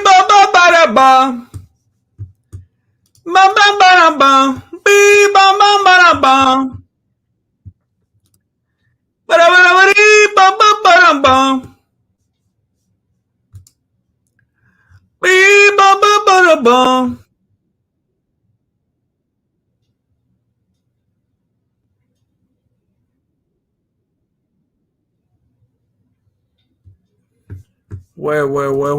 ba ba ba da ba. Ba ba ba da ba. Bee ba ba ba da ba. Ba da ba da ba dee ba ba ba da ba. Bee ba ba ba da ba. Whoa.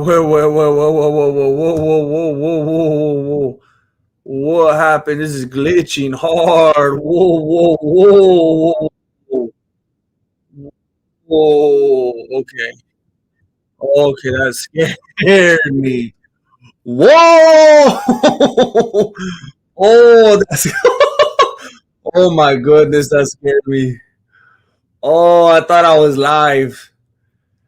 What happened? This is glitching hard. Whoa. Whoa. Okay. Okay, that scared me. Whoa! Oh, that's oh my goodness, that scared me. Oh, I thought I was live.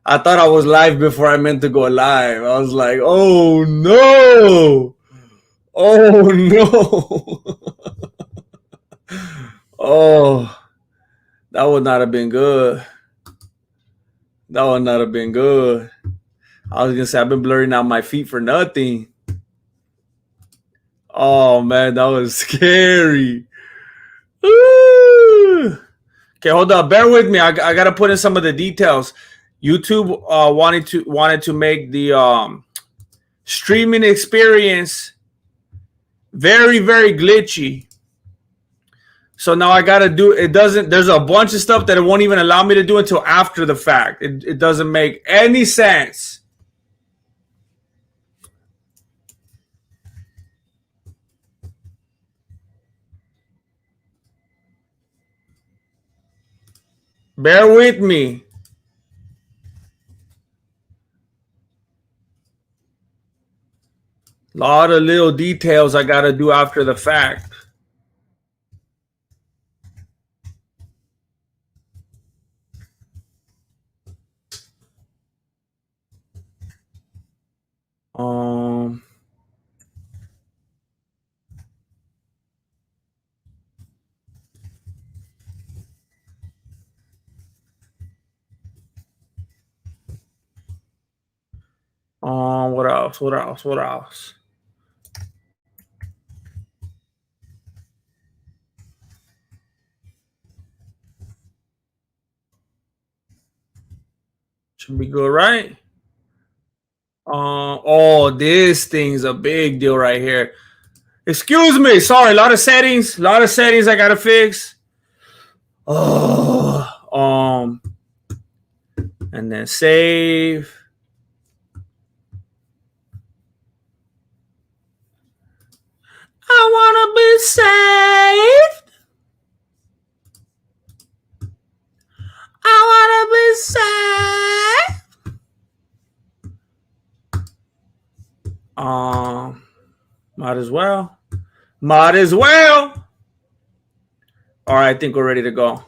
I thought I was live before I meant to go live. I was like, oh no! Oh no! Oh, that would not have been good. That would not have been good. I was gonna say I've been blurring out my feet for nothing. Oh man, that was scary. Ooh. Okay, hold up. Bear with me. I gotta put in some of the details. YouTube wanted to make the streaming experience very glitchy. So now I gotta do it. Doesn't there's a bunch of stuff that it won't even allow me to do until after the fact. It doesn't make any sense. Bear with me. A lot of little details I gotta do after the fact. Um what else? What else? Should be good, right? Oh, this thing's a big deal right here. Excuse me, sorry, a lot of settings, I gotta fix. Oh, and then save. I wanna be saved. I wanna be saved. Might as well. Might as well. All right, I think we're ready to go.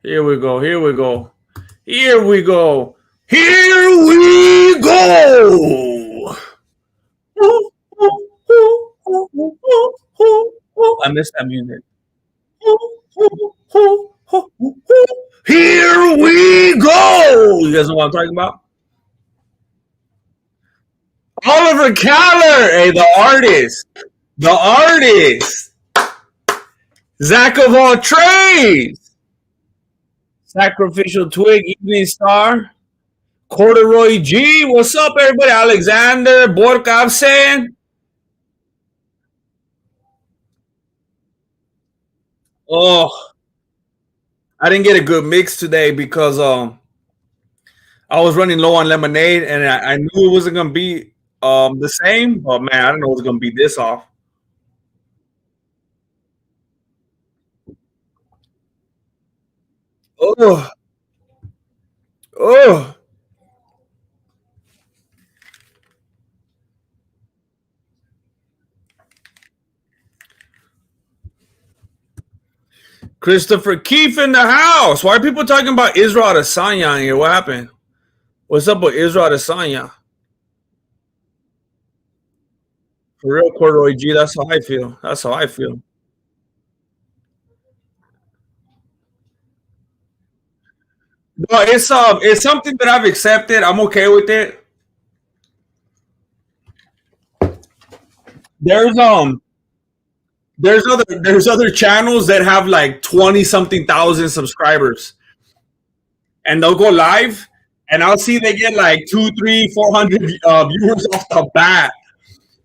Here we go. Here we go. I missed that music. Here we go. You guys know what I'm talking about? Oliver Caller. Hey, the artist. Zach of all trades. Sacrificial Twig, Evening Star. Corduroy G. What's up, everybody? Alexander Borkavsen. Oh, I didn't get a good mix today because I was running low on lemonade and I knew it wasn't gonna be the same. But man, I don't know it was gonna be this off. Oh, oh. Christopher Keefe in the house. Why are people talking about Israel Adesanya here? What happened? What's up with Israel Adesanya? For real, Corduroy G. That's how I feel. No, it's something that I've accepted. I'm okay with it. There's there's other channels that have like 20 something thousand subscribers, and they'll go live, and I'll see they get like two, three, 400 viewers off the bat,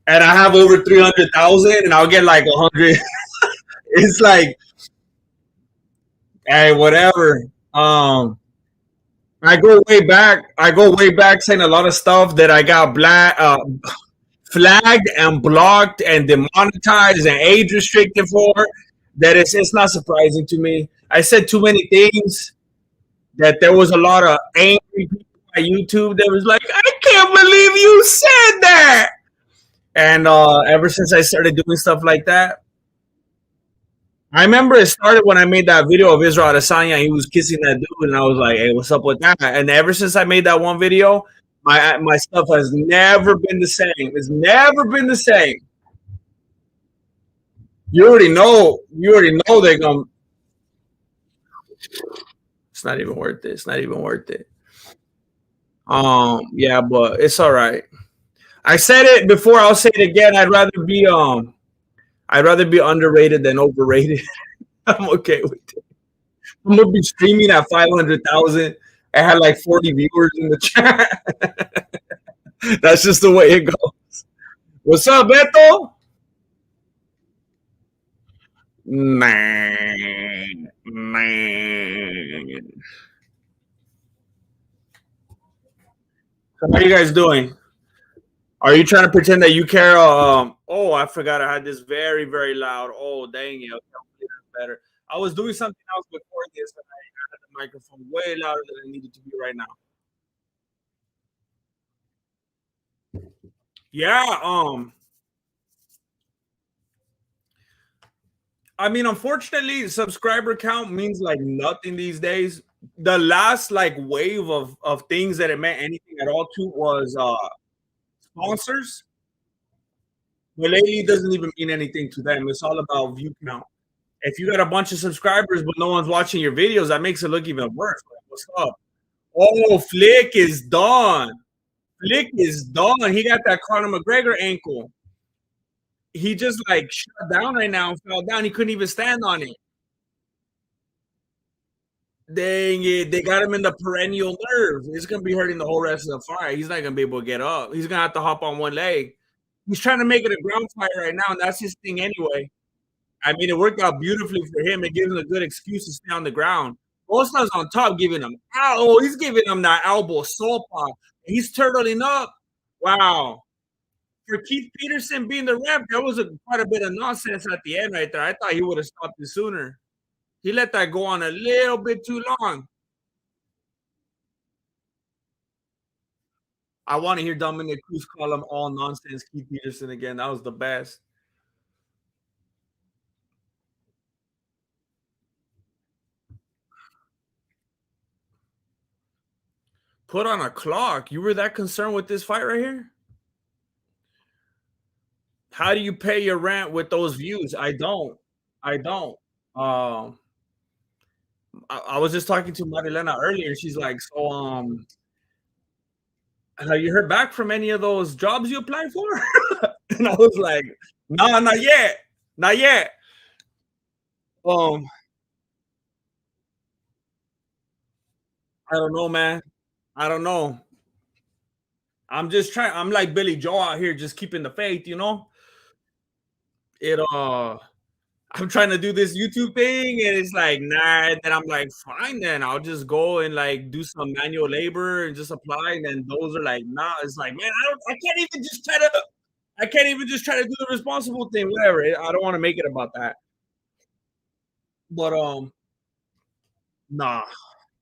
and I have over 300,000, and I'll get like 100. It's like, hey, whatever. I go way back. I go way back saying a lot of stuff that I got flagged and blocked and demonetized and age restricted for. That it's not surprising to me. I said too many things that there was a lot of angry people on YouTube that was like, I can't believe you said that. And ever since I started doing stuff like that, I remember it started when I made that video of Israel Adesanya. He was kissing that dude, and I was like, "Hey, what's up with that?" And ever since I made that one video, my stuff has never been the same. It's never been the same. You already know. You already know they're gonna. It's not even worth it. It's not even worth it. Yeah, but it's all right. I said it before. I'll say it again. I'd rather be underrated than overrated. I'm okay with it. I'm gonna be streaming at 500,000. I had like 40 viewers in the chat. That's just the way it goes. What's up, Beto? Man, man. So how are you guys doing? Are you trying to pretend that you care? Oh, I forgot I had this very, very loud. Oh, dang it. Okay, hopefully that's better. I was doing something else before this, and I had the microphone way louder than it needed to be right now. Yeah. I mean, unfortunately, subscriber count means like nothing these days. The last like wave of things that it meant anything at all to was sponsors. But lately, it doesn't even mean anything to them. It's all about view count. If you got a bunch of subscribers but no one's watching your videos, that makes it look even worse. Like, what's up? Oh, Flick is done. Flick is done. He got that Conor McGregor ankle. He just like shut down right now and fell down. He couldn't even stand on it. Dang it. They got him in the perennial nerve. It's going to be hurting the whole rest of the fight. He's not going to be able to get up. He's going to have to hop on one leg. He's trying to make it a ground fight right now, and that's his thing anyway. I mean, it worked out beautifully for him. It gives him a good excuse to stay on the ground. Bolsonar's on top giving him, oh, he's giving him that elbow so far. He's turtling up. Wow. For Keith Peterson being the ref, there was quite a bit of nonsense at the end right there. I thought he would have stopped it sooner. He let that go on a little bit too long. I want to hear Dominic Cruz call him all nonsense Keith Peterson again. That was the best. Put on a clock. You were that concerned with this fight right here? How do you pay your rent with those views? I don't. I don't. Um, I was just talking to Marilena earlier. She's like, so have you heard back from any of those jobs you applied for? And I was like, no, not yet. Not yet. Um, I don't know, man. I don't know. I'm just trying. I'm like Billy Joe out here, just keeping the faith, you know? It I'm trying to do this YouTube thing, and it's like, nah. And then I'm like, fine, then I'll just go and like do some manual labor and just apply. And then those are like, nah. It's like, man, I can't even just try to. I can't even just try to do the responsible thing. Whatever. I don't want to make it about that. But nah.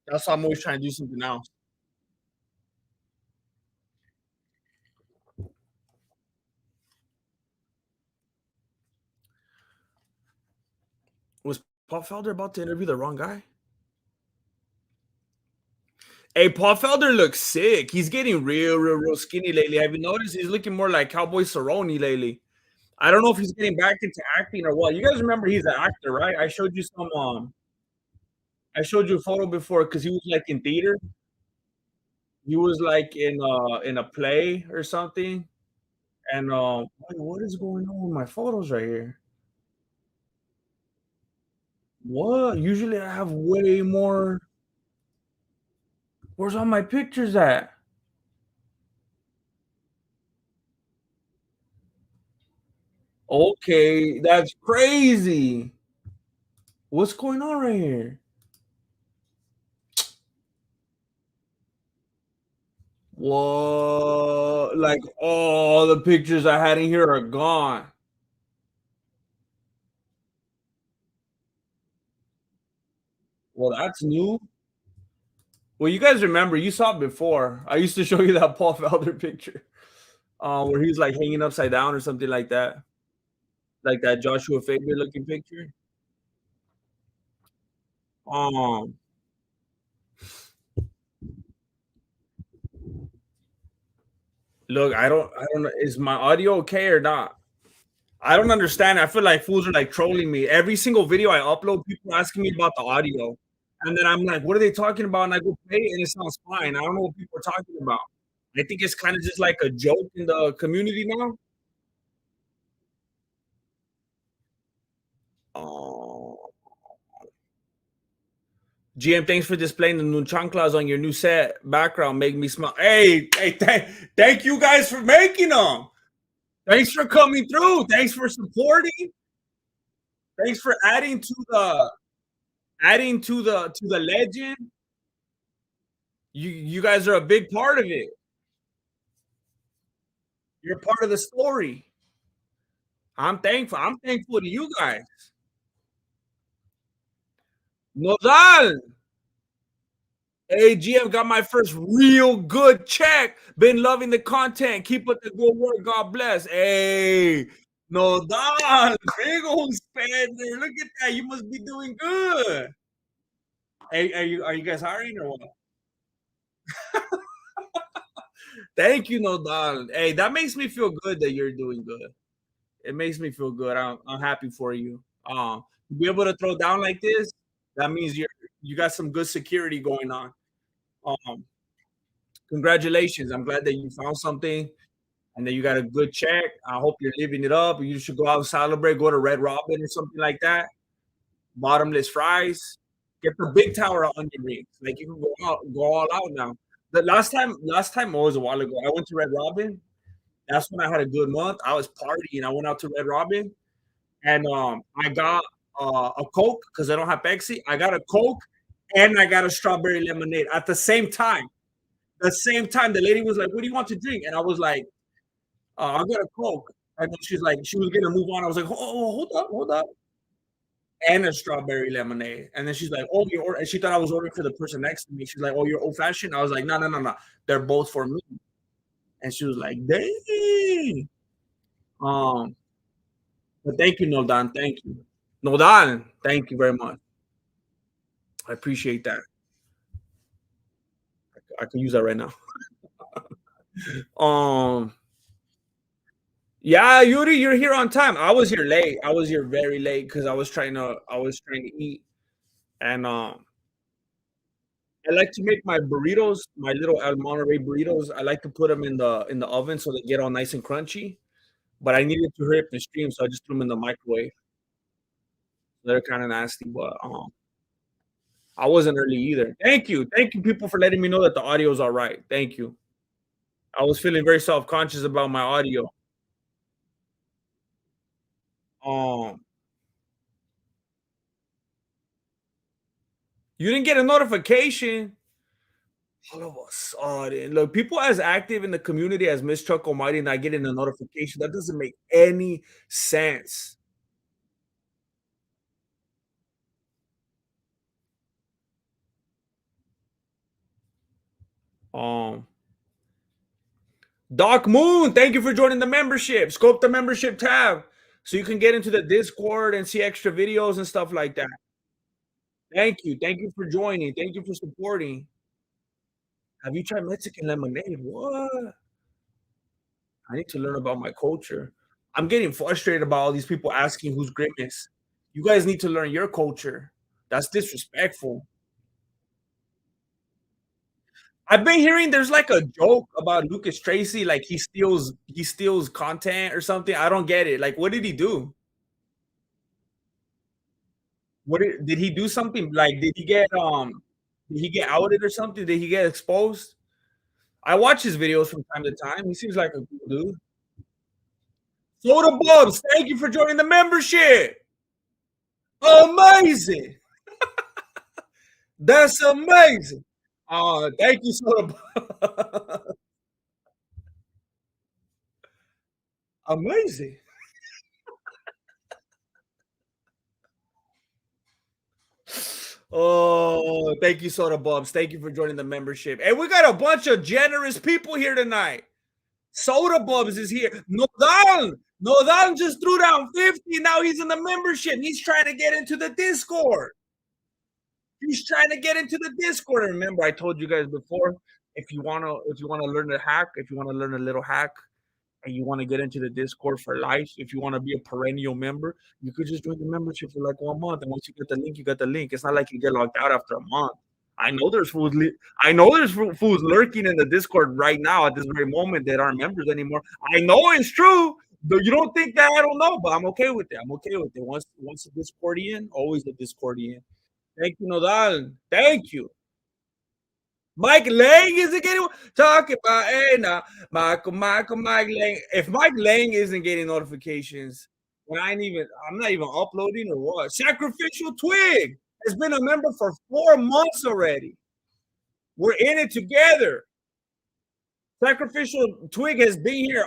That's why I'm always trying to do something else. Was Paul Felder about to interview the wrong guy? Hey, Paul Felder looks sick. He's getting real, real, real skinny lately. Have you noticed he's looking more like Cowboy Cerrone lately? I don't know if he's getting back into acting or what. You guys remember he's an actor, right? I showed you some. I showed you a photo before because he was like in theater. He was like in a play or something. And wait, what is going on with my photos right here? What? Usually I have way more. Where's all my pictures at? Okay, that's crazy. What's going on right here? What? Like all the pictures I had in here are gone. Well, that's new. Well, you guys remember you saw it before. I used to show you that Paul Felder picture, where he's like hanging upside down or something like that, like that Joshua Faber looking picture. Um, look, I don't know. Is my audio okay or not? I don't understand. I feel like fools are like trolling me. Every single video I upload, people asking me about the audio. And then I'm like, what are they talking about? And I go play it and it sounds fine. I don't know what people are talking about. I think it's kind of just like a joke in the community now. Oh, GM, thanks for displaying the new chanclas on your new set background. Make me smile. Hey, thank you guys for making them. Thanks for coming through. Thanks for supporting. Thanks for adding to the legend. You guys are a big part of it. You're part of the story. I'm thankful. I'm thankful to you guys. Nodal. Hey, GM got my first real good check. Been loving the content. Keep up the good work. God bless. Hey, Nodal. Big old spender. Look at that. You must be doing good. Hey, are you guys hiring or what? Thank you, Nodal. Hey, that makes me feel good that you're doing good. It makes me feel good. I'm happy for you. To be able to throw down like this, that means you got some good security going on. Um, Congratulations. I'm glad that you found something and that you got a good check. I hope you're living it up. You should go out and celebrate, go to Red Robin or something like that. Bottomless fries. Get the big tower on your rings. Like you can go all out now. The last time was a while ago. I went to Red Robin. That's when I had a good month. I was partying. I went out to Red Robin and I got a Coke because I don't have Pepsi. I got a Coke and I got a strawberry lemonade at the same time. The same time, the lady was like, "What do you want to drink?" And I was like, "I got a Coke." And then she's like, she was gonna move on. I was like, "Oh, hold up," and a strawberry lemonade. And then she's like, "Oh, you're," and she thought I was ordering for the person next to me. She's like, "Oh, you're old fashioned." I was like, "No, no, no, no. They're both for me." And she was like, "Dang." Um, but thank you, Noldan. Thank you. Noldan, thank you very much. I appreciate that. I could use that right now. Um, yeah, Yuri, you're here on time. I was here late. I was here very late because I was trying to eat. And I like to make my burritos, my little El Monterey burritos. I like to put them in the oven so they get all nice and crunchy. But I needed to hurry up the stream, so I just threw them in the microwave. They're kind of nasty, but I wasn't early either. Thank you, people, for letting me know that the audio is all right. Thank you. I was feeling very self conscious about my audio. Um, you didn't get a notification. All of a sudden, look, people as active in the community as Miss Chuck Almighty not getting a notification. That doesn't make any sense. Um, Doc Moon, thank you for joining the membership. Scope the membership tab so you can get into the Discord and see extra videos and stuff like that. Thank you. Thank you for joining. Thank you for supporting. Have you tried Mexican lemonade? What? I need to learn about my culture. I'm getting frustrated about all these people asking who's Grimace. You guys need to learn your culture. That's disrespectful. I've been hearing there's like a joke about Lucas Tracy, like he steals content or something. I don't get it. Like, what did he do? Did he do something? Like, did he get outed or something? Did he get exposed? I watch his videos from time to time. He seems like a cool dude. Soda Bubs, thank you for joining the membership. Amazing. That's amazing. Thank you, Soda Bubs. Amazing. Oh, thank you, Soda Bubs. Thank you for joining the membership. And we got a bunch of generous people here tonight. Soda Bubs is here. Nodal just threw down 50. Now he's in the membership. He's trying to get into the Discord. He's trying to get into the Discord. And remember, I told you guys before, if you wanna learn a hack, if you want to learn a little hack, and you want to get into the Discord for life, if you want to be a perennial member, you could just join the membership for like 1 month. And once you get the link, you get the link. It's not like you get locked out after a month. I know there's fools. I know there's fools lurking in the Discord right now at this very moment that aren't members anymore. I know it's true. But you don't think that I don't know, but I'm okay with it. I'm okay with it. Once a Discordian, always a Discordian. Thank you, Nodal. Thank you. Mike Lang isn't getting talking about hey now Mike Lang. If Mike Lang isn't getting notifications, when I'm not even uploading or what. Sacrificial Twig has been a member for 4 months already. We're in it together. Sacrificial Twig has been here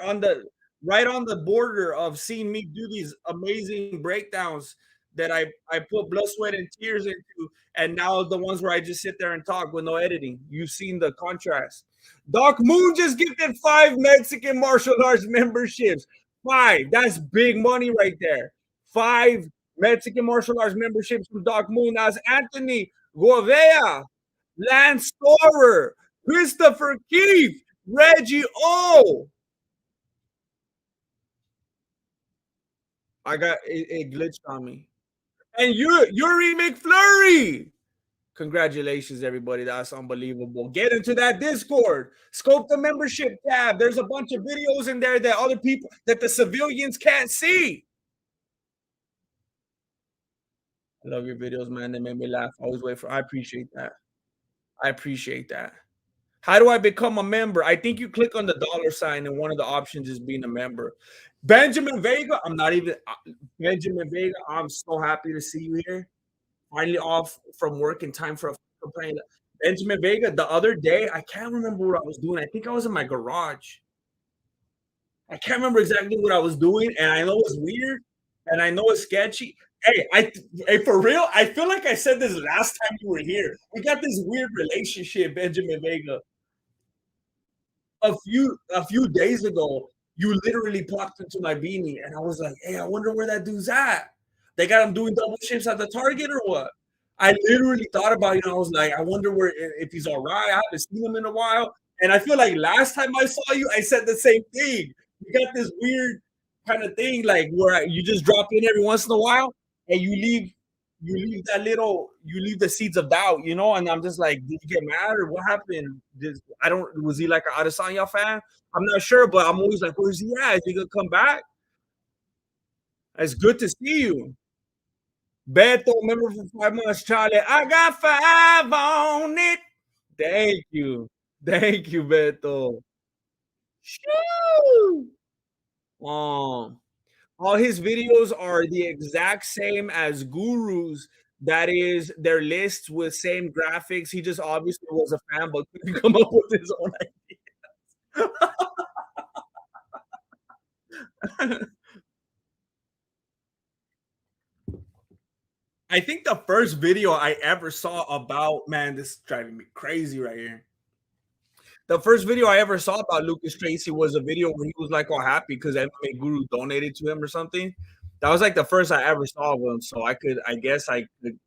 right on the border of seeing me do these amazing breakdowns that I put blood, sweat, and tears into, and now the ones where I just sit there and talk with no editing. You've seen the contrast. Doc Moon just gifted 5 Mexican martial arts memberships. 5. That's big money right there. 5 Mexican martial arts memberships from Doc Moon. That's Anthony Govea, Lance Storer, Christopher Keefe, Reggie O. I got it glitched on me. And Yuri McFlurry. Congratulations, everybody. That's unbelievable. Get into that Discord. Scope the membership tab. There's a bunch of videos in there that other people, that the civilians can't see. I love your videos, man. They made me laugh. Always wait for. I appreciate that. I appreciate that. How do I become a member? I think you click on the dollar sign, and one of the options is being a member. Benjamin Vega, I'm not even Benjamin Vega. I'm so happy to see you here. Finally off from work in time for a complaint. Benjamin Vega, the other day, I can't remember what I was doing. I think I was in my garage. I can't remember exactly what I was doing, and I know it's weird, and I know it's sketchy. Hey, for real, I feel like I said this last time you were here. We got this weird relationship, Benjamin Vega. A few days ago, you literally popped into my beanie, and I was like, "Hey, I wonder where that dude's at. They got him doing double shifts at the Target or what?" I literally thought about it. And I was like, "I wonder where if he's all right. I haven't seen him in a while." And I feel like last time I saw you, I said the same thing. You got this weird kind of thing, like where you just drop in every once in a while, and you leave the seeds of doubt, and I'm just like, did you get mad or what happened? I don't Was he like an Adesanya fan? I'm not sure, but I'm always like, where's he at? Is he gonna come back? It's good to see you. Beto, member for 5 months, Charlie. I got 5 on it. Thank you. Thank you, Beto. Shoo! Um, all his videos are the exact same as Guru's. That is their lists with same graphics. He just obviously was a fan, but couldn't come up with his own idea. I think the first video I ever saw about, man, this is driving me crazy right here. The first video I ever saw about Lucas Tracy was a video where he was like all happy because MMA Guru donated to him or something. That was like the first I ever saw of him. So I guess I could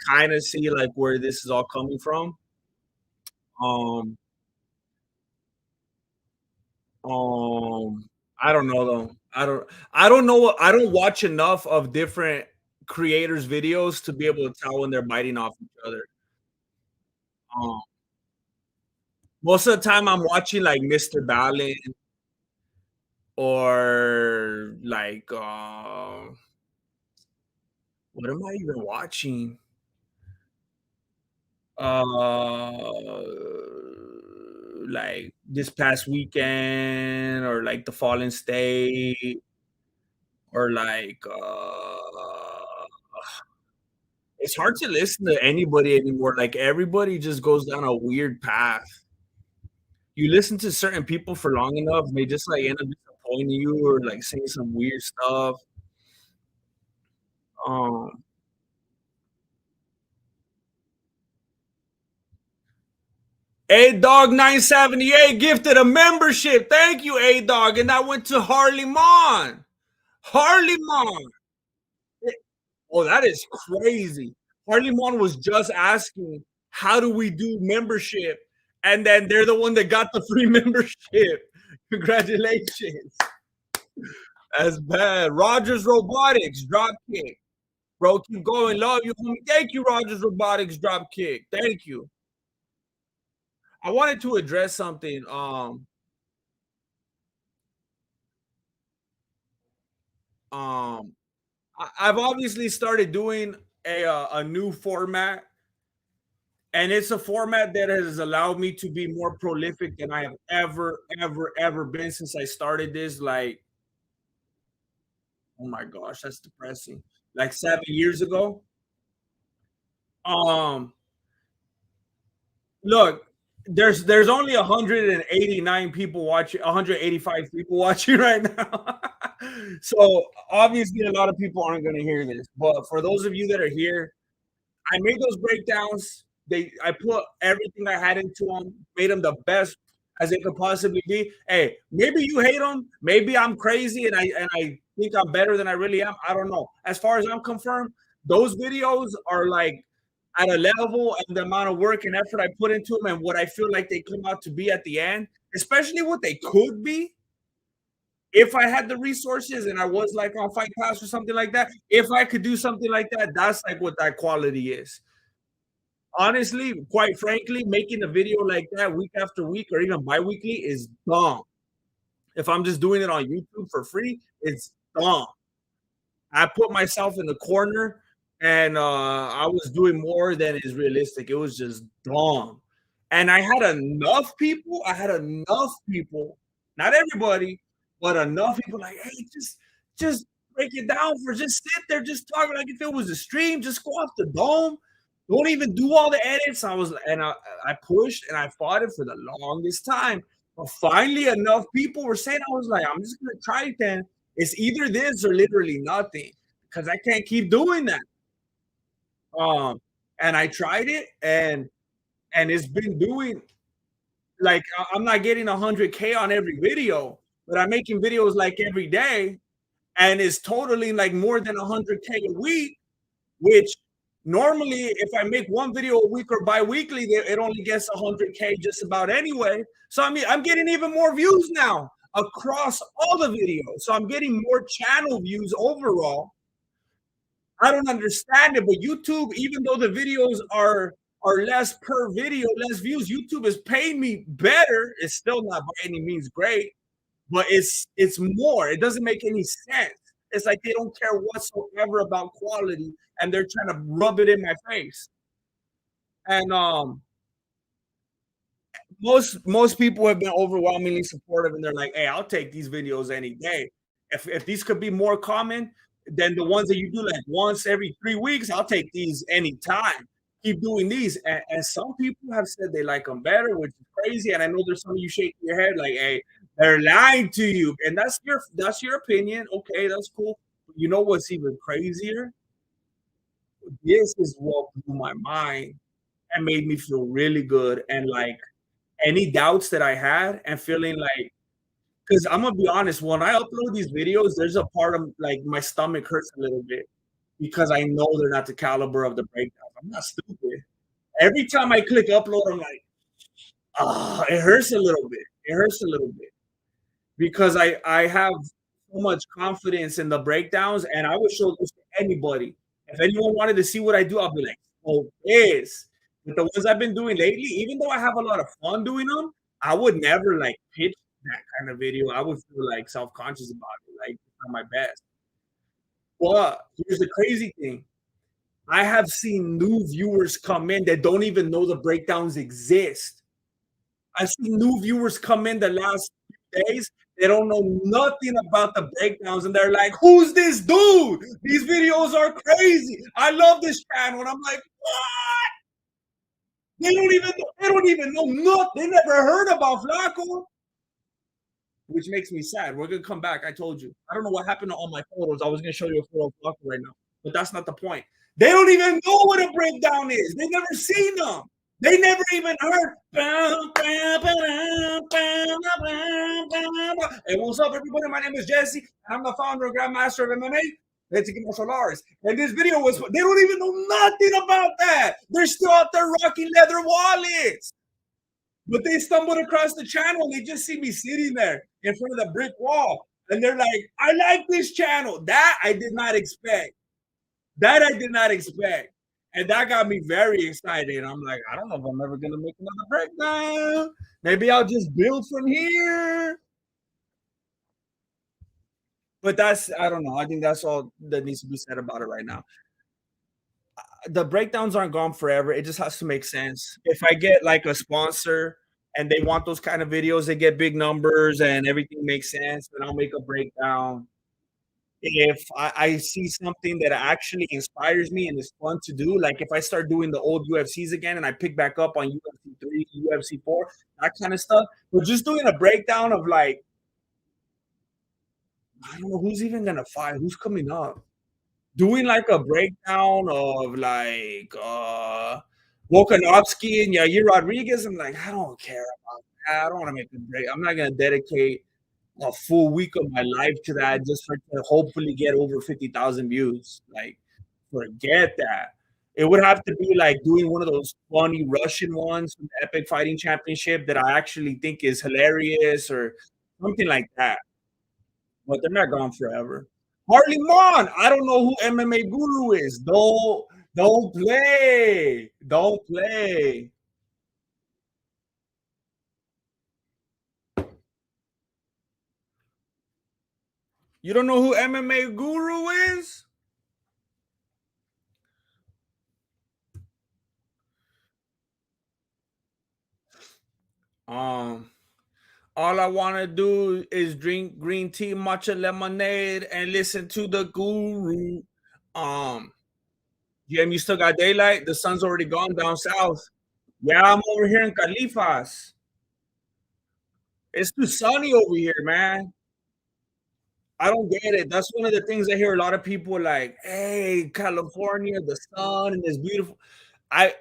kind of see like where this is all coming from. Um, I don't know though. I don't know. I don't watch enough of different creators' videos to be able to tell when they're biting off each other. Um, Most of the time, I'm watching like Mr. Balin or like what am I even watching? Uh, like this past weekend, or like the Fallen State, or like it's hard to listen to anybody anymore. Like everybody just goes down a weird path. You listen to certain people for long enough, and they just like end up disappointing you or like saying some weird stuff. Um, A Dog 978 gifted a membership. Thank you, A Dog. And that went to Harley Mon. Harley Mon. Oh, that is crazy. Harley Mon was just asking, how do we do membership? And then they're the one that got the free membership. Congratulations. That's bad. Rogers Robotics, drop kick. Bro, keep going. Love you, homie. Thank you, Rogers Robotics, drop kick. Thank you. I wanted to address something. Um, I've obviously started doing a new format, and it's a format that has allowed me to be more prolific than I have ever been since I started this. Like, oh my gosh, that's depressing. Like 7 years ago. Um, Look, there's only 189 people watching, 185 people watching right now. So obviously a lot of people aren't going to hear this, but for those of you that are here, I made those breakdowns. I put everything I had into them, made them the best as they could possibly be. Hey, maybe you hate them, maybe I'm crazy and I think I'm better than I really am. I don't know. As far as I'm confirmed, those videos are like at a level and the amount of work and effort I put into them and what I feel like they come out to be at the end, especially what they could be if I had the resources and I was like on Fight Pass or something like that. If I could do something like that, that's like what that quality is. Honestly, quite frankly, making a video like that week after week or even bi-weekly is dumb. If I'm just doing it on YouTube for free, it's dumb. I put myself in the corner and I was doing more than is realistic. It was just dumb. And I had enough people, not everybody, but enough people like, hey, just break it down for just sit there, just talk like if it was a stream, just go off the dome. Don't even do all the edits. I pushed and I fought it for the longest time. But finally enough people were saying, I was like, I'm just gonna try it then. It's either this or literally nothing because I can't keep doing that. Um, and I tried it, and it's been doing like I'm not getting 100K on every video, but I'm making videos like every day, and it's totaling like more than 100K a week. Which normally, if I make one video a week or bi-weekly, it only gets 100K just about anyway. So I mean, I'm getting even more views now across all the videos. So I'm getting more channel views overall. I don't understand it, but YouTube, even though the videos are less per video, less views, YouTube is paying me better. It's still not by any means great, but it's more. It doesn't make any sense. It's like they don't care whatsoever about quality, and they're trying to rub it in my face. And most people have been overwhelmingly supportive, and they're like, "Hey, I'll take these videos any day. If these could be more common than the ones that you do like once every 3 weeks, I'll take these anytime. Keep doing these." And some people have said they like them better, which is crazy. And I know there's some of you shaking your head like, "Hey, they're lying to you," and that's your opinion. Okay, that's cool. But you know what's even crazier? This is what blew my mind and made me feel really good and like any doubts that I had and feeling like, because I'm gonna be honest, when I upload these videos, there's a part of like my stomach hurts a little bit because I know they're not the caliber of the breakdowns. I'm not stupid. Every time I click upload, I'm like, ah, it hurts a little bit. It hurts a little bit because I have so much confidence in the breakdowns, and I would show this to anybody. If anyone wanted to see what I do, I'll be like, oh, this. But the ones I've been doing lately, even though I have a lot of fun doing them, I would never like pitch that kind of video. I would feel like self-conscious about it, like it's not my best. But here's the crazy thing. I have seen new viewers come in that don't even know the breakdowns exist. I've seen new viewers come in the last few days. They don't know nothing about the breakdowns, and they're like, "Who's this dude? These videos are crazy. I love this channel." And I'm like, "What? They don't even know nothing. They never heard about Flaco." Which makes me sad. We're gonna come back. I told you. I don't know what happened to all my photos. I was gonna show you a photo of Flaco right now, but that's not the point. They don't even know what a breakdown is. They've never seen them. They never even heard. Hey, what's up, everybody? My name is Jesse, and I'm the founder and grandmaster of MMA. Let's get martial arts. And this video was, they don't even know nothing about that. They're still out there rocking leather wallets. But they stumbled across the channel and they just see me sitting there in front of the brick wall. And they're like, I like this channel. That I did not expect. That I did not expect. And that got me very excited. I'm like, I don't know if I'm ever gonna make another breakdown. Maybe I'll just build from here. But that's, I don't know. I think that's all that needs to be said about it right now. The breakdowns aren't gone forever. It just has to make sense. If I get like a sponsor and they want those kind of videos, they get big numbers and everything makes sense, then I'll make a breakdown. If I see something that actually inspires me and is fun to do, like if I start doing the old UFCs again and I pick back up on UFC 3, UFC 4, that kind of stuff. But just doing a breakdown of like, I don't know who's even gonna fight, who's coming up. Doing like a breakdown of like Volkanovski and Yair Rodriguez, I'm like, I don't care about that. I don't want to make a break. I'm not gonna dedicate a full week of my life to that just for to hopefully get over 50,000 views. Like, forget that. It would have to be like doing one of those funny Russian ones from the Epic Fighting Championship that I actually think is hilarious or something like that. But they're not gone forever. Harley Mon, I don't know who MMA Guru is. Don't play. Don't play. You don't know who MMA Guru is? Um, all I want to do is drink green tea, matcha lemonade, and listen to the guru. Um, GM, you still got daylight? The sun's already gone down south. Yeah, I'm over here in Califas. It's too sunny over here, man. I don't get it. That's one of the things I hear a lot of people like, "Hey, California, the sun and it's beautiful." I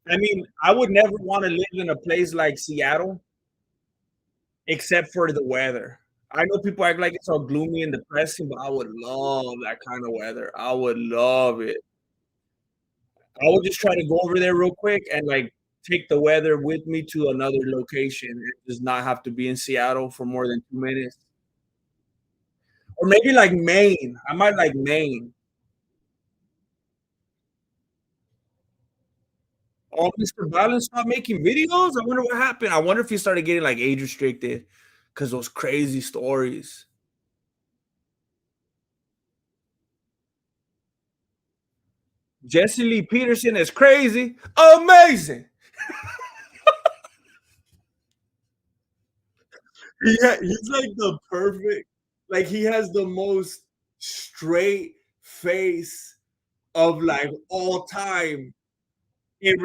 I mean, I would never want to live in a place like Seattle except for the weather. I know people act like it's all gloomy and depressing, but I would love that kind of weather. I would love it. I would just try to go over there real quick and like take the weather with me to another location and just not have to be in Seattle for more than 2 minutes. Or maybe like Maine. I might like Maine. Oh, Mr. Balance stopped making videos? I wonder what happened. I wonder if he started getting like age restricted because those crazy stories. Jesse Lee Peterson is crazy. Amazing. Yeah, he's like the perfect, like he has the most straight face of like all time in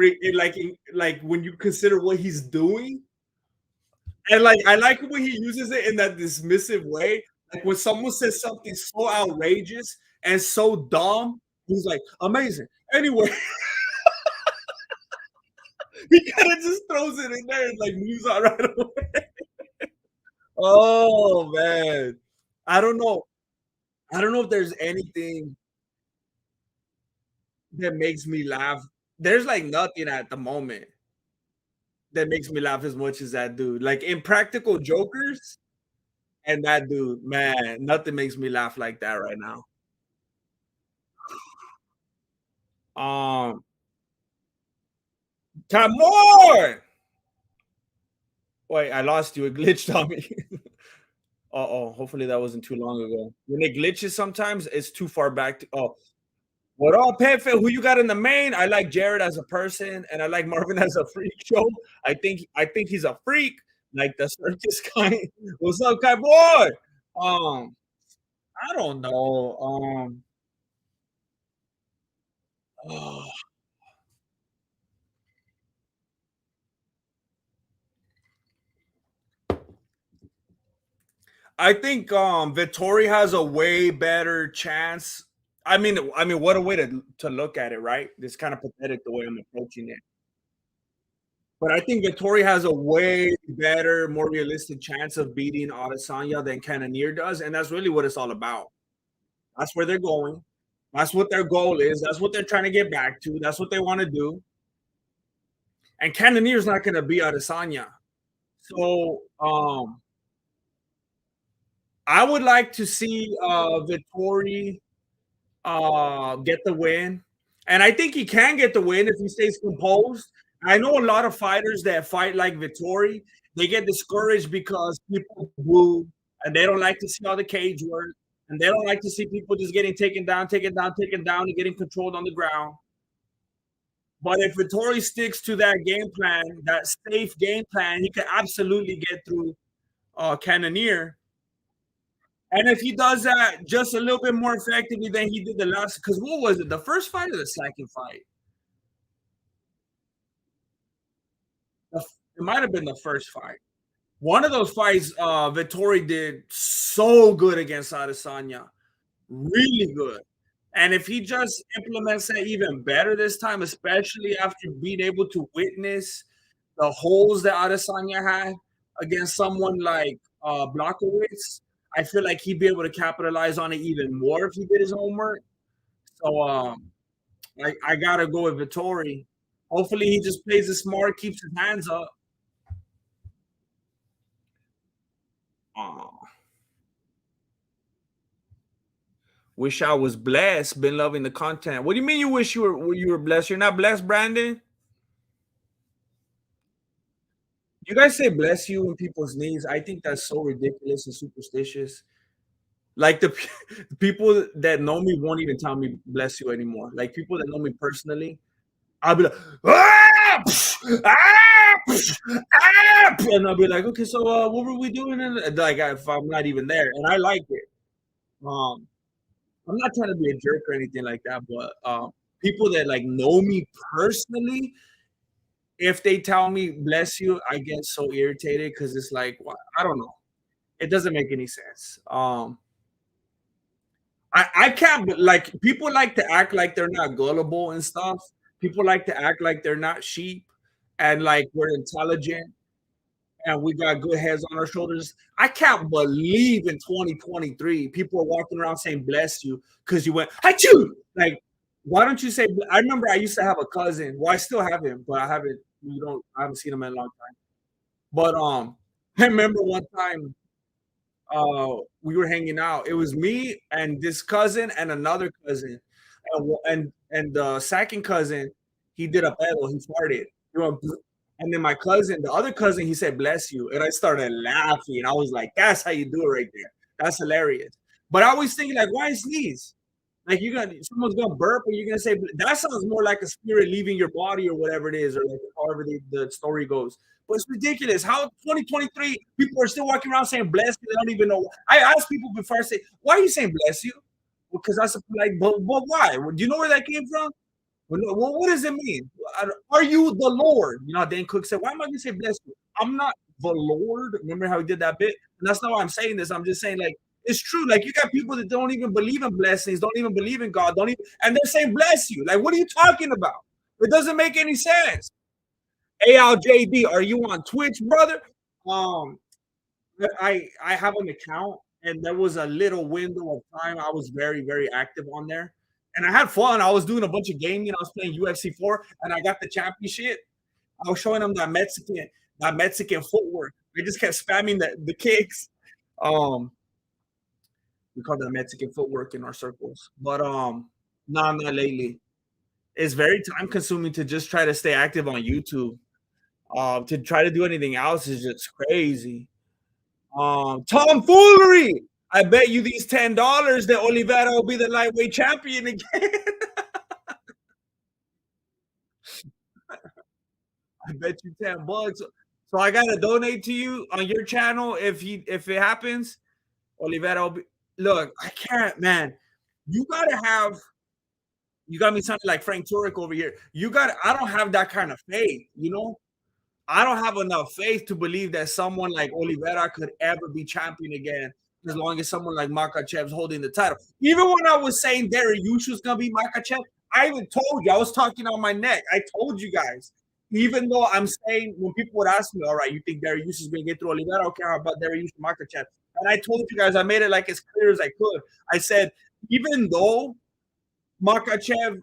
like when you consider what he's doing. And like I like when he uses it in that dismissive way. Like when someone says something so outrageous and so dumb, he's like, amazing. Anyway, he kind of just throws it in there and like moves on right away. Oh man. I don't know. I don't know if there's anything that makes me laugh. There's like nothing at the moment that makes me laugh as much as that dude. Like Impractical Jokers and that dude, man, nothing makes me laugh like that right now. Um, Cannonier! Wait, I lost you. It glitched on me. Uh-oh. Hopefully that wasn't too long ago. When it glitches sometimes, it's too far back to oh. What up, Pepe? Who you got in the main? I like Jared as a person, and I like Marvin as a freak show. I think he's a freak, like the circus guy. What's up, guy boy? Um, I don't know. I think Vettori has a way better chance. I mean, what a way to look at it, right? It's kind of pathetic the way I'm approaching it. But I think Vettori has a way better, more realistic chance of beating Adesanya than Cannonier does, and that's really what it's all about. That's where they're going. That's what their goal is. That's what they're trying to get back to. That's what they want to do. And Cannonier's not going to be Adesanya. So I would like to see Vettori get the win. And I think he can get the win if he stays composed. I know a lot of fighters that fight like Vettori, they get discouraged because people boo and they don't like to see all the cage work and they don't like to see people just getting taken down, and getting controlled on the ground. But if Vettori sticks to that game plan, that safe game plan, he can absolutely get through Cannonier. And if he does that just a little bit more effectively than he did the last, because what was it, the first fight or the second fight? It might have been the first fight. One of those fights, Vettori did so good against Adesanya, really good. And if he just implements that even better this time, especially after being able to witness the holes that Adesanya had against someone like Blachowicz, I feel like he'd be able to capitalize on it even more if he did his homework. So I gotta go with Vettori. Hopefully he just plays it smart, keeps his hands up. Uh, Wish I was blessed. Been loving the content. What do you mean you wish you were blessed? You're not blessed, Brandon? You guys say bless you in people's knees. I think that's so ridiculous and superstitious. Like the people that know me won't even tell me bless you anymore. Like people that know me personally, I'll be like, ah, psh, ah, psh, ah, and I'll be like, okay, so what were we doing? And like if I'm not even there, and I like it. Um, I'm not trying to be a jerk or anything like that, but people that like know me personally, if they tell me bless you, I get so irritated because it's like I don't know. It doesn't make any sense. I can't like people like to act like they're not gullible and stuff. People like to act like they're not sheep and like we're intelligent and we got good heads on our shoulders. I can't believe in 2023 people are walking around saying bless you because you went Achoo! Like why don't you say I remember I used to have a cousin. Well, I still have him, but I haven't seen him in a long time. But I remember one time we were hanging out. It was me and this cousin and another cousin, and the second cousin, he did a pedo. He farted. He went, "Bzz." And then my cousin, the other cousin, he said, "Bless you," and I started laughing. I was like, "That's how you do it right there. That's hilarious." But I was thinking, like, why sneeze? Like someone's gonna burp, and you're gonna say that sounds more like a spirit leaving your body or whatever it is, or like however the story goes. But it's ridiculous how 2023 people are still walking around saying bless you. They don't even know. I ask people before I say, why are you saying bless you? Because that's like, but why? Do you know where that came from? Well, what does it mean? Are you the Lord? You know, Dan Cook said, why am I going to say bless you? I'm not the Lord. Remember how he did that bit? And that's not why I'm saying this. I'm just saying, like, it's true. Like, you got people that don't even believe in blessings, don't even believe in God, don't even, and they're saying bless you. Like, what are you talking about? It doesn't make any sense. ALJD, are you on Twitch, brother? Um, I have an account, and there was a little window of time I was very very active on there, and I had fun. I was doing a bunch of gaming. I was playing UFC 4, and I got the championship. I was showing them that Mexican footwork. I just kept spamming the kicks. Um, we call that Mexican footwork in our circles, but not lately. It's very time consuming to just try to stay active on YouTube. To try to do anything else is just crazy. Tomfoolery. I bet you these $10 that Oliveira will be the lightweight champion again. I bet you $10. So I gotta donate to you on your channel if it happens. Oliveira will be, look, I can't, man. You gotta have you got me sounding like Frank Turek over here. I don't have that kind of faith, you know? I don't have enough faith to believe that someone like Oliveira could ever be champion again, as long as someone like Makachev's holding the title. Even when I was saying Dariush was gonna be Makachev, I even told you I was talking on my neck. I told you guys. Even though I'm saying when people would ask me, all right, you think Dariush is gonna get through Oliveira? Okay, how about Dariush and Makachev? And I told you guys, I made it like as clear as I could. I said, even though Makachev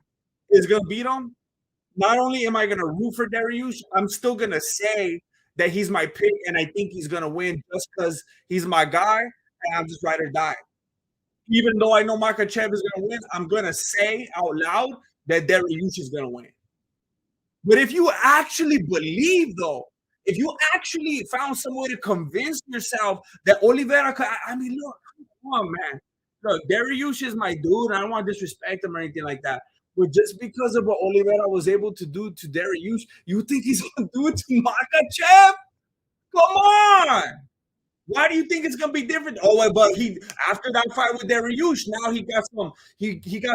is gonna beat him, not only am I going to root for Dariush, I'm still going to say that he's my pick and I think he's going to win just because he's my guy and I'm just ride or die. Even though I know Makachev is going to win, I'm going to say out loud that Dariush is going to win. But if you actually believe, though, if you actually found some way to convince yourself that Oliveira, I mean, look, come on, man. Look, Dariush is my dude. I don't want to disrespect him or anything like that. But just because of what Oliveira was able to do to Dariush, you think he's going to do it to Makachev? Come on. Why do you think it's gonna be different? Oh, but he after that fight with Dariush, now he got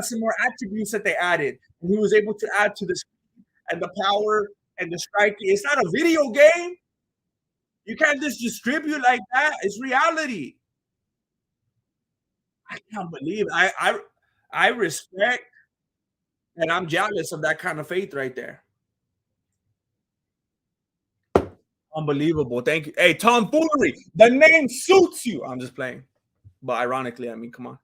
some more attributes that they added, and he was able to add to the speed and the power and the striking. It's not a video game. You can't just distribute like that. It's reality. I can't believe it. I respect and I'm jealous of that kind of faith right there. Unbelievable. Thank you. Hey, tomfoolery. The name suits you. I'm just playing. But ironically, I mean, come on.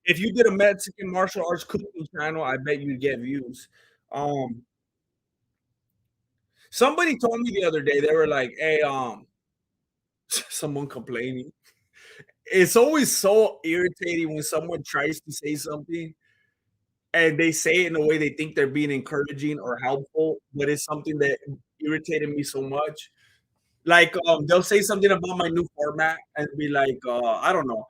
If you did a Mexican martial arts cooking channel, I bet you'd get views. Um, Somebody told me the other day, they were like, hey, someone complaining. It's always so irritating when someone tries to say something and they say it in a way they think they're being encouraging or helpful, but it's something that irritated me so much. Like, they'll say something about my new format and be like, I don't know,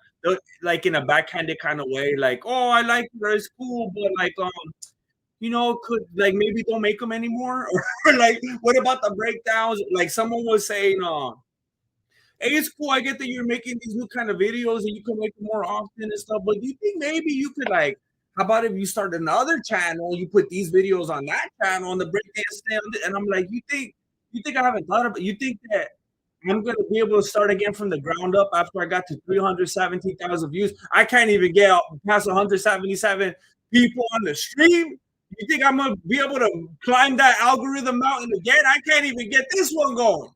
like in a backhanded kind of way, like, oh, I like it, it's cool, but like, could like maybe don't make them anymore, or like, what about the breakdowns? Like, someone was saying, hey, it's cool. I get that you're making these new kind of videos and you can make them more often and stuff. But do you think maybe you could like, how about if you start another channel, you put these videos on that channel and the breakdance stand? And I'm like, you think I haven't thought about? You think that I'm gonna be able to start again from the ground up after I got to 317,000 views? I can't even get past 177 people on the stream. You think I'm gonna be able to climb that algorithm mountain again? I can't even get this one going.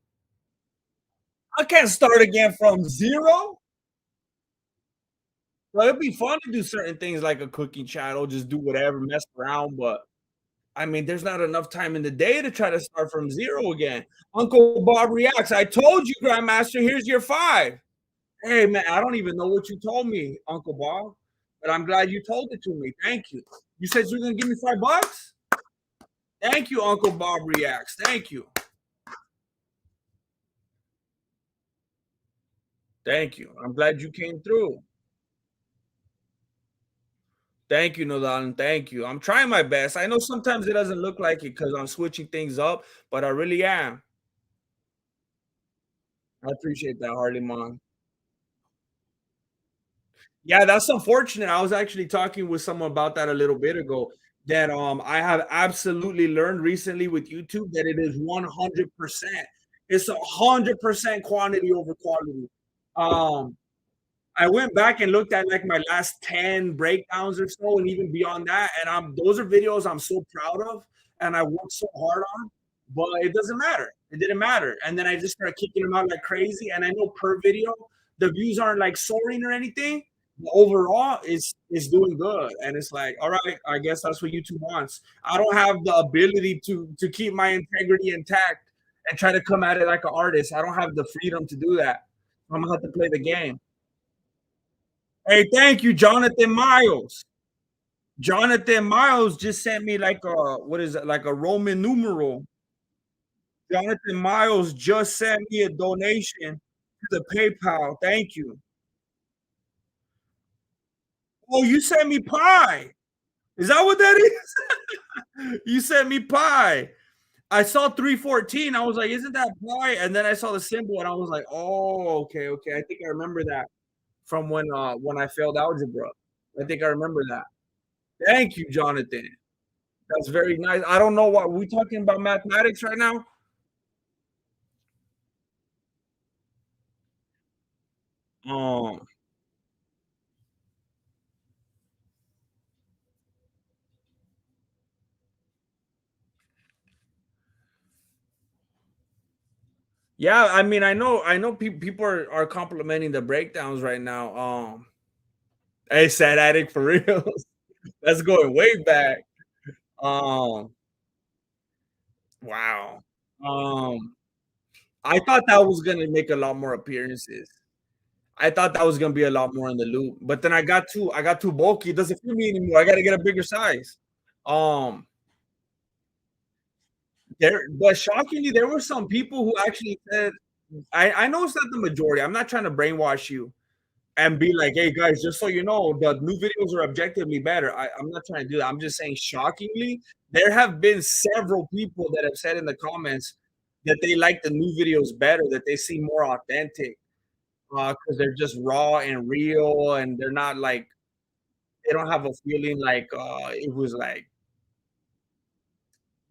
I can't start again from zero. Well, it'd be fun to do certain things like a cooking channel, just do whatever, mess around. But I mean, there's not enough time in the day to try to start from zero again. Uncle Bob reacts. I told you, Grandmaster, here's your 5. Hey, man, I don't even know what you told me, Uncle Bob, but I'm glad you told it to me. Thank you. You said you were going to give me $5? Thank you, Uncle Bob reacts. Thank you. Thank you. I'm glad you came through. Thank you, Nolan. Thank you. I'm trying my best. I know sometimes it doesn't look like it because I'm switching things up, but I really am. I appreciate that, Harley Mon. Yeah, that's unfortunate. I was actually talking with someone about that a little bit ago. That I have absolutely learned recently with YouTube that it is 100%. It's 100% quantity over quality. Um, I went back and looked at like my last 10 breakdowns or so, and even beyond that. And those are videos I'm so proud of and I worked so hard on, but it doesn't matter. It didn't matter. And then I just started kicking them out like crazy. And I know per video, the views aren't like soaring or anything. But overall, it's doing good. And it's like, all right, I guess that's what YouTube wants. I don't have the ability to keep my integrity intact and try to come at it like an artist. I don't have the freedom to do that. I'm gonna have to play the game. Hey, thank you, Jonathan Miles. Jonathan Miles just sent me like a what is it, like a Roman numeral. Jonathan Miles just sent me a donation to the PayPal. Thank you. Oh, you sent me pie. Is that what that is? You sent me pie. I saw 314. I was like, isn't that pie? And then I saw the symbol and I was like, oh, okay, okay. I think I remember that from when I failed algebra. I think I remember that. Thank you, Jonathan. That's very nice. I don't know what we talking about mathematics right now. Um, yeah, I mean, I know people are complimenting the breakdowns right now. Hey, sad addict for real. That's going way back. Um, wow. Um, I thought that was gonna make a lot more appearances. I thought that was gonna be a lot more in the loop, but then I got too bulky. It doesn't fit me anymore. I gotta get a bigger size. Um, but shockingly, there were some people who actually said, I know it's not the majority. I'm not trying to brainwash you and be like, hey guys, just so you know, the new videos are objectively better. I'm not trying to do that. I'm just saying, shockingly, there have been several people that have said in the comments that they like the new videos better, that they seem more authentic because they're just raw and real, and they're not like they don't have a feeling like it was like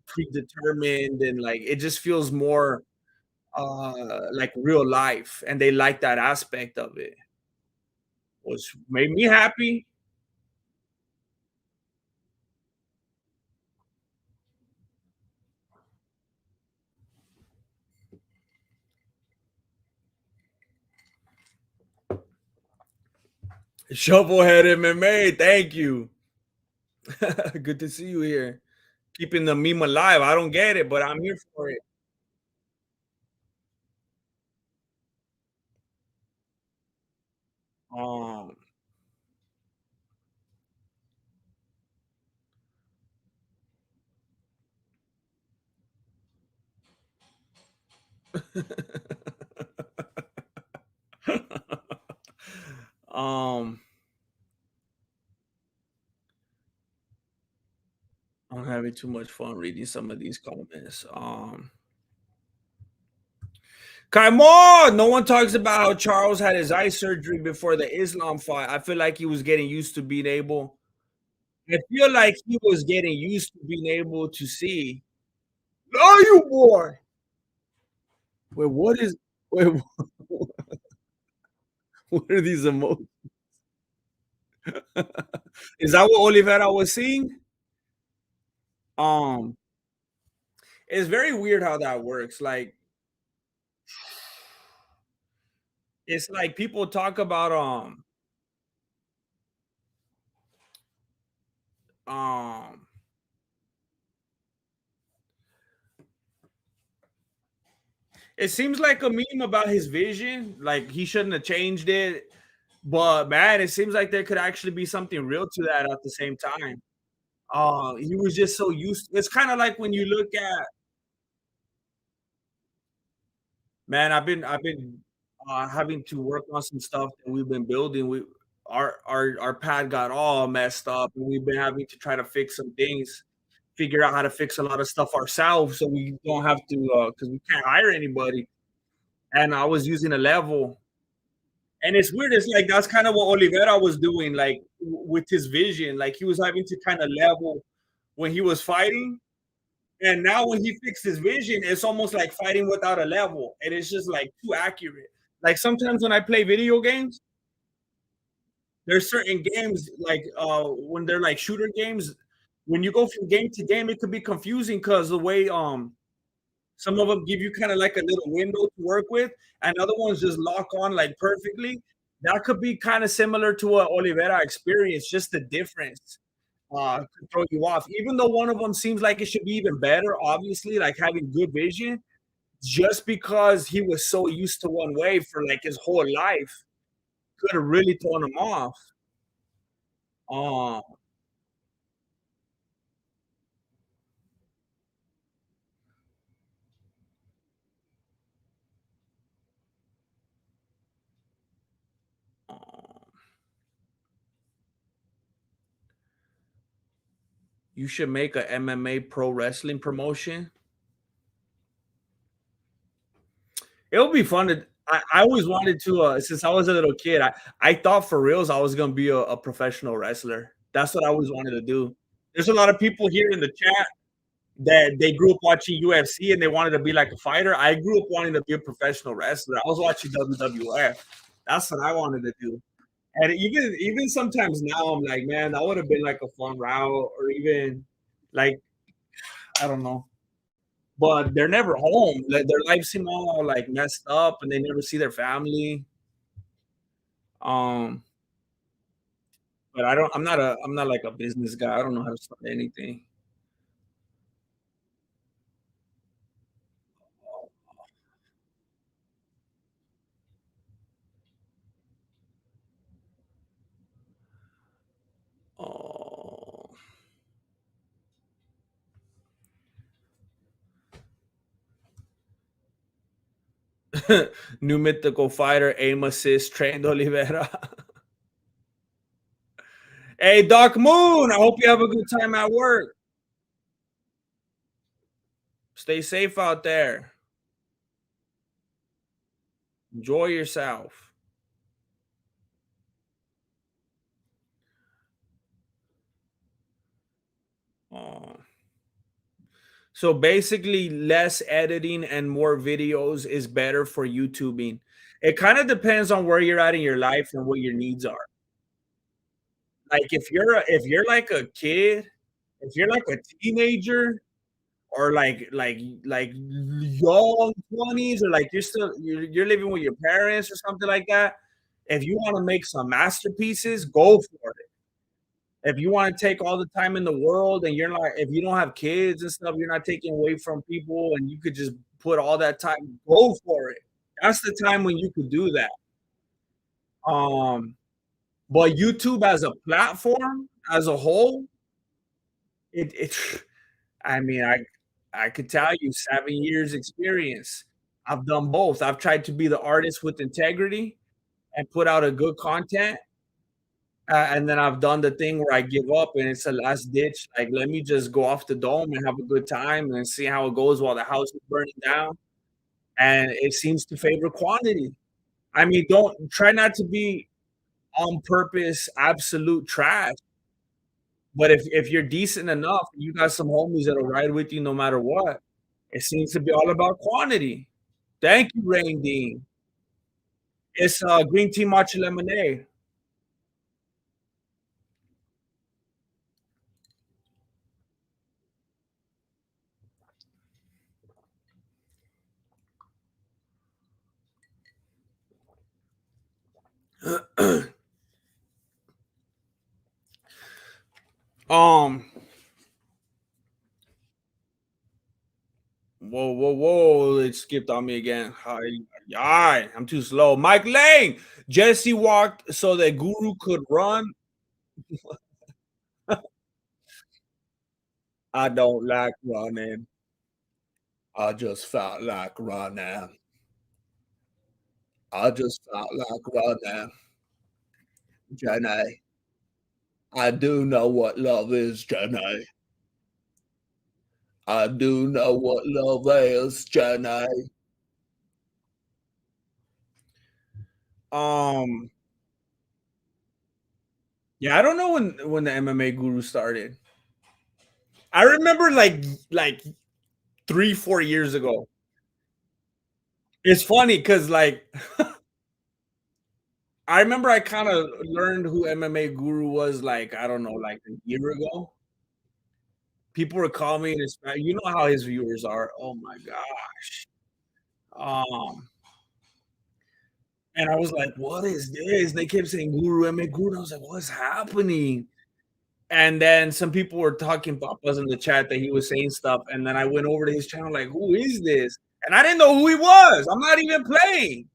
predetermined, and like it just feels more like real life, and they like that aspect of it, which made me happy. Shovelhead MMA, thank you. Good to see you here. Keeping the meme alive. I don't get it, but I'm here for it. Um, um, I'm having too much fun reading some of these comments. Come on! No one talks about how Charles had his eye surgery before the Islam fight. I feel like he was getting used to being able. I feel like he was getting used to being able to see. Oh, you boy! Wait, what is? Wait, what are these emotions? Is that what Oliveira was seeing? Um, it's very weird how that works. Like, it's like people talk about um it seems like a meme about his vision, like he shouldn't have changed it. But man, it seems like there could actually be something real to that at the same time. He was just so used. It's kind of like when you look at man, I've been having to work on some stuff that we've been building. Our pad got all messed up, and we've been having to try to fix some things, figure out how to fix a lot of stuff ourselves, so we don't have to because we can't hire anybody. And I was using a level, and it's weird. It's like that's kind of what Oliveira was doing, like with his vision. Like he was having to kind of level when he was fighting. And now when he fixed his vision, it's almost like fighting without a level. And it's just like too accurate. Like sometimes when I play video games, there's certain games like when they're like shooter games, when you go from game to game, it could be confusing because the way some of them give you kind of like a little window to work with, and other ones just lock on like perfectly. That could be kind of similar to what Oliveira experienced, just the difference could throw you off. Even though one of them seems like it should be even better, obviously, like having good vision, just because he was so used to one way for like his whole life, could have really thrown him off. Um, You should make a MMA pro wrestling promotion. It'll be fun to. I always wanted to. Since I was a little kid, I thought for reals I was gonna be a professional wrestler. That's what I always wanted to do. There's a lot of people here in the chat that they grew up watching UFC and they wanted to be like a fighter. I grew up wanting to be a professional wrestler. I was watching WWF. That's what I wanted to do. And even sometimes now I'm like, man, that would have been like a fun route, or even like I don't know. But they're never home. Like their lives seem all like messed up, and they never see their family. Um, but I'm not like a business guy. I don't know how to start anything. Oh, new mythical fighter, aim assist, trained Oliveira. Hey, Doc Moon, I hope you have a good time at work. Stay safe out there. Enjoy yourself. Oh. So basically, less editing and more videos is better for YouTubing. It kind of depends on where you're at in your life and what your needs are. Like if you're like a kid, if you're like a teenager or like young 20s, or like you're living with your parents or something like that, if you want to make some masterpieces, go for it. If you want to take all the time in the world and you're not, if you don't have kids and stuff, you're not taking away from people and you could just put all that time, go for it. That's the time when you could do that. Um, but YouTube as a platform, as a whole, it I mean, I could tell you 7 years experience. I've done both. I've tried to be the artist with integrity and put out a good content. And then I've done the thing where I give up and it's a last ditch. Like, let me just go off the dome and have a good time and see how it goes while the house is burning down. And it seems to favor quantity. I mean, don't try not to be on purpose absolute trash. But if you're decent enough, you got some homies that'll ride with you no matter what. It seems to be all about quantity. Thank you, Rain Dean. It's green tea matcha lemonade. um, whoa! It skipped on me again. Hi, hi, I'm too slow. Mike Lang, Jesse walked so that Guru could run. I don't like running. I just felt like running. I just felt like running. Jenny, I do know what love is, Jenny. I do know what love is, Jenny. Um, yeah, I don't know when the MMA Guru started. I remember like 3 4 years ago. It's funny because like I remember I kind of learned who MMA Guru was like I don't know like a year ago. People were calling me in his, you know how his viewers are. Oh my gosh. Um, and I was like, "What is this?" They kept saying Guru MMA Guru. I was like, "What's happening?" And then some people were talking papas in the chat that he was saying stuff, and then I went over to his channel like, "Who is this?" And I didn't know who he was. I'm not even playing.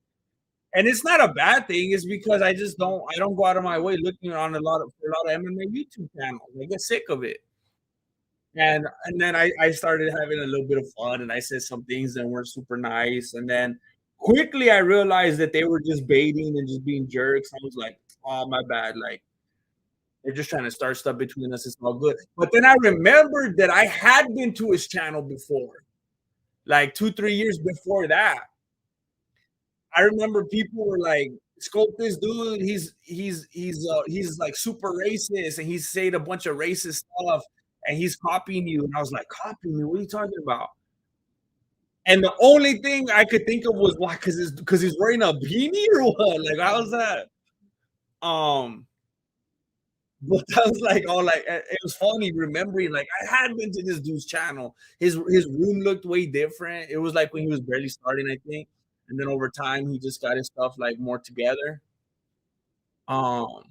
And it's not a bad thing. It's because I don't go out of my way looking on for a lot of MMA YouTube channels. I get sick of it. And then I started having a little bit of fun and I said some things that weren't super nice. And then quickly I realized that they were just baiting and just being jerks. I was like, oh my bad. Like They're just trying to start stuff between us. It's all good. But then I remembered that I had been to his channel before, like 2, 3 years before that. I remember people were like, "Scope this dude. He's like super racist, and he's saying a bunch of racist stuff, and he's copying you." And I was like, "Copying me? What are you talking about?" And the only thing I could think of was why, because he's wearing a beanie or what? Like, how was that? Um, but I was like, oh, like it was funny remembering. Like, I had been to this dude's channel. His room looked way different. It was like when he was barely starting, I think, and then over time he just got his stuff like more together. Um,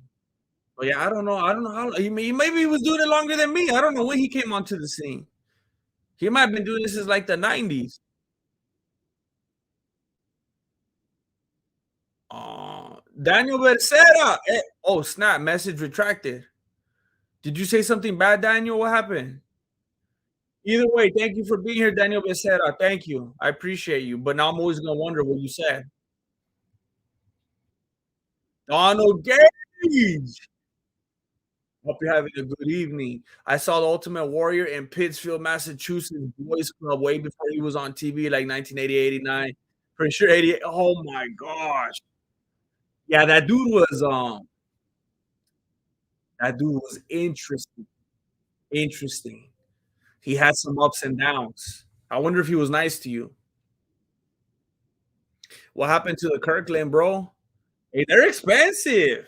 but yeah, I don't know. I don't know how maybe he was doing it longer than me. I don't know when he came onto the scene. He might have been doing this since like the 90s. Daniel Becerra. Oh, snap. Message retracted. Did you say something bad, Daniel? What happened? Either way, thank you for being here, Daniel Becerra. Thank you. I appreciate you. But now I'm always going to wonder what you said. Donald Gage. Hope you're having a good evening. I saw the Ultimate Warrior in Pittsfield, Massachusetts Boys Club way before he was on TV, like 1988, 89. Pretty sure 88. Oh my gosh. Yeah, that dude was interesting. Interesting. He had some ups and downs. I wonder if he was nice to you. What happened to the Kirkland, bro? Hey, they're expensive.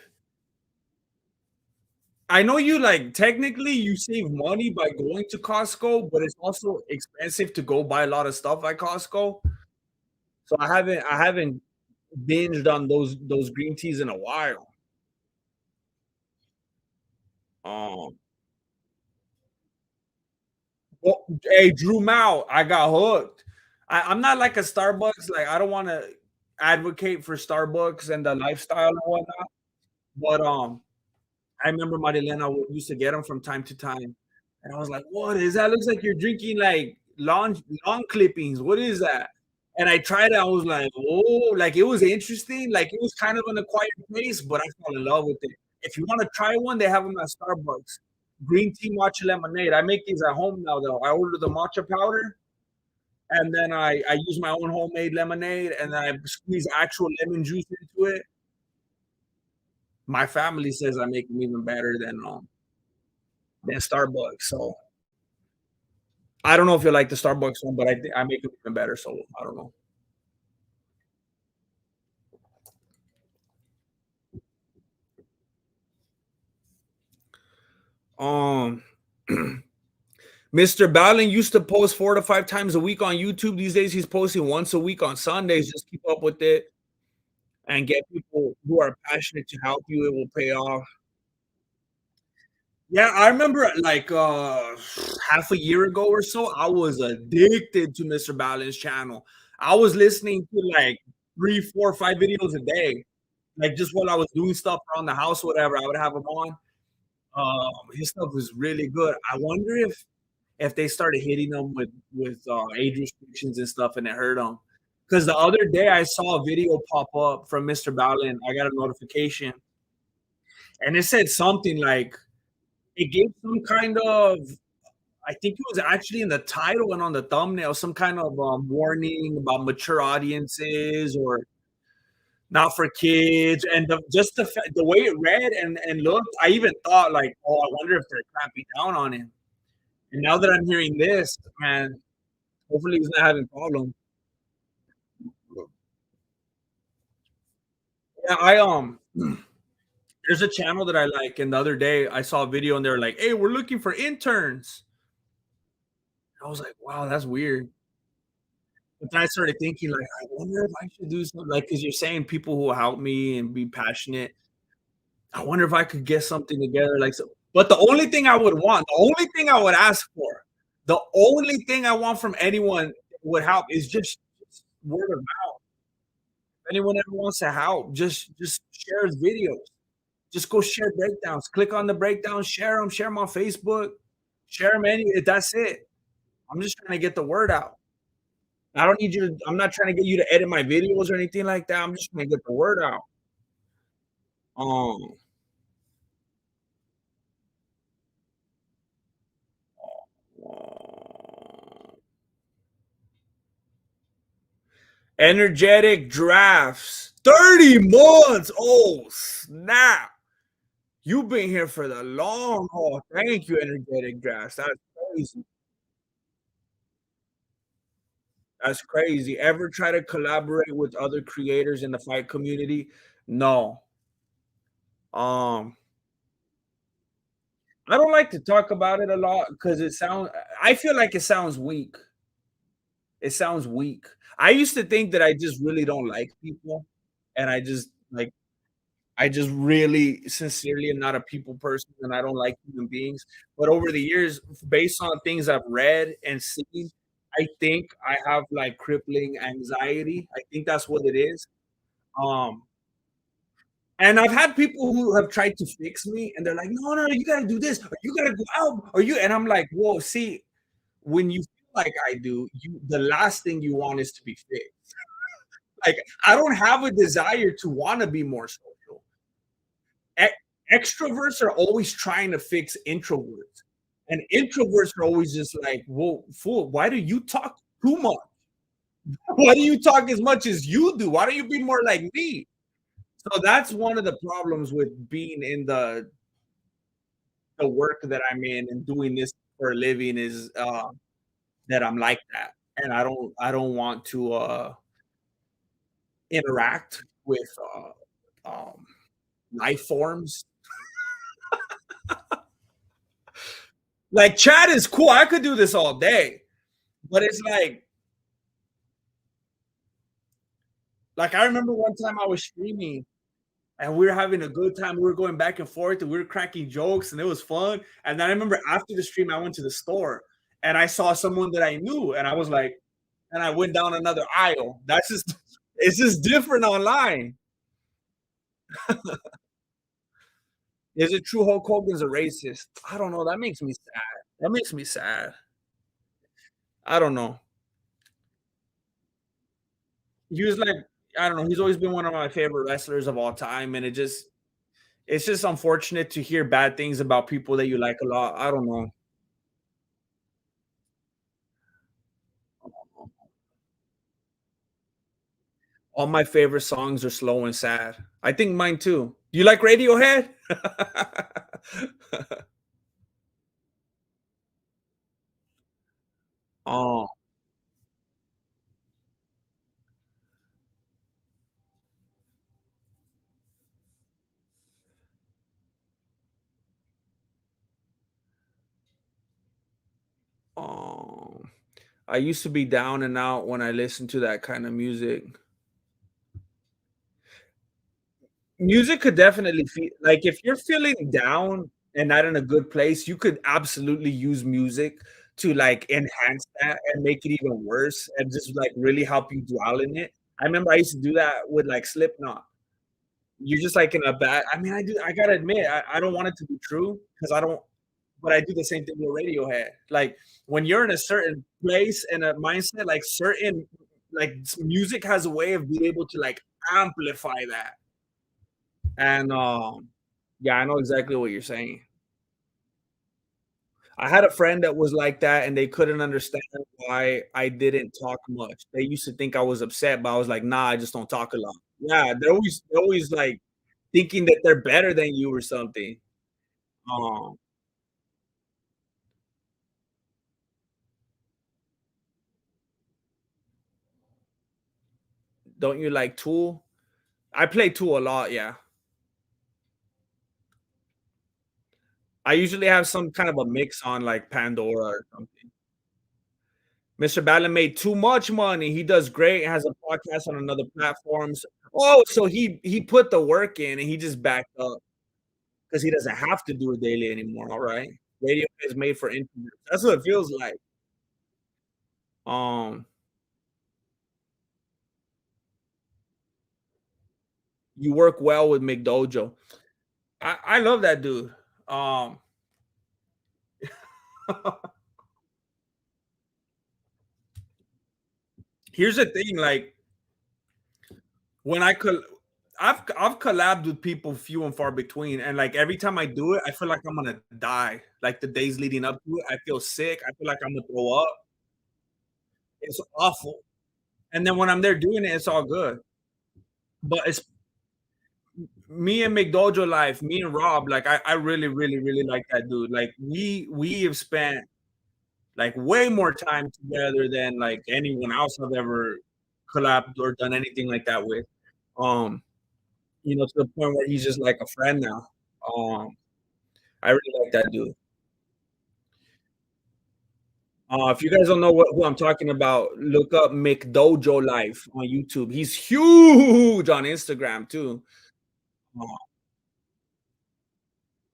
I know you like technically you save money by going to Costco, but it's also expensive to go buy a lot of stuff at Costco. So I haven't binged on those green teas in a while. Um, well, hey, Drew Mao, I got hooked. I'm not like a Starbucks, like I don't want to advocate for Starbucks and the lifestyle and whatnot, but I remember Marilena used to get them from time to time, and I was like, "What is that? Looks like you're drinking like lawn clippings. What is that?" And I tried it. I was like, "Oh, like it was interesting. Like it was kind of an acquired taste, but I fell in love with it." If you want to try one, they have them at Starbucks. Green tea matcha lemonade. I make these at home now, though. I order the matcha powder, and then I use my own homemade lemonade, and then I squeeze actual lemon juice into it. My family says I make them even better than Starbucks. So I don't know if you like the Starbucks one, but I make it even better. So I don't know. Um, Mr. Ballin used to post 4 to 5 times a week on YouTube. These days, he's posting once a week on Sundays. Just keep up with it and get people who are passionate to help you. It will pay off. Yeah, I remember like half a year ago or so, I was addicted to Mr. Ballin's channel. I was listening to like 3, 4, 5 videos a day. Like just while I was doing stuff around the house, whatever, I would have them on. His stuff was really good. I wonder if they started hitting them with age restrictions and stuff, and it hurt them. Because the other day I saw a video pop up from Mr. Ballin. I got a notification, and it said something like it gave some kind of. I think it was actually in the title and on the thumbnail, some kind of warning about mature audiences or not for kids, and the way it read and looked, I even thought like, oh, I wonder if they're clamping down on him. And now that I'm hearing this, man, hopefully he's not having problems. Yeah, there's a channel that I like, and the other day I saw a video and they're like, "Hey, we're looking for interns." I was like, "Wow, that's weird." But then I started thinking, like, I wonder if I should do something, like, because you're saying people who will help me and be passionate. I wonder if I could get something together, like so. But the only thing I would ask for, the only thing I want from anyone that would help is just word of mouth. If anyone ever wants to help, just share his videos. Just go share breakdowns. Click on the breakdowns, share them on Facebook, share them that's it. I'm just trying to get the word out. I don't need you to I'm not trying to get you to edit my videos or anything like that. I'm just trying to get the word out. Um, Energetic drafts. 30 months. Oh, snap. You've been here for the long haul. Thank you, energetic drafts. That's crazy. That's crazy. Ever try to collaborate with other creators in the fight community? No. Um, I don't like to talk about it a lot because I feel like it sounds weak. It sounds weak. I used to think that I just really don't like people, and I just really sincerely am not a people person, and I don't like human beings. But over the years, based on things I've read and seen, I think I have like crippling anxiety. I think that's what it is. Um, and I've had people who have tried to fix me, and they're like, "No, no, no, you gotta do this, or you gotta go out, or you." And I'm like, "Whoa, see, when you feel like I do, the last thing you want is to be fixed. Like, I don't have a desire to want to be more social. E- Extroverts are always trying to fix introverts, and introverts are always just like, "Whoa, fool! Why do you talk too much? Why do you talk as much as you do? Why don't you be more like me?" So that's one of the problems with being in the work that I'm in and doing this for a living is that I'm like that, and I don't want to interact with life forms. Like chat is cool. I could do this all day, but it's like I remember one time I was streaming and we were having a good time. We were going back and forth and we were cracking jokes and it was fun. And then I remember after the stream, I went to the store and I saw someone that I knew and I was like, and I went down another aisle. That's just it's just different online. Is it true Hulk Hogan's a racist? I don't know. That makes me sad. That makes me sad. I don't know. He was like, I don't know. He's always been one of my favorite wrestlers of all time, and it's just unfortunate to hear bad things about people that you like a lot. I don't know. All my favorite songs are slow and sad. I think mine too. You like Radiohead? Oh, oh. I used to be down and out when I listened to that kind of music. Music could definitely feel like if you're feeling down and not in a good place, you could absolutely use music to like enhance that and make it even worse and just like really help you dwell in it. I remember I used to do that with like Slipknot. You're just like in a bad I mean, I gotta admit, I don't want it to be true because I don't but I do the same thing with Radiohead. Like when you're in a certain place and a mindset, like certain like music has a way of being able to like amplify that. And yeah, I know exactly what you're saying. I had a friend that was like that, and they couldn't understand why I didn't talk much. They used to think I was upset, but I was like, "Nah, I just don't talk a lot." Yeah, they're always like thinking that they're better than you or something. Um, don't you like Tool? I play Tool a lot. Yeah, I usually have some kind of a mix on like Pandora or something. Mr. Ballin made too much money. He does great. Has a podcast on another platforms. Oh, so he put the work in and he just backed up because he doesn't have to do it daily anymore. All right, radio is made for introverts. That's what it feels like. Um, you work well with McDojo. I love that dude. Um, here's the thing, like when I've collabed with people few and far between, and like every time I do it, I feel like I'm gonna die. Like the days leading up to it, I feel sick. I feel like I'm gonna throw up. It's awful. And then when I'm there doing it, it's all good. But it's me and McDojo Life, me and Rob, like I really, really, really like that dude. Like we have spent like way more time together than like anyone else I've ever collabed or done anything like that with. Um, to the point where he's just like a friend now. Um, I really like that dude. If you guys don't know who I'm talking about, look up McDojo Life on YouTube. He's huge on Instagram too. Uh,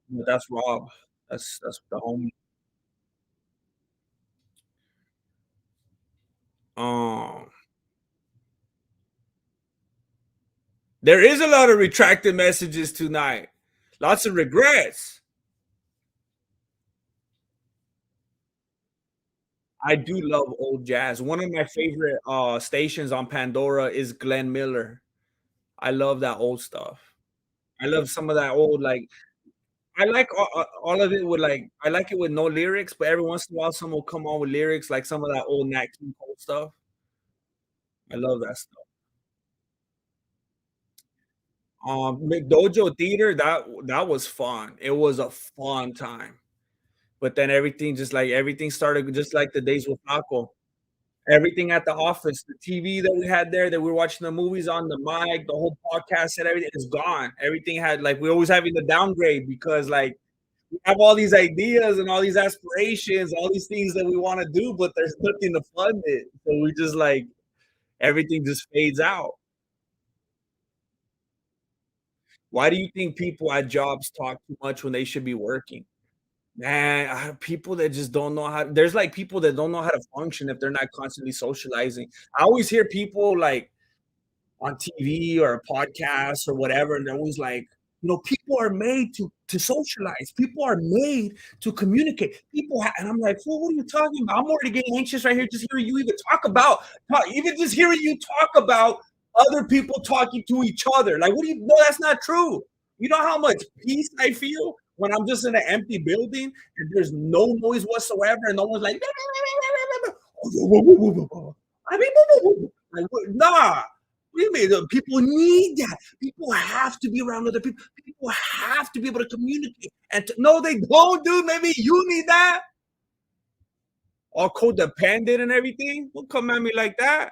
but that's Rob. That's the homie. Um, there is a lot of retracted messages tonight. Lots of regrets. I do love old jazz. One of my favorite stations on Pandora is Glenn Miller. I love that old stuff. I love some of that old like I like all of it with like I like it with no lyrics, but every once in a while someone will come on with lyrics, like some of that old Nat King Cole stuff. I love that stuff. McDojo Theater, that was fun. It was a fun time. But then everything started just like the days with Paco. Everything at the office, the TV that we had there that we were watching the movies on, the mic, the whole podcast and everything is gone. Everything had like we're always having to downgrade because like we have all these ideas and all these aspirations, all these things that we want to do, but there's nothing to fund it. So we just like everything just fades out. Why do you think people at jobs talk too much when they should be working? Man, people that just don't know how there's like people that don't know how to function if they're not constantly socializing. I always hear people like on TV or a podcast or whatever, and they're always like, people are made to socialize. People are made to communicate. And I'm like, well, what are you talking about? I'm already getting anxious right here just hearing you even even just hearing you talk about other people talking to each other. Like, what do you? No, that's not true. You know how much peace I feel when I'm just in an empty building and there's no noise whatsoever, and no one's like, I mean, like, nah. What do you mean? People need that. People have to be around other people. People have to be able to communicate. No, they don't, dude. Maybe you need that. All codependent and everything. Don't come at me like that.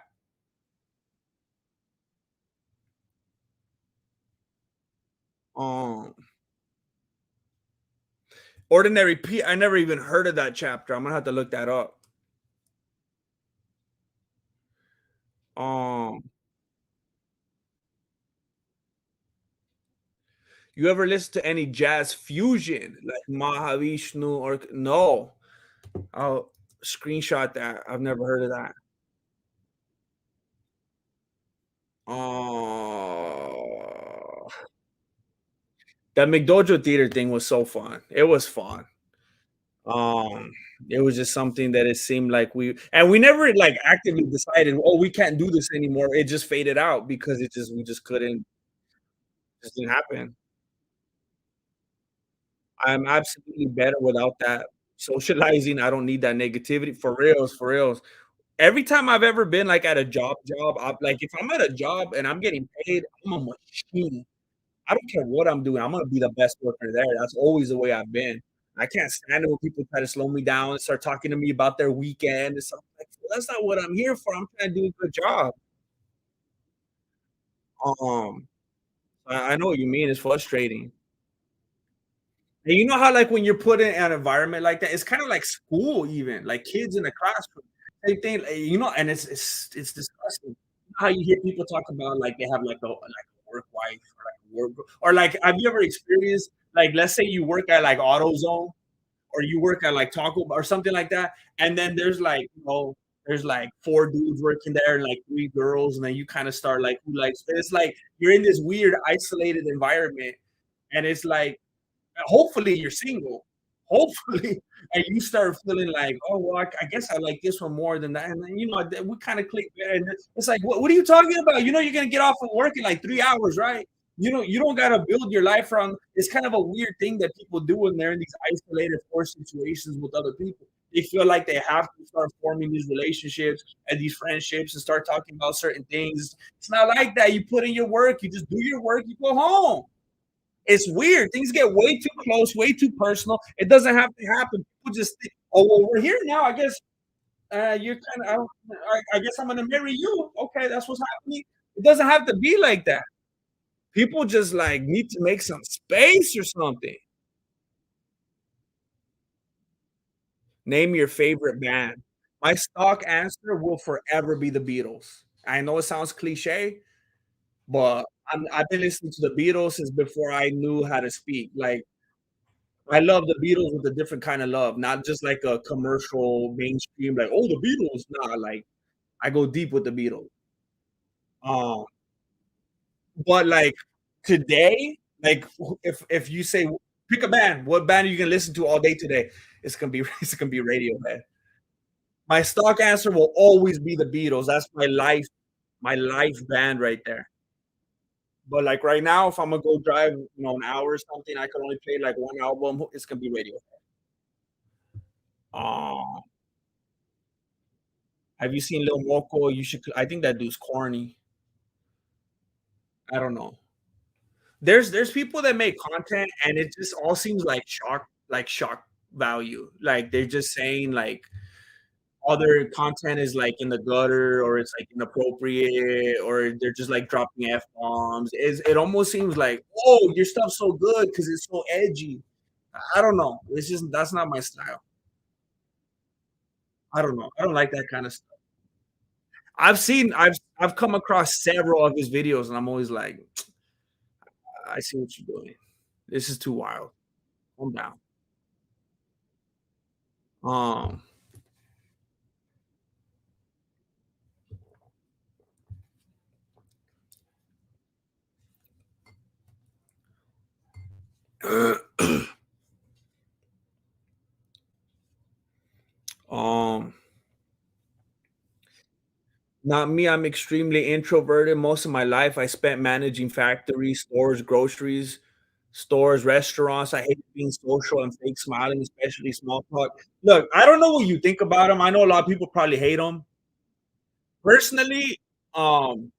Um, Ordinary P. I never even heard of that chapter. I'm gonna have to look that up. Um, you ever listen to any jazz fusion like Mahavishnu or no? I'll screenshot that. I've never heard of that. Oh, that McDojo theater thing was so fun. It was fun. Um, it was just something that it seemed like we never like actively decided, oh, we can't do this anymore. It just faded out because we just couldn't, just didn't happen. I'm absolutely better without that socializing. I don't need that negativity for reals, for reals. Every time I've ever been like at a job, like if I'm at a job and I'm getting paid, I'm a machine. I don't care what I'm doing. I'm gonna be the best worker there. That's always the way I've been. I can't stand it when people try to slow me down and start talking to me about their weekend and stuff like that. That's not what I'm here for. I'm trying to do a good job. Um, I know what you mean. It's frustrating. And you know how like when you're put in an environment like that, it's kind of like school, even like kids in the classroom. Same thing, and it's disgusting. You know how you hear people talk about like they have like a work wife or like a work or like have you ever experienced like let's say you work at like AutoZone or you work at like Taco Bell or something like that, and then there's like there's like four dudes working there and like three girls, and then you kind of start like who likes it's like you're in this weird isolated environment, and it's like hopefully you're single. Hopefully, and you start feeling like, oh well, I guess I like this one more than that, and then we kind of click there, and it's like, what are you talking about? You're gonna get off of work in like 3 hours, right? You don't gotta build your life around. It's kind of a weird thing that people do when they're in these isolated, forced situations with other people. They feel like they have to start forming these relationships and these friendships and start talking about certain things. It's not like that. You put in your work, you just do your work, you go home. It's weird. Things get way too close, way too personal. It doesn't have to happen. People just think, oh, well, we're here now. I guess you're kind of, I guess I'm going to marry you. Okay, that's what's happening. It doesn't have to be like that. People just like need to make some space or something. Name your favorite band. My stock answer will forever be the Beatles. I know it sounds cliche, but I've been listening to the Beatles since before I knew how to speak. Like I love the Beatles with a different kind of love, not just like a commercial mainstream, like, oh, the Beatles. Nah, like I go deep with the Beatles. Um, but like today, like if you say pick a band, what band are you gonna listen to all day today? It's gonna be it's gonna be Radiohead. My stock answer will always be the Beatles. That's my life band right there. But like right now, if I'm gonna go drive, an hour or something, I can only play like one album. It's gonna be Radio. Um, have you seen Lil Moco? You should. I think that dude's corny. I don't know. There's people that make content, and it just all seems like shock value. Like they're just saying like other content is like in the gutter or it's like inappropriate or they're just like dropping F bombs. It almost seems like, oh, your stuff's so good because it's so edgy. I don't know. It's just that's not my style. I don't know. I don't like that kind of stuff. I've come across several of his videos and I'm always like, I see what you're doing. This is too wild. Calm down. Um, um, Not me. I'm extremely introverted. Most of my life, I spent managing factories, stores, groceries, stores, restaurants. I hate being social and fake smiling, especially small talk. Look, I don't know what you think about him. I know a lot of people probably hate him. Personally, um,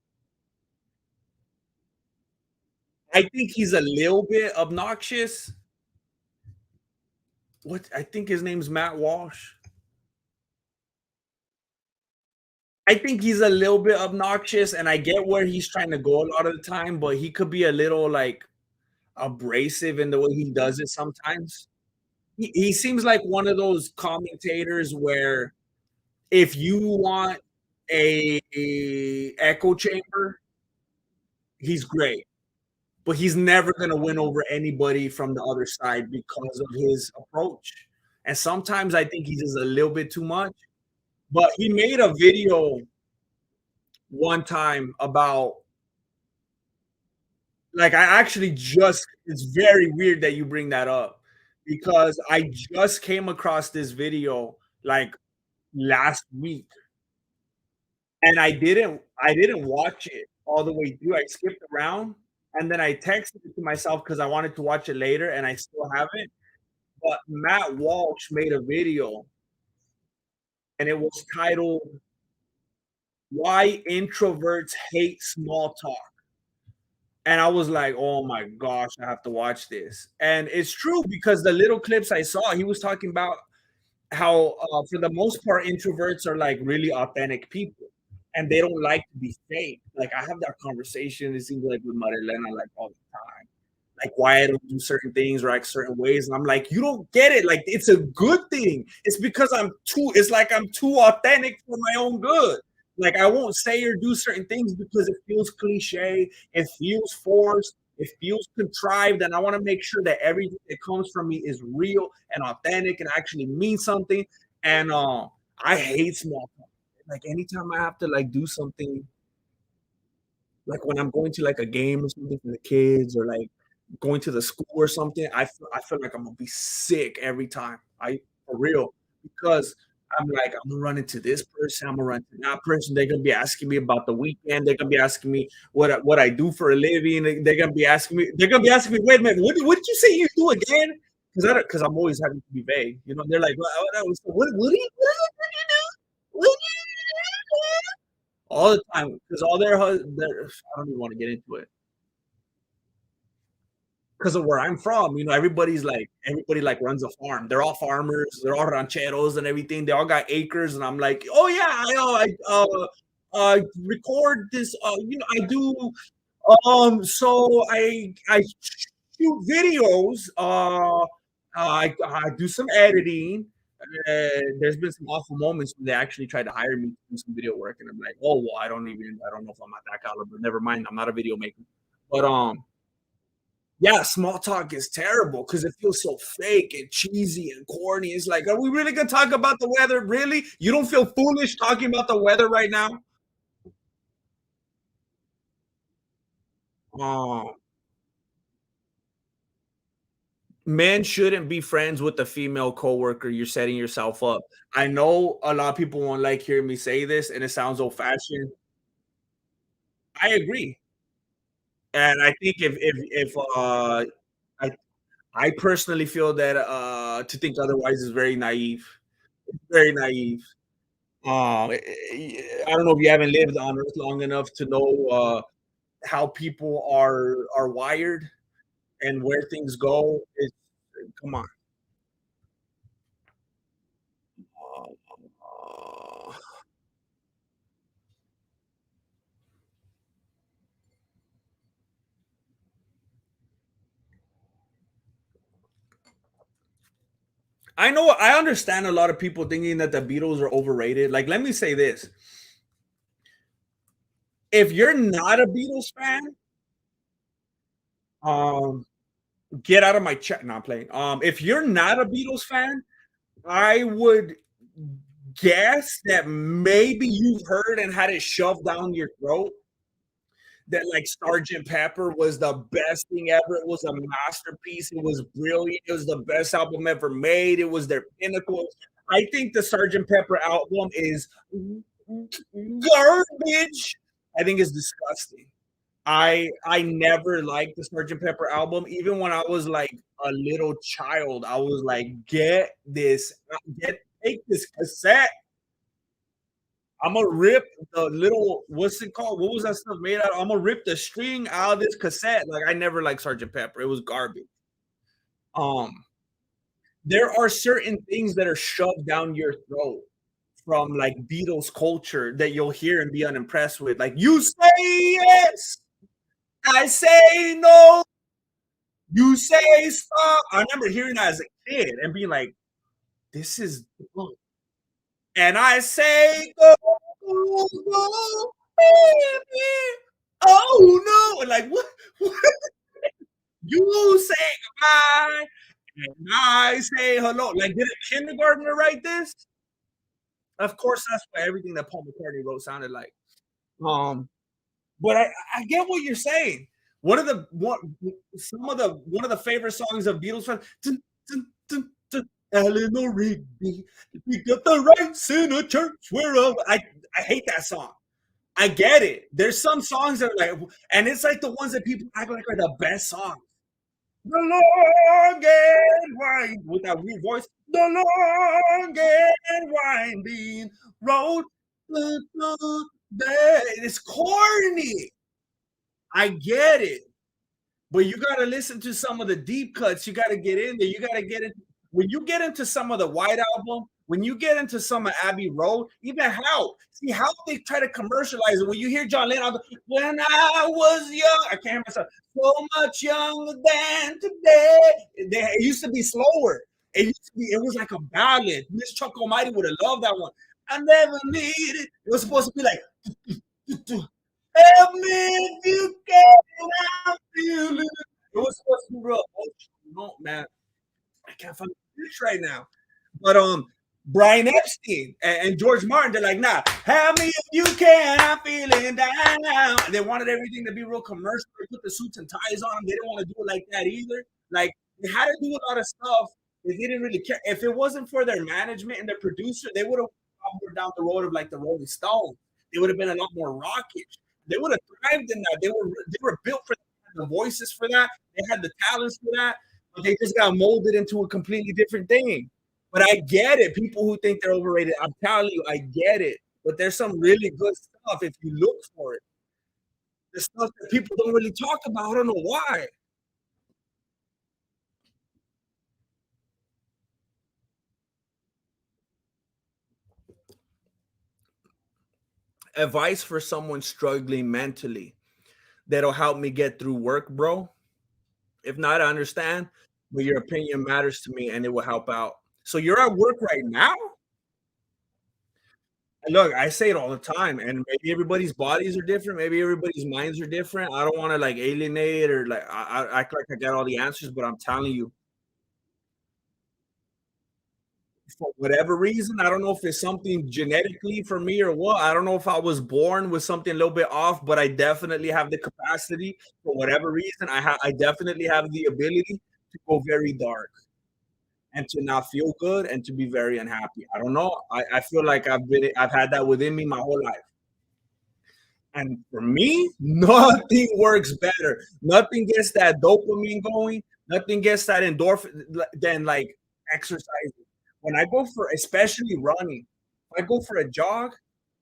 I think he's a little bit obnoxious. What I think his name's Matt Walsh. I think he's a little bit obnoxious, and I get where he's trying to go a lot of the time, but he could be a little like abrasive in the way he does it sometimes. He seems like one of those commentators where if you want a echo chamber, he's great, but he's never going to win over anybody from the other side because of his approach. And sometimes I think he's just a little bit too much. But he made a video one time about like I actually just it's very weird that you bring that up because I just came across this video like last week and I didn't watch it all the way through. I skipped around and then I texted it to myself because I wanted to watch it later and I still haven't. But Matt Walsh made a video and it was titled Why Introverts Hate Small Talk. And I was like, oh my gosh, I have to watch this. And it's true because the little clips I saw, he was talking about how, for the most part, introverts are like really authentic people and they don't like to be fake. Like, I have that conversation, it seems like with Marilena, like all the time. Like, why I don't do certain things or like certain ways. And I'm like, you don't get it. Like, it's a good thing. It's because it's like I'm too authentic for my own good. Like I won't say or do certain things because it feels cliche, it feels forced, it feels contrived, and I want to make sure that everything that comes from me is real and authentic and actually means something. And I hate small talk. Like anytime I have to like do something, like when I'm going to like a game or something for the kids, or like going to the school or something, I feel like I'm gonna be sick every time. I for real because I'm like I'm gonna run into this person, I'm gonna run into that person. They're gonna be asking me about the weekend. They're gonna be asking me what I do for a living. They're gonna be asking me. They're gonna be asking me. Wait a minute, what did you say you do again? because I'm always having to be vague. You know, they're like, what do you do? What do you do? All the time because all their I don't even want to get into it because of where I'm from. You know, everybody like runs a farm. They're all farmers. They're all rancheros and everything. They all got acres, and I'm like, oh yeah, I record this. You know, I do. So I shoot videos. I do some editing. There's been some awful moments when they actually tried to hire me to do some video work, and I'm like, oh well, I don't know if I'm at that caliber. Never mind, I'm not a video maker. But yeah, small talk is terrible because it feels so fake and cheesy and corny. It's like, are we really gonna talk about the weather? Really? You don't feel foolish talking about the weather right now? Oh, men shouldn't be friends with the female coworker. You're setting yourself up. I know a lot of people won't like hearing me say this, and it sounds old fashioned. I agree, and I think if I I personally feel that to think otherwise is very naive. Very naive. I don't know if you haven't lived on Earth long enough to know how people are wired and where things go. It's come on. Uh, I know I understand a lot of people thinking that the Beatles are overrated. Like, let me say this. If you're not a Beatles fan, um, get out of my chat. Not playing. If you're not a Beatles fan, I would guess that maybe you've heard and had it shoved down your throat that like Sergeant Pepper was the best thing ever. It was a masterpiece. It was brilliant. It was the best album ever made. It was their pinnacle. I think the Sergeant Pepper album is garbage. I think it's disgusting. I never liked the Sergeant Pepper album. Even when I was like a little child, I was like, take this cassette. I'm gonna rip the little what's it called? What was that stuff made out of? I'm gonna rip the string out of this cassette. Like I never liked Sergeant Pepper. It was garbage. Um, there are certain things that are shoved down your throat from like Beatles culture that you'll hear and be unimpressed with. Like you say yes, I say no, you say stop. I remember hearing that as a kid and being like, this is and I say go, go, go, baby. Oh no! And like what? You say goodbye, and I say hello. Like, did a kindergartner write this? Of course, that's what everything that Paul McCartney wrote sounded like. Um, but I get what you're saying. One of the favorite songs of Beatles fans. Dun, dun, dun, dun, Eleanor Rigby, we got the rights in a church where I hate that song. I get it. There's some songs that are like, and it's like the ones that people act like are the best songs. The long and wide with that weird voice. The long and winding road. It's corny. I get it. But you got to listen to some of the deep cuts. You got to get in there. You got to get in. When you get into some of the White Album, when you get into some of Abbey Road, even how see how they try to commercialize it. When you hear John Lennon, when I was young, I can't hear myself. So much younger than today. It used to be slower. It was like a ballad. Miss Chuck Almighty would have loved that one. I never needed. It was supposed to be like help me if you can. I'm feeling. It was supposed to be real. No, man. I can't find the lyrics right now. But Brian Epstein and George Martin, they're like, nah, have me if you can. I'm feeling down. And they wanted everything to be real commercial. They put the suits and ties on them. They didn't want to do it like that either. Like they had to do a lot of stuff. They didn't really care. If it wasn't for their management and their producer, they would have gone down the road of like the Rolling Stones. They would have been a lot more rockish. They would have thrived in that. They were built for that. The voices for that. They had the talents for that. They just got molded into a completely different thing. But I get it. People who think they're overrated, I'm telling you, I get it. But there's some really good stuff if you look for it. The stuff that people don't really talk about. I don't know why. Advice for someone struggling mentally that'll help me get through work, bro. If not, I understand, but your opinion matters to me and it will help out. So you're at work right now? And look, I say it all the time, and maybe everybody's bodies are different, maybe everybody's minds are different. I don't want to like alienate or like I act like I got all the answers, but I'm telling you, for whatever reason, I don't know if it's something genetically for me or what. I don't know if I was born with something a little bit off, but I definitely have the capacity for whatever reason. I definitely have the ability to go very dark and to not feel good and to be very unhappy. I don't know. I feel like I've had that within me my whole life. And for me, nothing works better. Nothing gets that dopamine going. Nothing gets that endorphin than like exercising. When I go for, especially running, if I go for a jog,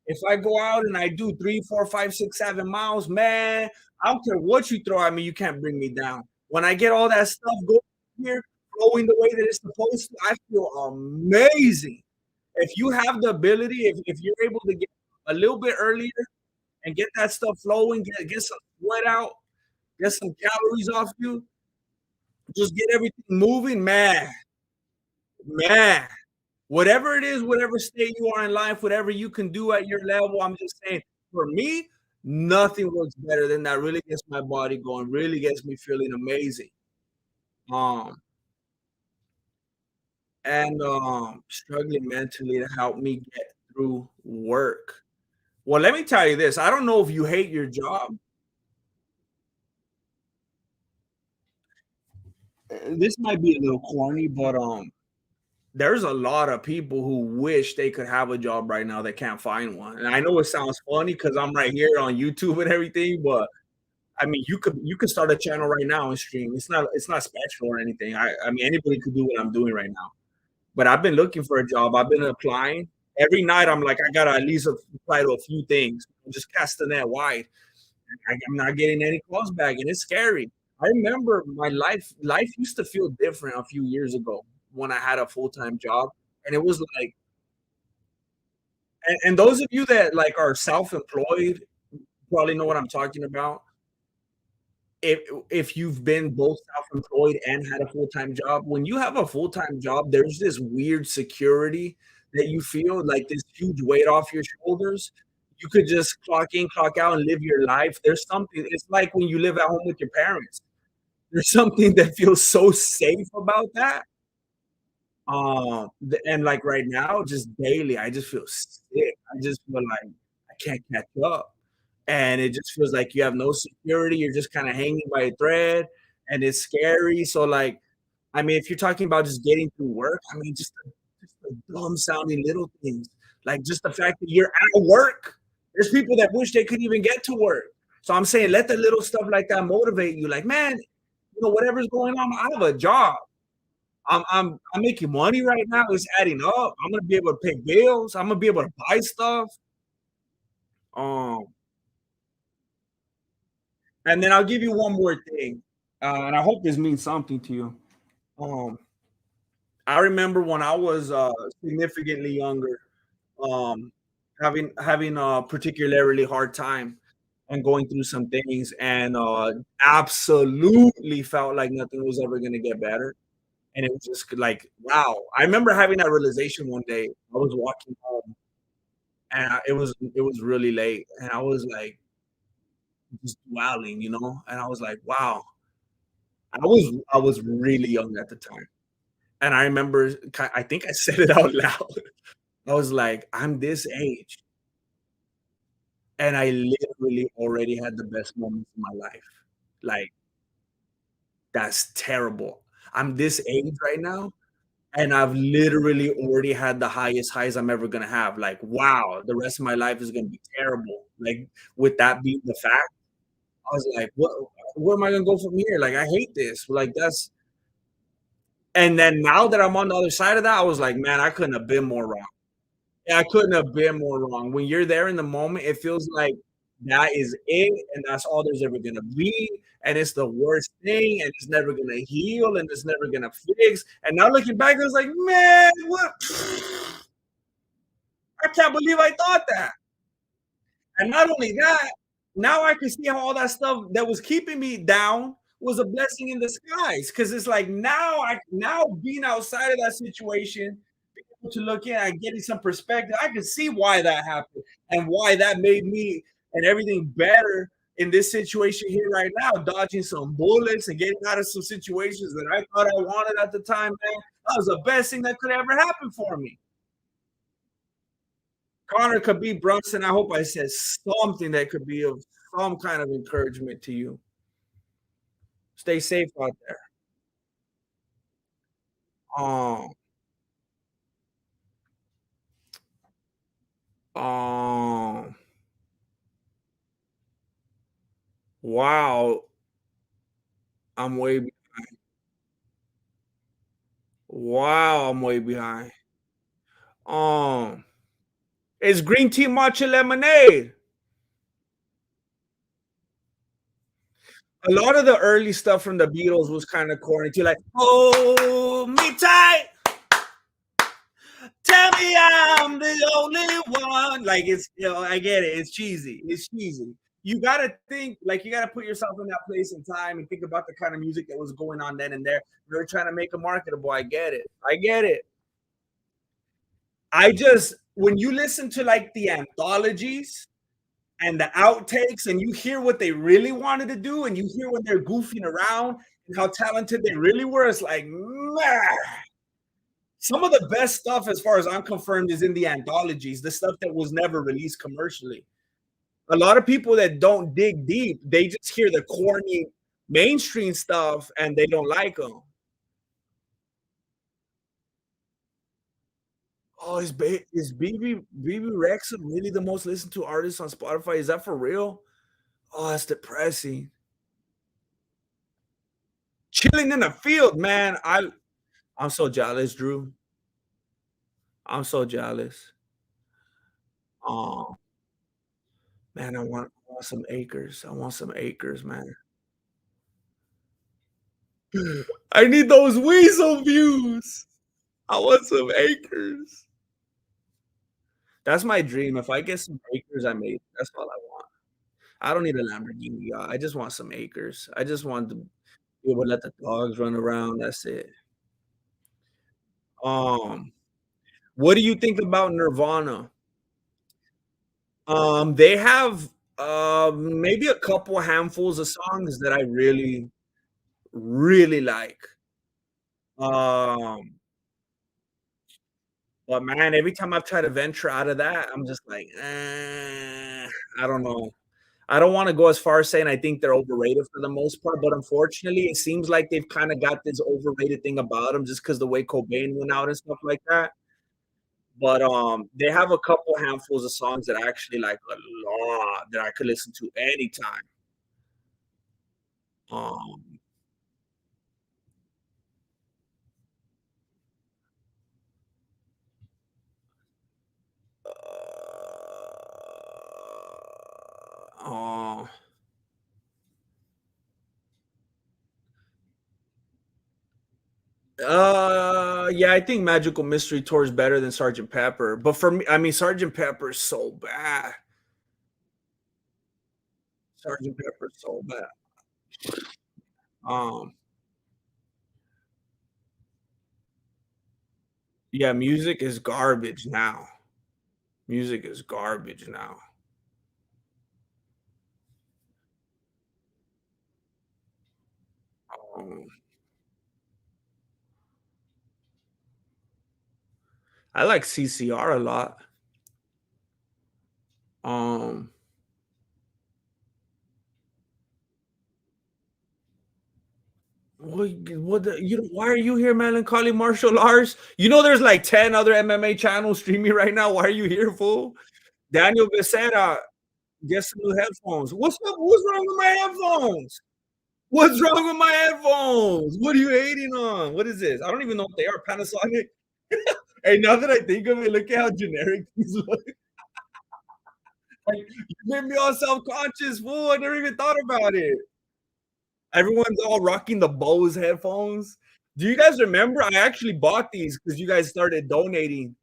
if I go out and I do 3, 4, 5, 6, 7 miles, man, I don't care what you throw at me, you can't bring me down. When I get all that stuff going here, flowing the way that it's supposed to, I feel amazing. If you have the ability, if you're able to get a little bit earlier and get that stuff flowing, get some sweat out, get some calories off you, just get everything moving, man. Whatever it is, whatever state you are in life, whatever you can do at your level, I'm just saying, for me, nothing works better than that. Really gets my body going, really gets me feeling amazing. Um, and struggling mentally to help me get through work. Well, let me tell you this. I don't know if you hate your job. This might be a little corny, but there's a lot of people who wish they could have a job right now that can't find one. And I know it sounds funny because I'm right here on YouTube and everything, but I mean, you could start a channel right now and stream. It's not special or anything. I mean, anybody could do what I'm doing right now. But I've been looking for a job. I've been applying every night. I'm like, I gotta at least apply to a few things. I'm just casting that wide. I'm not getting any calls back, and it's scary. I remember my life used to feel different a few years ago when I had a full-time job, and it was like, and those of you that like are self-employed probably know what I'm talking about. If you've been both self-employed and had a full-time job, when you have a full-time job, there's this weird security that you feel, like this huge weight off your shoulders. You could just clock in, clock out, and live your life. There's something, it's like when you live at home with your parents. There's something that feels so safe about that. And like right now, just daily, I just feel sick. I just feel like I can't catch up. And it just feels like you have no security. You're just kind of hanging by a thread, and it's scary. So, like, I mean, if you're talking about just getting through work, I mean, just the dumb sounding little things, like just the fact that you're at work. There's people that wish they could even get to work. So I'm saying, let the little stuff like that motivate you. Like, man, whatever's going on, I have a job. I'm making money right now. It's adding up. I'm gonna be able to pay bills. I'm gonna be able to buy stuff. Um, and then I'll give you one more thing, and I hope this means something to you. Um, I remember when I was significantly younger, um, having a particularly hard time and going through some things, and absolutely felt like nothing was ever gonna get better. And it was just like, wow. I remember having that realization one day. I was walking home, and it was really late, and I was like just dwelling, and I was like, wow. I was really young at the time, and I remember I think I said it out loud. I was like, I'm this age, and I literally already had the best moments of my life. Like, that's terrible. I'm this age right now, and I've literally already had the highest highs I'm ever gonna have. Like, wow, the rest of my life is gonna be terrible. Like, with that being the fact, I was like, what where am I gonna go from here? Like, I hate this. Like, that's And then now that I'm on the other side of that, I was like, man, I couldn't have been more wrong. Yeah, I couldn't have been more wrong. When you're there in the moment, it feels like that is it, and that's all there's ever gonna be, and it's the worst thing, and it's never gonna heal, and it's never gonna fix. And now looking back, I was like, man, what? I can't believe I thought that. And not only that, now I can see how all that stuff that was keeping me down was a blessing in disguise. Because it's like now being outside of that situation, being able to look in and getting some perspective, I can see why that happened and why that made me and everything better in this situation here right now, dodging some bullets and getting out of some situations that I thought I wanted at the time, man. That was the best thing that could ever happen for me. Connor could beat Brunson. I hope I said something that could be of some kind of encouragement to you. Stay safe out there. Um, um, wow, I'm way be- wow, I'm way behind. Um, it's green tea matcha lemonade. A lot of the early stuff from the Beatles was kind of corny too, like "Hold me tight, tell me I'm the only one." Like it's, I get it. It's cheesy. It's cheesy. You gotta think, like you gotta put yourself in that place and time and think about the kind of music that was going on then and there. They're trying to make it marketable. I get it. I get it. I just when you listen to like the anthologies and the outtakes and you hear what they really wanted to do and you hear when they're goofing around and how talented they really were, it's like, man, some of the best stuff, as far as I'm confirmed, is in the anthologies, the stuff that was never released commercially. A lot of people that don't dig deep, they just hear the corny mainstream stuff and they don't like them. Oh, is BB Rexa really the most listened to artist on Spotify? Is that for real? Oh, that's depressing. Chilling in the field, man. I'm so jealous, Drew. I'm so jealous. Oh man, I want some acres. I want some acres, man. I need those Weasel views. I want some acres. That's my dream. If I get some acres, I made. That's all I want. I don't need a Lamborghini, y'all. I just want some acres. I just want to be able to let the dogs run around. That's it. Um, what do you think about Nirvana? They have maybe a couple handfuls of songs that I really, really like. Um, but man, every time I've tried to venture out of that, I'm just like, I don't know. I don't want to go as far as saying I think they're overrated for the most part, but unfortunately, it seems like they've kind of got this overrated thing about them just because the way Cobain went out and stuff like that. But they have a couple handfuls of songs that I actually like a lot that I could listen to anytime. Um, oh, yeah, I think Magical Mystery Tour is better than Sergeant Pepper. But for me, I mean, Sergeant Pepper is so bad. Sergeant Pepper is so bad. Um, yeah, music is garbage now. Music is garbage now. Um, I like CCR a lot. Um, why are you here, Melancholy Martial Arts? You know, there's like 10 other MMA channels streaming right now. Why are you here, fool? Daniel Becerra, get some new headphones. What's up? What's wrong with my headphones? What's wrong with my headphones? What are you hating on? What is this? I don't even know what they are. Panasonic. Hey, now that I think of it, look at how generic these look. Like, you made me all self-conscious, fool. I never even thought about it. Everyone's all rocking the Bose headphones. Do you guys remember? I actually bought these because you guys started donating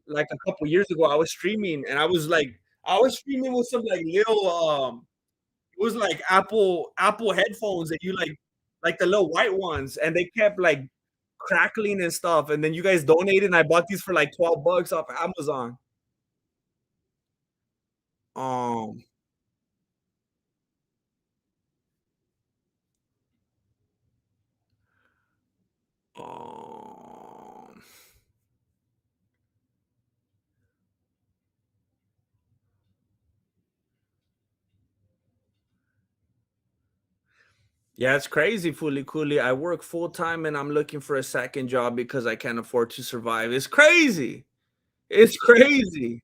like a couple years ago. I was streaming and I was streaming with some like little it was like Apple headphones that you like the little white ones, and they kept like crackling and stuff. And then you guys donated, and I bought these for like $12 off Amazon. Um, um, yeah, it's crazy, Fully Cooley. I work full time and I'm looking for a second job because I can't afford to survive. It's crazy. It's crazy.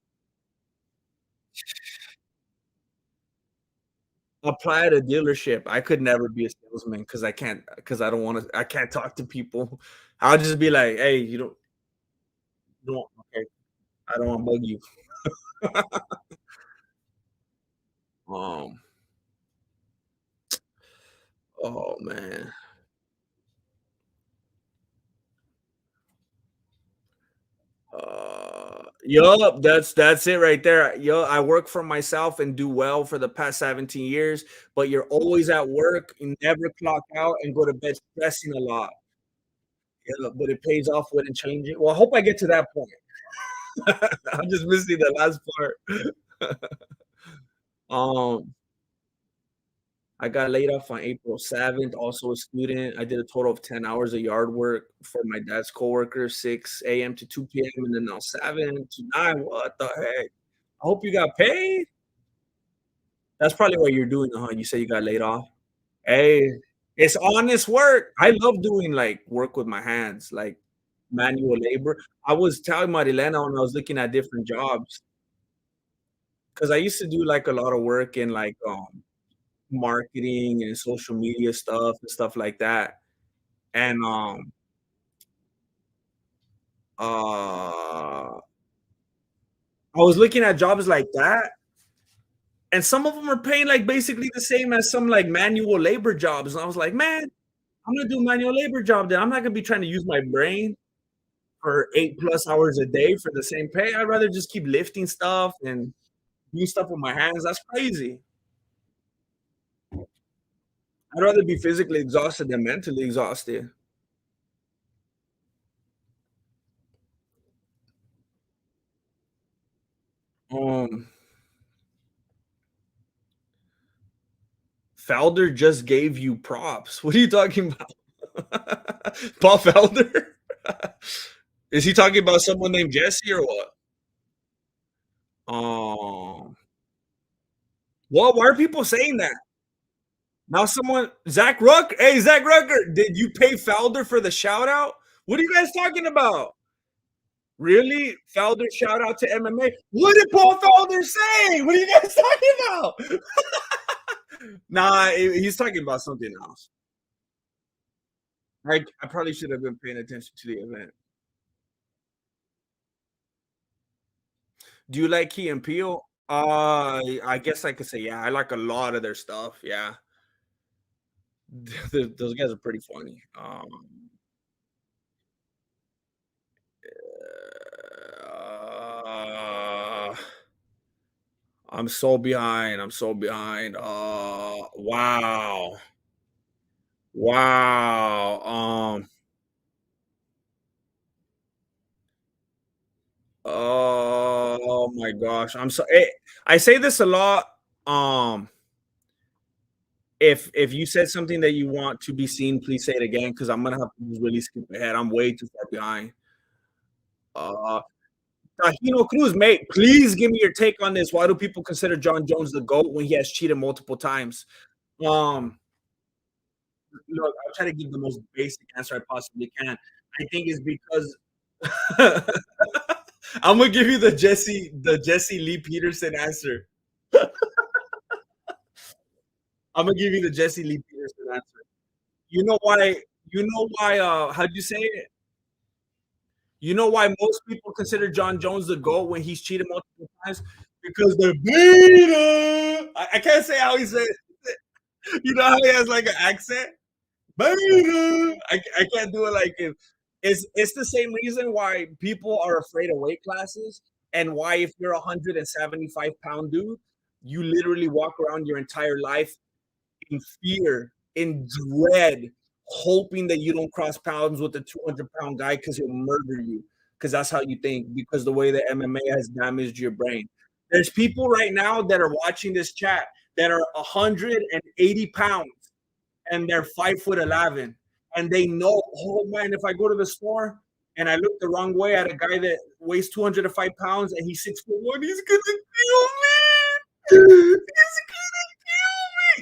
Apply at a dealership. I could never be a salesman because I don't want to I can't talk to people. I'll just be like, hey, you don't okay, I don't want to bug you. Um, oh man. Yup, that's it right there. Yo, I work for myself and do well for the past 17 years, but you're always at work, you never clock out and go to bed stressing a lot. Yeah, but it pays off when it change it. Well, I hope I get to that point. I'm just missing the last part. Um, I got laid off on April 7th, also a student. I did a total of 10 hours of yard work for my dad's coworker, 6 a.m. to 2 p.m. and then now 7 to 9. What the heck? I hope you got paid. That's probably what you're doing, huh? You say you got laid off. Hey, it's honest work. I love doing like work with my hands, like manual labor. I was telling Marilena when I was looking at different jobs because I used to do like a lot of work in like marketing and social media stuff and stuff like that. And I was looking at jobs like that, and some of them are paying like basically the same as some like manual labor jobs. And I was like, man, I'm gonna do manual labor job then. I'm not gonna be trying to use my brain for 8+ hours a day for the same pay. I'd rather just keep lifting stuff and doing stuff with my hands. That's crazy. I'd rather be physically exhausted than mentally exhausted. Um, Felder just gave you props. What are you talking about? Paul Felder? Is he talking about someone named Jesse or what? Um, well, why are people saying that? Now someone Zach Ruck, hey Zach Rucker, did you pay Felder for the shout out? What are you guys talking about? Really? Felder shout out to MMA? What did Paul Felder say? What are you guys talking about? Nah, he's talking about something else. I probably should have been paying attention to the event. Do you like Key and Peele? I guess I could say yeah. I like a lot of their stuff. Yeah, those guys are pretty funny. Uh, I'm so behind. I'm so behind. Wow, wow. Oh my gosh. I say this a lot. Um, if you said something that you want to be seen, please say it again because I'm gonna have to just really skip ahead. I'm way too far behind. Uh, Tahino Cruz, mate, please give me your take on this. Why do people consider John Jones the GOAT when he has cheated multiple times? Um, Look, I'll try to give the most basic answer I possibly can. I think it's because I'm gonna give you the Jesse Lee Peterson answer. I'm gonna give you the Jesse Lee Peterson answer. You know why? You know why? How'd you say it? You know why most people consider John Jones the GOAT when he's cheated multiple times? Because they're beta. I can't say how he says. You know how he has like an accent? Beta. I can't do it like him. It's the same reason why people are afraid of weight classes and why if you're a 175-pound dude, you literally walk around your entire life in fear, in dread, hoping that you don't cross pounds with a 200-pound guy because he'll murder you. Because that's how you think, because the way that MMA has damaged your brain. There's people right now that are watching this chat that are 180 pounds and they're 5'11", and they know, oh man, if I go to the store and I look the wrong way at a guy that weighs 205 pounds and he's 6'1", he's gonna kill me.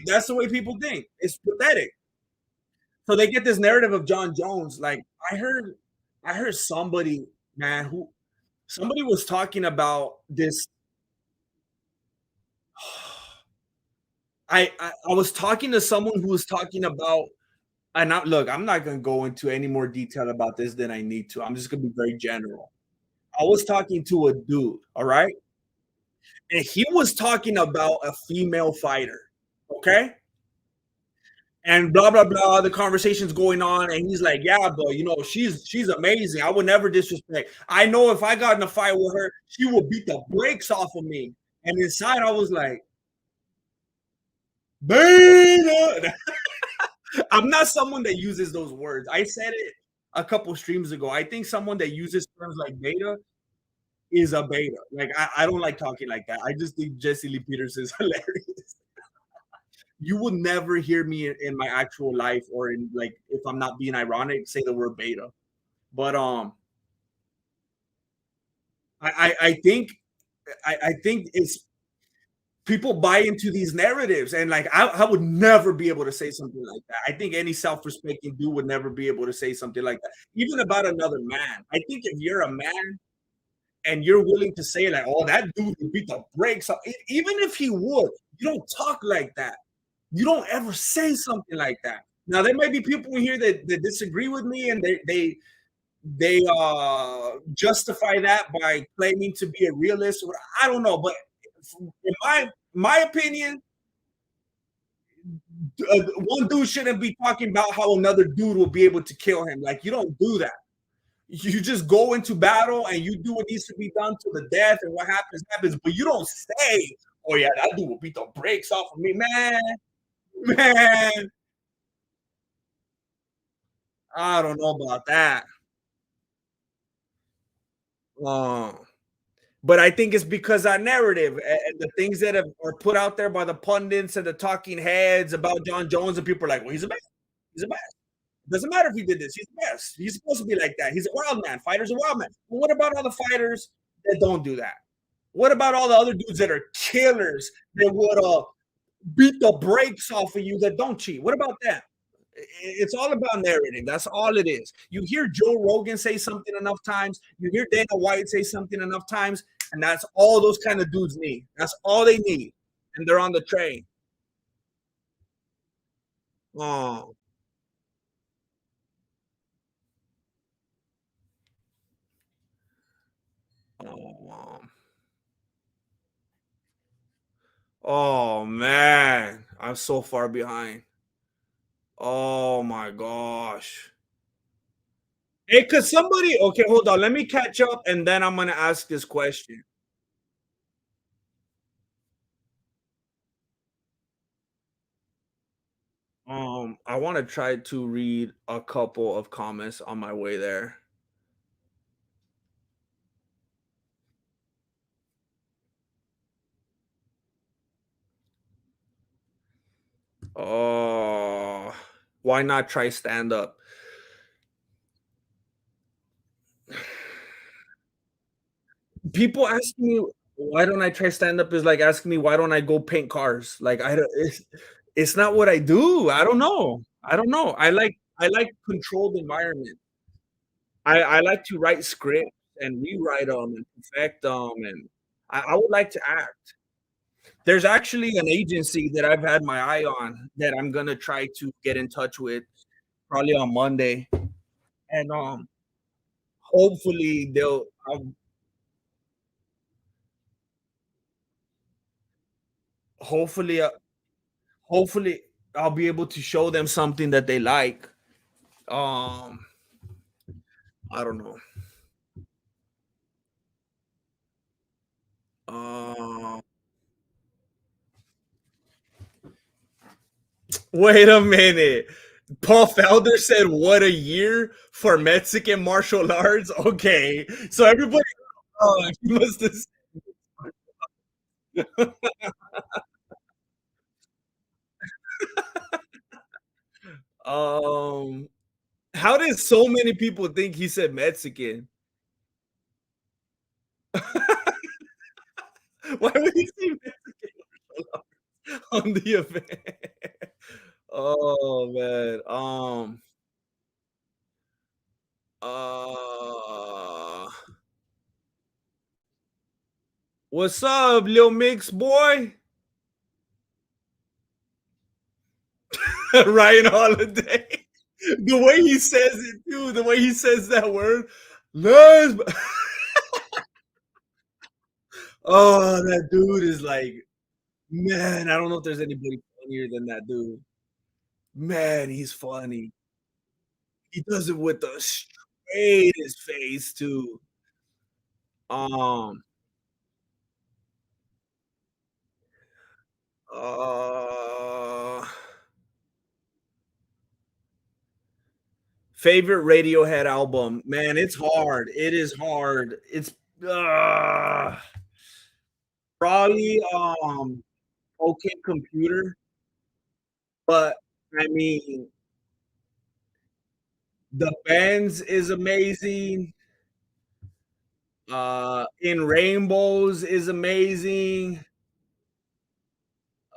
He's That's the way people think. It's pathetic. So they get this narrative of John Jones. Like I heard somebody, man, who somebody was talking about this. I was talking to someone who was talking about, and look, I'm not gonna go into any more detail about this than I need to. I'm just gonna be very general. I was talking to a dude, all right, and he was talking about a female fighter, okay, and blah blah blah. The conversation's going on, and he's like, "Yeah, bro, you know she's amazing. I would never disrespect. I know if I got in a fight with her, she will beat the brakes off of me." And inside, I was like, "Beta." I'm not someone that uses those words. I said it a couple streams ago. I think someone that uses terms like beta is a beta. Like I don't like talking like that. I just think Jesse Lee Peters is hilarious. You will never hear me in my actual life or in like if I'm not being ironic, say the word beta. But I think I think it's people buy into these narratives and like I would never be able to say something like that. I think any self-respecting dude would never be able to say something like that, even about another man. I think if you're a man and you're willing to say like, "Oh, that dude would beat the brakes off," even if he would, you don't talk like that. You don't ever say something like that. Now there might be people in here that disagree with me and they justify that by claiming to be a realist. Or I don't know, but in my opinion, one dude shouldn't be talking about how another dude will be able to kill him. Like you don't do that. You just go into battle and you do what needs to be done to the death, and what happens happens. But you don't say, "Oh yeah, that dude will beat the brakes off of me, man." Man, I don't know about that. Um, but I think it's because that narrative and the things that are put out there by the pundits and the talking heads about John Jones, and people are like, "Well, he's the best. He's the best. Doesn't matter if he did this. He's the best. He's supposed to be like that. He's a wild man. Fighter's a wild man." But what about all the fighters that don't do that? What about all the other dudes that are killers that would beat the brakes off of you that don't cheat? What about that? It's all about narrating. That's all it is. You hear Joe Rogan say something enough times, you hear Dana White say something enough times, and that's all those kind of dudes need. That's all they need. And they're on the train. Oh, oh, oh man. I'm so far behind. Oh my gosh. Hey, could somebody okay, hold on. Let me catch up and then I'm gonna ask this question. I want to try to read a couple of comments on my way there. Oh, why not try stand up? People ask me why don't I try stand up is like asking me why don't I go paint cars? Like I don't it's not what I do. I don't know. I don't know. I like controlled environment. I like to write scripts and rewrite them and perfect them and I would like to act. There's actually an agency that I've had my eye on that I'm gonna try to get in touch with. probably on Monday, and hopefully hopefully hopefully I'll be able to show them something that they like. Um, I don't know. Uh, Wait a minute. Paul Felder said, "What a year for Mexican martial arts." Okay, so everybody, he must have. Um, how did so many people think he said Mexican? Why would he say Mexican on the event? Oh man. Uh, what's up, Lil Mix boy? Ryan Holiday. The way he says it too, the way he says that word, lesb. Oh, that dude is like, man, I don't know if there's anybody funnier than that dude. Man, he's funny. He does it with the straightest face too. Um, uh, Favorite Radiohead album. Man, it's hard. It is hard. It's uh, probably OK Computer, but I mean, the Bends is amazing. In Rainbows is amazing.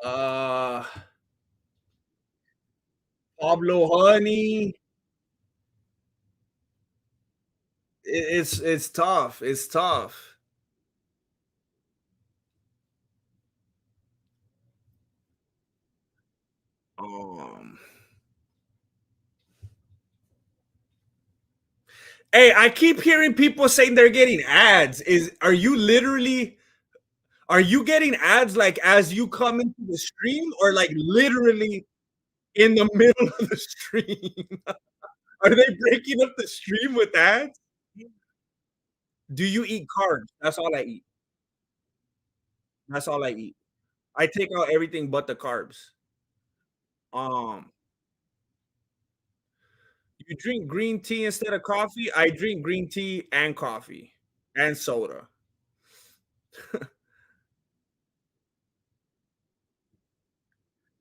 Uh, Pablo Honey. It's tough. It's tough. Um, hey, I keep hearing people saying they're getting ads. Are you getting ads like as you come into the stream or like literally in the middle of the stream? Are they breaking up the stream with ads? Do you eat carbs? That's all I eat. That's all I eat. I take out everything but the carbs. Um, you drink green tea instead of coffee? I drink green tea and coffee and soda.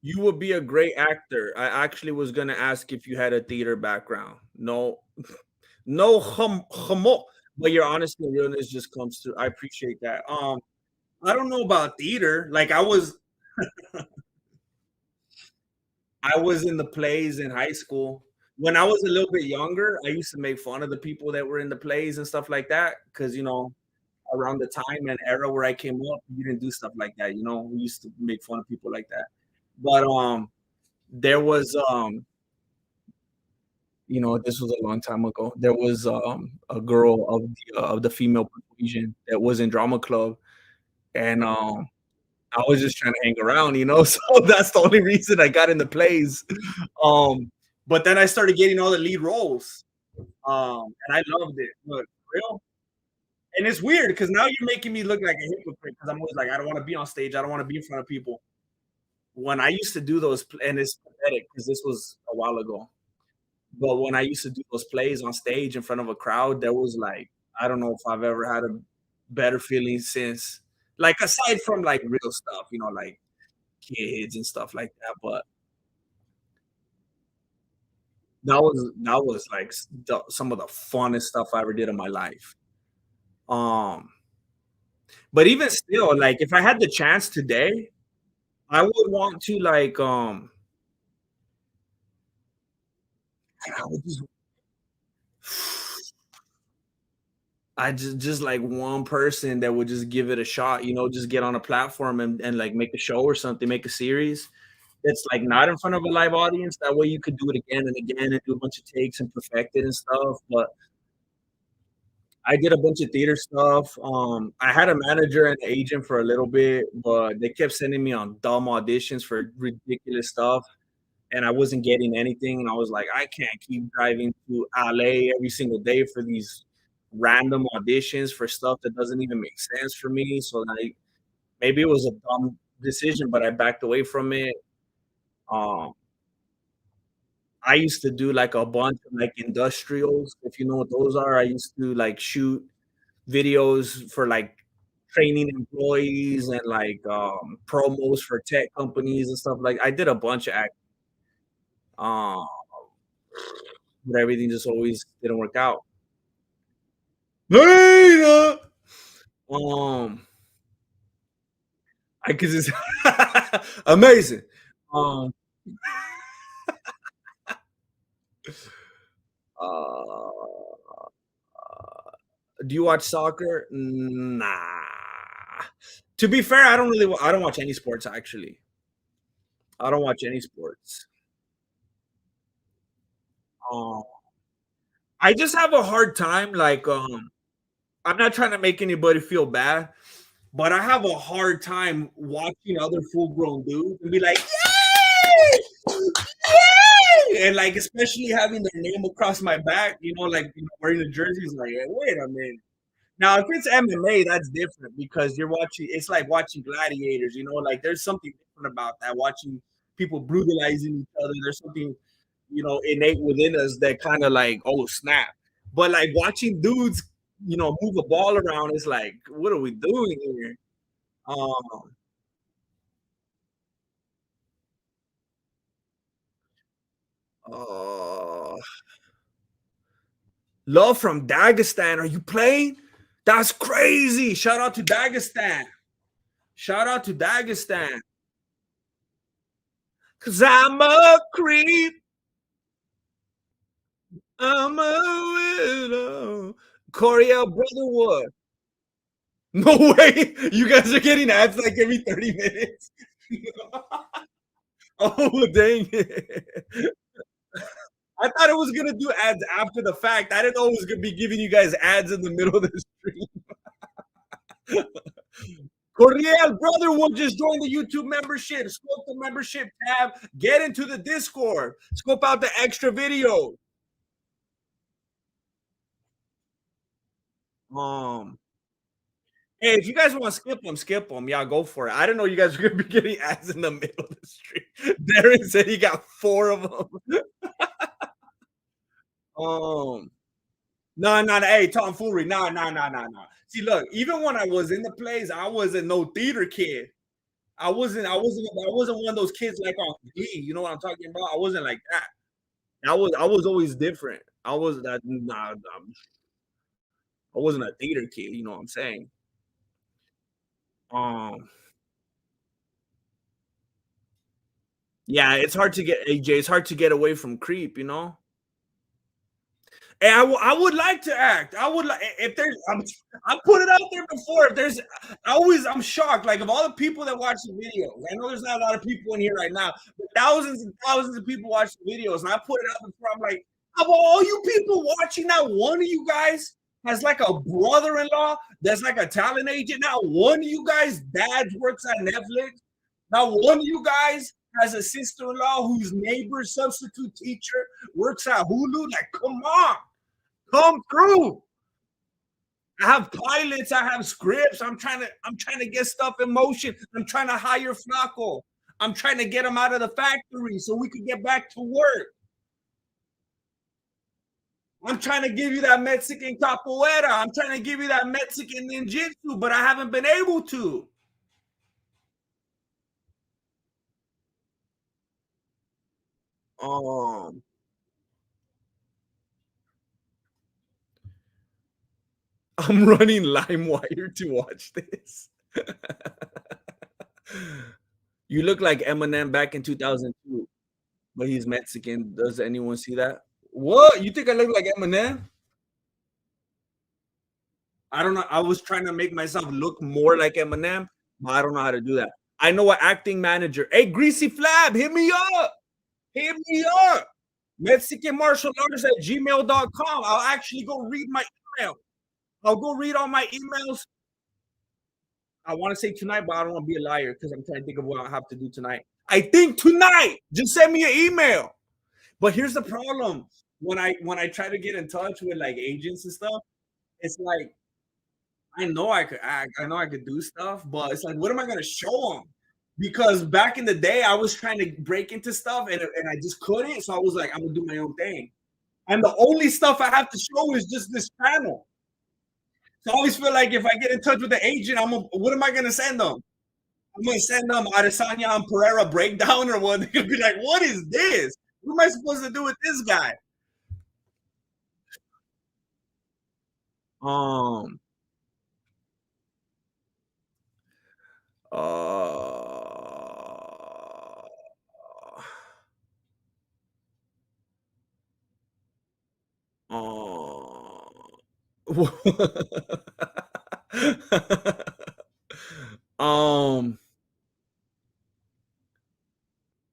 You would be a great actor. I actually was gonna ask if you had a theater background. No, no humo, but your honesty and realness just comes through. I appreciate that. I don't know about theater. Like I was in the plays in high school. When I was a little bit younger, I used to make fun of the people that were in the plays and stuff like that. Cause around the time and era where I came up, we didn't do stuff like that. We used to make fun of people like that. But there was this was a long time ago. There was a girl of the female persuasion that was in drama club, and I was just trying to hang around. So that's the only reason I got in the plays. Um, but then I started getting all the lead roles, and I loved it. Look, real. And it's weird because now you're making me look like a hypocrite because I'm always like, I don't want to be on stage. I don't want to be in front of people. When I used to do those, and it's pathetic because this was a while ago. But when I used to do those plays on stage in front of a crowd, there was like, I don't know if I've ever had a better feeling since. Like aside from like real stuff, like kids and stuff like that. But that was like some of the funnest stuff I ever did in my life. Um, but even still, like if I had the chance today, I would want to like I would just like one person that would just give it a shot, just get on a platform and like make a show or something, make a series. That's like not in front of a live audience. That way you could do it again and again and do a bunch of takes and perfect it and stuff. But I did a bunch of theater stuff. I had a manager and an agent for a little bit, but they kept sending me on dumb auditions for ridiculous stuff, and I wasn't getting anything. And I was like, I can't keep driving to LA every single day for these random auditions for stuff that doesn't even make sense for me. So like, maybe it was a dumb decision, but I backed away from it. Um, I used to do like a bunch of like industrials, if you know what those are. I used to like shoot videos for like training employees and like promos for tech companies and stuff. Like I did a bunch of act, um, but everything just always didn't work out. Later. Um, I could just amazing. Um, uh, do you watch soccer? Nah. To be fair, I don't watch any sports actually. I don't watch any sports. Um, I just have a hard time like I'm not trying to make anybody feel bad, but I have a hard time watching other full grown dudes and be like, "Yay! Yay!" And like especially having their name across my back, like wearing the jerseys like, "Hey, wait a minute." Now, if it's MMA, that's different because you're watching. It's like watching gladiators. Like there's something different about that. Watching people brutalizing each other. There's something innate within us that kind of like, oh snap. But like watching dudes, move a ball around is like, what are we doing here? Um, uh, Love from Dagestan. Are you playing? That's crazy. Shout out to Dagestan. Shout out to Dagestan. Cause I'm a creep. I'm a widow. Coriel Brotherwood. No way. You guys are getting ads like every 30 minutes. Oh, dang it. I thought it was going to do ads after the fact. I didn't know it was going to be giving you guys ads in the middle of the stream. Coriel Brotherwood just joined the YouTube membership. Scope the membership tab. Get into the Discord. Scope out the extra video. Um, Hey, if you guys want to skip them, skip them. Yeah, go for it. I didn't know you guys were gonna be getting ads in the middle of the street. Darren said he got 4 of them. Um, no, no, no. Hey, tomfoolery. No, no, no, no, no. See, look, even when I was in the plays, I wasn't no theater kid. I wasn't one of those kids like on Glee. You know what I'm talking about? I wasn't like that. I was always different. I was that nah, I wasn't a theater kid. You know what I'm saying? Um, yeah, it's hard to get AJ. It's hard to get away from creep. And I would like to act. I would like if there's. I put it out there before. If there's, I'm shocked. Like of all the people that watch the videos, I know there's not a lot of people in here right now, but thousands and thousands of people watch the videos, and I put it out before. I'm like, of all you people watching, not one of you guys has like a brother-in-law that's like a talent agent. Not one of you guys' dad works at Netflix. Not one of you guys has a sister-in-law whose neighbor substitute teacher works at Hulu. Like, come on. Come through. I have pilots. I have scripts. I'm trying to get stuff in motion. I'm trying to hire Flacco. I'm trying to get him out of the factory so we can get back to work. I'm trying to give you that Mexican capoeira. I'm trying to give you that Mexican ninjutsu, but I haven't been able to. Um, I'm running LimeWire to watch this. You look like Eminem back in 2002, but he's Mexican. Does anyone see that? What? You think I look like Eminem? I don't know. I was trying to make myself look more like Eminem, but I don't know how to do that. I know an acting manager. Hey, Greasy Flab, hit me up. Hit me up. Mexican martial arts at gmail.com. I'll actually go read my email. I'll go read all my emails. I want to say tonight, but I don't want to be a liar because I'm trying to think of what I have to do tonight. I think tonight. Just send me an email. But here's the problem. When I try to get in touch with like agents and stuff, it's like I know I could act, I know I could do stuff, but it's like, what am I gonna show them? Because back in the day, I was trying to break into stuff and I just couldn't. So I was like, I'm gonna do my own thing. And the only stuff I have to show is just this channel. So I always feel like if I get in touch with the agent, what am I gonna send them? I'm gonna send them Adesanya and Pereira breakdown or what? They're gonna be like, what is this? What am I supposed to do with this guy? Um uh uh um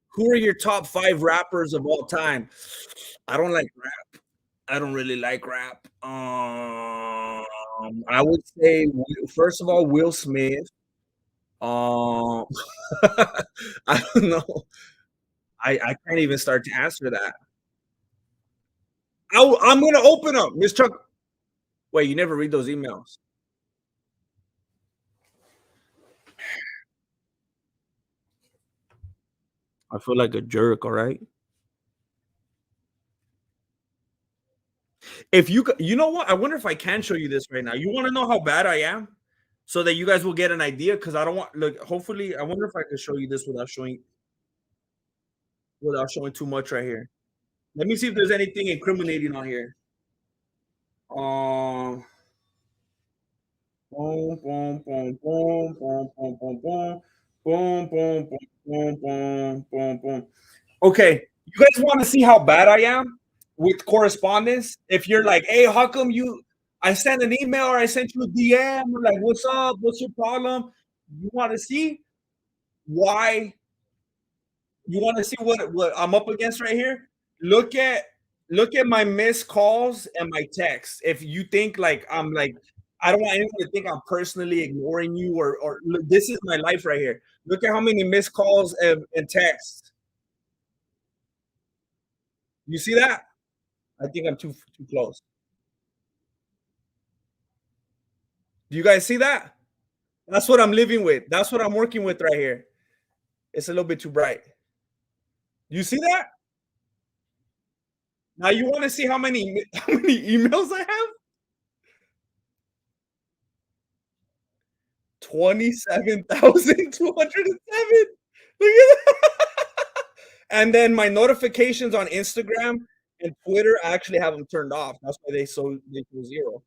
who are your top 5 rappers of all time? I don't like rap. I don't really like rap. I would say first of all, Will Smith. Um, I don't know. I can't even start to answer that. I'm gonna open up, Miss Chuck. Wait, you never read those emails? I feel like a jerk. All right. If you know what? I wonder if I can show you this right now. You want to know how bad I am, so that you guys will get an idea. Because I don't want. Look, hopefully, I wonder if I can show you this without showing too much right here. Let me see if there's anything incriminating on here. Um, boom, boom, boom, boom, boom, boom, boom, boom, boom, boom, boom, boom, boom, boom. Okay, you guys want to see how bad I am with correspondence? If you're like, hey, how come I sent an email or I sent you a DM, like, what's up? What's your problem? You want to see why You want to see what I'm up against right here? Look at look at my missed calls and my texts. If you think like I'm like I don't want anyone to think I'm personally ignoring you or look, this is my life right here. Look at how many missed calls and texts. You see that? I think I'm too close. Do you guys see that? That's what I'm living with. That's what I'm working with right here. It's a little bit too bright. You see that? Now you want to see how many how many emails I have? 27,207. Look at that. And then my notifications on Instagram and Twitter, I actually have them turned off. That's why they go zero.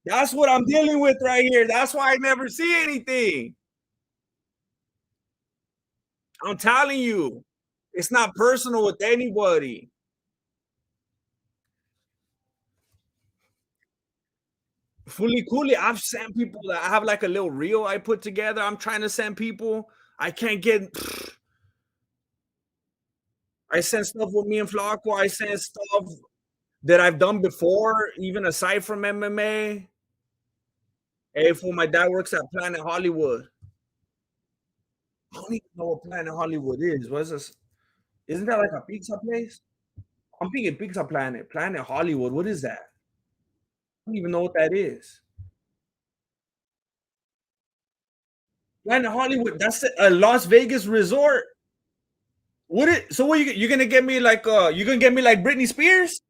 That's what I'm dealing with right here. That's why I never see anything. I'm telling you, it's not personal with anybody. Fully coolly, I've sent people that I have like a little reel I put together. I'm trying to send people. I can't get. I sent stuff with me and Flacco. I sent stuff that I've done before, even aside from MMA. Hey, for my dad works at Planet Hollywood. I don't even know what Planet Hollywood is. What's this? Isn't that like a pizza place? I'm thinking Pizza Planet. Planet Hollywood. What is that? I don't even know what that is. Planet Hollywood. That's a Las Vegas resort. So what you gonna get me like you gonna get me like Britney Spears?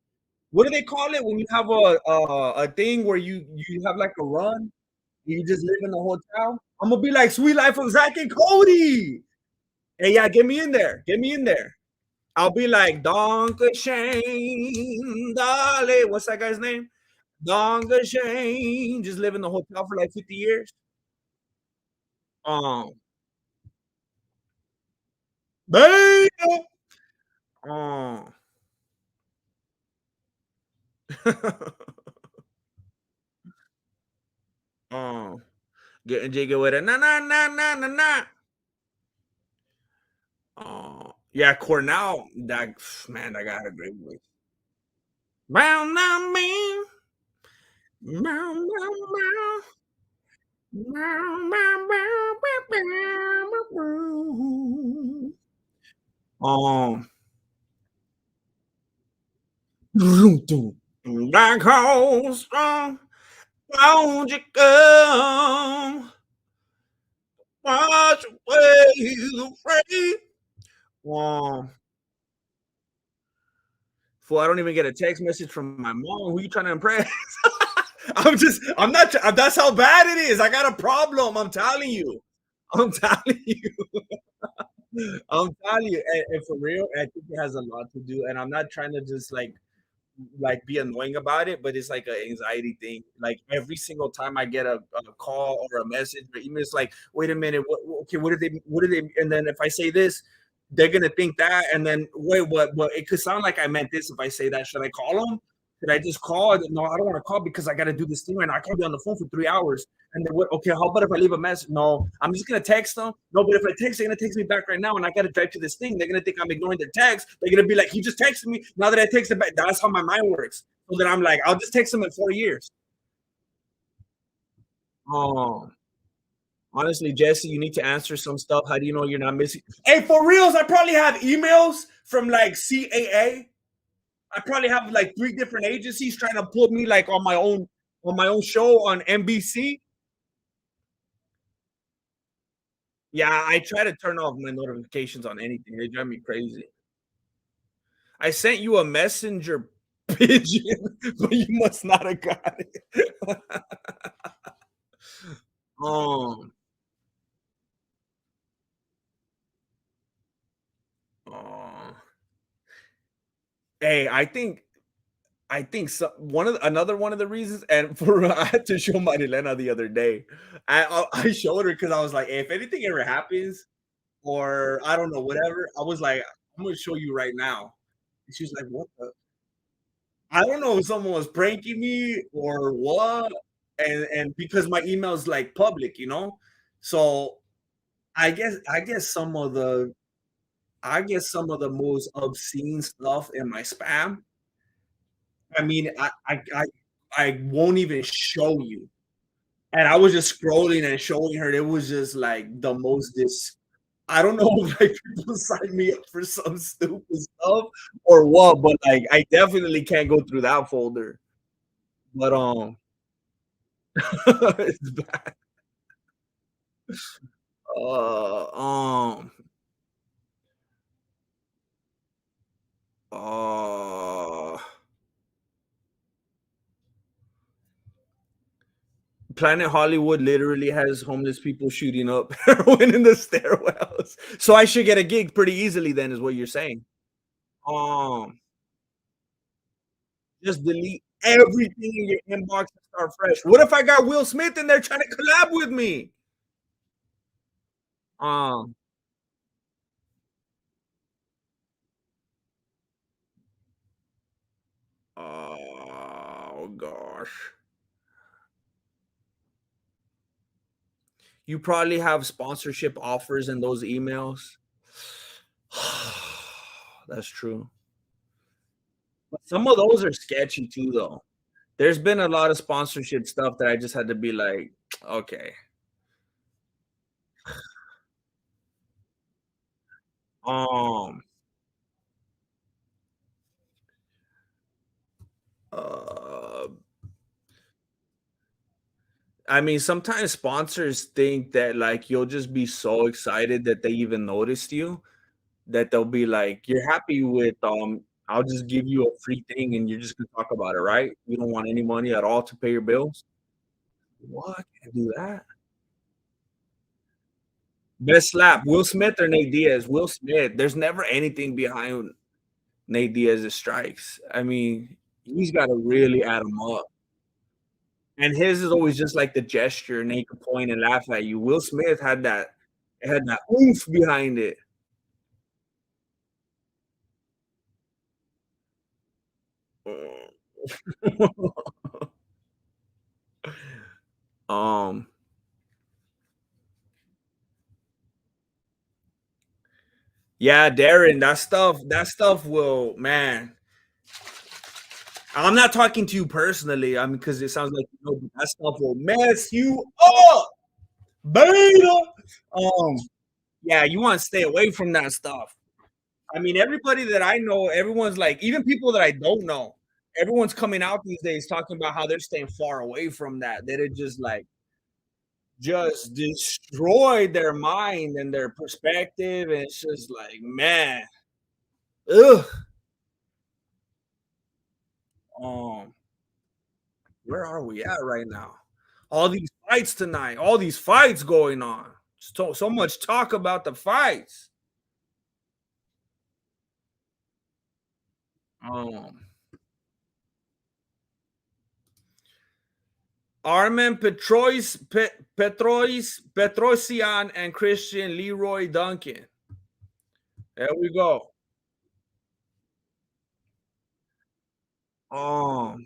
What do they call it when you have a thing where you have like a run? You just live in the hotel. I'm gonna be like Sweet Life of Zach and Cody. Hey, yeah, get me in there. Get me in there. I'll be like Donka Shane, Dale. What's that guy's name? Donka Shane. Just live in the hotel for like 50 years. Um, Bam! Um, um, getting jiggy with it. Na na na na na na. Yeah, Cornell. That man, that guy had a great voice. Bow, now, man. Bow, bow, bow. Bow, bow, bow, bow, bow, bow. Um, Black hole strong, won't you come? Wash away the rain. Um, Fool, I don't even get a text message from my mom. Who you trying to impress? I'm not, that's how bad it is. I got a problem. I'm telling you. I'm telling you. I'm telling you. And for real, I think it has a lot to do. And I'm not trying to just like be annoying about it, but it's like an anxiety thing. Like every single time I get a call or a message or email, it's like, wait a minute, okay, what did they, and then if I say this, they're gonna think that, and then wait, what? It could sound like I meant this if I say that. Should I call them? Should I just call? No, I don't want to call because I got to do this thing right now. I can't be on the phone for 3 hours. And then what? Okay, how about if I leave a message? No, I'm just gonna text them. No, but if I text, they're gonna text me back right now, and I gotta drive to this thing. They're gonna think I'm ignoring their text. They're gonna be like, he just texted me. Now that I texted back, that's how my mind works. So that I'm like, I'll just text him in 4 years. Oh, honestly, Jesse, you need to answer some stuff. How do you know you're not missing? Hey, for reals, I probably have emails from like CAA. I probably have like three different agencies trying to put me like on my own show on NBC. Yeah, I try to turn off my notifications on anything. They drive me crazy. I sent you a messenger pigeon, but you must not have got it. um, uh, hey, I think another one of the reasons, and for I had to show Marilena the other day. I showed her because I was like, "Hey, if anything ever happens, or I don't know, whatever," I was like, "I'm gonna show you right now." And she was like, "What the?" I don't know if someone was pranking me or what, and because my email is like public, so I guess some of the most obscene stuff in my spam. I mean, I won't even show you. And I was just scrolling and showing her. It was just like the most this. I don't know if like people sign me up for some stupid stuff or what, but like I definitely can't go through that folder. But it's bad. Uh, um, uh, Planet Hollywood literally has homeless people shooting up heroin in the stairwells. So I should get a gig pretty easily then, is what you're saying. Um, just delete everything in your inbox and start fresh. What if I got Will Smith in there trying to collab with me? Um, oh gosh. You probably have sponsorship offers in those emails. That's true. But some of those are sketchy too, though. There's been a lot of sponsorship stuff that I just had to be like, okay. Um, uh, I mean, sometimes sponsors think that like you'll just be so excited that they even noticed you that they'll be like, "You're happy with I'll just give you a free thing and you're just gonna talk about it, right? You don't want any money at all to pay your bills." What? Can't do that. Best slap, Will Smith or Nate Diaz? Will Smith. There's never anything behind Nate Diaz's strikes. I mean, he's got to really add them up. And his is always just like the gesture, and they could point and laugh at you. Will Smith had that oomph behind it. um, Yeah, Darren, that stuff will, man. I'm not talking to you personally. I mean, because it sounds like you know, but that stuff will mess you up, beta. Um, yeah, you want to stay away from that stuff. I mean, everybody that I know, everyone's like, even people that I don't know, everyone's coming out these days talking about how they're staying far away from that. That it just destroyed their mind and their perspective. And it's just like, man, ugh. Um, where are we at right now? All these fights tonight, all these fights going on. So much talk about the fights. Um, Armen Petrosian, and Christian Leroy Duncan. There we go. Um,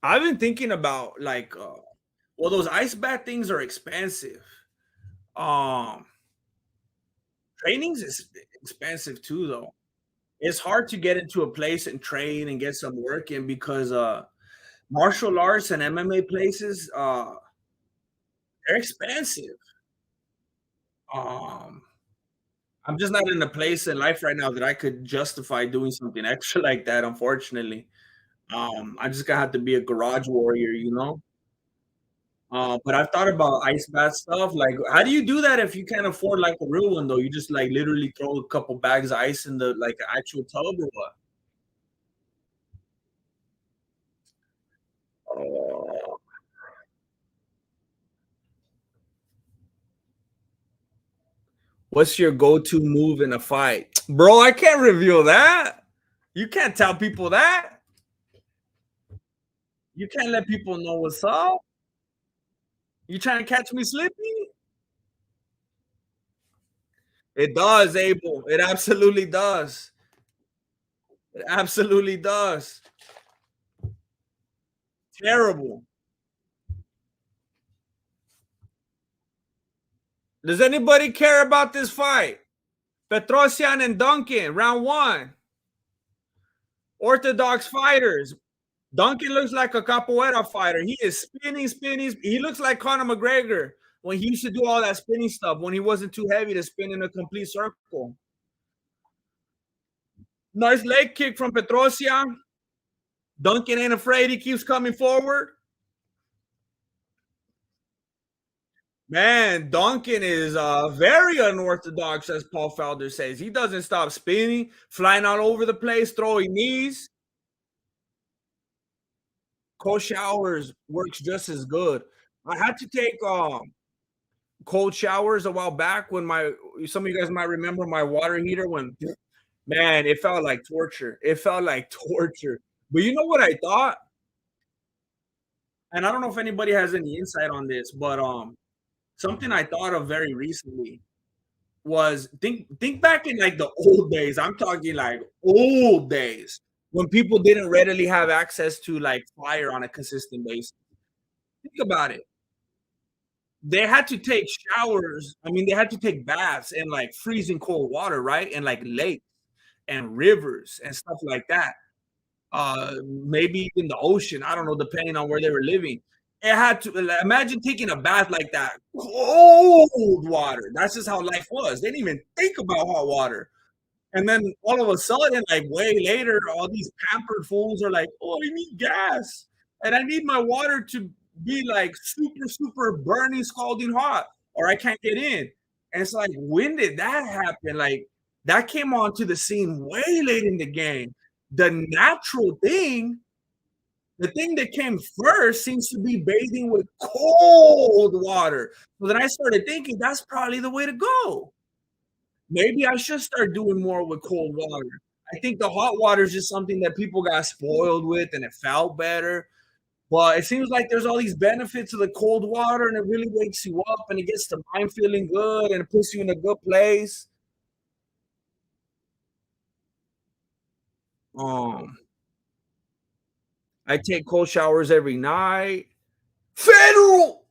I've been thinking about like, well, those ice bath things are expensive. Um, trainings is expensive too, though. It's hard to get into a place and train and get some work in because martial arts and MMA places, they're expensive. Um, I'm just not in a place in life right now that I could justify doing something extra like that, unfortunately. I just gonna have to be a garage warrior, you know? But I've thought about ice bath stuff. Like, how do you do that if you can't afford like a real one though? You just like literally throw a couple bags of ice in the like actual tub or what? Oh, what's your go-to move in a fight? Bro, I can't reveal that. You can't tell people that. You can't let people know what's up. You trying to catch me slipping? It does, Abel. It absolutely does. It absolutely does. Terrible. Does anybody care about this fight? Petrosian and Duncan, round one. Orthodox fighters. Duncan looks like a capoeira fighter. He is spinning, spinning. He looks like Conor McGregor when he used to do all that spinning stuff when he wasn't too heavy to spin in a complete circle. Nice leg kick from Petrosian. Duncan ain't afraid. He keeps coming forward. Man, Duncan is very unorthodox, as Paul Felder says. He doesn't stop spinning, flying all over the place, throwing knees. Cold showers works just as good. I had to take cold showers a while back when my some of you guys might remember my water heater when man, it felt like torture. It felt like torture. But you know what I thought? And I don't know if anybody has any insight on this, but something I thought of very recently was think back in like the old days. I'm talking like old days when people didn't readily have access to like fire on a consistent basis. Think about it. They had to take showers. I mean, they had to take baths in like freezing cold water, right? And like lakes and rivers and stuff like that. Maybe in the ocean. I don't know, depending on where they were living. It had to imagine taking a bath like that, cold water. That's just how life was. They didn't even think about hot water. And then all of a sudden, like way later, all these pampered fools are like, "Oh, I need gas, and I need my water to be like super, super burning, scalding hot, or I can't get in." And it's like, when did that happen? Like that came onto the scene way late in the game. The natural thing, the thing that came first, seems to be bathing with cold water. So then I started thinking that's probably the way to go. Maybe I should start doing more with cold water. I think the hot water is just something that people got spoiled with and it felt better. But it seems like there's all these benefits of the cold water and it really wakes you up and it gets the mind feeling good and it puts you in a good place. Um, I take cold showers every night. Federal.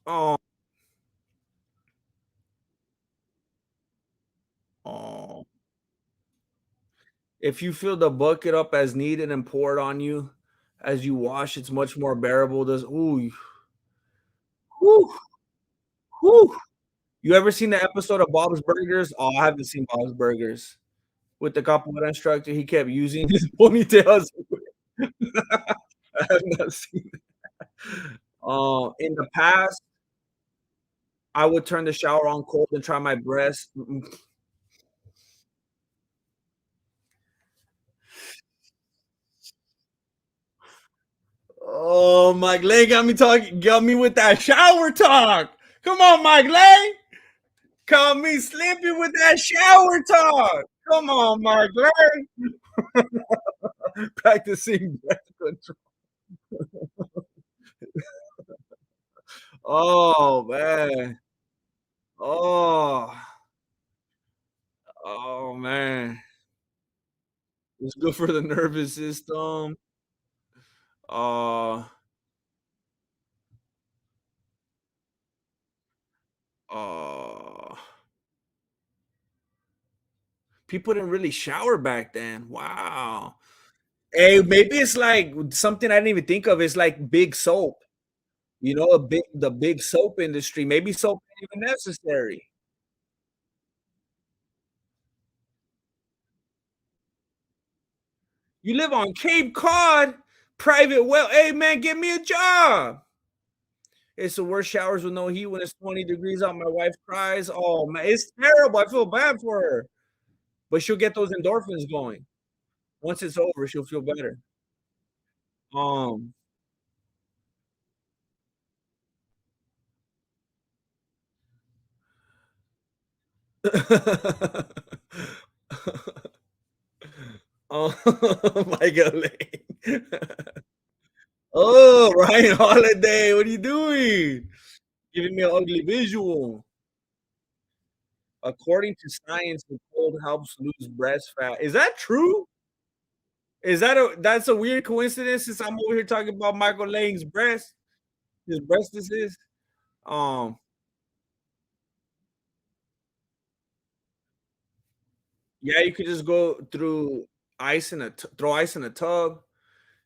Um, If you fill the bucket up as needed and pour it on you as you wash, it's much more bearable. Does ooh, whew, whew. You ever seen the episode of Bob's Burgers? Oh, I haven't seen Bob's Burgers. With the capoeira instructor, he kept using his ponytails. I have not seen it. In the past, I would turn the shower on cold and try my breast. Mm-mm. Oh, Mike Lay got me with that shower talk. Come on, Mike Lay. Caught me sleeping with that shower talk. Come on, Mike Lay. Practicing breath control. Oh man. Oh, oh man. It's good for the nervous system. Uh, uh, people didn't really shower back then. Wow. Hey, maybe it's like something I didn't even think of. It's like big soap. You know, the big soap industry. Maybe soap ain't even necessary. You live on Cape Cod, private well. Hey man, get me a job. It's the worst showers with no heat when it's 20 degrees out. My wife cries. Oh man, it's terrible. I feel bad for her. But she'll get those endorphins going. Once it's over, she'll feel better. Um Oh my god. Oh, Ryan Holiday, what are you doing? Giving me an ugly visual. According to science, the cold helps lose breast fat. Is that true? Is that that's a weird coincidence since I'm over here talking about Michael Lang's breast, his breast is. Um, yeah, you could just go through ice in a throw ice in a tub.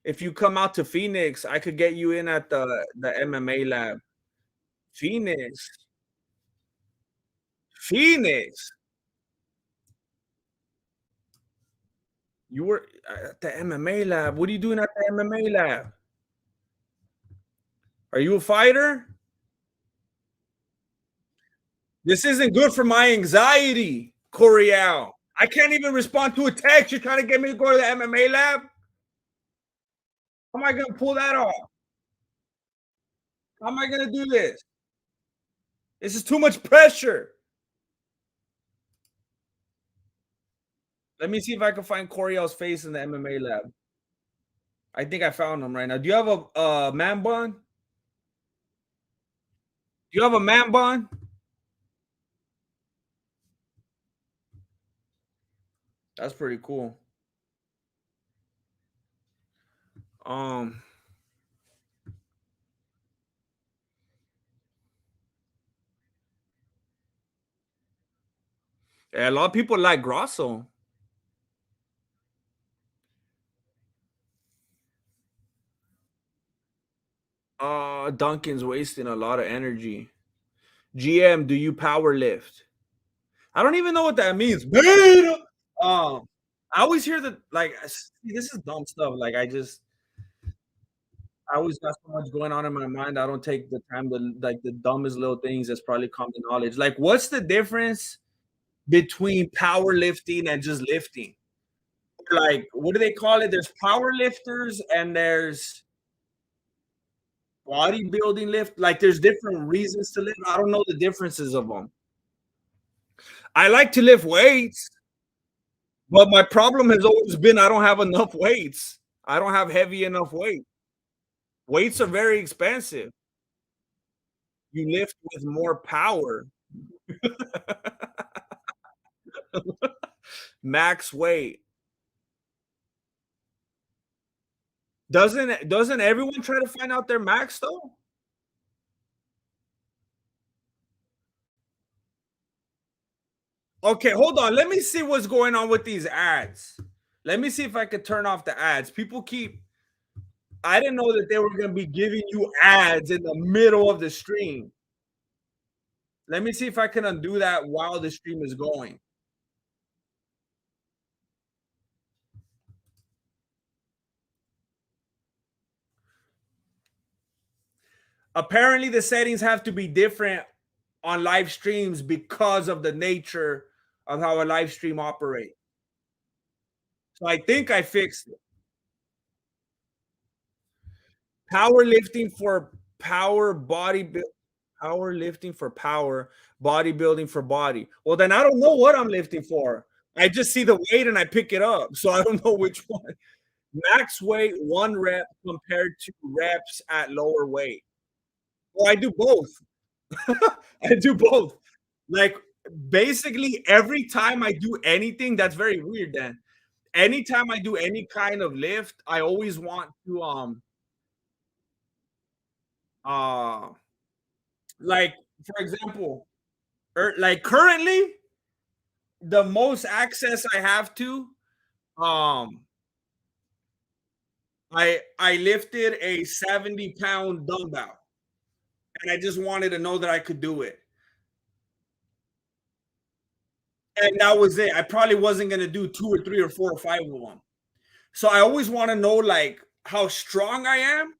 If you come out to Phoenix, I could get you in at the MMA lab. Phoenix, Phoenix. You were at the MMA lab. What are you doing at the MMA lab? Are you a fighter? This isn't good for my anxiety, Coriel. I can't even respond to a text. You're trying to get me to go to the MMA lab? How am I going to pull that off? How am I going to do this? This is too much pressure. Let me see if I can find Coriel's face in the MMA lab. I think I found him right now. Do you have a man bun? Do you have a man bun? That's pretty cool. Um, yeah, a lot of people like Grosso. Duncan's wasting a lot of energy. GM, do you power lift? I don't even know what that means. Beta. Um, I always hear that like see, this is dumb stuff. I always got so much going on in my mind. I don't take the time to like the dumbest little things that's probably common knowledge. Like, what's the difference between powerlifting and just lifting? Like, what do they call it? There's power lifters and there's bodybuilding lift. Like, there's different reasons to lift. I don't know the differences of them. I like to lift weights, but my problem has always been I don't have enough weights. I don't have heavy enough weight. Weights are very expensive. You lift with more power. Max weight. Doesn't everyone try to find out their max though? Okay, hold on. Let me see what's going on with these ads. Let me see if I could turn off the ads. People keep. I didn't know that they were going to be giving you ads in the middle of the stream. Let me see if I can undo that while the stream is going. Apparently, the settings have to be different on live streams because of the nature of how a live stream operates. So I think I fixed it. Powerlifting for power, powerlifting for power, bodybuilding for body. Well, then I don't know what I'm lifting for. I just see the weight and I pick it up. So I don't know which one. Max weight, 1 rep compared to reps at lower weight. Well, I do both. I do both. Like basically every time I do anything, that's very weird then. Anytime I do any kind of lift, I always want to uh like for example, like currently the most access I have to um I lifted a 70-pound dumbbell and I just wanted to know that I could do it. And that was it. I probably wasn't gonna do 2 or 3 or 4 or 5 of them. So I always want to know like how strong I am,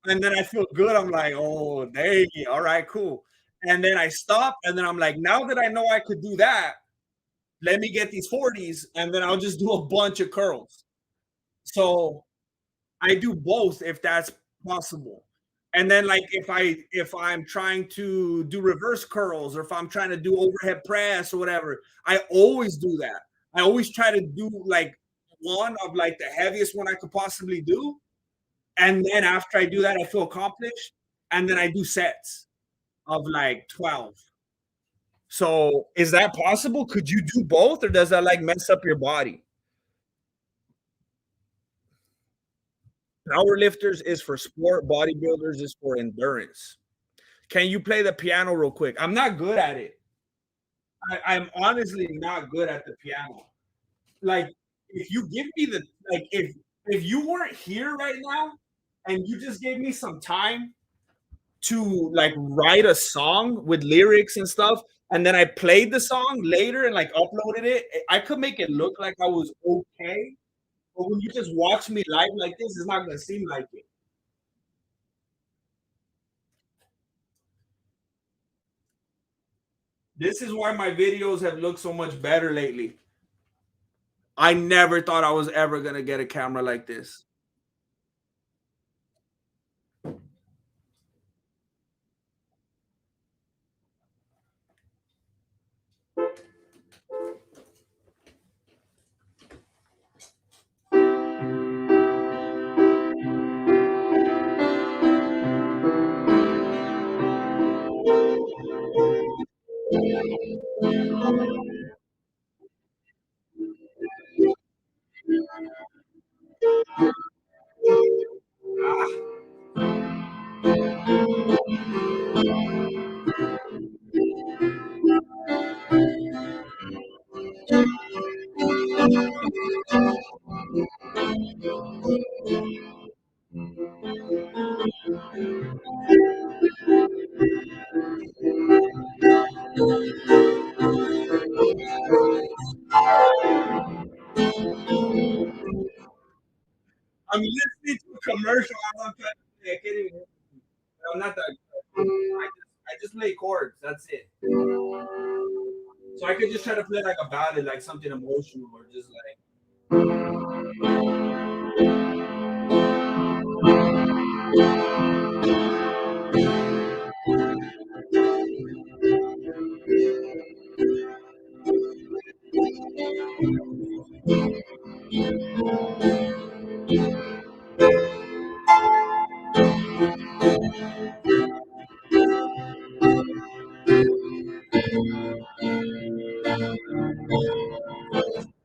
and then I feel good. I'm like, oh, dang, all right, cool. And then I stop, and then I'm like, now that I know I could do that, let me get these 40s, and then I'll just do a bunch of curls. So I do both if that's possible. And then like if I'm trying to do reverse curls or if I'm trying to do overhead press or whatever, I always do that. I always try to do like one of like the heaviest one I could possibly do. And then after I do that, I feel accomplished. And then I do sets of like 12. So is that possible? Could you do both or does that like mess up your body? Power lifters is for sport, bodybuilders is for endurance. Can you play the piano real quick? I'm not good at it. I'm honestly not good at the piano. Like, if you give me the like, if you weren't here right now and you just gave me some time to like write a song with lyrics and stuff, and then I played the song later and like uploaded it, I could make it look like I was okay. But when you just watch me live like this, it's not gonna seem like it. This is why my videos have looked so much better lately. I never thought I was ever gonna get a camera like this. I'm listening to a commercial. I'm trying to play. I can't even. I'm not that good. I just play chords. That's it. So I could just try to play like a ballad, like something emotional, or just like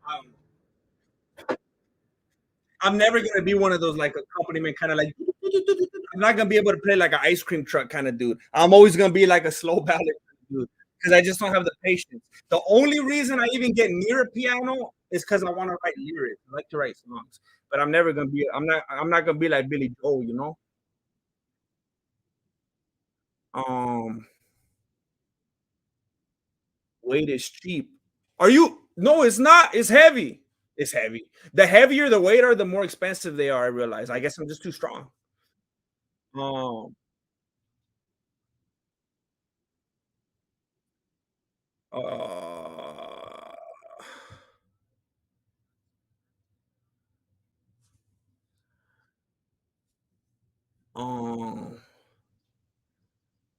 um, I'm never gonna be one of those like accompaniment kind of like. I'm not gonna be able to play like an ice cream truck kind of dude. I'm always gonna be like a slow ballad dude because I just don't have the patience. The only reason I even get near a piano It's because I want to write lyrics. I like to write songs, but I'm never gonna be. I'm not gonna be like Billy Joel. You know. Um, weight is cheap. Are you? No, it's not. It's heavy. It's heavy. The heavier the weight are, the more expensive they are. I realize. I guess I'm just too strong. Um, uh, um,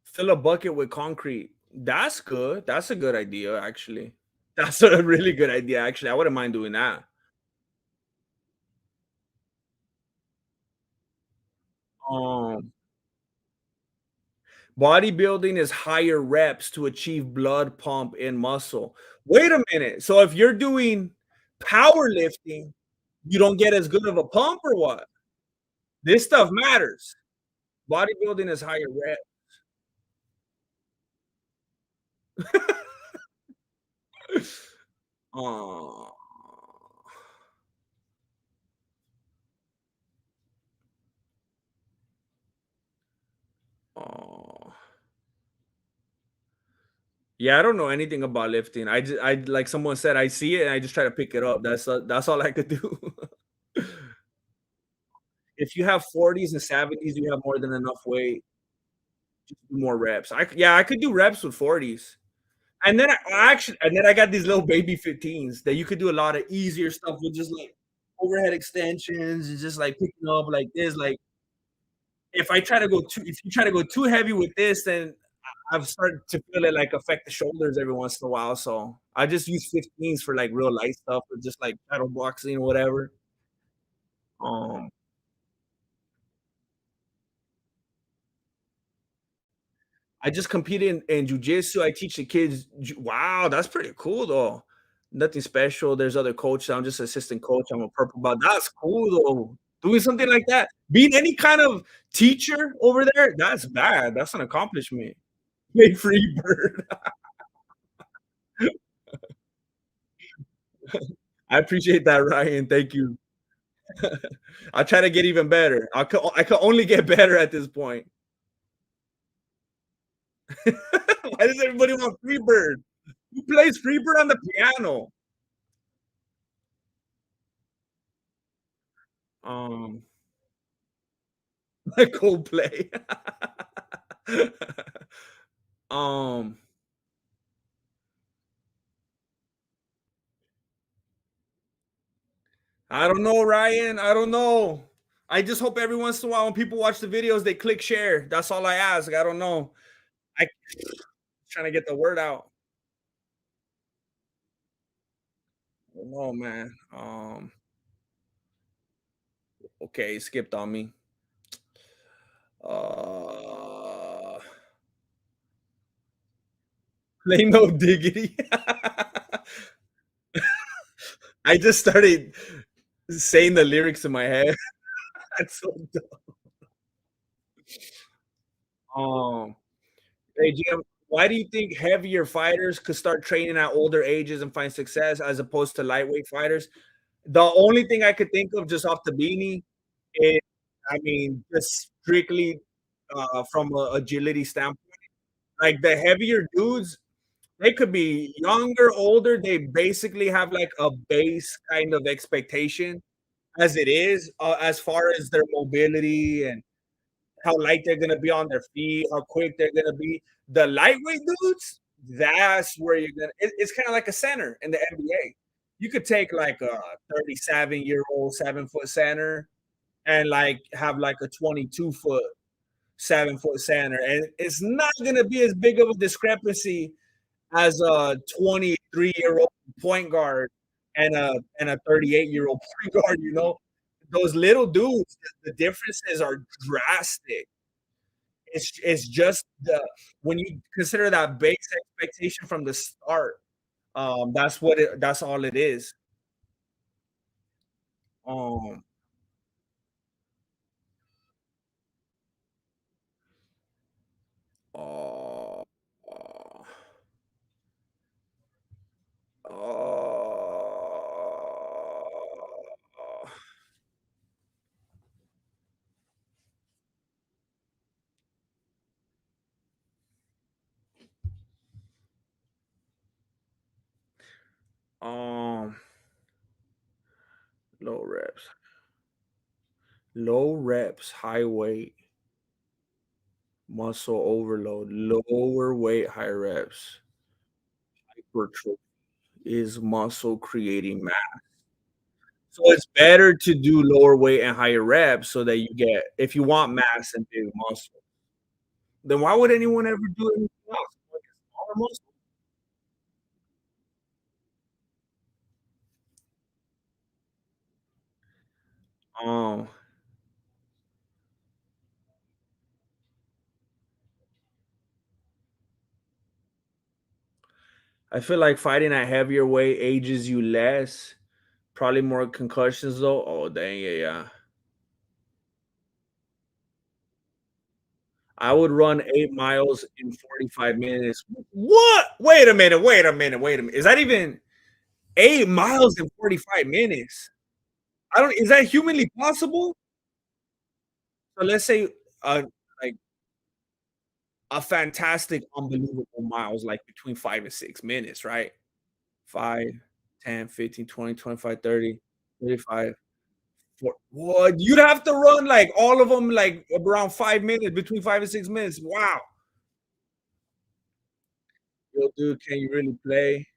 fill a bucket with concrete. That's good. That's a good idea, actually. That's a really good idea, actually. I wouldn't mind doing that. Um, bodybuilding is higher reps to achieve blood pump in muscle. Wait a minute. So if you're doing powerlifting, you don't get as good of a pump or what? This stuff matters. Bodybuilding is higher rep. Uh, uh, yeah, I don't know anything about lifting. I like someone said, I see it and I just try to pick it up. That's all I could do. If you have 40s and 70s, you have more than enough weight to do more reps. Yeah, I could do reps with 40s. And then I got these little baby 15s that you could do a lot of easier stuff with just like overhead extensions and just like picking up like this. Like if you try to go too heavy with this, then I've started to feel it like affect the shoulders every once in a while. So I just use 15s for like real light stuff or just like paddle boxing or whatever. Um I just competed in jujitsu. I teach the kids. Wow, that's pretty cool though. Nothing special. There's other coaches. I'm just assistant coach. I'm a purple belt. That's cool though. Doing something like that, being any kind of teacher over there, that's bad. That's an accomplishment. Hey, free bird. I appreciate that, Ryan. Thank you. I'll try to get even better. I could only get better at this point. Why does everybody want Freebird? Who plays Freebird on the piano? Um, Coldplay. um, I don't know, Ryan. I don't know. I just hope every once in a while when people watch the videos, they click share. That's all I ask. I don't know. I trying to get the word out. I don't know, man. Okay, skipped on me. Uh, Play no diggity. I just started saying the lyrics in my head. That's so dumb. Hey Jim, why do you think heavier fighters could start training at older ages and find success as opposed to lightweight fighters? The only thing I could think of just off the beanie is, I mean, just strictly from a agility standpoint. Like the heavier dudes, they could be younger, older. They basically have like a base kind of expectation as it is, as far as their mobility and how light they're gonna be on their feet, how quick they're gonna be. The lightweight dudes, that's where you're gonna. It's kind of like a center in the NBA. You could take like a 37-year-old 7 foot center and like have like a 22 foot 7 foot center, and it's not gonna be as big of a discrepancy as a 23-year-old point guard and a 38-year-old point guard. You know, those little dudes, the differences are drastic. It's just the when you consider that base expectation from the start, that's all it is. Um, uh, uh, Low reps. Low reps, high weight, muscle overload, lower weight, high reps. Hypertrophy is muscle creating mass. So it's better to do lower weight and higher reps so that you get if you want mass and big muscle. Then why would anyone ever do anything else? Like a smaller muscle? Um, I feel like fighting at heavier weight ages you less. Probably more concussions though. Oh dang, yeah, yeah. I would run 8 miles in 45 minutes. What? Wait a minute, wait a minute, wait a minute. Is that even 8 miles in 45 minutes? I don't is that humanly possible? So let's say, like a fantastic, unbelievable miles, like between 5 and 6 minutes, right? 5, 10, 15, 20, 25, 30, 35. What? You'd have to run like all of them like around 5 minutes, between 5 and 6 minutes. Wow. Yo, dude, can you really play?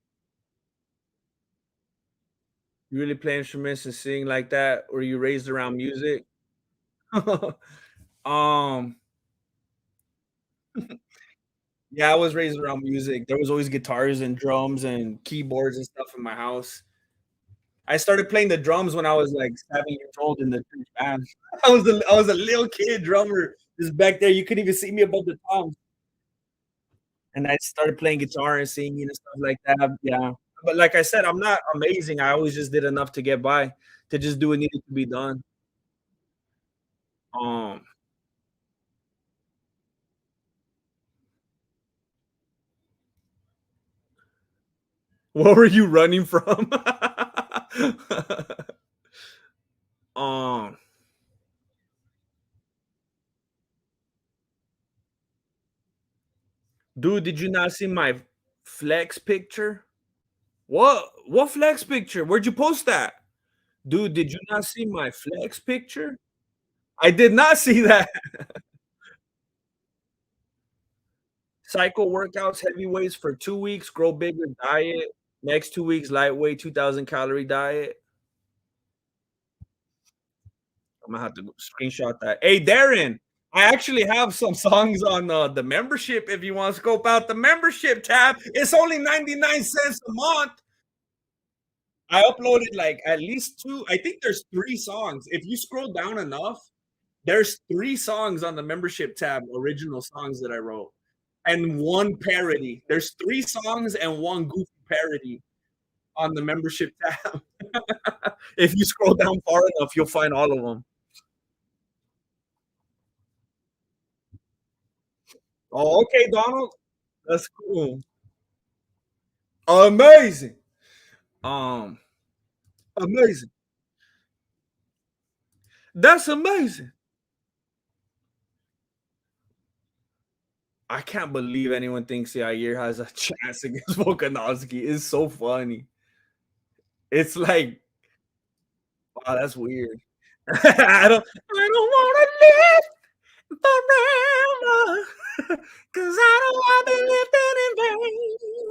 You really play instruments and sing like that? Or you raised around music? um, yeah, I was raised around music. There was always guitars and drums and keyboards and stuff in my house. I started playing the drums when I was like 7 years old in the church band. I was a little kid drummer just back there. You couldn't even see me above the toms. And I started playing guitar and singing and stuff like that. Yeah. But like I said, I'm not amazing. I always just did enough to get by, to just do what needed to be done. Um, what were you running from? um, dude, did you not see my flex picture? What flex picture? Where'd you post that? Dude, did you not see my flex picture? I did not see that. Cycle workouts, heavy weights for 2 weeks, grow bigger diet. Next 2 weeks, lightweight, 2,000 calorie diet. I'm gonna have to screenshot that. Hey, Darren, I actually have some songs on the membership. If you want to scope out the membership tab, it's only 99 cents a month. I uploaded like at least two. I think there's 3 songs. If you scroll down enough, there's 3 songs on the membership tab, original songs that I wrote, and 1 parody. There's 3 songs and 1 goofy parody on the membership tab. If you scroll down far enough, you'll find all of them. Oh, okay, Donald. That's cool. Amazing. Um, amazing. That's amazing. I can't believe anyone thinks Yair has a chance against Volkanovski. It's so funny. It's like, wow, that's weird. I don't wanna live forever. Cause I don't wanna be living in vain.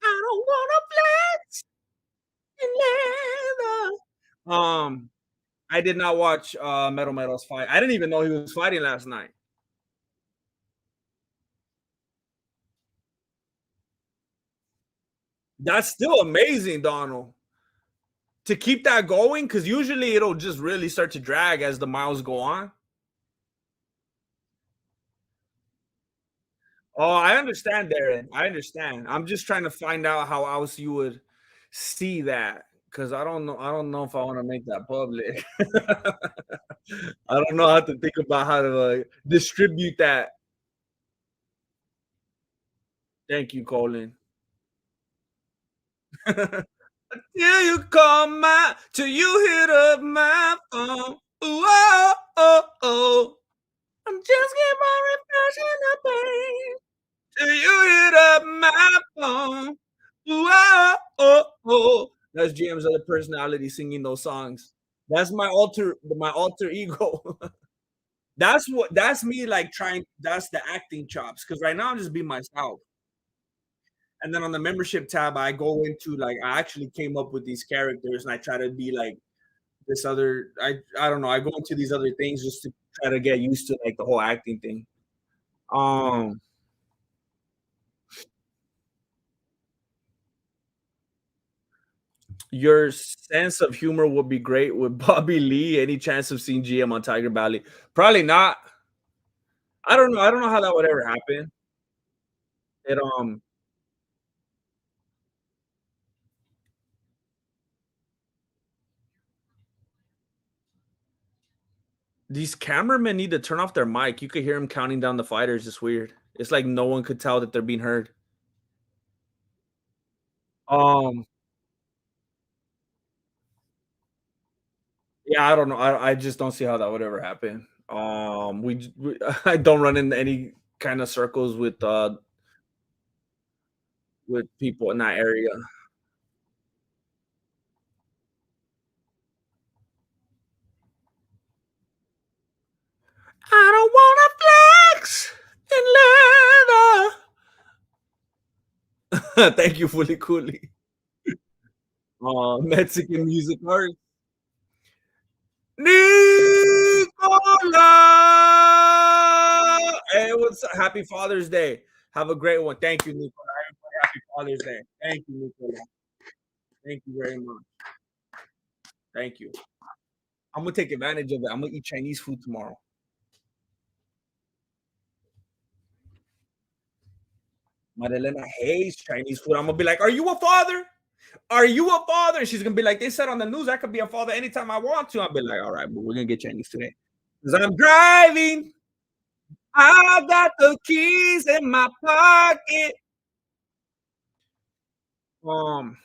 I don't wanna flex in leather. I did not watch Metal Metal's fight. I didn't even know he was fighting last night. That's still amazing, Donald. To keep that going, because usually it'll just really start to drag as the miles go on. Oh, I understand, Darren. I understand. I'm just trying to find out how else you would see that because I don't know. I don't know if I want to make that public. I don't know how to think about how to distribute that. Thank you, Colin. Till you call my, till you hit up my phone. Ooh, oh, oh, oh. I'm just getting my reflection up, babe. Till you hit up my phone. Ooh, oh, oh, oh. That's GM's other personality singing those songs. That's my alter ego. That's me like trying that's the acting chops. Cause right now I'm just being myself. And then on the membership tab, I go into like I actually came up with these characters and I try to be like this other I don't know, I go into these other things just to try to get used to like the whole acting thing. Um your sense of humor would be great with Bobby Lee. Any chance of seeing GM on Tiger Valley? Probably not. I don't know. I don't know how that would ever happen. It these cameramen need to turn off their mic. You could hear them counting down the fighters. It's weird. It's like no one could tell that they're being heard. Um, yeah, I don't know. I just don't see how that would ever happen. We I don't run in any kind of circles with people in that area. I don't wanna flex in leather. Thank you, Fully Cooley. Mexican music art. Nicola! Hey, what's up? Happy Father's Day. Have a great one. Thank you, Nicola. Happy Father's Day. Thank you, Nicola. Thank you very much. Thank you. I'm gonna take advantage of it. I'm gonna eat Chinese food tomorrow. Marilena hates Chinese food. I'm gonna be like, "Are you a father? Are you a father?" And she's gonna be like, "They said on the news I could be a father anytime I want to." I'll be like, "All right, but we're gonna get Chinese today because I'm driving. I got the keys in my pocket." Um,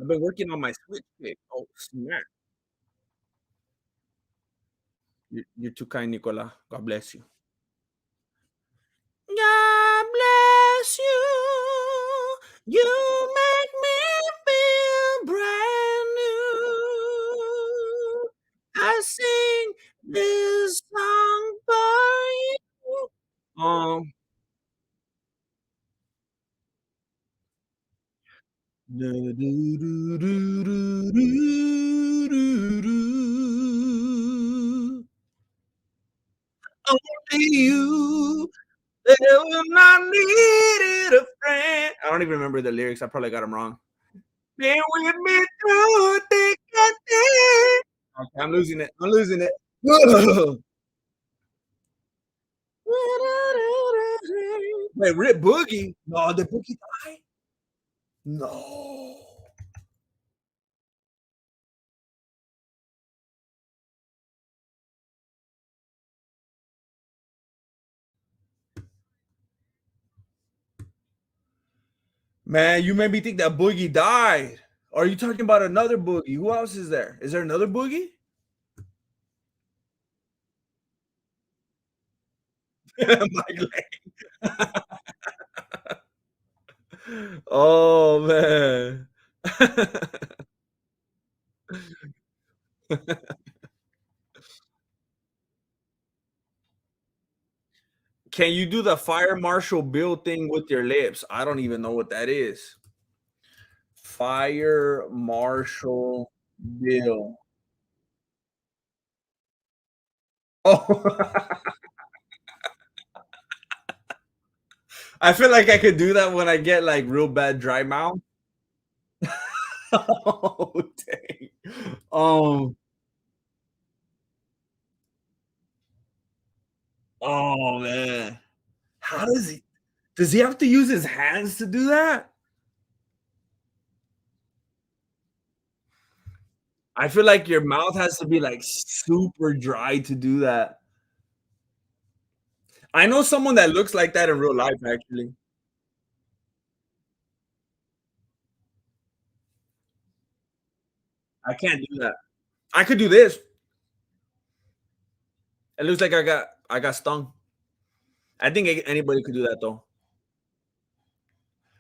I've been working on my switch pick. Oh snap! You're too kind, Nicola. God bless you. God bless you. You make me feel brand new. I sing this song for you. Um, do, do, do, do, do, do, do, do. Only you. They will not needed a friend. I don't even remember the lyrics. I probably got them wrong. Been with me through thick and thin. Okay, I'm losing it. I'm losing it. Wait, Rip Boogie? No, the Boogie died? No. Man, you made me think that Boogie died. Are you talking about another Boogie? Who else is there? Is there another Boogie? Mike Lang. Oh man. Can you do the Fire Marshal Bill thing with your lips? I don't even know what that is. Fire Marshal Bill. Oh, I feel like I could do that when I get like real bad dry mouth. Oh, dang. Um, oh man. How does he have to use his hands to do that? I feel like your mouth has to be like super dry to do that. I know someone that looks like that in real life, actually. I can't do that. I could do this. It looks like I got stung. I think anybody could do that though.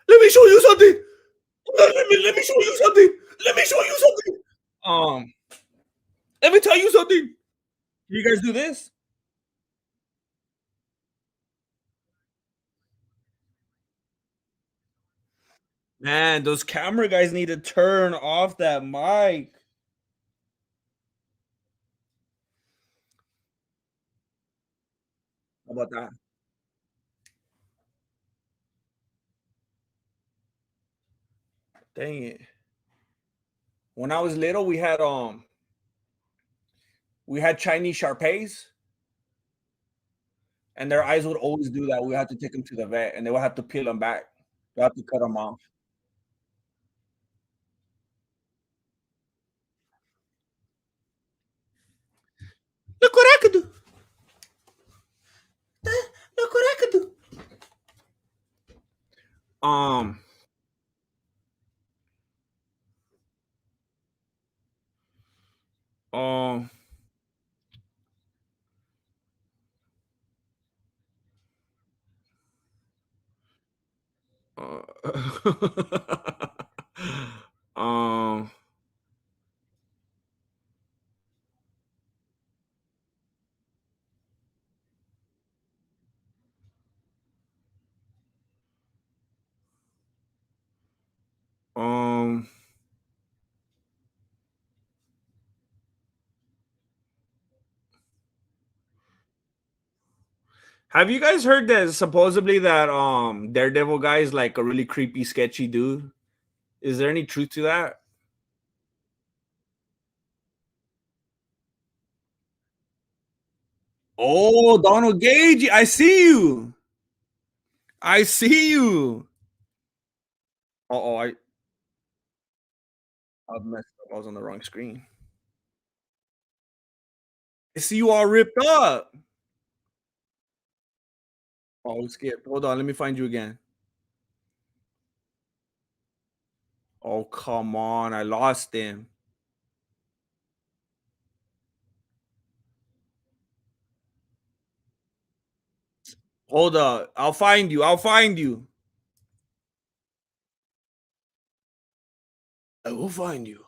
Let me show you something. Let me show you something. me show you something. Um, Let me tell you something. You guys do this? Man, those camera guys need to turn off that mic. How about that? Dang it. When I was little, we had Chinese Sharpays, and their eyes would always do that. We had to take them to the vet, and they would have to peel them back. We have to cut them off. Look what I could do. Look what I could do. Um, um, um, um. Have you guys heard that supposedly that Daredevil guy is like a really creepy, sketchy dude? Is there any truth to that? Oh, Donald Gage, I see you. I see you. Oh, I messed up. I was on the wrong screen. I see you all ripped up. Oh, skip. Hold on, let me find you again. Oh, come on. I lost him. Hold up. I'll find you. I'll find you. I will find you.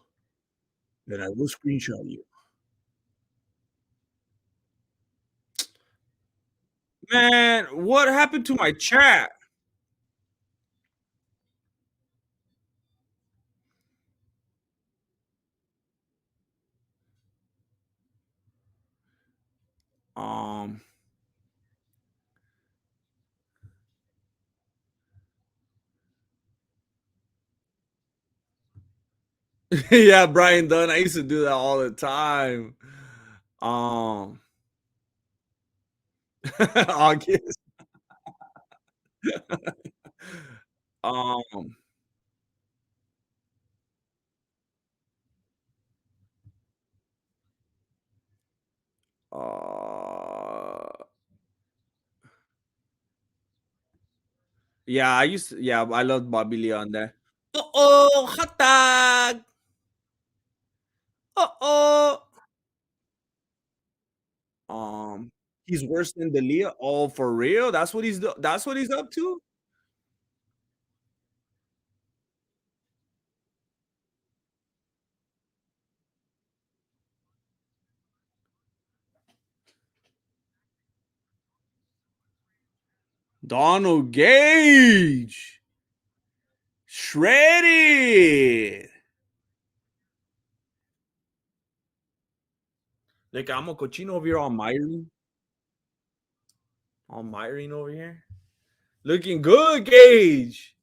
Then I will screenshot you. Man, what happened to my chat? Um, yeah, Brian Dunn. I used to do that all the time. Um, August. Um, uh, yeah, I used to, yeah, I loved Bobby Lee on there. Oh, hot dog. Oh. He's worse than Delia. Oh, for real? That's what he's up to? Donald Gage. Shredded. Like I'm a cochino over here on Myron. On Myron over here. Looking good, Gage.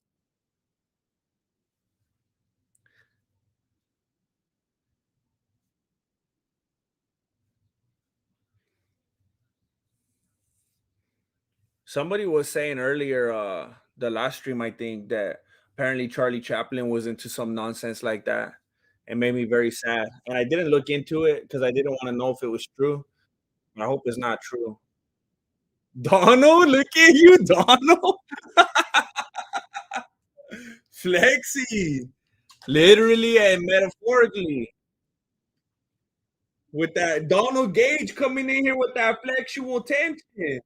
Somebody was saying earlier, the last stream, I think, that apparently Charlie Chaplin was into some nonsense like that. It made me very sad. And I didn't look into it because I didn't want to know if it was true. I hope it's not true. Donald, look at you, Donald. Flexi. Literally and metaphorically. With that Donald Gage coming in here with that flexual tension.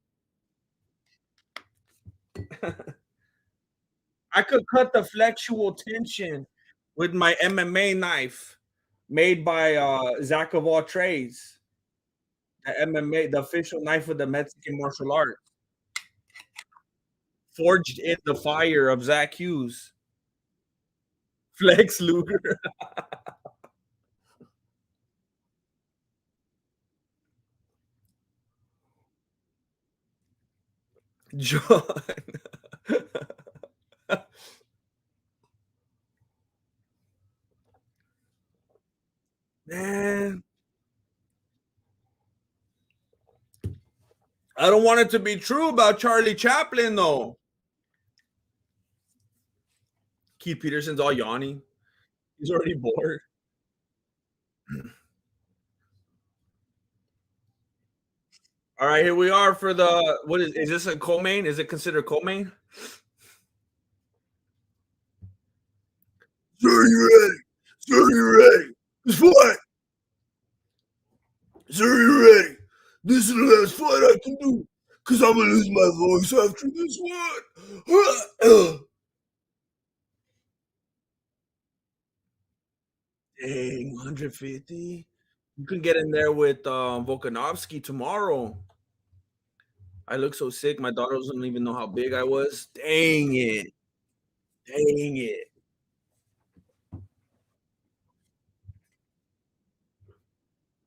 I could cut the flexual tension with my MMA knife made by Zach of all trades. The MMA, the official knife of the Mexican martial art, forged in the fire of Zach Hughes. Flex Luger. John. Man, I don't want it to be true about Charlie Chaplin, though. Keith Peterson's all yawning. He's already bored. All right, here we are for the what is this a co-main? Is it considered co-main? Sir, you ready? Sir, you ready? This fight. Sir, you ready? This is the last fight I can do. Cause I'm gonna lose my voice after this one. Dang, 150. You can get in there with Volkanovski tomorrow. I look so sick. My daughter doesn't even know how big I was. Dang it. Dang it.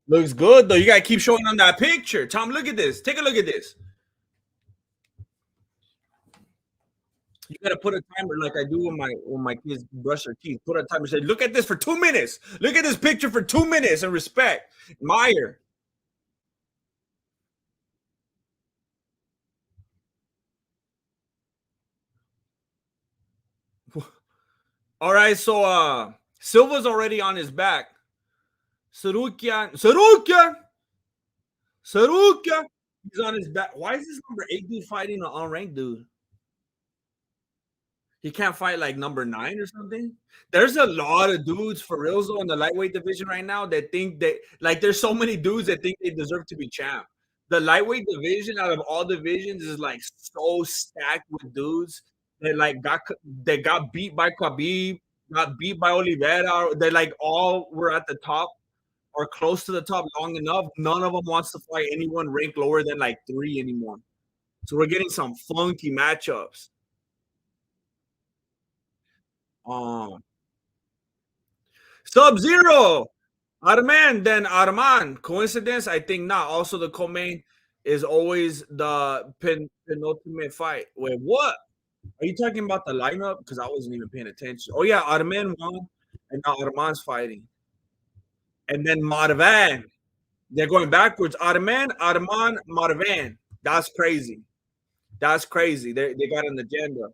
Looks good though. You gotta keep showing them that picture. Tom, look at this. Take a look at this. You gotta put a timer like I do when my kids brush their teeth. Put a timer. Say, look at this for 2 minutes. Look at this picture for 2 minutes and respect. Meyer. All right, so Silva's already on his back. Sarukian. He's on his back. Why is this number 8 dude fighting an unranked dude? He can't fight like number 9 or something. There's a lot of dudes for real though in the lightweight division right now that think that like there's so many dudes that think they deserve to be champ. The lightweight division out of all divisions is like so stacked with dudes that like got beat by Khabib, got beat by Oliveira. They like all were at the top or close to the top long enough. None of them wants to fight anyone ranked lower than like 3 anymore. So we're getting some funky matchups. Um, Sub-Zero, Arman, then Arman. Coincidence? I think not. Also, the co-main is always the penultimate fight. Wait, what? Are you talking about the lineup? Because I wasn't even paying attention. Oh yeah, Arman won, and now Arman's fighting, and then Marvan. They're going backwards. Arman, Arman, Marvan. That's crazy. That's crazy. They got an agenda.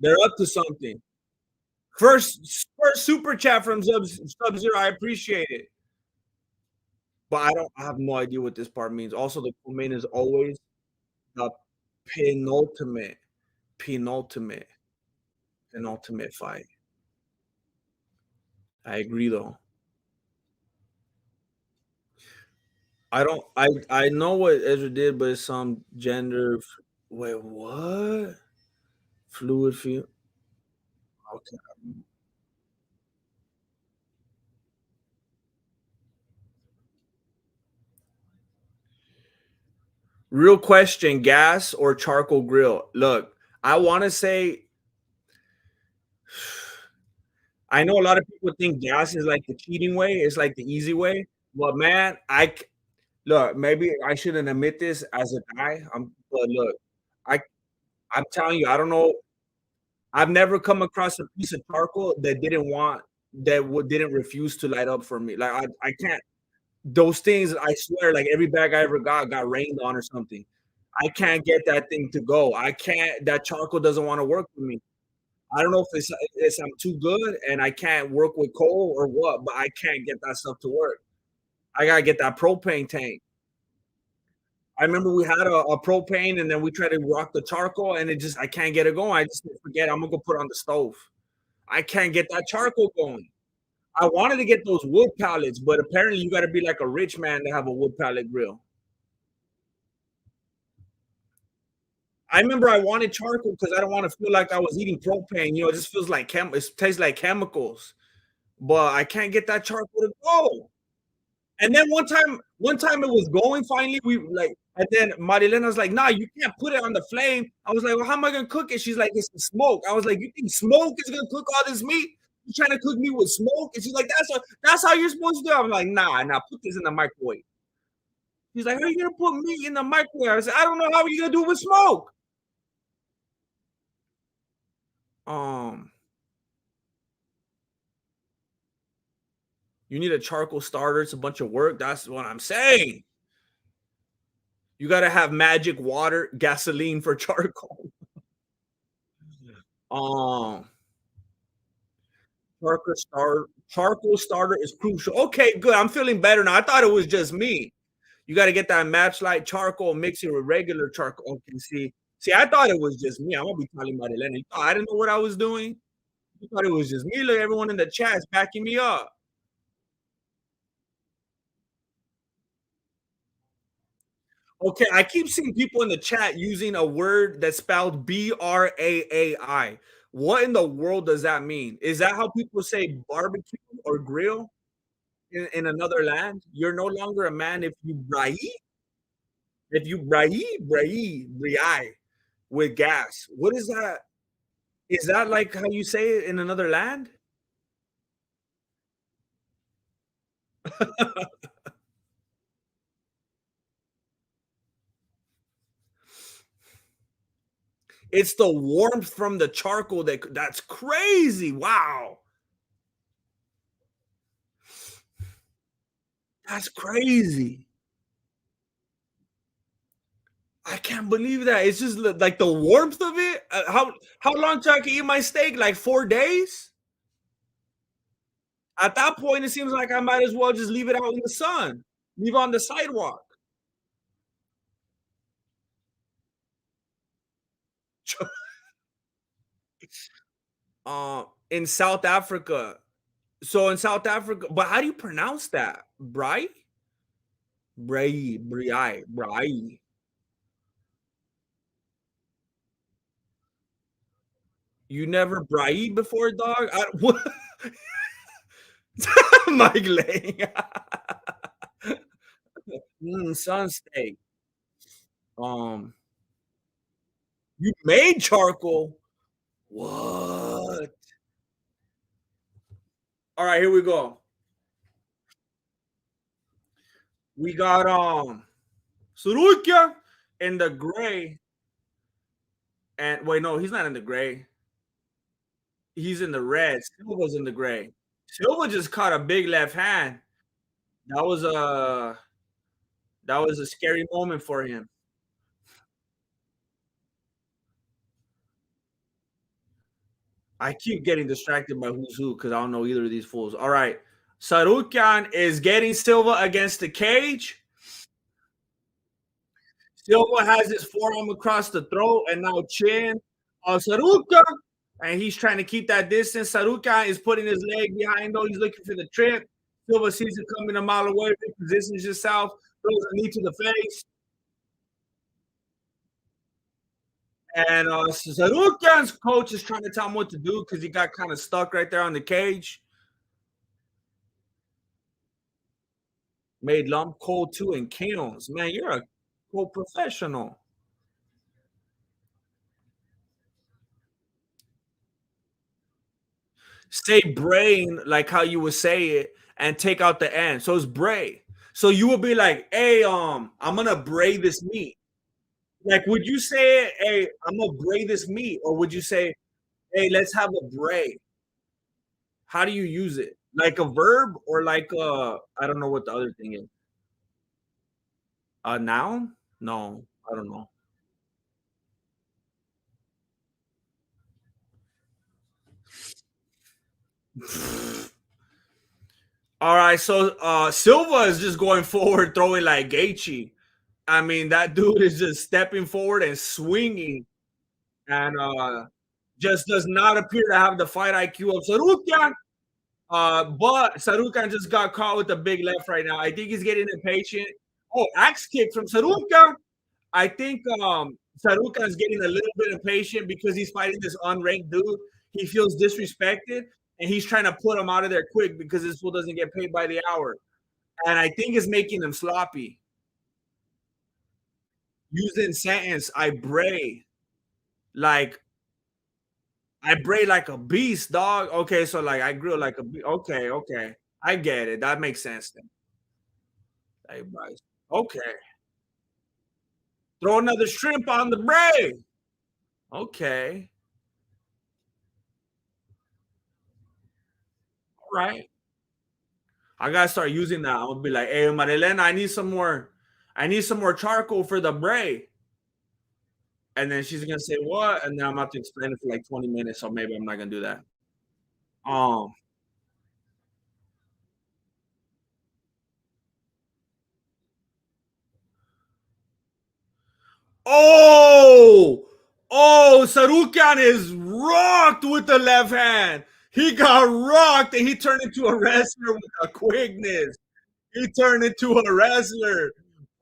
They're up to something. First super chat from Sub Zero. I appreciate it, but I have no idea what this part means. Also, the main is always the penultimate, penultimate, penultimate fight. I agree though. I don't. I know what Ezra did, but it's some gender. Wait, what? Fluid field. Okay. Real question: gas or charcoal grill? Look, I want to say I know a lot of people think gas is like the cheating way. It's like the easy way. But man, look. Maybe I shouldn't admit this as a guy. But look, I I'm telling you, I don't know. I've never come across a piece of charcoal that didn't refuse to light up for me. Like I can't. Those things, I swear, like every bag I ever got rained on or something. I can't get that thing to go. I can't. That charcoal doesn't want to work for me. I don't know if it's I'm too good and I can't work with coal or what, but I can't get that stuff to work. I gotta get that propane tank. I remember we had a propane and then we tried to rock the charcoal and I can't get it going. I just forget I'm gonna go put it on the stove. I can't get that charcoal going. I wanted to get those wood pallets, but apparently you gotta be like a rich man to have a wood pallet grill. I remember I wanted charcoal because I don't want to feel like I was eating propane. It just feels like it tastes like chemicals. But I can't get that charcoal to go. And then one time it was going finally. And then Marilena's like, nah, you can't put it on the flame. I was like, well, how am I gonna cook it? She's like, it's the smoke. I was like, you think smoke is gonna cook all this meat? You trying to cook me with smoke? And she's like, that's how you're supposed to do it. I'm like, nah, put this in the microwave. She's like, how are you gonna put meat in the microwave? I said, I don't know how you gonna do it with smoke. Um, you need a charcoal starter. It's a bunch of work. That's what I'm saying. You gotta have magic water, gasoline for charcoal. Um, charcoal starter is crucial. Okay, good. I'm feeling better now. I thought it was just me. You got to get that matchlight charcoal, mix it with regular charcoal. Okay, see, I thought it was just me. I'm gonna be telling Marilena. You thought I didn't know what I was doing. You thought it was just me. Look, everyone in the chat is backing me up. Okay, I keep seeing people in the chat using a word that's spelled Brai. What in the world does that mean? Is that how people say barbecue or grill in another land? You're no longer a man if you brai, brai with gas. What is that? Is that like how you say it in another land? It's the warmth from the charcoal that's crazy. Wow. That's crazy. I can't believe that. It's just like the warmth of it. How long till I can eat my steak? Like 4 days? At that point, it seems like I might as well just leave it out in the sun, leave on the sidewalk. In South Africa. So in South Africa, but how do you pronounce that? Brai? Brai. You never brai before, dog? What? Mike Lang. Sun steak. Um, you made charcoal. What? All right, here we go. We got Surukia in the gray. And wait, no, he's not in the gray. He's in the red. Silva's in the gray. Silva just caught a big left hand. That was a that was a scary moment for him. I keep getting distracted by who's who because I don't know either of these fools. All right. Sarukian is getting Silva against the cage. Silva has his forearm across the throat and now chin on Sarukian. And he's trying to keep that distance. Sarukian is putting his leg behind though. He's looking for the trip. Silva sees it coming a mile away, positions himself, throws a knee to the face. And Sarukian's coach is trying to tell him what to do because he got kind of stuck right there on the cage. Made lump cold too in kilns. Man, you're a cold professional. Say brain like how you would say it and take out the end. So it's bray. So you would be like, hey, I'm gonna bray this meat. Like, would you say, hey, I'm gonna bray this meat? Or would you say, hey, let's have a bray? How do you use it? Like a verb or like I don't know what the other thing is. A noun? No, I don't know. All right, so Silva is just going forward, throwing like Gaethje. I mean, that dude is just stepping forward and swinging, and just does not appear to have the fight IQ of Sarukian. But Sarukian just got caught with a big left right now. I think he's getting impatient. Oh, axe kick from Sarukian. I think Sarukan's getting a little bit impatient because he's fighting this unranked dude. He feels disrespected, and he's trying to put him out of there quick because this fool doesn't get paid by the hour. And I think it's making him sloppy. Using sentence, like I bray like a beast, dog. Okay, so like I grill like a beast. Okay, okay. I get it. That makes sense then. Hey, Bryce. Okay. Throw another shrimp on the bray. Okay. All right. I gotta start using that. I'll be like, hey Marilena, I need some more charcoal for the bray. And then she's gonna say what? And then I'm about to explain it for like 20 minutes, so maybe I'm not gonna do that. Um Oh, oh, Sarukian is rocked with the left hand. He got rocked and he turned into a wrestler with a quickness. He turned into a wrestler.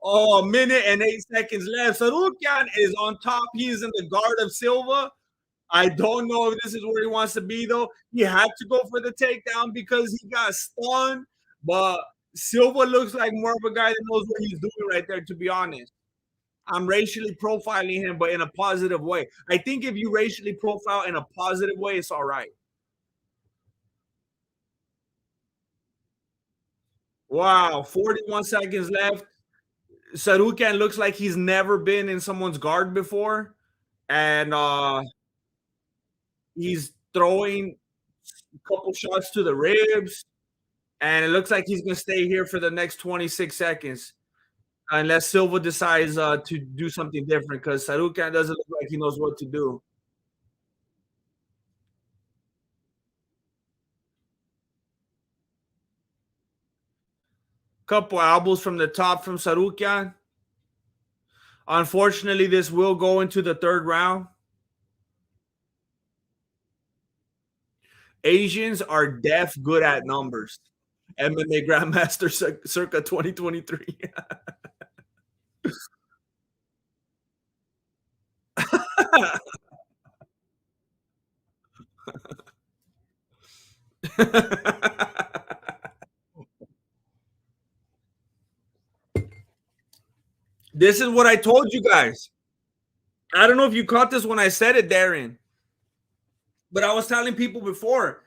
Oh, a minute and 8 seconds left. Sarukian is on top. He's in the guard of Silva. I don't know if this is where he wants to be, though. He had to go for the takedown because he got stunned. But Silva looks like more of a guy that knows what he's doing right there, to be honest. I'm racially profiling him, but in a positive way. I think if you racially profile in a positive way, it's all right. Wow, 41 seconds left. Sarukian looks like he's never been in someone's guard before, and he's throwing a couple shots to the ribs, and it looks like he's gonna stay here for the next 26 seconds. Unless Silva decides to do something different, because Sarukian doesn't look like he knows what to do. Couple elbows from the top from Sarukian. Unfortunately, this will go into the third round. Asians are deaf good at numbers. MMA Grandmaster circa 2023. This is what I told you guys. I don't know if you caught this when I said it, Darren, but I was telling people before.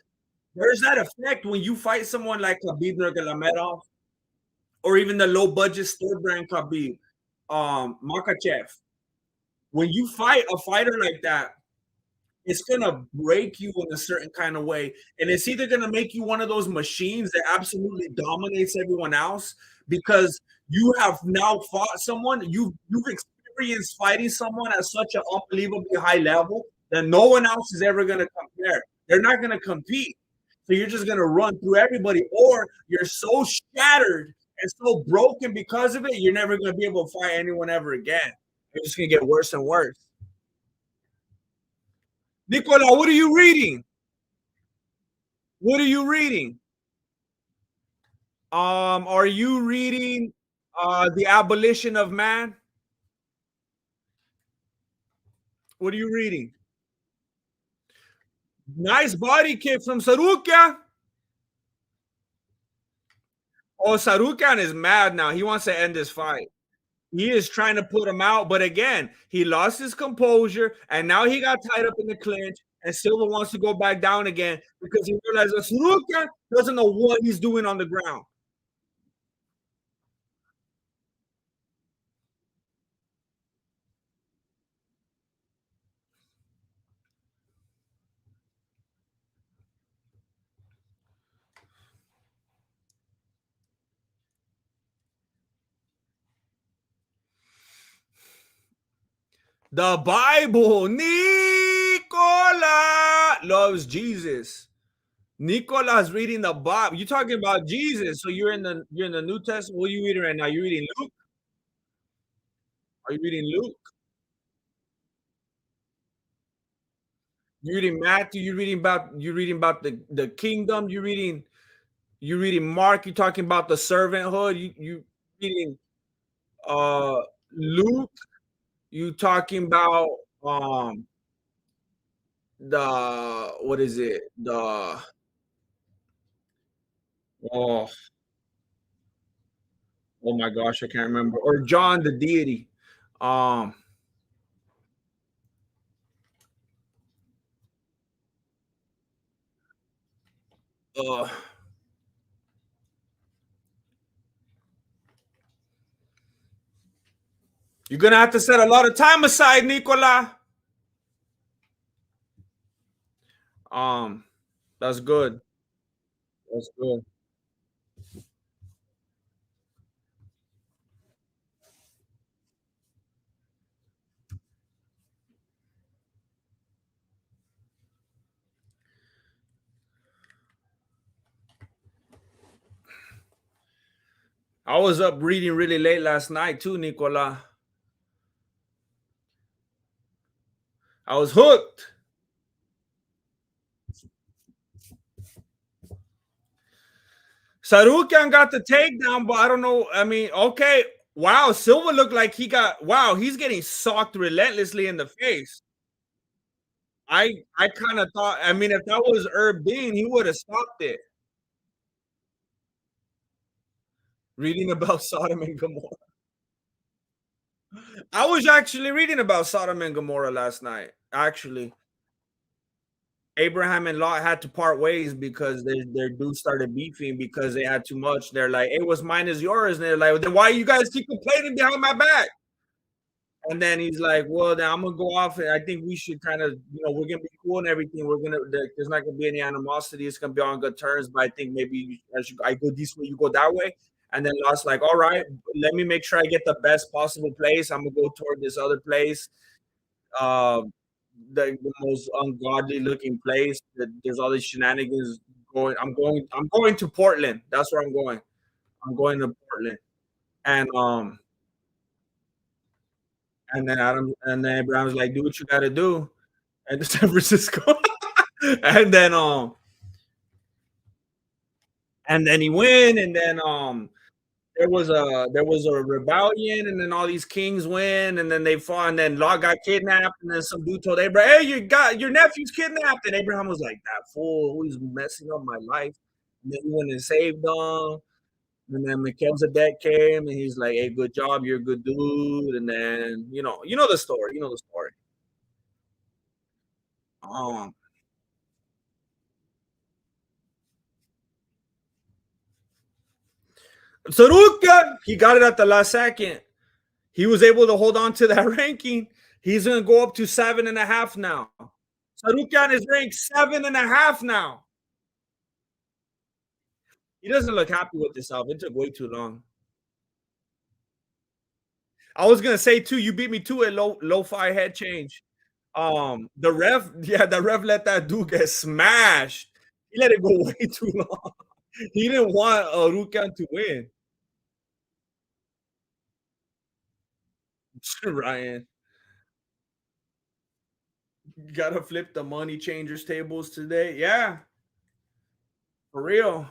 There's that effect when you fight someone like Khabib Nurmagomedov or even the low budget store brand Khabib, Makachev. When you fight a fighter like that, it's gonna break you in a certain kind of way, and it's either gonna make you one of those machines that absolutely dominates everyone else because you have now fought someone, you've experienced fighting someone at such an unbelievably high level that no one else is ever gonna compare. They're not gonna compete. So you're just gonna run through everybody, or you're so shattered and so broken because of it, you're never gonna be able to fight anyone ever again. You're just gonna get worse and worse. Nicola, what are you reading? What are you reading? Are you reading The Abolition of Man? What are you reading? Nice body kick from Sarukian. Oh, Sarukian is mad now. He wants to end this fight. He is trying to put him out, but again, he lost his composure, and now he got tied up in the clinch. And Silva wants to go back down again because he realizes Sarukian doesn't know what he's doing on the ground. The Bible, Nicola loves Jesus. Nicola's reading the Bible. You're talking about Jesus, so you're in the New Testament. What are you reading right now? You reading Luke? Are you reading Luke? You reading Matthew? You reading about the kingdom? You reading Mark? You talking about the servanthood? You reading uh Luke? You talking about um the what is it? The oh oh my gosh, I can't remember. Or John the deity. Um uh you're gonna have to set a lot of time aside, Nicola. Um that's good. That's good. I was up reading really late last night too, Nicola. I was hooked. Sarukian got the takedown, but I don't know. I mean, okay. Wow, Silva looked like he got wow, he's getting socked relentlessly in the face. I kind of thought, I mean, if that was Herb Dean, he would have stopped it. Reading about Sodom and Gomorrah. I was actually reading about Sodom and Gomorrah last night. Actually, Abraham and Lot had to part ways because their dudes started beefing because they had too much. They're like, "It was mine is yours," and they're like, "Then why you guys keep complaining behind my back?" And then he's like, "Well, then I'm gonna go off, and I think we should kind of, we're gonna be cool and everything. There's not gonna be any animosity. It's gonna be on good terms. But I think maybe I go this way, you go that way." And then Lot's like, "All right, let me make sure I get the best possible place. I'm gonna go toward this other place, uh, the most ungodly looking place. That there's all these shenanigans going. I'm going to Portland. That's where I'm going. I'm going to Portland." And and then Abraham's like, "Do what you got to do." And San Francisco. and then and then he win, and then there was a rebellion, and then all these kings win, and then they fought, and then Lot got kidnapped, and then some dude told Abraham, "Hey, you got your nephew's kidnapped," and Abraham was like, "That fool, who's messing up my life?" And then he went and saved them. And then Melchizedek came, and he's like, "Hey, good job, you're a good dude." And then you know the story. You know the story. Um, Saruka, he got it at the last second. He was able to hold on to that ranking. He's going to go up to 7.5 now. Sarukian is ranked 7.5 now. He doesn't look happy with himself. It took way too long. I was gonna say too, you beat me to a lo-fi head change. The ref, yeah, the ref let that dude get smashed. He let it go way too long. He didn't want Rukan to win. Ryan, you gotta flip the money changers tables today. Yeah, for real.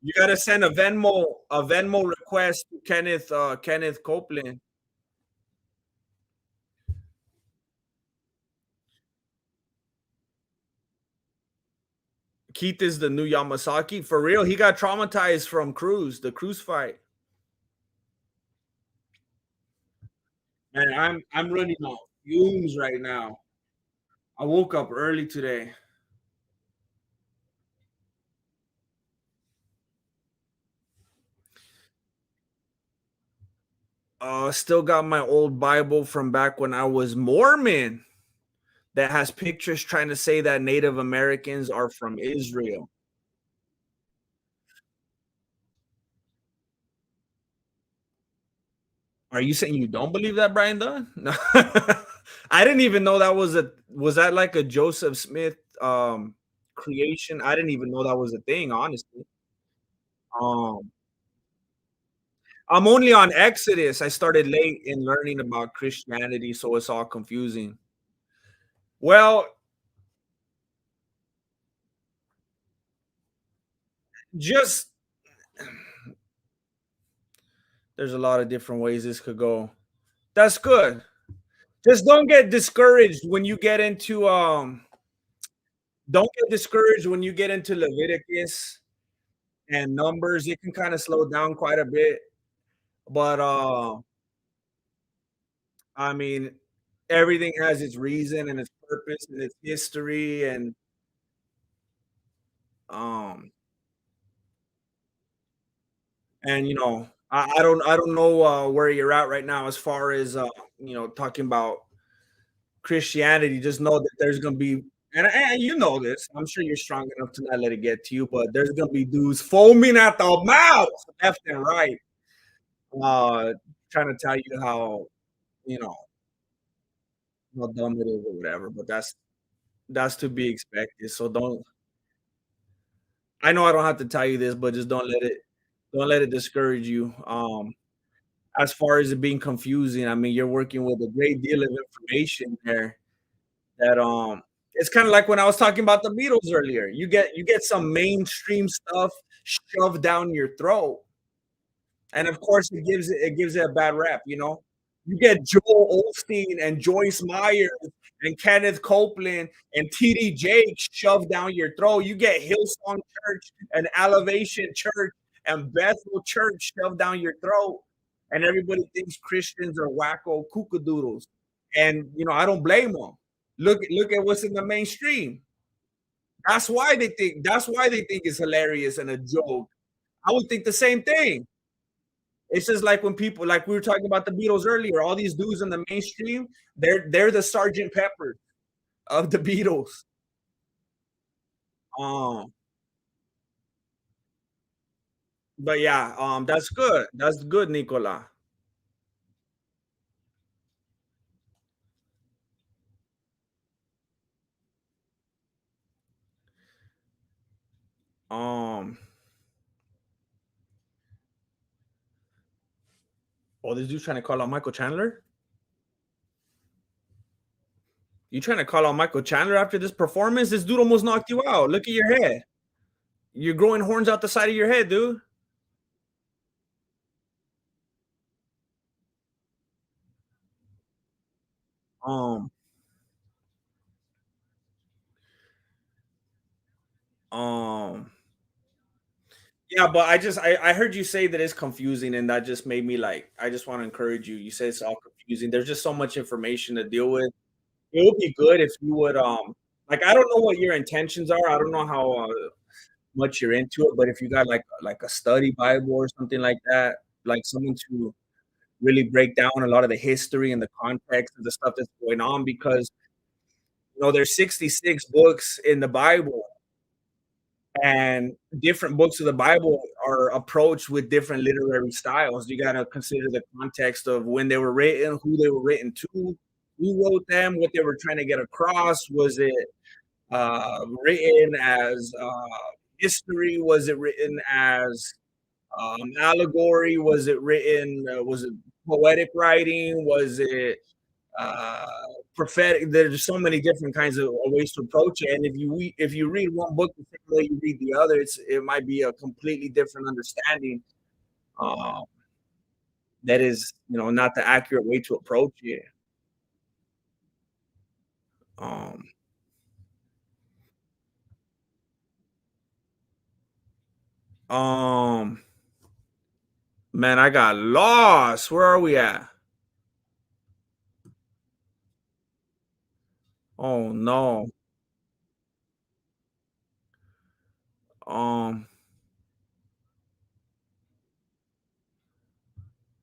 You gotta send a Venmo request to Kenneth Copeland. Keith is the new Yamasaki. For real. He got traumatized from the cruise fight. And I'm running on fumes right now. I woke up early today. Still got my old Bible from back when I was Mormon that has pictures trying to say that Native Americans are from Israel. Are you saying you don't believe that, Brian Dunn? No. I didn't even know that was that like a Joseph Smith creation? I didn't even know that was a thing, honestly. Um I'm only on Exodus. I started late in learning about Christianity, so it's all confusing. Well, just There's a lot of different ways this could go. That's good. Just don't get discouraged when you get into don't get discouraged when you get into Leviticus and Numbers. It can kind of slow down quite a bit, but I mean, everything has its reason and its purpose and its history um and I don't know where you're at right now as far as talking about Christianity. Just know that there's gonna be and you know this. I'm sure you're strong enough to not let it get to you, but there's gonna be dudes foaming at the mouth left and right, uh, trying to tell you you know how dumb it is or whatever. But that's to be expected. So don't. I know I don't have to tell you this, but just don't let it discourage you. As far as it being confusing, I mean, you're working with a great deal of information there that it's kind of like when I was talking about the Beatles earlier. You get some mainstream stuff shoved down your throat, and of course it gives it a bad rap. You get Joel Osteen and Joyce Meyer and Kenneth Copeland and TD Jakes shoved down your throat. You get Hillsong Church and Elevation Church and Bethel Church shoved down your throat, and everybody thinks Christians are wacko kookadoodles. And I don't blame them. Look at what's in the mainstream. That's why they think it's hilarious and a joke. I would think the same thing. It's just like when people, like we were talking about the Beatles earlier, all these dudes in the mainstream, they're the Sergeant Pepper of the Beatles. Um, but yeah, that's good. That's good, Nicola. Um, oh, this dude's trying to call out Michael Chandler. You trying to call out Michael Chandler after this performance? This dude almost knocked you out. Look at your head. You're growing horns out the side of your head, dude. Um, um, yeah, but I heard you say that it's confusing, and that just made me like I just want to encourage you. You say it's all confusing. There's just so much information to deal with. It would be good if you would like I don't know what your intentions are. I don't know how much you're into it, but if you got like a study Bible or something like that, like someone to really break down a lot of the history and the context of the stuff that's going on, because there's 66 books in the Bible, and different books of the Bible are approached with different literary styles. You got to consider the context of when they were written, who they were written to, who wrote them, what they were trying to get across. Was it written as history? Was it written as allegory? Was it written? Was it poetic writing? Was it uh, prophetic? There's so many different kinds of ways to approach it, and if you read one book the same way you read the other, it might be a completely different understanding. Uh, that is, not the accurate way to approach it. Um, um, man, I got lost. Where are we at? Oh no. Um,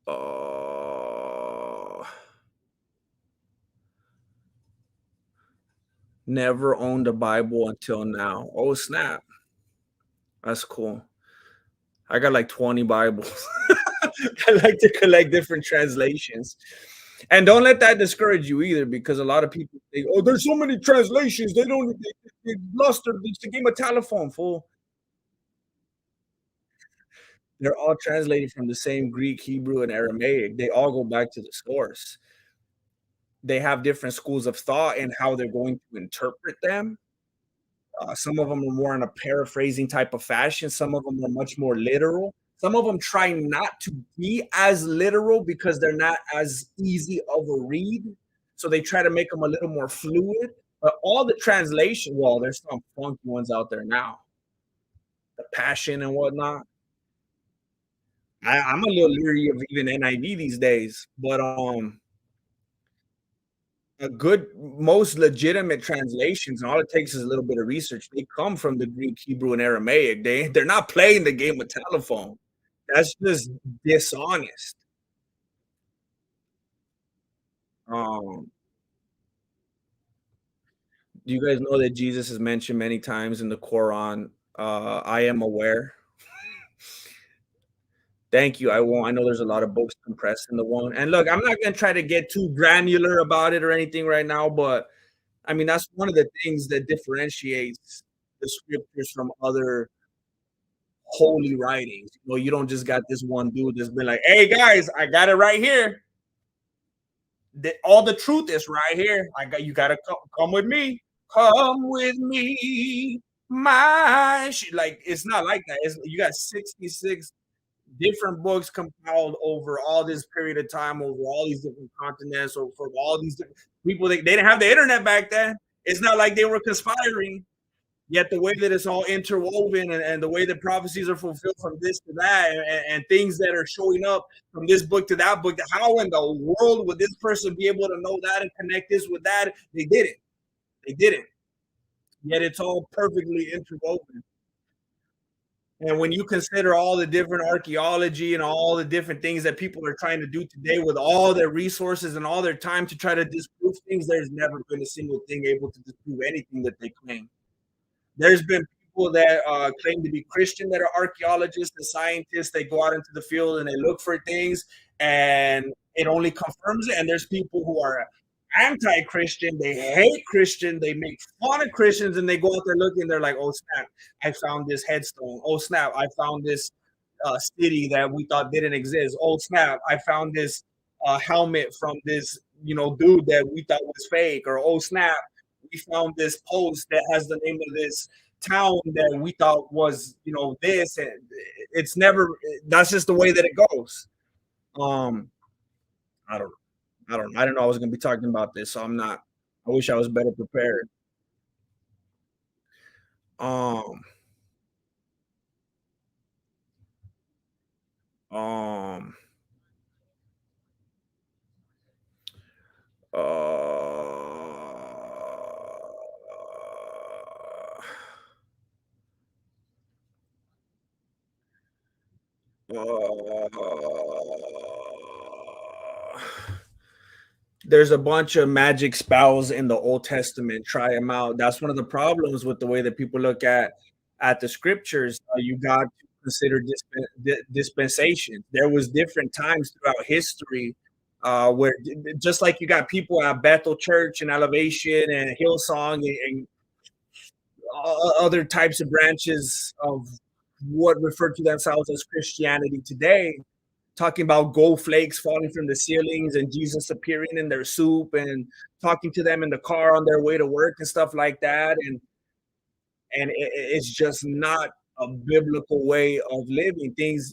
uh, never owned a Bible until now. Oh snap, that's cool. I got like 20 Bibles. I like to collect different translations. And don't let that discourage you either, because a lot of people think, "Oh, there's so many translations. They don't. They lost their. It's the game of telephone, fool." They're all translated from the same Greek, Hebrew, and Aramaic. They all go back to the source. They have different schools of thought and how they're going to interpret them. Some of them are more in a paraphrasing type of fashion. Some of them are much more literal. Some of them try not to be as literal because they're not as easy of a read. So they try to make them a little more fluid. But all the translation, well, there's some funky ones out there now. The passion and whatnot. I'm a little leery of even NIV these days, but a good, most legitimate translations, and all it takes is a little bit of research. They come from the Greek, Hebrew, and Aramaic. They're not playing the game of telephone. That's just dishonest. Um, do you guys know that Jesus is mentioned many times in the Quran? I am aware. Thank you. I won't. I know there's a lot of books compressed in the one. And look, I'm not gonna try to get too granular about it or anything right now, but I mean that's one of the things that differentiates the scriptures from other holy writings. You know, you don't just got this one dude that's been like, "Hey guys, I got it right here. All the truth is right here. I got you. Got to come with me. Come with me, like it's not like that. You got 66 different books compiled over all this period of time, over all these different continents, or from all these different people. They didn't have the internet back then. It's not like they were conspiring. Yet the way that it's all interwoven and the way that prophecies are fulfilled from this to that, and things that are showing up from this book to that book, how in the world would this person be able to know that and connect this with that? They didn't. They didn't. Yet it's all perfectly interwoven. And when you consider all the different archaeology and all the different things that people are trying to do today with all their resources and all their time to try to disprove things, there's never been a single thing able to disprove anything that they claim. There's been people that claim to be Christian that are archaeologists and scientists. They go out into the field and they look for things, and it only confirms it. And there's people who are anti-Christian. They hate Christian. They make fun of Christians, and they go out there looking. They're like, "Oh snap! I found this headstone. Oh snap! I found this city that we thought didn't exist. Oh snap! I found this helmet from this dude that we thought was fake. Or oh snap! We found this post that has the name of this town that we thought was this." And it's never. That's just the way that it goes. um I don't I didn't know I was going to be talking about this, so I'm not. I wish I was better prepared. um um uh, there's a bunch of magic spells in the Old Testament. Try them out. That's one of the problems with the way that people look at the scriptures. You got to consider dispensation. There was different times throughout history where just like you got people at Bethel Church and Elevation and Hillsong and other types of branches of what refer to themselves as Christianity today, talking about gold flakes falling from the ceilings and Jesus appearing in their soup and talking to them in the car on their way to work and stuff like that. And it's just not a biblical way of living. Things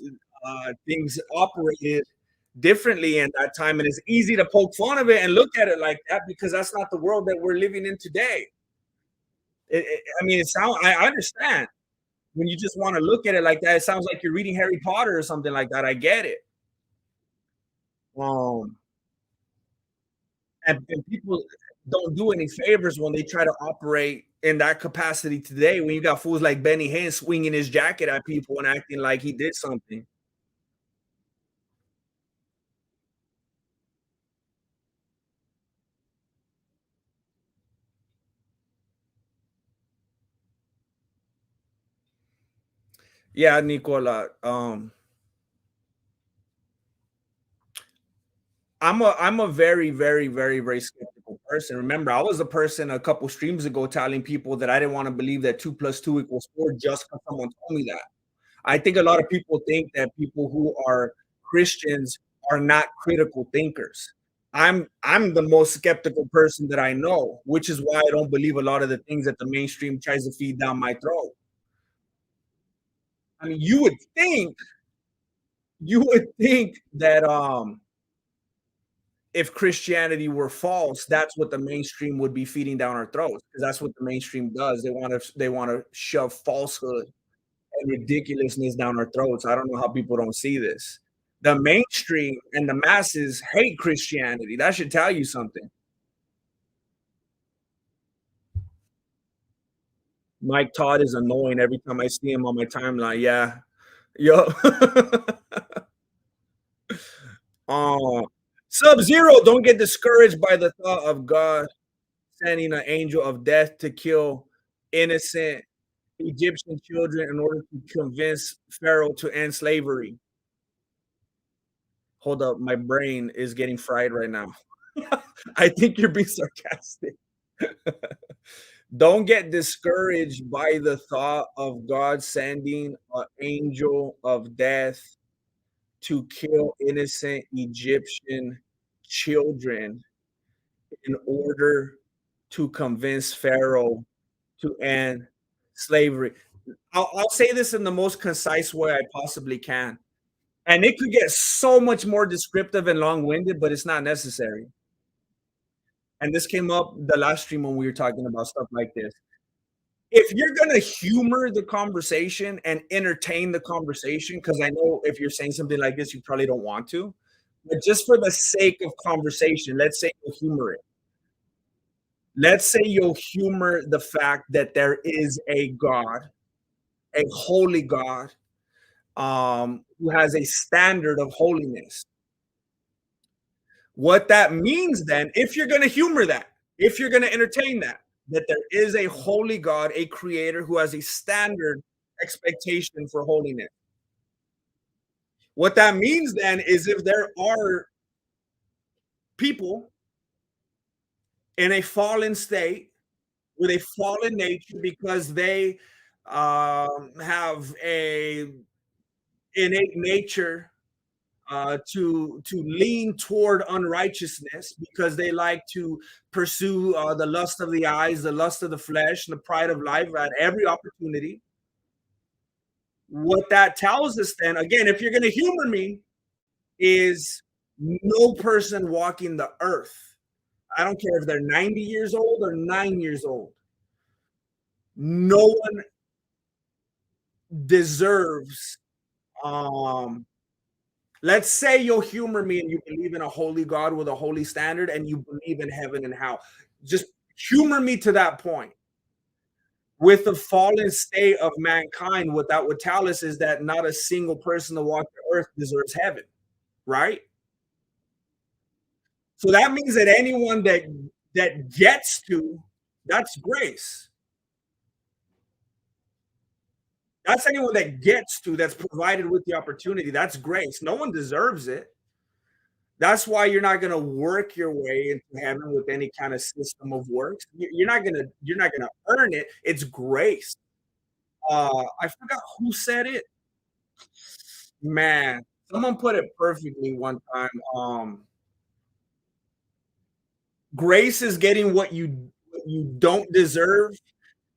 operated differently in that time, and it's easy to poke fun of it and look at it like that because that's not the world that we're living in today. I mean, I understand when you just want to look at it like that. It sounds like you're reading Harry Potter or something like that. I get it. Um, and people don't do any favors when they try to operate in that capacity today. When you got fools like Benny Hinn swinging his jacket at people and acting like he did something. Yeah, Nicola. I'm a very, very, very, very skeptical person. Remember, I was a person a couple streams ago telling people that I didn't want to believe that 2 + 2 = 4 just because someone told me that. I think a lot of people think that people who are Christians are not critical thinkers. I'm the most skeptical person that I know, which is why I don't believe a lot of the things that the mainstream tries to feed down my throat. I mean, you would think You would think that if Christianity were false, that's what the mainstream would be feeding down our throats, because that's what the mainstream does. They want to shove falsehood and ridiculousness down our throats. I don't know how people don't see this. The mainstream and the masses hate Christianity. That should tell you something. Mike Todd is annoying every time I see him on my timeline. Yeah. Yo. Sub Zero, don't get discouraged by the thought of God sending an angel of death to kill innocent Egyptian children in order to convince Pharaoh to end slavery. Hold up, my brain is getting fried right now. I think you're being sarcastic. Don't get discouraged by the thought of God sending an angel of death to kill innocent Egyptian children in order to convince Pharaoh to end slavery. I'll say this in the most concise way I possibly can. And it could get so much more descriptive and long winded, but it's not necessary. And this came up the last stream when we were talking about stuff like this. If you're going to humor the conversation and entertain the conversation, because I know if you're saying something like this, you probably don't want to, but just for the sake of conversation, let's say you'll humor it. Let's say you'll humor the fact that there is a God, a holy God, who has a standard of holiness. What that means then, if you're going to humor that, if you're going to entertain that, that there is a holy God, a creator who has a standard expectation for holiness. What that means then is if there are people in a fallen state with a fallen nature because they have a innate nature to lean toward unrighteousness because they like to pursue the lust of the eyes, the lust of the flesh, the pride of life at every opportunity. What that tells us then, again, if you're going to humor me, is no person walking the earth. I don't care if they're 90 years old or 9 years old. No one deserves let's say you'll humor me and you believe in a holy God with a holy standard and you believe in heaven and hell. Just humor me to that point. With the fallen state of mankind, what that would tell us is that not a single person to walk the earth deserves heaven, right? So that means that anyone that gets to, that's grace. That's anyone that gets to, that's provided with the opportunity. That's grace. No one deserves it. That's why you're not going to work your way into heaven with any kind of system of works. You're not gonna earn it. It's grace. I forgot who said it. Man, someone put it perfectly one time. Grace is getting what you don't deserve,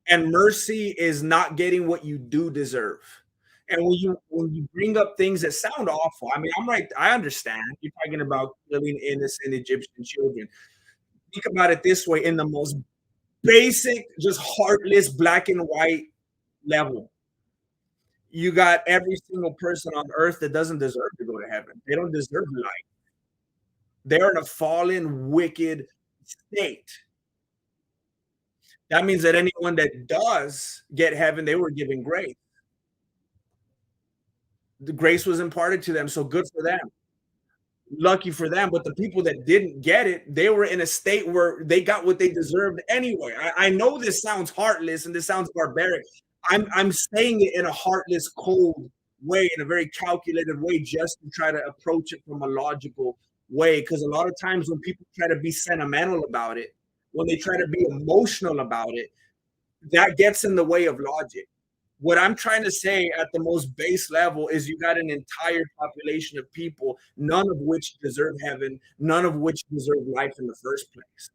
and mercy is not getting what you do deserve. And when you bring up things that sound awful, I mean, I'm right. I understand you're talking about killing innocent Egyptian children. Think about it this way: in the most basic, just heartless, black and white level, you got every single person on earth that doesn't deserve to go to heaven. They don't deserve life. They're in a fallen, wicked state. That means that anyone that does get heaven, they were given grace. The grace was imparted to them, so good for them. Lucky for them. But the people that didn't get it, they were in a state where they got what they deserved anyway. I know this sounds heartless and this sounds barbaric. I'm saying it in a heartless, cold way, in a very calculated way, just to try to approach it from a logical way. Because a lot of times when people try to be sentimental about it, when they try to be emotional about it, that gets in the way of logic. What I'm trying to say at the most base level is you got an entire population of people, none of which deserve heaven, none of which deserve life in the first place.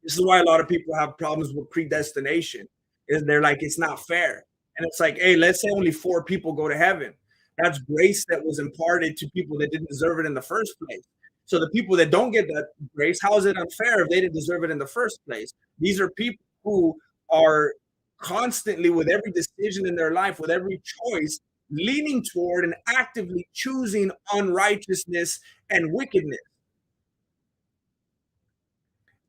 This is why a lot of people have problems with predestination. Is they're like, it's not fair. And it's like, hey, let's say only 4 people go to heaven. That's grace that was imparted to people that didn't deserve it in the first place. So the people that don't get that grace, how is it unfair if they didn't deserve it in the first place? These are people who are constantly, with every decision in their life, with every choice, leaning toward and actively choosing unrighteousness and wickedness.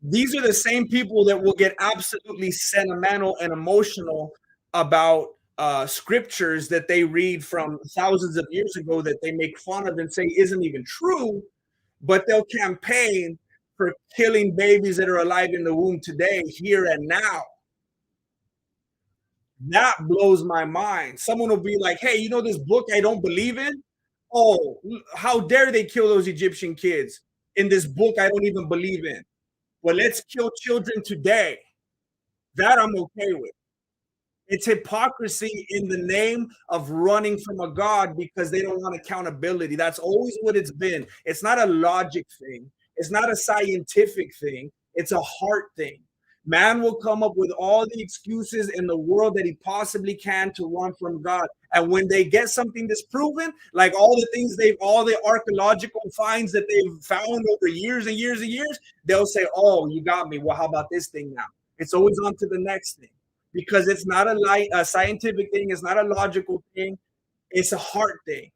These are the same people that will get absolutely sentimental and emotional about scriptures that they read from thousands of years ago that they make fun of and say isn't even true, but they'll campaign for killing babies that are alive in the womb today, here and now. That blows my mind. Someone will be like, hey, you know this book I don't believe in? Oh, how dare they kill those Egyptian kids in this book I don't even believe in? Well, let's kill children today. That I'm okay with. It's hypocrisy in the name of running from a God because they don't want accountability. That's always what it's been. It's not a logic thing, it's not a scientific thing, it's a heart thing. Man will come up with all the excuses in the world that he possibly can to run from God. And when they get something disproven, like all the things all the archaeological finds that they've found over years and years and years, they'll say, oh, you got me. Well, how about this thing now? It's always on to the next thing because it's not a scientific thing. It's not a logical thing. It's a heart thing.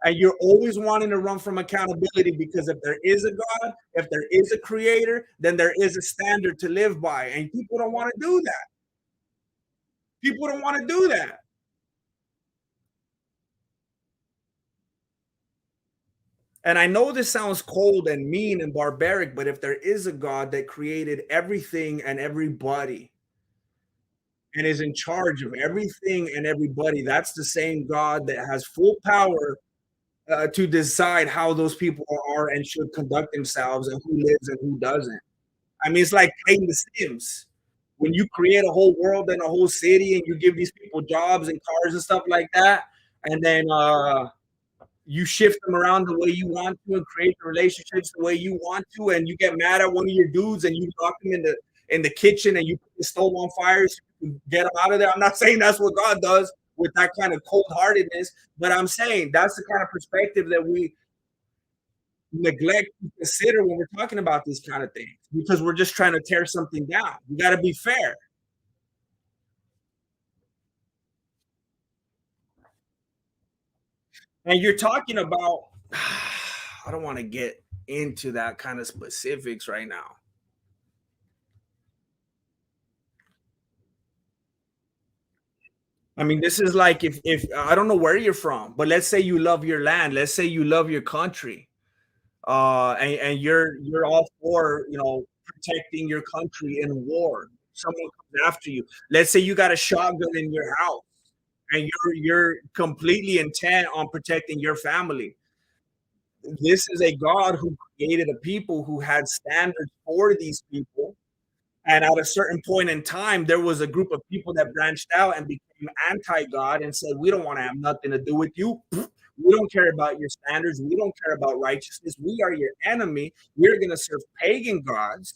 And you're always wanting to run from accountability because if there is a God, if there is a creator, then there is a standard to live by. And people don't want to do that. People don't want to do that. And I know this sounds cold and mean and barbaric, but if there is a God that created everything and everybody and is in charge of everything and everybody, that's the same God that has full power to decide how those people are and should conduct themselves and who lives and who doesn't. I mean, it's like playing The Sims. When you create a whole world and a whole city and you give these people jobs and cars and stuff like that, and then you shift them around the way you want to and create the relationships the way you want to, and you get mad at one of your dudes and you lock him in the kitchen and you put the stove on fire so you can get him out of there. I'm not saying that's what God does with that kind of cold-heartedness, but I'm saying that's the kind of perspective that we neglect to consider when we're talking about these kind of things because we're just trying to tear something down. You got to be fair. And you're talking about, I don't want to get into that kind of specifics right now. I mean, this is like if I don't know where you're from, but let's say you love your land, let's say you love your country, and you're all for protecting your country in war. Someone comes after you. Let's say you got a shotgun in your house, and you're completely intent on protecting your family. This is a God who created a people who had standards for these people. And at a certain point in time, there was a group of people that branched out and became anti-God and said, we don't want to have nothing to do with you. We don't care about your standards. We don't care about righteousness. We are your enemy. We're going to serve pagan gods.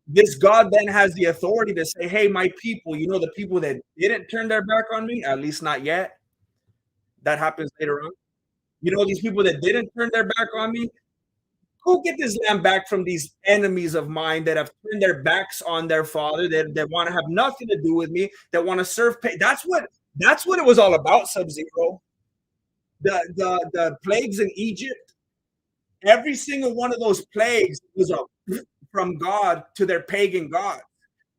This God then has the authority to say, hey, my people, the people that didn't turn their back on me, at least not yet. That happens later on. These people that didn't turn their back on me, go get this land back from these enemies of mine that have turned their backs on their father, that want to have nothing to do with me, that want to serve pay. That's what it was all about, Sub-Zero. The plagues in Egypt, every single one of those plagues was from God to their pagan gods.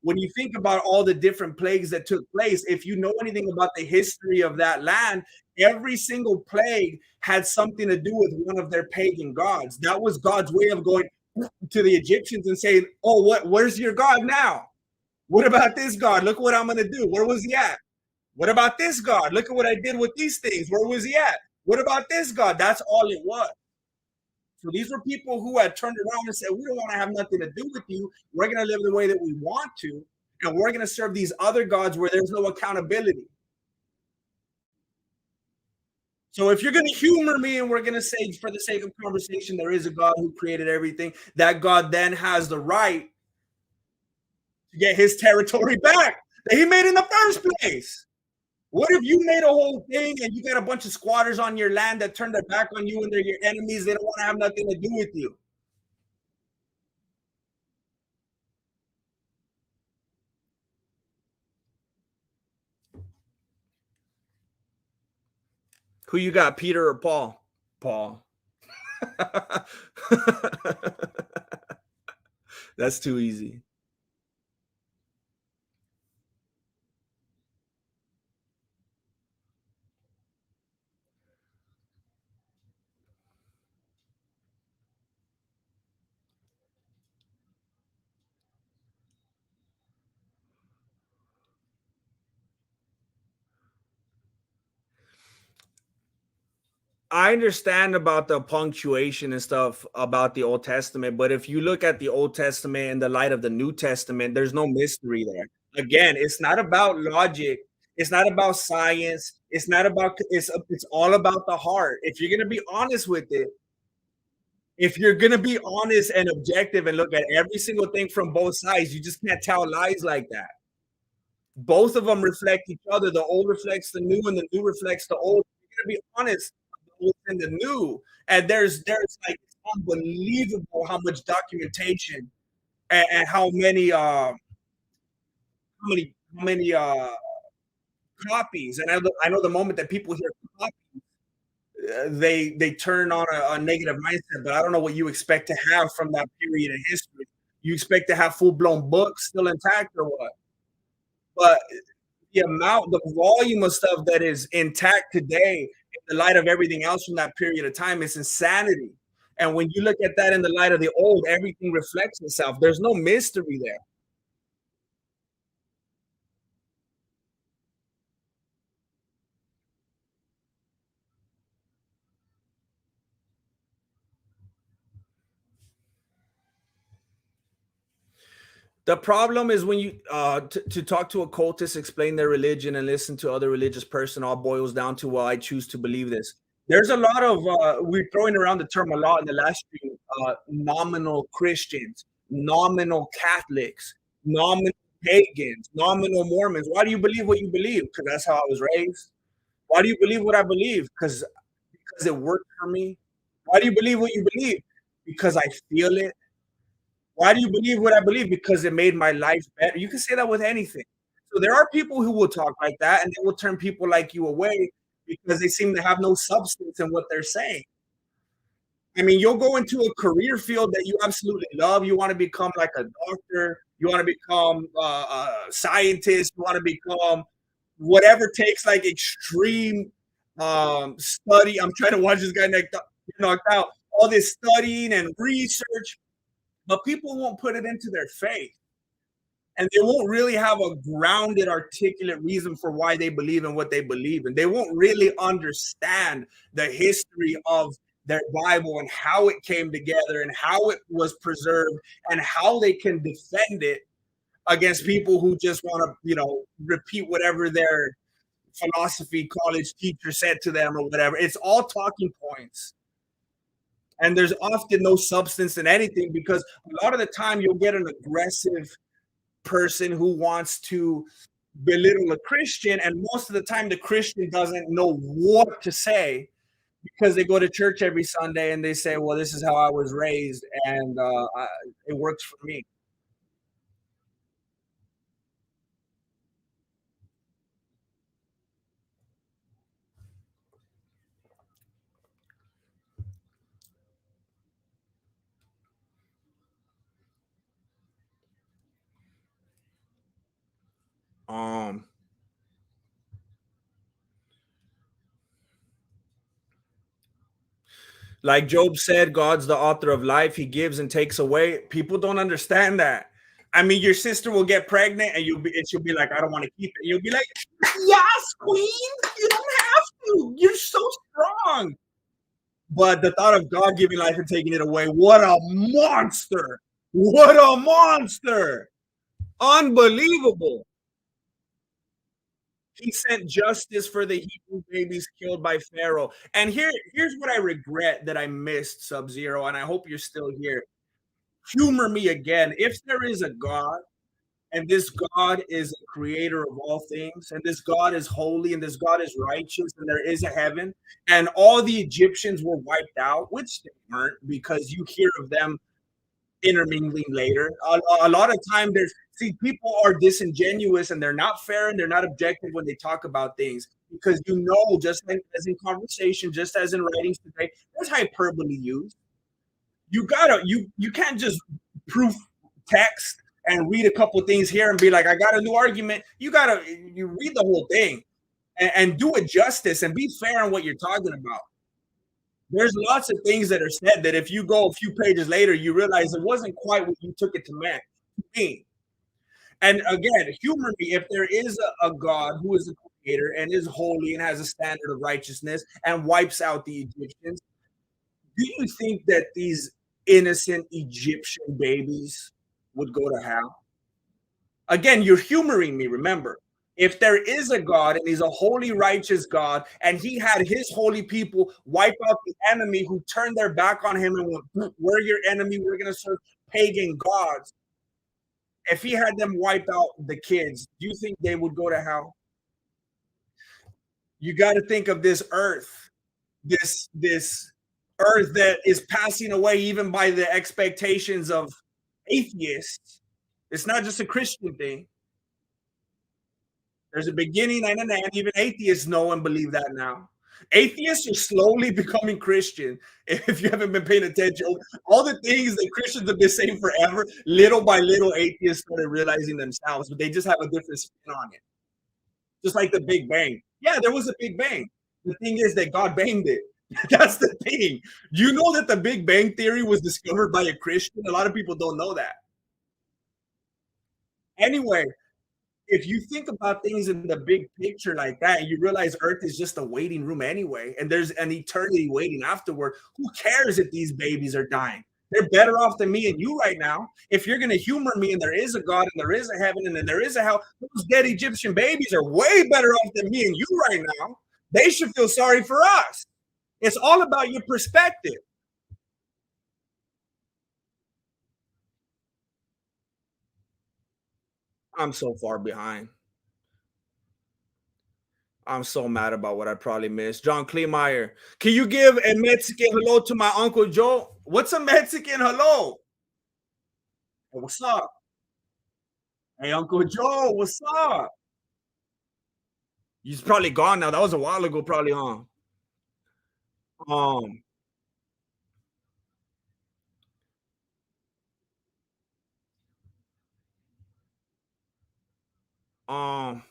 When you think about all the different plagues that took place, if you know anything about the history of that land, every single plague had something to do with one of their pagan gods. That was God's way of going to the Egyptians and saying, oh, where's your God now? What about this God? Look what I'm going to do. Where was he at? What about this God? Look at what I did with these things. Where was he at? What about this God? That's all it was. So these were people who had turned around and said, we don't want to have nothing to do with you. We're going to live the way that we want to. And we're going to serve these other gods where there's no accountability. So if you're going to humor me and we're going to say, for the sake of conversation, there is a God who created everything, that God then has the right to get his territory back that he made in the first place. What if you made a whole thing and you got a bunch of squatters on your land that turn their back on you and they're your enemies? They don't want to have nothing to do with you. Who you got, Peter or Paul? Paul. That's too easy. I understand about the punctuation and stuff about the Old Testament, but if you look at the Old Testament in the light of the New Testament, there's no mystery there. Again, it's not about logic. It's not about science. It's not about it's all about the heart. If you're gonna be honest with it, if you're gonna be honest and objective and look at every single thing from both sides, you just can't tell lies like that. Both of them reflect each other. The old reflects the new, and the new reflects the old. You're gonna be honest, the old and the new. And there's like it's unbelievable how much documentation and how many copies. And I know the moment that people hear copy, they turn on a negative mindset. But I don't know what you expect to have from that period in history. You expect to have full blown books still intact or what? But the amount, the volume of stuff that is intact today in the light of everything else from that period of time is insanity. And when you look at that in the light of the old, everything reflects itself. There's no mystery there. The problem is when you to talk to occultists, explain their religion, and listen to other religious person, all boils down to, well, I choose to believe this. There's a lot of we're throwing around the term a lot in the last stream. Nominal Christians, nominal Catholics, nominal pagans, nominal Mormons. Why do you believe what you believe? Because that's how I was raised. Why do you believe what I believe? Because it worked for me. Why do you believe what you believe? Because I feel it. Why do you believe what I believe? Because it made my life better. You can say that with anything. So there are people who will talk like that, and they will turn people like you away because they seem to have no substance in what they're saying. I mean, you'll go into a career field that you absolutely love. You want to become like a doctor. You want to become a scientist. You want to become whatever takes like extreme study. I'm trying to watch this guy knocked out. All this studying and research, but people won't put it into their faith, and they won't really have a grounded, articulate reason for why they believe in what they believe in. They won't really understand the history of their Bible and how it came together and how it was preserved and how they can defend it against people who just want to, repeat whatever their philosophy college teacher said to them or whatever. It's all talking points. And there's often no substance in anything because a lot of the time you'll get an aggressive person who wants to belittle a Christian, and most of the time the Christian doesn't know what to say because they go to church every Sunday and they say, "Well, this is how I was raised, and it works for me." Um, like Job said, God's the author of life; He gives and takes away. People don't understand that. I mean, your sister will get pregnant, and she'll be like, "I don't want to keep it." You'll be like, "Yes, queen, you don't have to. You're so strong." But the thought of God giving life and taking it away, what a monster! What a monster! Unbelievable. He sent justice for the Hebrew babies killed by Pharaoh. And here's what I regret that I missed, Sub Zero, and I hope you're still here. Humor me again. If there is a God, And this God is a creator of all things, and this God is holy, and this God is righteous, and there is a heaven, and all the Egyptians were wiped out, which they weren't, because you hear of them intermingling later. A lot of time there's see people are disingenuous and they're not fair and they're not objective when they talk about things because you know, just like as in conversation, just as in writings today, there's hyperbole used. You can't just proof text and read a couple things here and be like, I got a new argument. You read the whole thing and do it justice and be fair on what you're talking about. There's lots of things that are said that if you go a few pages later, you realize it wasn't quite what you took it to mean. And again, humor me if there is a God who is a creator and is holy and has a standard of righteousness and wipes out the Egyptians. Do you think that these innocent Egyptian babies would go to hell? Again, you're humoring me, remember. If there is a God and he's a holy, righteous God, and he had his holy people wipe out the enemy who turned their back on him and went, we're your enemy, we're going to serve pagan gods. If he had them wipe out the kids, do you think they would go to hell? You got to think of this earth, this earth that is passing away even by the expectations of atheists. It's not just a Christian thing. There's a beginning and an end. Even atheists know and believe that now. Atheists are slowly becoming Christian. If you haven't been paying attention, all the things that Christians have been saying forever, little by little, atheists started realizing themselves, but they just have a different spin on it. Just like the Big Bang. Yeah, there was a Big Bang. The thing is that God banged it. That's the thing. You know that the Big Bang Theory was discovered by a Christian? A lot of people don't know that. Anyway, if you think about things in the big picture like that, and you realize Earth is just a waiting room anyway, and there's an eternity waiting afterward, who cares if these babies are dying? They're better off than me and you right now. If you're going to humor me and there is a God and there is a heaven and then there is a hell, those dead Egyptian babies are way better off than me and you right now. They should feel sorry for us. It's all about your perspective. I'm so far behind. I'm so mad about what I probably missed. John Kleemeyer, can you give a Mexican hello to my Uncle Joe? What's a Mexican hello? Hey, what's up? Hey, Uncle Joe, what's up? He's probably gone now. That was a while ago, probably on. Um, um,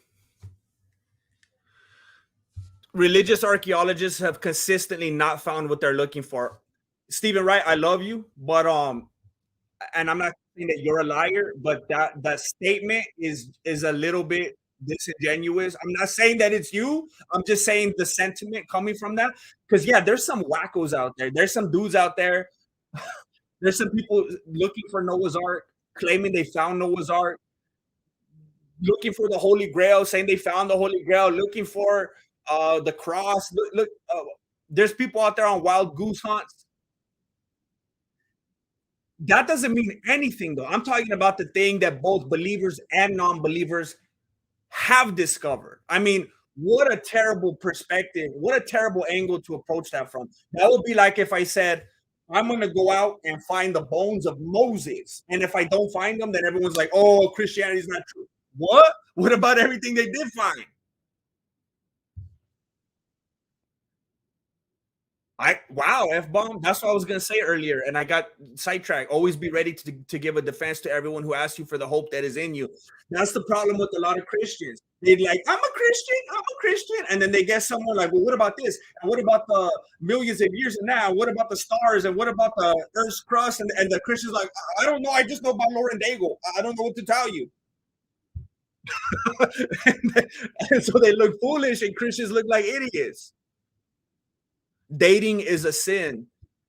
religious archaeologists have consistently not found what they're looking for. Stephen Wright, I love you, but and I'm not saying that you're a liar, but that statement is a little bit disingenuous. I'm not saying that it's you. I'm just saying the sentiment coming from that. Because yeah, there's some wackos out there. There's some dudes out there. There's some people looking for Noah's Ark, claiming they found Noah's Ark, looking for the Holy Grail, saying they found the Holy Grail, looking for the cross. Look, there's people out there on wild goose hunts. That doesn't mean anything, though. I'm talking about the thing that both believers and non-believers have discovered. I mean, what a terrible perspective. What a terrible angle to approach that from. That would be like if I said, I'm going to go out and find the bones of Moses. And if I don't find them, then everyone's like, oh, Christianity is not true. What? What about everything they did find? Wow, F bomb. That's what I was gonna say earlier, and I got sidetracked. Always be ready to give a defense to everyone who asks you for the hope that is in you. That's the problem with a lot of Christians. They're like, I'm a Christian, and then they get someone like, well, what about this? And what about the millions of years from now? What about the stars? And what about the Earth's crust? And the Christian's like, I don't know. I just know about Lauren Daigle. I don't know what to tell you. And so they look foolish, and Christians look like idiots. Dating is a sin.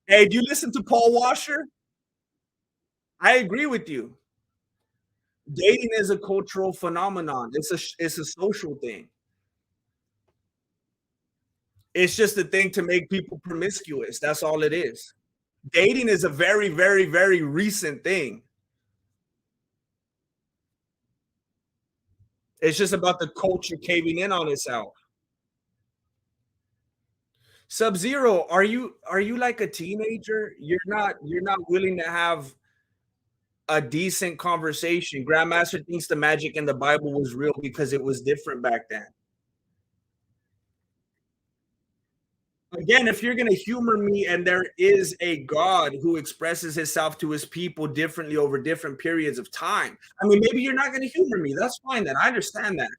Hey, do you listen to Paul Washer? I agree with you. Dating is a cultural phenomenon. It's a social thing. It's just a thing to make people promiscuous. That's all it is. Dating is a very, very, very recent thing. It's just about the culture caving in on itself. Sub Zero, are you like a teenager? You're not willing to have a decent conversation. Grandmaster thinks the magic in the Bible was real because it was different back then. Again, if you're going to humor me and there is a God who expresses himself to his people differently over different periods of time, I mean, maybe you're not going to humor me. That's fine then. I understand that.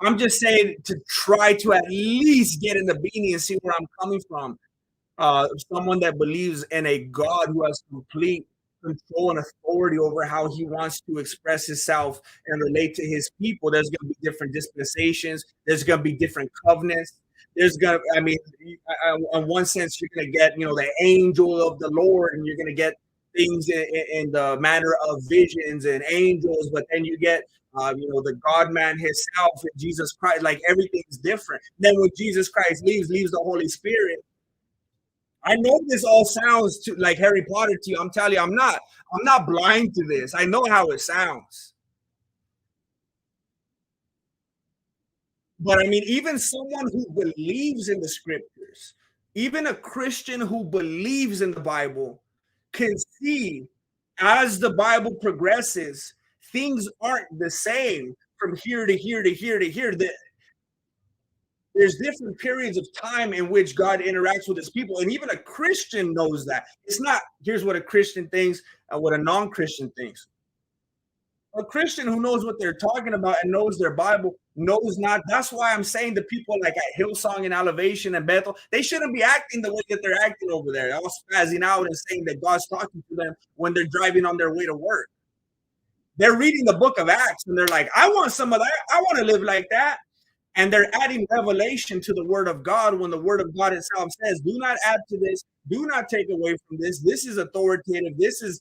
I'm just saying to try to at least get in the beanie and see where I'm coming from. Someone that believes in a God who has complete control and authority over how he wants to express himself and relate to his people. There's going to be different dispensations. There's going to be different covenants. There's going to, I mean, in one sense, you're going to get, the angel of the Lord, and you're going to get things in the manner of visions and angels, but then you get, the God man himself, Jesus Christ, like everything's different. Then when Jesus Christ leaves the Holy Spirit. I know this all sounds like Harry Potter to you. I'm telling you, I'm not blind to this. I know how it sounds. But I mean, even someone who believes in the scriptures, even a Christian who believes in the Bible, can see as the Bible progresses, things aren't the same from here to here to here to here. There's different periods of time in which God interacts with his people. And even a Christian knows that. It's not, here's what a Christian thinks and what a non Christian thinks. A Christian who knows what they're talking about and knows their Bible knows not. That's why I'm saying the people like at Hillsong and Elevation and Bethel, they shouldn't be acting the way that they're acting over there, all spazzing out and saying that God's talking to them when they're driving on their way to work. They're reading the book of Acts and they're like, I want some of that. I want to live like that. And they're adding revelation to the word of God when the word of God itself says, do not add to this, do not take away from this. This is authoritative. This is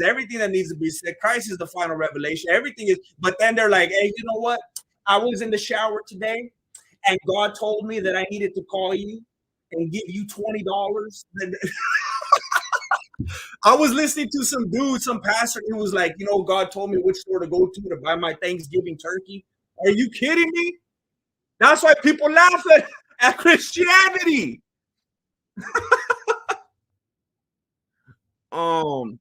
everything that needs to be said. Christ is the final revelation. Everything is, but then they're like, hey, you know what? I was in the shower today and God told me that I needed to call you and give you $20. I was listening to some dude, some pastor, who was like, God told me which store to go to buy my Thanksgiving turkey. Are you kidding me? That's why people laugh at Christianity. um,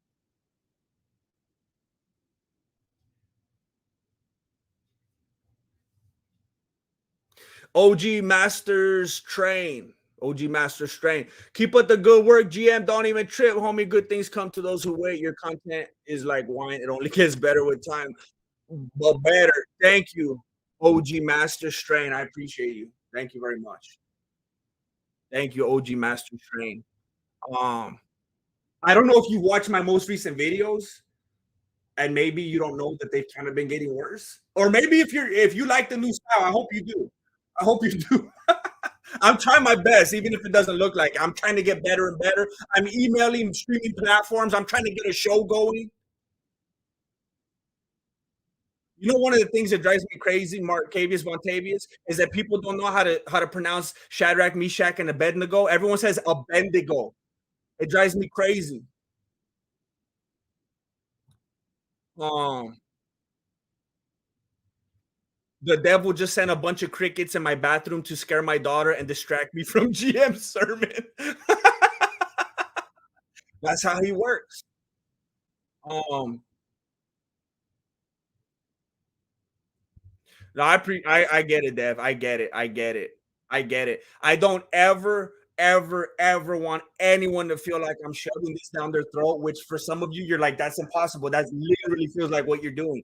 OG Masters Train. OG Masters Train. Keep up the good work, GM. Don't even trip, homie. Good things come to those who wait. Your content is like wine. It only gets better with time, but better. Thank you, OG Master Strain. I appreciate you. Thank you very much. Thank you, OG Master Strain. Um, I don't know if you watched my most recent videos, and maybe you don't know that they've kind of been getting worse. Or maybe if you like the new style, I hope you do. I hope you do. I'm trying my best, even if it doesn't look like it. I'm trying to get better and better. I'm emailing streaming platforms. I'm trying to get a show going. One of the things that drives me crazy, Marcavius Montavious, is that people don't know how to pronounce Shadrach, Meshach, and Abednego. Everyone says Abednego. It drives me crazy. Um, the devil just sent a bunch of crickets in my bathroom to scare my daughter and distract me from GM's sermon. That's how he works. Um, no, I get it, Dev. I get it. I get it. I get it. I don't ever want anyone to feel like I'm shoving this down their throat, which for some of you, you're like, that's impossible. That literally feels like what you're doing.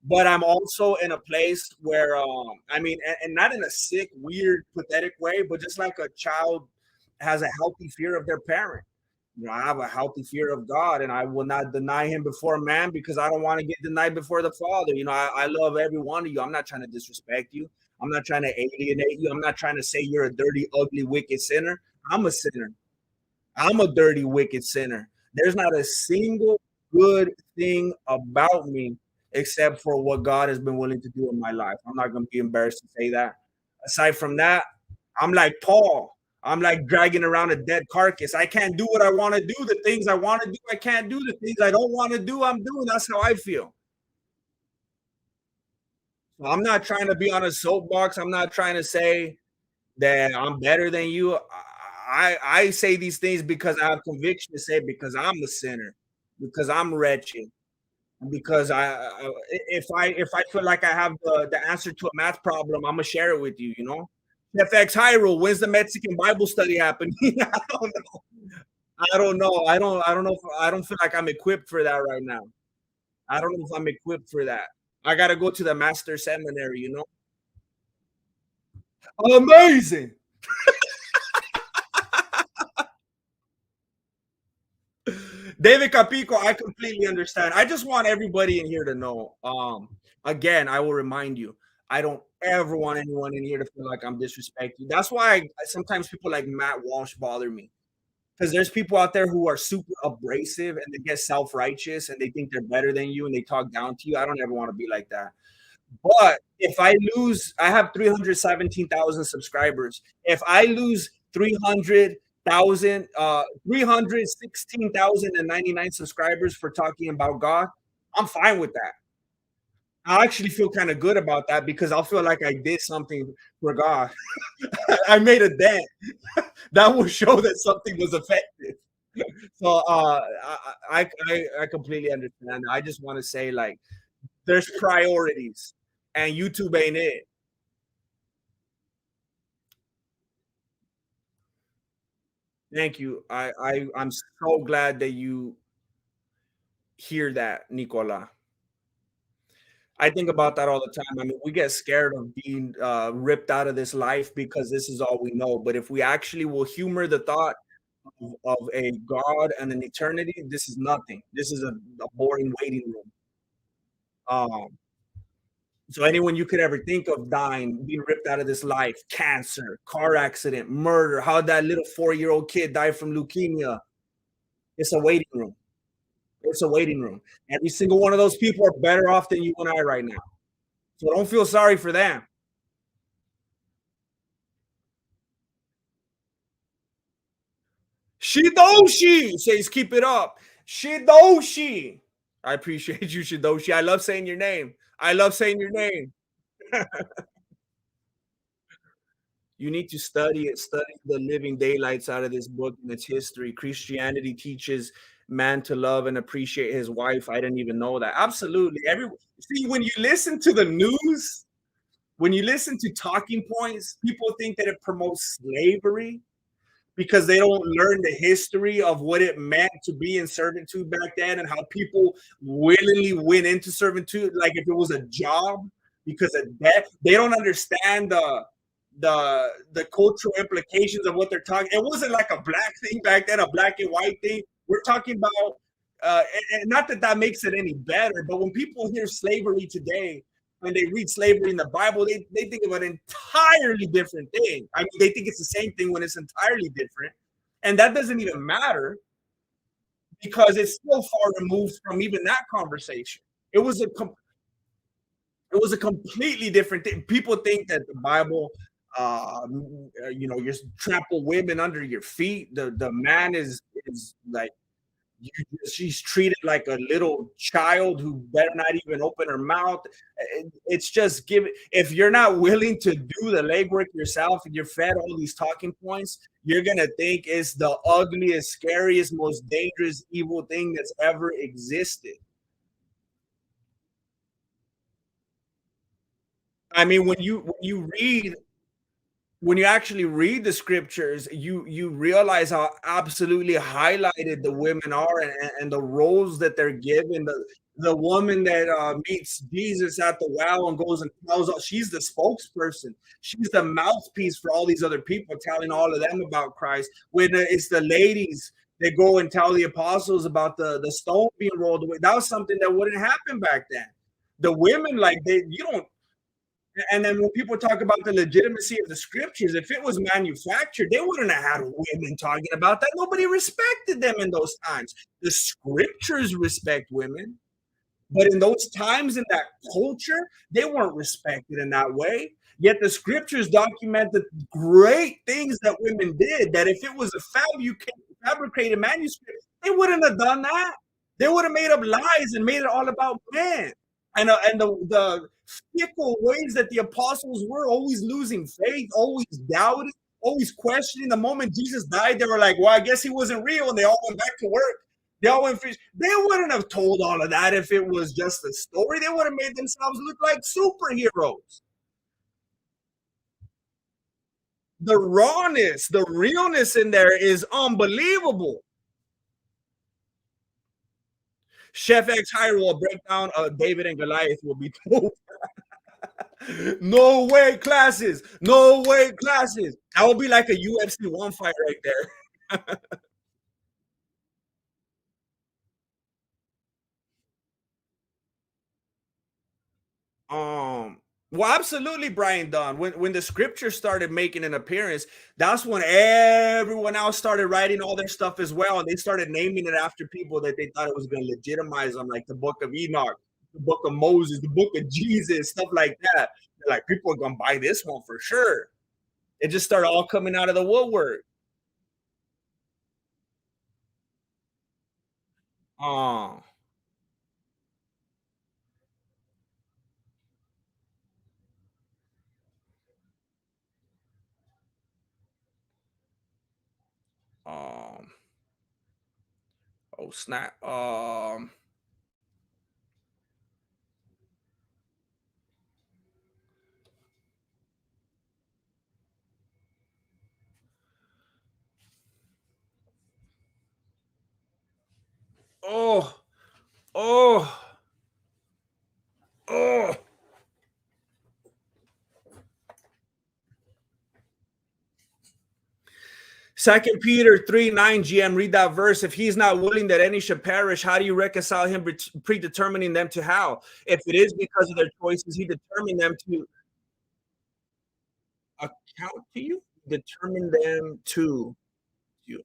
But I'm also in a place where, I mean, and not in a sick, weird, pathetic way, but just like a child has a healthy fear of their parent. I have a healthy fear of God, and I will not deny him before man because I don't want to get denied before the Father. I love every one of you. I'm not trying to disrespect you. I'm not trying to alienate you. I'm not trying to say you're a dirty, ugly, wicked sinner. I'm a sinner. I'm a dirty, wicked sinner. There's not a single good thing about me except for what God has been willing to do in my life. I'm not going to be embarrassed to say that. Aside from that, I'm like Paul. I'm like dragging around a dead carcass. I can't do what I want to do. The things I want to do, I can't do. The things I don't want to do, I'm doing. That's how I feel. So I'm not trying to be on a soapbox. I'm not trying to say that I'm better than you. I say these things because I have conviction to say, because I'm a sinner, because I'm wretched, and because if I feel like I have the answer to a math problem, I'm gonna share it with you. You know, FX Hyrule, when's the Mexican Bible study happening? I don't know. I don't know. I don't know. I don't feel like I'm equipped for that right now. I don't know if I'm equipped for that. I got to go to the master seminary. You know, amazing. David Capico, I completely understand. I just want everybody in here to know. Again, I will remind you, I don't ever want anyone in here to feel like I'm disrespecting. That's why sometimes people like Matt Walsh bother me, because there's people out there who are super abrasive and they get self righteous and they think they're better than you and they talk down to you. I don't ever want to be like that. But if I lose, I have 317,000 subscribers. If I lose 316,099 subscribers for talking about God, I'm fine with that. I actually feel kind of good about that because I'll feel like I did something for God. I made a dent. That will show that something was effective. So I completely understand. I just want to say, like, there's priorities, and YouTube ain't it. Thank you. I'm so glad that you hear that, Nicola. I think about that all the time. I mean, we get scared of being ripped out of this life because this is all we know. But if we actually will humor the thought of a God and an eternity, this is nothing. This is a boring waiting room. Um, so anyone you could ever think of dying, being ripped out of this life, cancer, car accident, murder, how that little 4-year-old kid died from leukemia, it's a waiting room. It's a waiting room. Every single one of those people are better off than you and I right now. So don't feel sorry for them. Shidoshi says, keep it up. Shidoshi. I appreciate you, Shidoshi. I love saying your name. I love saying your name. You need to study it, study the living daylights out of this book and its history. Christianity teaches man to love and appreciate his wife. I didn't even know that. Absolutely. See, when you listen to the news, when you listen to talking points, people think that it promotes slavery because they don't learn the history of what it meant to be in servitude back then and how people willingly went into servitude, like if it was a job because of debt. They don't understand the cultural implications of what they're talking. It wasn't like a black thing back then, a black and white thing. We're talking about, and not that that makes it any better, but when people hear slavery today, when they read slavery in the Bible, they think of an entirely different thing. I mean, they think it's the same thing when it's entirely different. And that doesn't even matter because it's still far removed from even that conversation. It was a it was a completely different thing. People think that the Bible, you trample women under your feet. The man is like you, she's treated like a little child who better not even open her mouth. It's just give. If you're not willing to do the legwork yourself and you're fed all these talking points, you're gonna think it's the ugliest, scariest, most dangerous, evil thing that's ever existed. I mean, when you actually read the scriptures, you realize how absolutely highlighted the women are and the roles that they're given. The woman that meets Jesus at the well and goes and tells us she's the spokesperson. She's the mouthpiece for all these other people, telling all of them about Christ. When it's the ladies that go and tell the apostles about the stone being rolled away. That was something that wouldn't happen back then. The women, like you don't. And then when people talk about the legitimacy of the scriptures, if it was manufactured, they wouldn't have had women talking about that. Nobody respected them in those times. The scriptures respect women, but in those times, in that culture, they weren't respected in that way. Yet the scriptures document the great things that women did. That if it was a fabricated manuscript, they wouldn't have done that. They would have made up lies and made it all about men. And the fickle ways that the apostles were, always losing faith, always doubting, always questioning. The moment Jesus died, they were like, well, I guess he wasn't real. And they all went back to work. They all went fish. They wouldn't have told all of that if it was just a story. They would have made themselves look like superheroes. The rawness, the realness in there is unbelievable. Chef X Hire will break down David and Goliath will be told. No weight classes, no weight classes. That would be like a UFC one fight right there. Well, absolutely, Brian Dunn. When the scripture started making an appearance, that's when everyone else started writing all their stuff as well, and they started naming it after people that they thought it was going to legitimize them, like the Book of Enoch, the Book of Moses, the Book of Jesus, stuff like that. They're like, people are going to buy this one for sure. It just started all coming out of the woodwork. Um, um, oh snap. Oh, oh, oh. Second Peter 3:9 GM, read that verse. If he's not willing that any should perish, how do you reconcile him predetermining them to hell? If it is because of their choices, he determined them to account to you, determine them to you.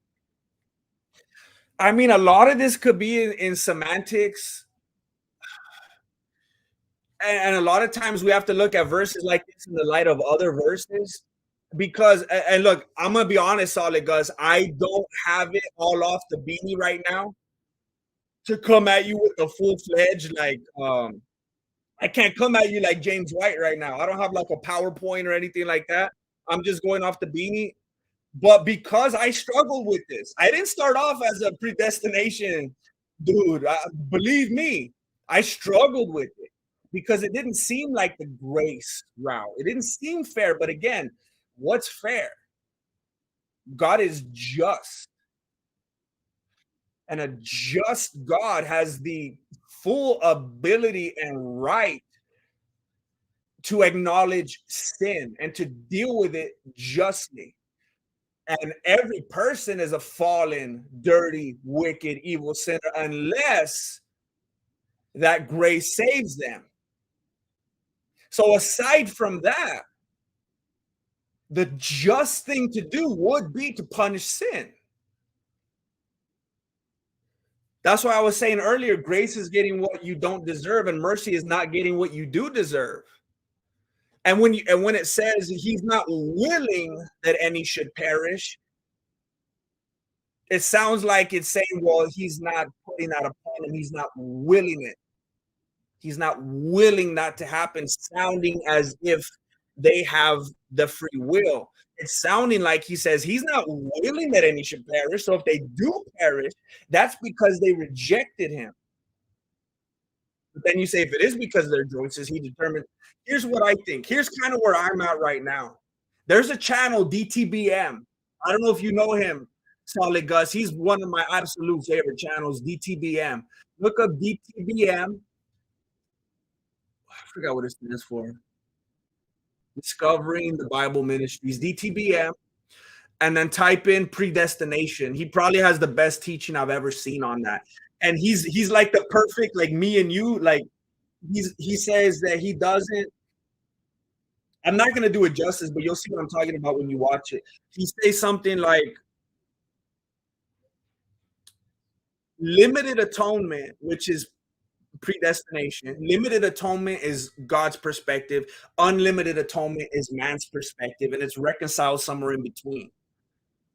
I mean, a lot of this could be in semantics, and a lot of times we have to look at verses like this in the light of other verses. Because and look, I'm gonna be honest, Solid Gus, I don't have it all off the beanie right now to come at you with a full fledged like I can't come at you like James White right now. I don't have like a PowerPoint or anything like that. I'm just going off the beanie. But because I struggled with this, I didn't start off as a predestination dude. Believe me, I struggled with it because it didn't seem like the grace route. It didn't seem fair. But again, what's fair? God is just, and a just God has the full ability and right to acknowledge sin and to deal with it justly. And every person is a fallen, dirty, wicked, evil sinner unless that grace saves them. So, aside from that, the just thing to do would be to punish sin. That's why I was saying earlier grace is getting what you don't deserve, and mercy is not getting what you do deserve. And when it says he's not willing that any should perish, it sounds like it's saying, well, he's not putting that upon him. He's not willing it. He's not willing that to happen, sounding as if they have the free will. It's sounding like he says he's not willing that any should perish. So if they do perish, that's because they rejected him. But then you say, if it is because of their choices, he determined. Here's what I think. Here's kind of where I'm at right now. There's a channel, DTBM. I don't know if you know him, Solid Gus. He's one of my absolute favorite channels, DTBM. Look up DTBM. I forgot what it stands for. Discovering the Bible Ministries, DTBM. And then type in predestination. He probably has the best teaching I've ever seen on that. And he's like the perfect, like me and you, like he says that he doesn't. I'm not gonna do it justice, but you'll see what I'm talking about when you watch it. He says something like limited atonement, which is predestination. Limited atonement is God's perspective. Unlimited atonement is man's perspective, and it's reconciled somewhere in between.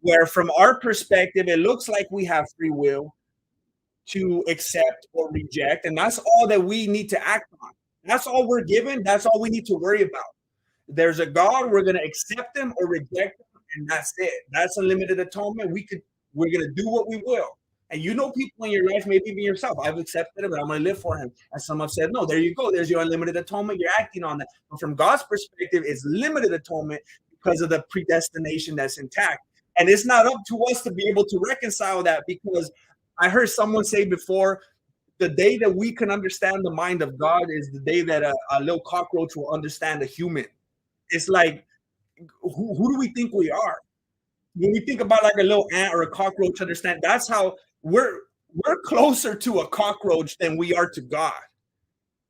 Where from our perspective, it looks like we have free will to accept or reject, and that's all that we need to act on. That's all we're given. That's all we need to worry about. There's a God. We're gonna accept him or reject him, and that's it. That's unlimited atonement. We're gonna do what we will. And you know people in your life, maybe even yourself. I've accepted him, but I'm gonna live for him. And some have said, no, there you go. There's your unlimited atonement. You're acting on that. But from God's perspective, it's limited atonement because of the predestination that's intact. And it's not up to us to be able to reconcile that because I heard someone say before, the day that we can understand the mind of God is the day that a little cockroach will understand a human. It's like, who do we think we are? When we think about like a little ant or a cockroach, understand that's how we're closer to a cockroach than we are to God,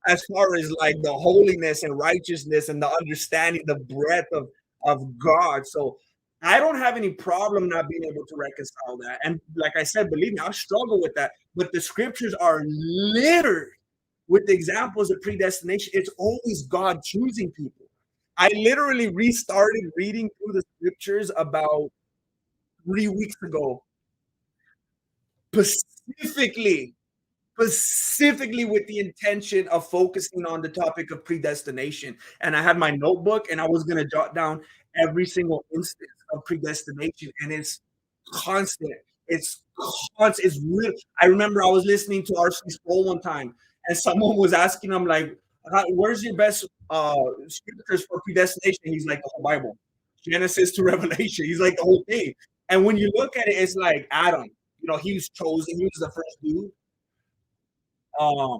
as far as like the holiness and righteousness and the understanding, the breadth of God. So I don't have any problem not being able to reconcile that. And like I said, believe me, I struggle with that. But the scriptures are littered with the examples of predestination. It's always God choosing people. I literally restarted reading through the scriptures about 3 weeks ago, specifically specifically with the intention of focusing on the topic of predestination. And I had my notebook and I was going to jot down every single instance of predestination. And it's constant. It's constant. It's real. I remember I was listening to R.C. Sproul one time and someone was asking him, like, where's your best scriptures for predestination? He's like, the whole Bible, Genesis to Revelation. He's like, the whole thing. And when you look at it, it's like Adam. He was chosen. He was the first dude. Um,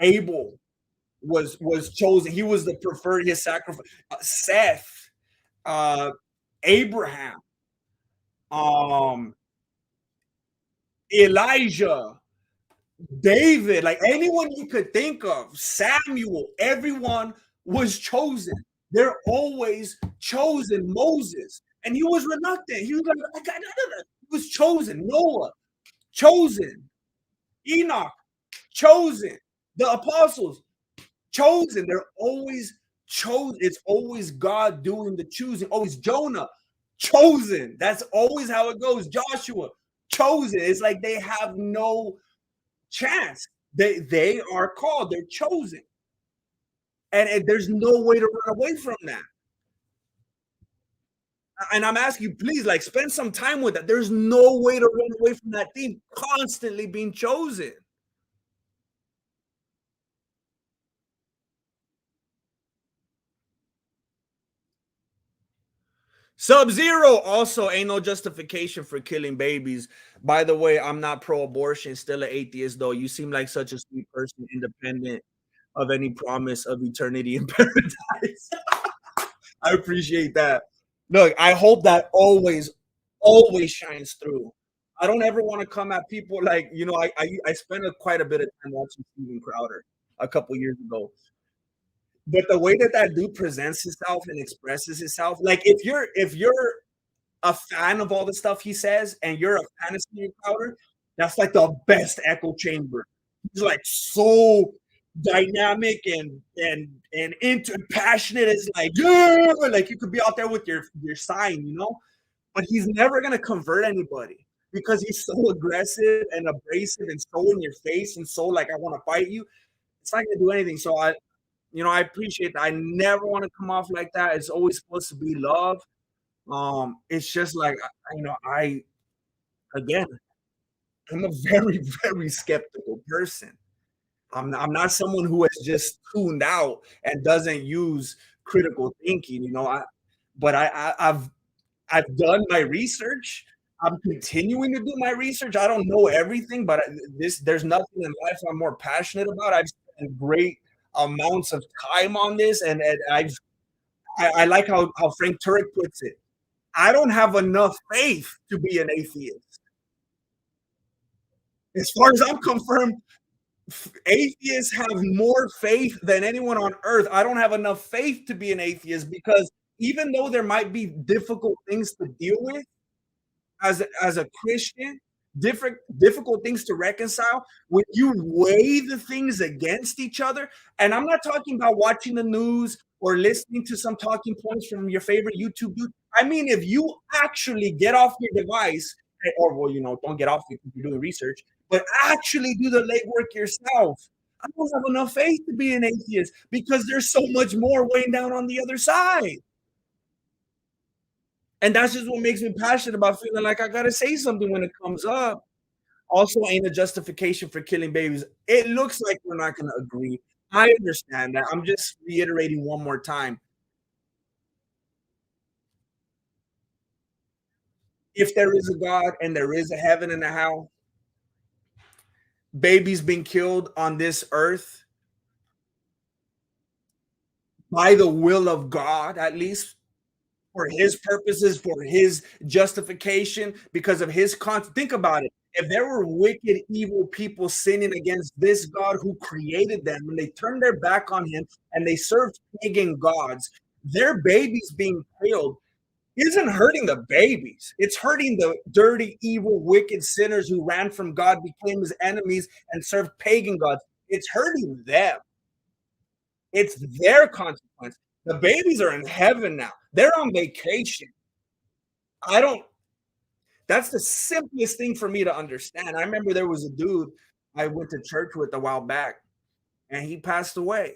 Abel was chosen. He was the preferred. His sacrifice. Seth, uh, Abraham, um, Elijah, David, like anyone you could think of, Samuel, everyone was chosen. They're always chosen. Moses, and he was reluctant. He was like, he was chosen. Noah, chosen. Enoch, chosen. The apostles, chosen. They're always chosen. It's always God doing the choosing. Always Jonah, chosen. That's always how it goes. Joshua, chosen. It's like they have no chance. They are called. They're chosen, and there's no way to run away from that. And I'm asking you, please, like, spend some time with that. There's no way to run away from that theme. Constantly being chosen. Sub-Zero also ain't no justification for killing babies. By the way, I'm not pro-abortion, still an atheist though. You seem like such a sweet person, independent of any promise of eternity in paradise. I appreciate that. Look, I hope that always shines through. I don't ever want to come at people like, I spent quite a bit of time watching Steven Crowder a couple years ago. But the way that dude presents himself and expresses himself, like if you're a fan of all the stuff he says and you're a fan of Steven Crowder, that's like the best echo chamber. He's like so dynamic and into passionate. It's like, yeah, like you could be out there with your sign. But he's never gonna convert anybody because he's so aggressive and abrasive and so in your face and so like I want to fight you. It's not gonna do anything. So I appreciate that. I never want to come off like that. It's always supposed to be love. It's just like I again, I'm a very, very skeptical person. I'm not someone who has just tuned out and doesn't use critical thinking. But I've done my research. I'm continuing to do my research. I don't know everything, but there's nothing in life I'm more passionate about. I've spent great amounts of time on this, and I like how Frank Turek puts it. I don't have enough faith to be an atheist. As far as I'm confirmed, atheists have more faith than anyone on earth. I don't have enough faith to be an atheist because even though there might be difficult things to deal with as a Christian, difficult things to reconcile, when you weigh the things against each other, and I'm not talking about watching the news or listening to some talking points from your favorite YouTube dude. I mean, if you actually get off your device, or well, don't get off if you're doing research, but actually do the legwork yourself. I don't have enough faith to be an atheist because there's so much more weighing down on the other side. And that's just what makes me passionate about feeling like I gotta say something when it comes up. Also, ain't a justification for killing babies. It looks like we're not gonna agree. I understand that. I'm just reiterating one more time. If there is a God and there is a heaven and a hell, babies being killed on this earth by the will of God, at least for his purposes, for his justification, because of his think about it. If there were wicked, evil people sinning against this God who created them, and they turned their back on him and they served pagan gods, their babies being killed isn't hurting the babies. It's hurting the dirty, evil, wicked sinners who ran from God, became his enemies, and served pagan gods. It's hurting them. It's their consequence. The babies are in heaven now. They're on vacation. I don't, that's the simplest thing for me to understand. I remember there was a dude I went to church with a while back, and he passed away.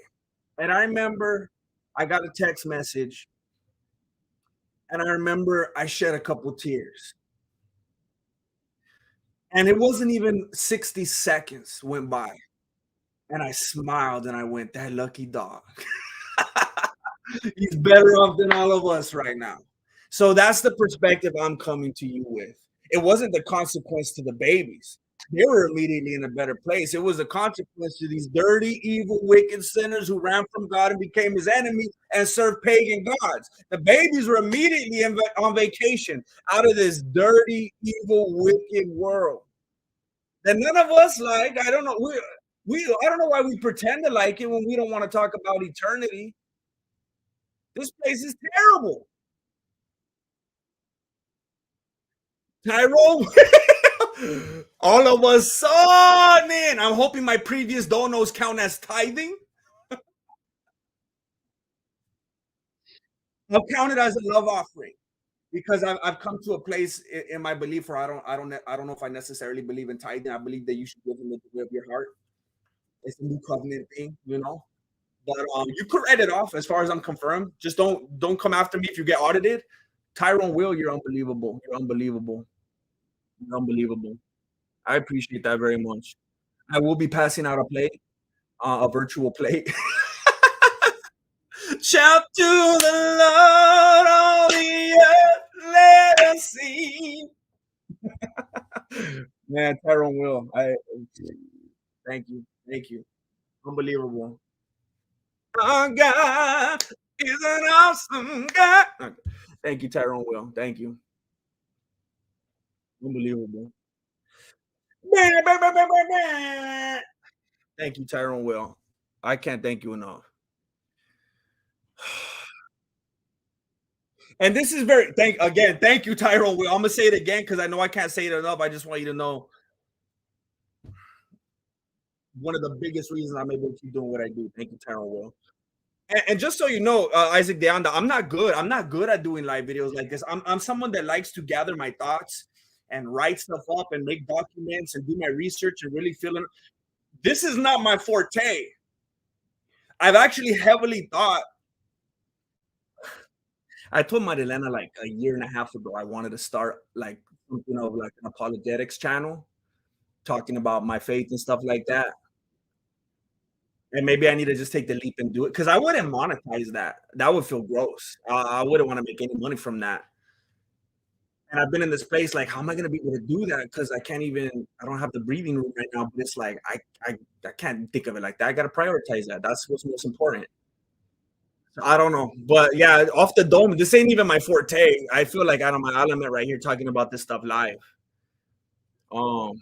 And I remember I got a text message, and I remember I shed a couple tears. And it wasn't even 60 seconds went by, and I smiled and I went, that lucky dog. He's better off than all of us right now. So that's the perspective I'm coming to you with. It wasn't the consequence to the babies. They were immediately in a better place. It was a consequence to these dirty, evil, wicked sinners who ran from God and became his enemy and served pagan gods. The babies were immediately on vacation out of this dirty, evil, wicked world that none of us like. I don't know. I don't know why we pretend to like it when we don't want to talk about eternity. This place is terrible. Tyrone, all of a sudden, I'm hoping my previous donos count as tithing. I'll count it as a love offering because I've come to a place in my belief where I don't know if I necessarily believe in tithing. I believe that you should give them the way of your heart. It's a new covenant thing, you know. But you could write it off as far as I'm confirmed. Just don't come after me if you get audited. Tyrone Will, you're unbelievable. You're unbelievable. You're unbelievable. I appreciate that very much. I will be passing out a plate, a virtual plate. Shout to the Lord, all the earth, let us sing. Man, Tyrone Will, thank you, unbelievable. Our God is an awesome God. Okay. Thank you, Tyrone Will. Thank you, unbelievable. Thank you, Tyrone Will. I can't thank you enough. And this is very thank you, Tyrone Will. I'm gonna say it again because I know I can't say it enough. I just want you to know one of the biggest reasons I'm able to keep doing what I do. Thank you, Tyrone Will. And just so you know, Isaac Deanda, I'm not good. I'm not good at doing live videos like this. I'm someone that likes to gather my thoughts and write stuff up and make documents and do my research and really feel it. This is not my forte. I've actually heavily thought. I told Marilena like a year and a half ago I wanted to start like like an apologetics channel talking about my faith and stuff like that. And maybe I need to just take the leap and do it because I wouldn't monetize that. That would feel gross. I wouldn't want to make any money from that. And I've been in this place like, how am I going to be able to do that? Because I can't even. I don't have the breathing room right now. But it's like I can't think of it like that. I got to prioritize that. That's what's most important. I don't know, but yeah, off the dome. This ain't even my forte. I feel like out of my element right here talking about this stuff live. Um,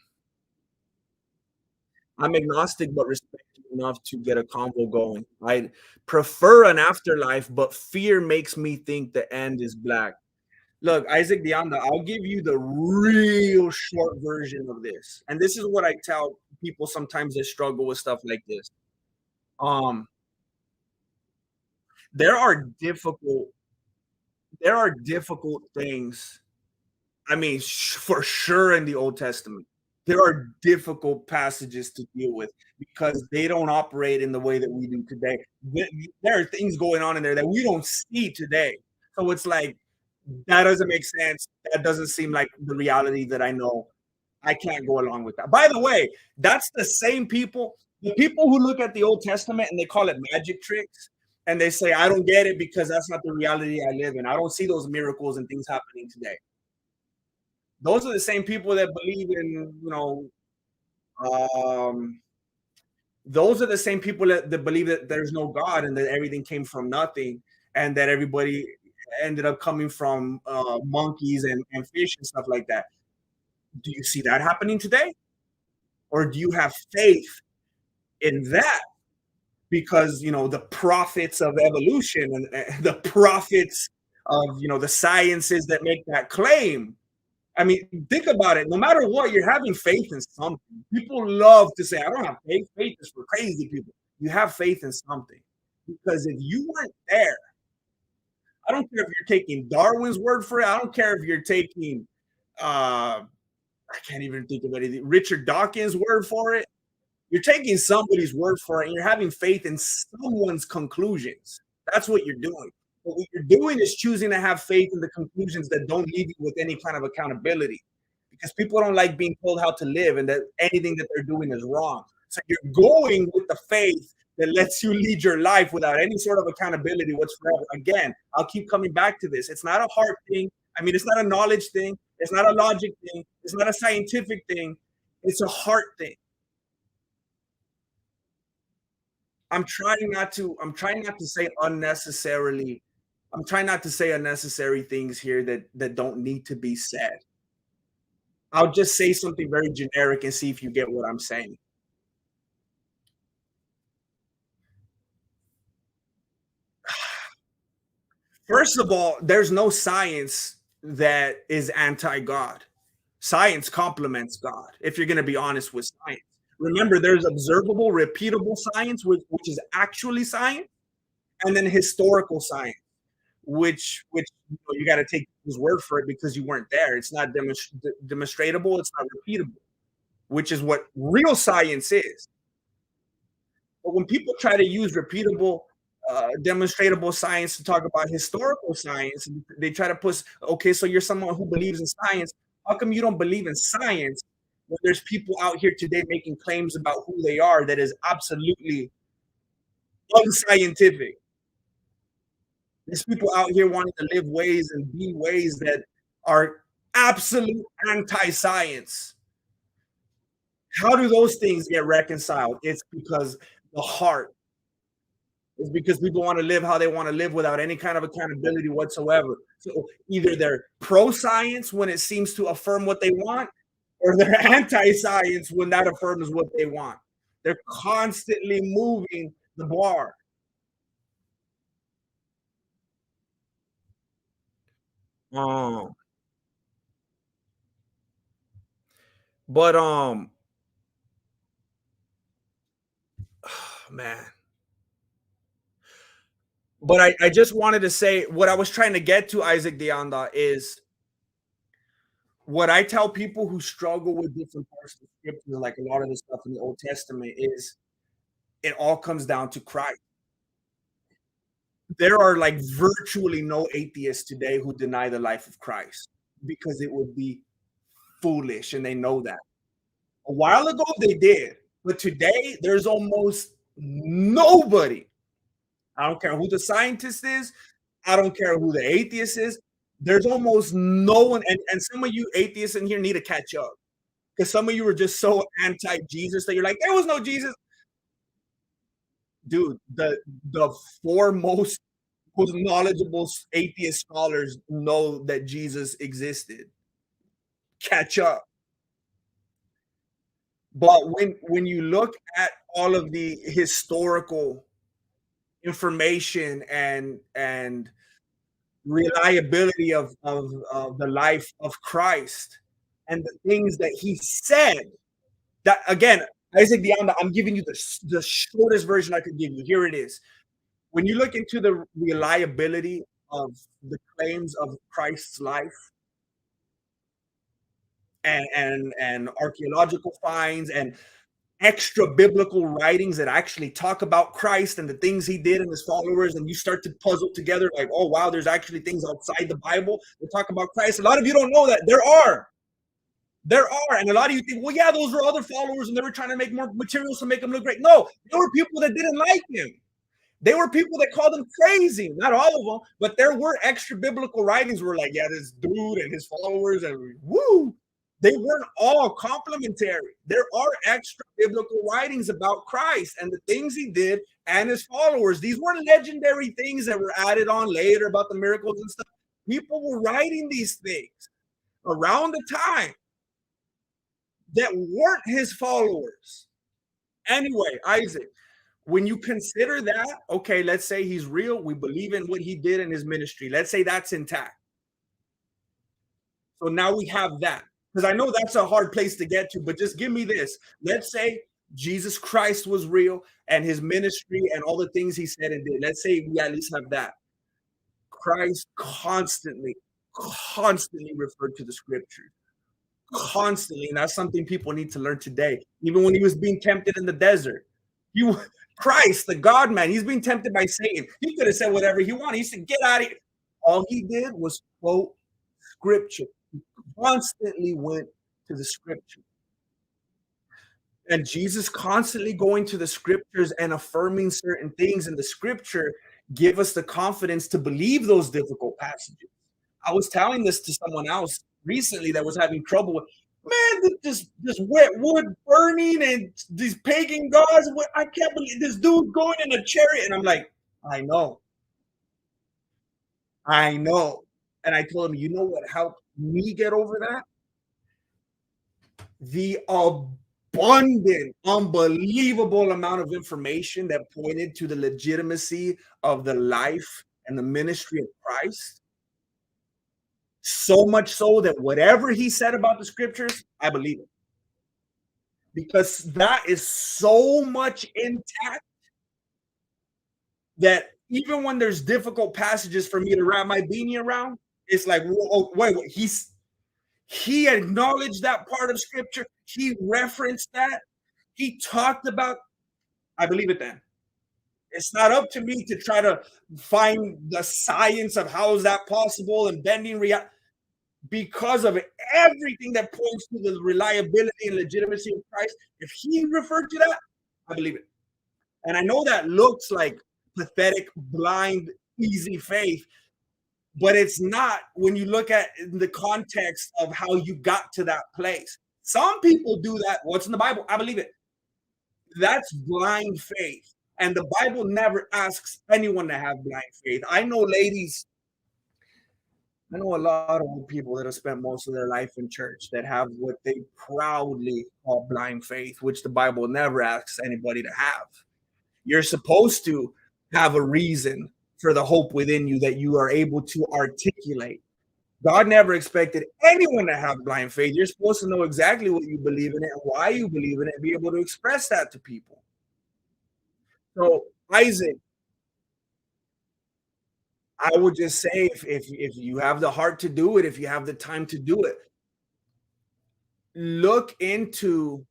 I'm agnostic but respect enough to get a convo going. I prefer an afterlife, but fear makes me think the end is black. Look, Isaac Deanda, I'll give you the real short version of this. And this is what I tell people sometimes that struggle with stuff like this. Um, there are difficult, there are difficult things. I mean, for sure in the Old Testament. There are difficult passages to deal with because they don't operate in the way that we do today. There are things going on in there that we don't see today. So it's like, that doesn't make sense. That doesn't seem like the reality that I know. I can't go along with that. By the way, that's the people who look at the Old Testament and they call it magic tricks, and they say, I don't get it because that's not the reality I live in. I don't see those miracles and things happening today. Those are the same people that believe in, um, those are the same people that believe that there's no God and that everything came from nothing and that everybody ended up coming from monkeys and fish and stuff like that. Do you see that happening today? Or do you have faith in that? Because the prophets of evolution and the prophets of the sciences that make that claim. I mean, think about it. No matter what, you're having faith in something. People love to say, I don't have faith. Faith is for crazy people. You have faith in something. Because if you weren't there, I don't care if you're taking Darwin's word for it. I don't care if you're taking, I can't even think of anything, Richard Dawkins' word for it. You're taking somebody's word for it and you're having faith in someone's conclusions. That's what you're doing. But what you're doing is choosing to have faith in the conclusions that don't leave you with any kind of accountability because people don't like being told how to live and that anything that they're doing is wrong. So you're going with the faith that lets you lead your life without any sort of accountability whatsoever. Again, I'll keep coming back to this. It's not a heart thing. I mean, it's not a knowledge thing. It's not a logic thing. It's not a scientific thing. It's a heart thing. I'm trying not to say unnecessarily. I'm trying not to say unnecessary things here that don't need to be said. I'll just say something very generic and see if you get what I'm saying. First of all, there's no science that is anti-God. Science complements God, if you're going to be honest with science. Remember, there's observable, repeatable science, which is actually science, and then historical science, which you got to take his word for it because you weren't there. It's not demonstratable. It's not repeatable, which is what real science is. But when people try to use repeatable, demonstratable science to talk about historical science, they try to push, okay, so you're someone who believes in science. How come you don't believe in science when there's people out here today making claims about who they are that is absolutely unscientific? There's people out here wanting to live ways and be ways that are absolute anti-science. How do those things get reconciled? It's because the heart. It's because people want to live how they want to live without any kind of accountability whatsoever. So either they're pro-science when it seems to affirm what they want, or they're anti-science when that affirms what they want. They're constantly moving the bar. Um, but man. But I just wanted to say what I was trying to get to, Isaac Deanda, is what I tell people who struggle with different parts of the scripture, like a lot of the stuff in the Old Testament, is it all comes down to Christ. There are like virtually no atheists today who deny the life of Christ because it would be foolish, and they know that. A while ago they did, but today there's almost nobody. I don't care who the scientist is. I don't care who the atheist is. There's almost no one, and some of you atheists in here need to catch up because some of you are just so anti-Jesus that you're like, there was no Jesus, dude. The foremost, most knowledgeable atheist scholars know that Jesus existed. Catch up. But when you look at all of the historical information and reliability of the life of Christ and the things that he said, that again, Isaac Deanda, I'm giving you the shortest version I could give you. Here it is. When you look into the reliability of the claims of Christ's life and archaeological finds and extra biblical writings that actually talk about Christ and the things he did and his followers, and you start to puzzle together like, oh wow, there's actually things outside the Bible that talk about Christ. A lot of you don't know that there are, and a lot of you think, well, yeah, those were other followers, and they were trying to make more materials to make them look great. No, there were people that didn't like him. They were people that called him crazy. Not all of them, but there were extra biblical writings where like, yeah, this dude and his followers, and woo, they weren't all complimentary. There are extra biblical writings about Christ and the things he did and his followers. These weren't legendary things that were added on later about the miracles and stuff. People were writing these things around the time that weren't his followers. Anyway, Isaac, when you consider that, okay, let's say he's real. We believe in what he did in his ministry. Let's say that's intact. So now we have that. Because I know that's a hard place to get to, but just give me this. Let's say Jesus Christ was real and his ministry and all the things he said and did. Let's say we at least have that. Christ constantly referred to the scriptures. Constantly. And that's something people need to learn today. Even when he was being tempted in the desert. Christ, the God man, he's being tempted by Satan. He could have said whatever he wanted. He said, get out of here. All he did was quote scripture. He constantly went to the scripture. And Jesus constantly going to the scriptures and affirming certain things in the scripture give us the confidence to believe those difficult passages. I was telling this to someone else recently that was having trouble with, man, this wet wood burning and these pagan gods. I can't believe this dude going in a chariot. And I'm like, I know. And I told him, you know what helped me get over that? The abundant, unbelievable amount of information that pointed to the legitimacy of the life and the ministry of Christ. So much so that whatever he said about the scriptures, I believe it. Because that is so much intact that even when there's difficult passages for me to wrap my beanie around, it's like, oh, wait, he acknowledged that part of scripture. He referenced that. He talked about, I believe it then. It's not up to me to try to find the science of how is that possible and bending reality. Because of everything that points to the reliability and legitimacy of Christ, if he referred to that, I believe it. And I know that looks like pathetic, blind, easy faith, but it's not when you look at the context of how you got to that place. Some people do that. What's in the Bible? I believe it. That's blind faith. And the Bible never asks anyone to have blind faith. I know a lot of old people that have spent most of their life in church that have what they proudly call blind faith, which the Bible never asks anybody to have. You're supposed to have a reason for the hope within you that you are able to articulate. God never expected anyone to have blind faith. You're supposed to know exactly what you believe in it and why you believe in it and be able to express that to people. So, Isaac, I would just say if you have the heart to do it, if you have the time to do it, look into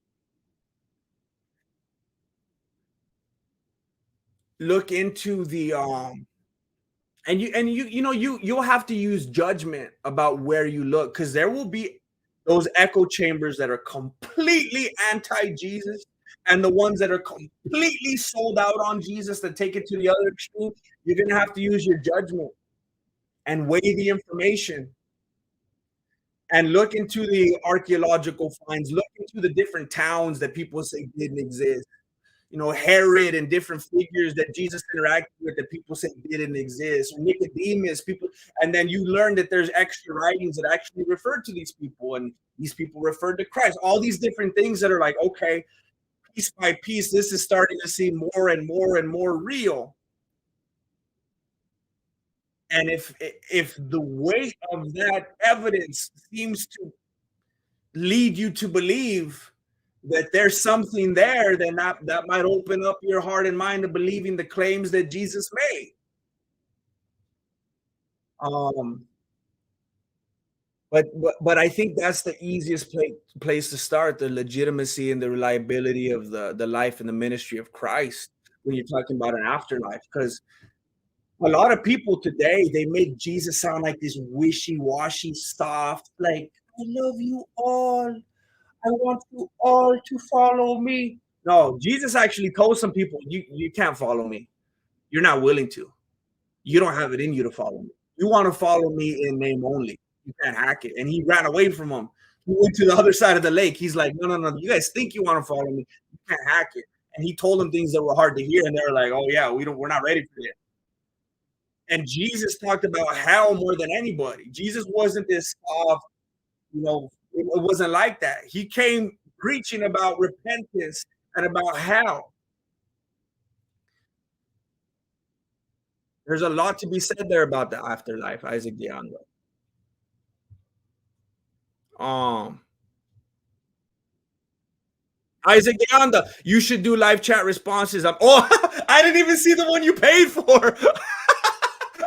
the and you'll have to use judgment about where you look, because there will be those echo chambers that are completely anti-Jesus and the ones that are completely sold out on Jesus that take it to the other extreme. You're going to have to use your judgment and weigh the information and look into the archaeological finds, look into the different towns that people say didn't exist. You know, Herod and different figures that Jesus interacted with that people say didn't exist, Nicodemus, people, and then you learn that there's extra writings that actually refer to these people, and these people referred to Christ. All these different things that are like, okay, piece by piece, this is starting to seem more and more and more real. And if the weight of that evidence seems to lead you to believe that there's something there, then that might open up your heart and mind to believing the claims that Jesus made. But I think that's the easiest place to start, the legitimacy and the reliability of the life and the ministry of Christ when you're talking about an afterlife. Because a lot of people today, they make Jesus sound like this wishy-washy, soft, like, "I love you all. I want you all to follow me." No, Jesus actually told some people, "You can't follow me. You're not willing to. You don't have it in you to follow me. You wanna follow me in name only. You can't hack it." And he ran away from them. He went to the other side of the lake. He's like, "No, no, no. You guys think you wanna follow me. You can't hack it." And he told them things that were hard to hear, and they were like, "Oh, yeah, we're not ready for it." And Jesus talked about hell more than anybody. Jesus wasn't this soft, it wasn't like that. He came preaching about repentance and about hell. There's a lot to be said there about the afterlife, Isaac DeAndre. Um, Isaac Deanda, you should do live chat responses. Oh, I didn't even see the one you paid for.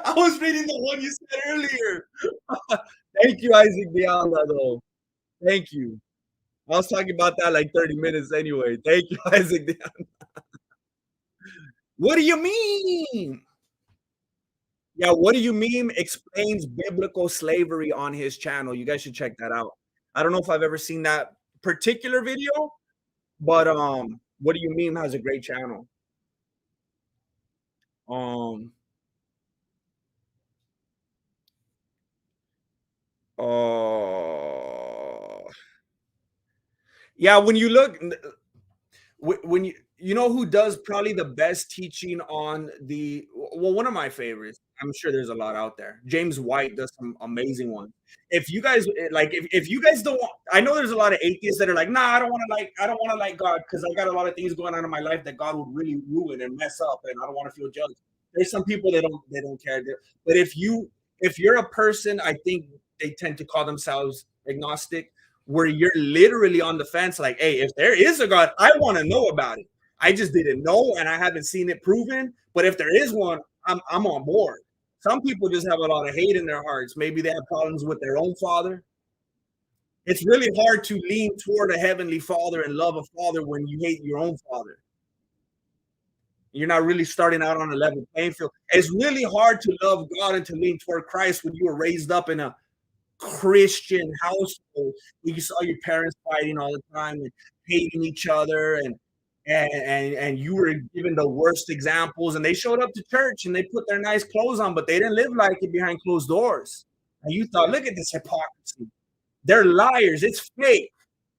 I was reading the one you said earlier. Thank you, Isaac Deanda, though. Thank you. I was talking about that like 30 minutes anyway. Thank you, Isaac Deanda. What do you mean? Yeah, what do you mean explains biblical slavery on his channel. You guys should check that out. I don't know if I've ever seen that particular video, but what do you mean has a great channel. Um uh yeah, when you look when you know who does probably the best teaching on the well, one of my favorites. I'm sure there's a lot out there. James White does some amazing ones. If you guys like, if you guys don't want, I know there's a lot of atheists that are like, nah, I don't want to like God because I got a lot of things going on in my life that God would really ruin and mess up, and I don't want to feel judged. There's some people that don't care. But if you're a person, I think they tend to call themselves agnostic where you're literally on the fence, like, hey, if there is a God, I want to know about it. I just didn't know and I haven't seen it proven. But if there is one, I'm on board. Some people just have a lot of hate in their hearts. Maybe they have problems with their own father. It's really hard to lean toward a heavenly father and love a father when you hate your own father. You're not really starting out on a level playing field. It's really hard to love God and to lean toward Christ when you were raised up in a Christian household. You saw your parents fighting all the time and hating each other, and you were given the worst examples. And they showed up to church and they put their nice clothes on, but they didn't live like it behind closed doors. And you thought, look at this hypocrisy. They're liars. It's fake.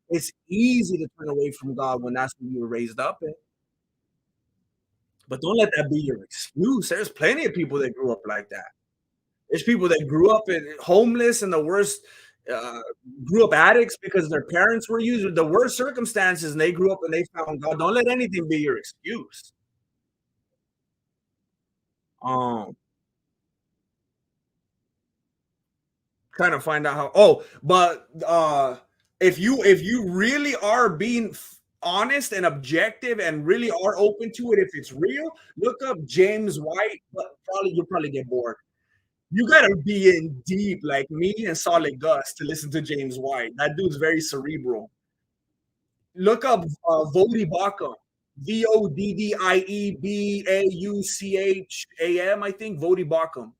It's easy to turn away from God when that's what you were raised up in. But don't let that be your excuse. There's plenty of people that grew up like that. There's people that grew up in homeless and the worst, uh, grew up addicts because their parents were using the worst circumstances, and they grew up and they found God. Don't let anything be your excuse. Um, Trying to find out how. Oh, but if you really are being honest and objective and really are open to it, if it's real, look up James White. But probably you'll probably get bored. You gotta be in deep like me and Solid Gus to listen to James White. That dude's very cerebral. Look up Vodi Bakum. Voddiebucham, I think. Vodi Bakum.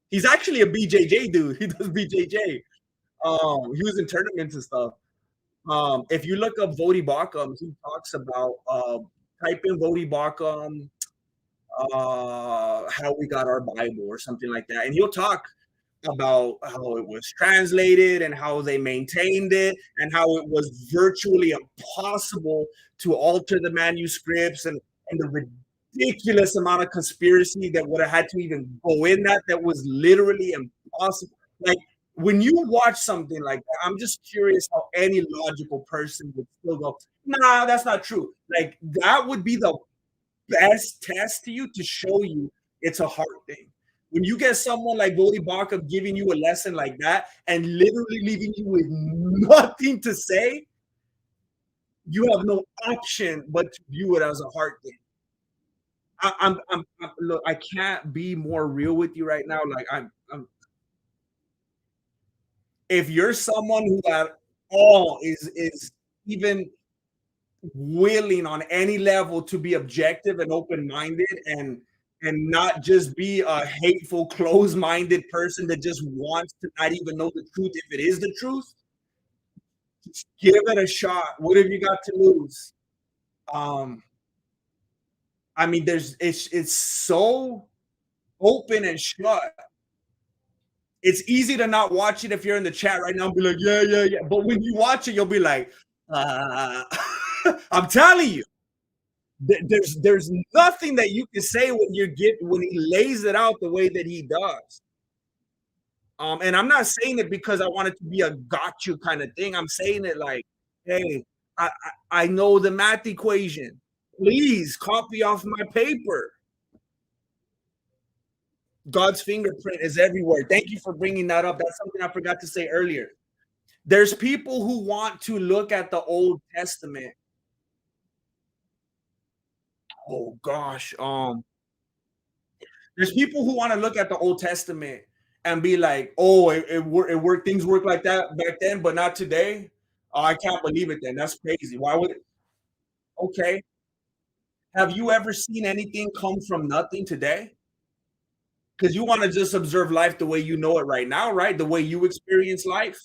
He's actually a BJJ dude. He does BJJ. He was in tournaments and stuff. If you look up Vodi Bakum, he talks about type in Vodi Bakum, how we got our Bible or something like that, and he'll talk about how it was translated and how they maintained it and how it was virtually impossible to alter the manuscripts and the ridiculous amount of conspiracy that would have had to even go in that was literally impossible. Like when you watch something like that, I'm just curious how any logical person would still go, nah, that's not true. Like that would be the best test to you to show you it's a heart thing. When you get someone like Bodhi Barker giving you a lesson like that and literally leaving you with nothing to say, you have no option but to view it as a heart thing. Look, I can't be more real with you right now. Like I'm If you're someone who at all is even willing on any level to be objective and open-minded and not just be a hateful, closed-minded person that just wants to not even know the truth if it is the truth, give it a shot. What have you got to lose? Um, I mean, it's so open and shut. It's easy to not watch it if you're in the chat right now and be like, yeah, yeah, yeah. But when you watch it, you'll be like, uh, I'm telling you, there's nothing that you can say when you get when he lays it out the way that he does. And I'm not saying it because I want it to be a got you kind of thing. I'm saying it like, hey, I know the math equation. Please copy off my paper. God's fingerprint is everywhere. Thank you for bringing that up. That's something I forgot to say earlier. There's people who want to look at the Old Testament. Oh gosh, there's people who want to look at the Old Testament and be like, "Oh, it worked. Things worked like that back then, but not today." Oh, I can't believe it. Then that's crazy. Why would it? Okay, have you ever seen anything come from nothing today? Because you want to just observe life the way you know it right now, right? The way you experience life.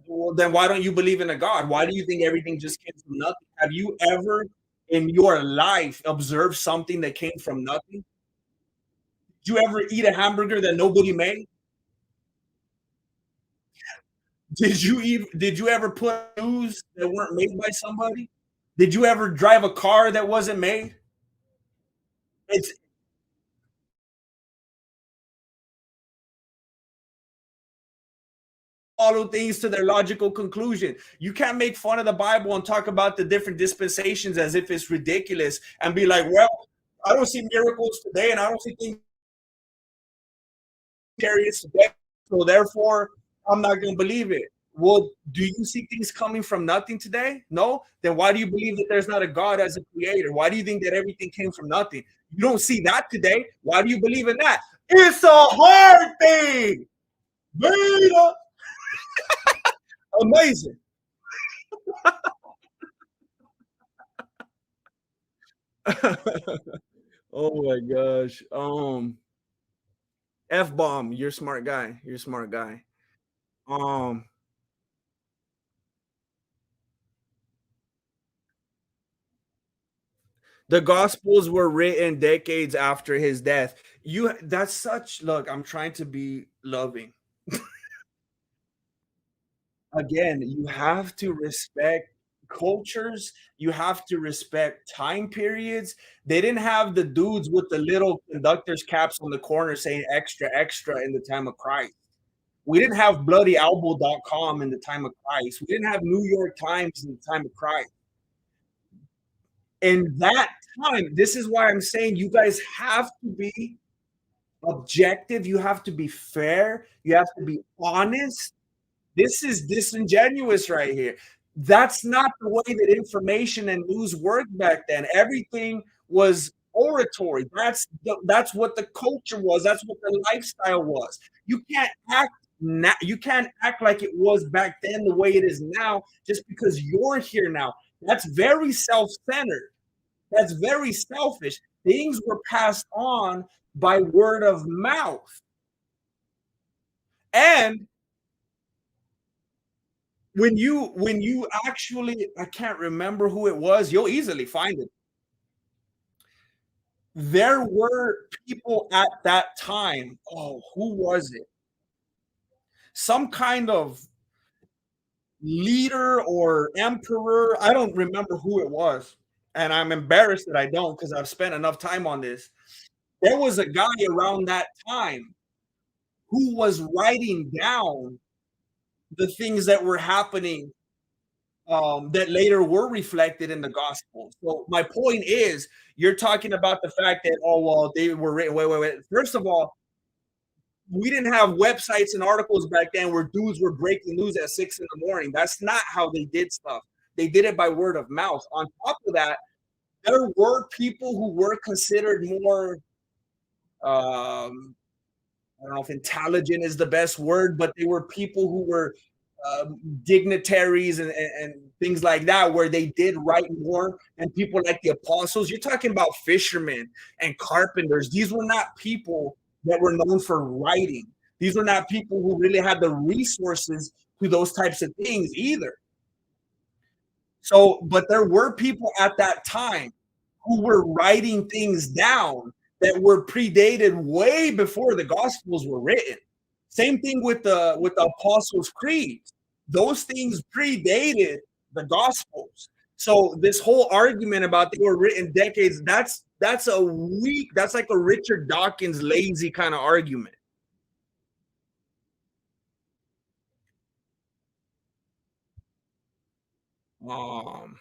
Well, then why don't you believe in a God? Why do you think everything just came from nothing? Have you ever in your life observed something that came from nothing? Did you ever eat a hamburger that nobody made? Did you ever put shoes that weren't made by somebody? Did you ever drive a car that wasn't made? It's follow things to their logical conclusion. You can't make fun of the Bible and talk about the different dispensations as if it's ridiculous and be like, well, I don't see miracles today and I don't see things chariots today, so therefore I'm not going to believe it. Well, do you see things coming from nothing today? No? Then why do you believe that there's not a God as a creator? Why do you think that everything came from nothing? You don't see that today. Why do you believe in that? It's a hard thing. Beta. Amazing. Oh my gosh. F bomb. You're a smart guy. You're a smart guy. Um, the Gospels were written decades after his death. You that's such look, I'm trying to be loving. Again, you have to respect cultures, you have to respect time periods. They didn't have the dudes with the little conductor's caps on the corner saying extra, extra in the time of Christ. We didn't have bloodyelbow.com in the time of Christ. We didn't have New York Times in the time of Christ. In that time, this is why I'm saying you guys have to be objective, you have to be fair, you have to be honest. This is disingenuous right here. That's not the way that information and news worked back then. Everything was oratory. That's what the culture was. That's what the lifestyle was. You can't act now. You can't act like it was back then the way it is now just because you're here now. That's very self-centered. That's very selfish. Things were passed on by word of mouth. And when you actually I can't remember who it was, you'll easily find it. There were people at that time. Oh, who was it? Some kind of leader or emperor. I don't remember who it was. And I'm embarrassed that I don't because I've spent enough time on this. There was a guy around that time who was writing down the things that were happening that later were reflected in the gospel. So my point is, you're talking about the fact that oh well they were written. Wait, wait, wait. First of all, we didn't have websites and articles back then where dudes were breaking news at 6 in the morning. That's not how they did stuff. They did it by word of mouth. On top of that, there were people who were considered more um, I don't know if intelligent is the best word, but they were people who were dignitaries and things like that, where they did write more. And people like the apostles, you're talking about fishermen and carpenters. These were not people that were known for writing. These were not people who really had the resources to those types of things either. So, but there were people at that time who were writing things down that were predated way before the Gospels were written. Same thing with the Apostles' Creed. Those things predated the Gospels. So this whole argument about they were written decades, that's a weak, that's like a Richard Dawkins lazy kind of argument. Um,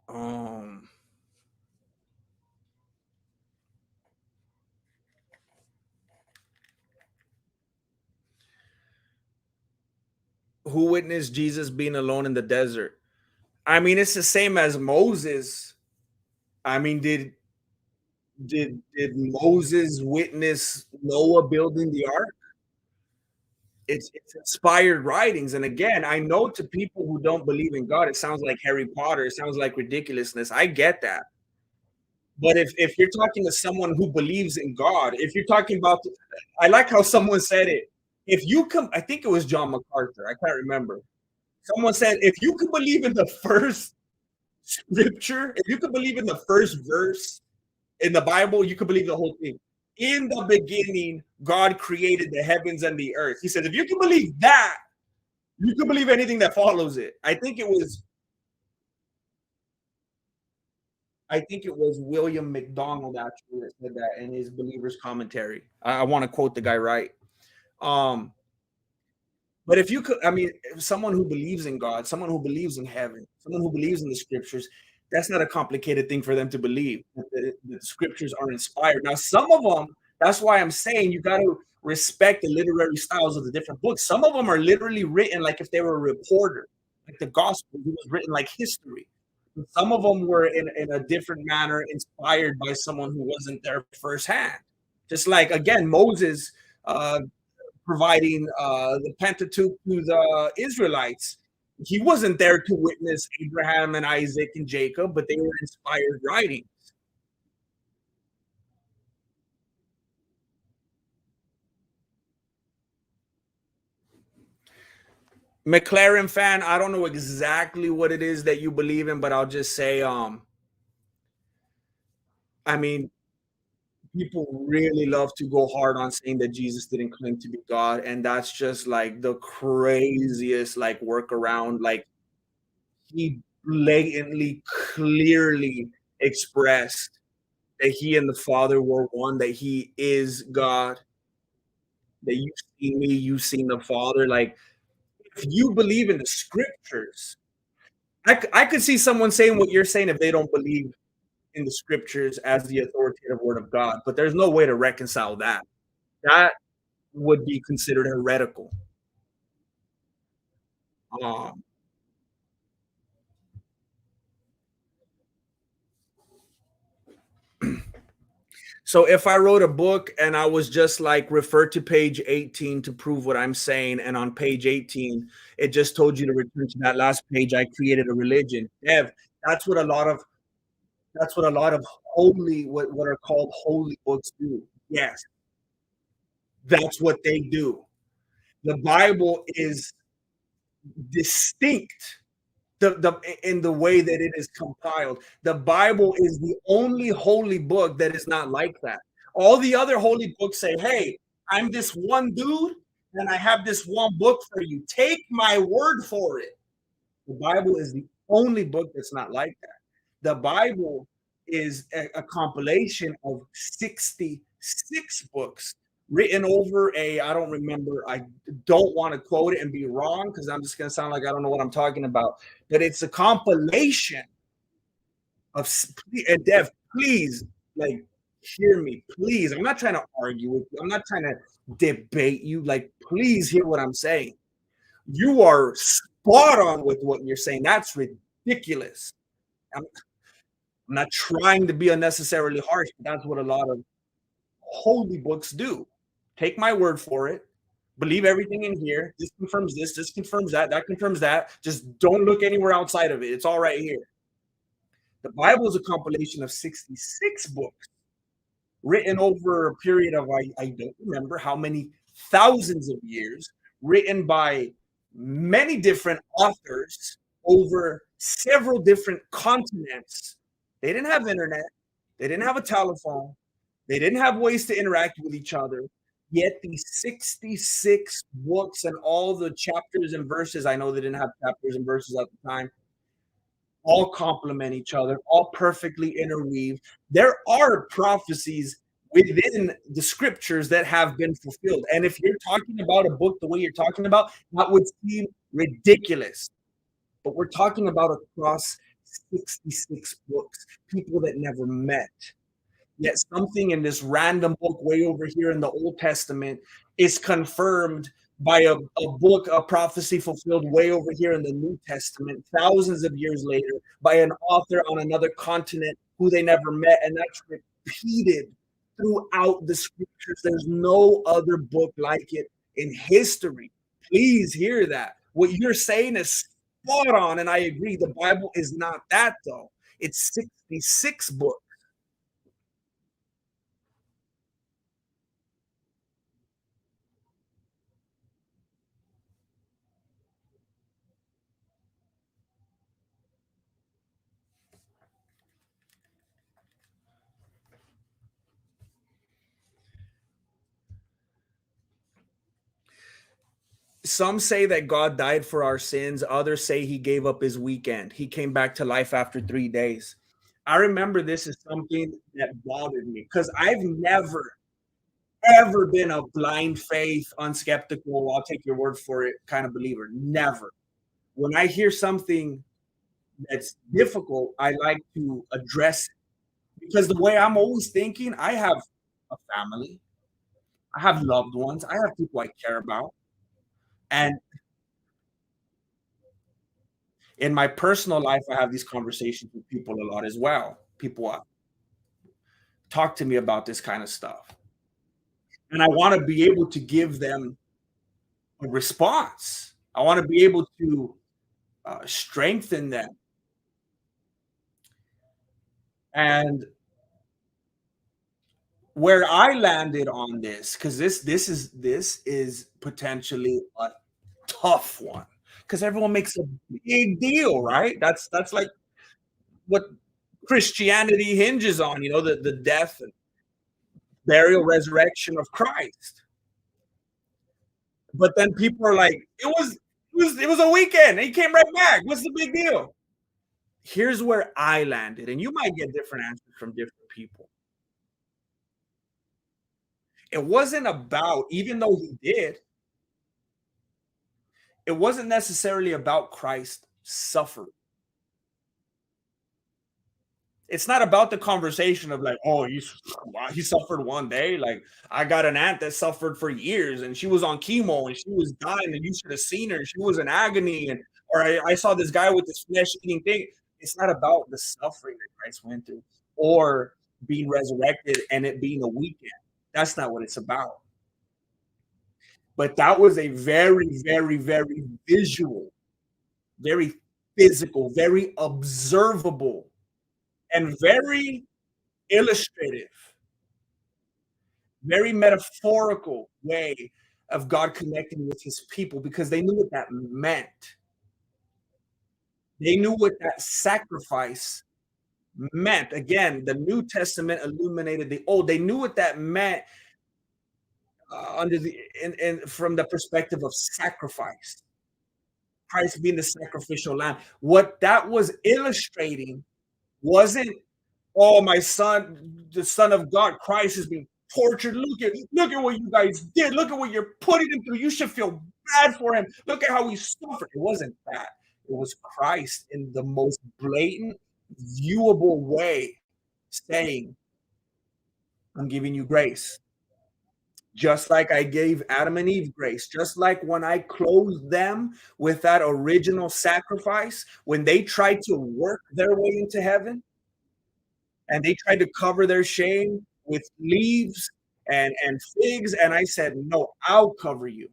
um, who witnessed Jesus being alone in the desert? I mean, it's the same as Moses. I mean, did Moses witness Noah building the ark? It's inspired writings, and again, I know to people who don't believe in God, it sounds like Harry Potter, it sounds like ridiculousness. I get that, but if you're talking to someone who believes in God, if you're talking about, I like how someone said it. If you come, I think it was John MacArthur. I can't remember. Someone said, if you could believe in the first scripture, if you could believe in the first verse in the Bible, you could believe the whole thing. In the beginning, God created the heavens and the earth. He said, if you can believe that, you can believe anything that follows it. I think it was William McDonald actually that said that in his Believer's Commentary. I want to quote the guy right. Um, But if you could, I mean, if someone who believes in God, someone who believes in heaven, someone who believes in the scriptures, that's not a complicated thing for them to believe that the scriptures are inspired. Now, some of them, that's why I'm saying you got to respect the literary styles of the different books. Some of them are literally written like if they were a reporter, like the gospel, it was written like history. Some of them were in a different manner inspired by someone who wasn't there firsthand. Just like, again, Moses providing the Pentateuch to the Israelites. He wasn't there to witness Abraham and Isaac and Jacob, but they were inspired writing. McLaren fan, I don't know exactly what it is that you believe in, but I'll just say, I mean, people really love to go hard on saying that Jesus didn't claim to be God, and that's just like the craziest like workaround. Like he blatantly, clearly expressed that he and the Father were one, that he is God, that you've seen me, you've seen the Father. Like, if you believe in the scriptures, I could see someone saying what you're saying if they don't believe in the scriptures as the authoritative word of God, but there's no way to reconcile that. That would be considered heretical. Um, So if I wrote a book and I was just like refer to page 18 to prove what I'm saying, and on page 18 it just told you to return to that last page, I created a religion. Ev, that's what a lot of that's what a lot of what are called holy books do. Yes, that's what they do. The Bible is distinct the in the way that it is compiled. The Bible is the only holy book that is not like that. All the other holy books say, "Hey, I'm this one dude, and I have this one book for you. Take my word for it." The Bible is the only book that's not like that. The Bible is a compilation of 66 books written over I don't remember, I don't want to quote it and be wrong because I'm just going to sound like I don't know what I'm talking about, but it's a compilation of, and Dev, please, like, hear me, please. I'm not trying to argue with you. I'm not trying to debate you. Like, please hear what I'm saying. You are spot on with what you're saying. That's ridiculous. I'm, I'm not trying to be unnecessarily harsh, but that's what a lot of holy books do. Take my word for it. Believe everything in here. This confirms this confirms that confirms that. Just don't look anywhere outside of it. It's all right here. The Bible is a compilation of 66 books written over a period of, I don't remember how many thousands of years, written by many different authors over several different continents. They didn't have internet, they didn't have a telephone, they didn't have ways to interact with each other. Yet these 66 books and all the chapters and verses, I know they didn't have chapters and verses at the time, all complement each other, all perfectly interweave. There are prophecies within the scriptures that have been fulfilled. And if you're talking about a book the way you're talking about, that would seem ridiculous. But we're talking about across 66 books, people that never met. Yet something in this random book way over here in the Old Testament is confirmed by a book, a prophecy fulfilled way over here in the New Testament, thousands of years later, by an author on another continent who they never met. And that's repeated throughout the scriptures. There's no other book like it in history. Please hear that. What you're saying is spot on. And I agree. The Bible is not that, though. It's 66 books. Some say that God died for our sins. Others say he gave up his weekend. He came back to life after 3 days. I remember this is something that bothered me because I've never, ever been a blind faith, unskeptical, I'll take your word for it kind of believer. Never. When I hear something that's difficult, I like to address it because the way I'm always thinking, I have a family, I have loved ones, I have people I care about. And in my personal life, I have these conversations with people a lot as well. People talk to me about this kind of stuff. And I want to be able to give them a response. I want to be able to strengthen them. And where I landed on this, because this is potentially a tough one, because everyone makes a big deal, right? That's like what Christianity hinges on, the death and burial, resurrection of Christ. But then people are like, it was a weekend. And he came right back. What's the big deal? Here's where I landed, and you might get different answers from different people. It wasn't about, even though he did, it wasn't necessarily about Christ suffering. It's not about the conversation of like, oh, he suffered one day. Like, I got an aunt that suffered for years and she was on chemo and she was dying and you should have seen her. She was in agony. And or I saw this guy with this flesh eating thing. It's not about the suffering that Christ went through or being resurrected and it being a weekend. That's not what it's about. But that was a very, very, very visual, very physical, very observable, and very illustrative, very metaphorical way of God connecting with his people because they knew what that meant. They knew what that sacrifice meant. Again, the New Testament illuminated the Old. They knew what that meant under the and from the perspective of sacrifice. Christ being the sacrificial lamb. What that was illustrating wasn't, oh, my son, the Son of God, Christ is being tortured. Look at what you guys did. Look at what you're putting him through. You should feel bad for him. Look at how he suffered. It wasn't that. It was Christ in the most blatant, viewable way saying, I'm giving you grace. just like I gave Adam and Eve grace, just like when I clothed them with that original sacrifice, when they tried to work their way into heaven and they tried to cover their shame with leaves and figs, and I said, "No, I'll cover you.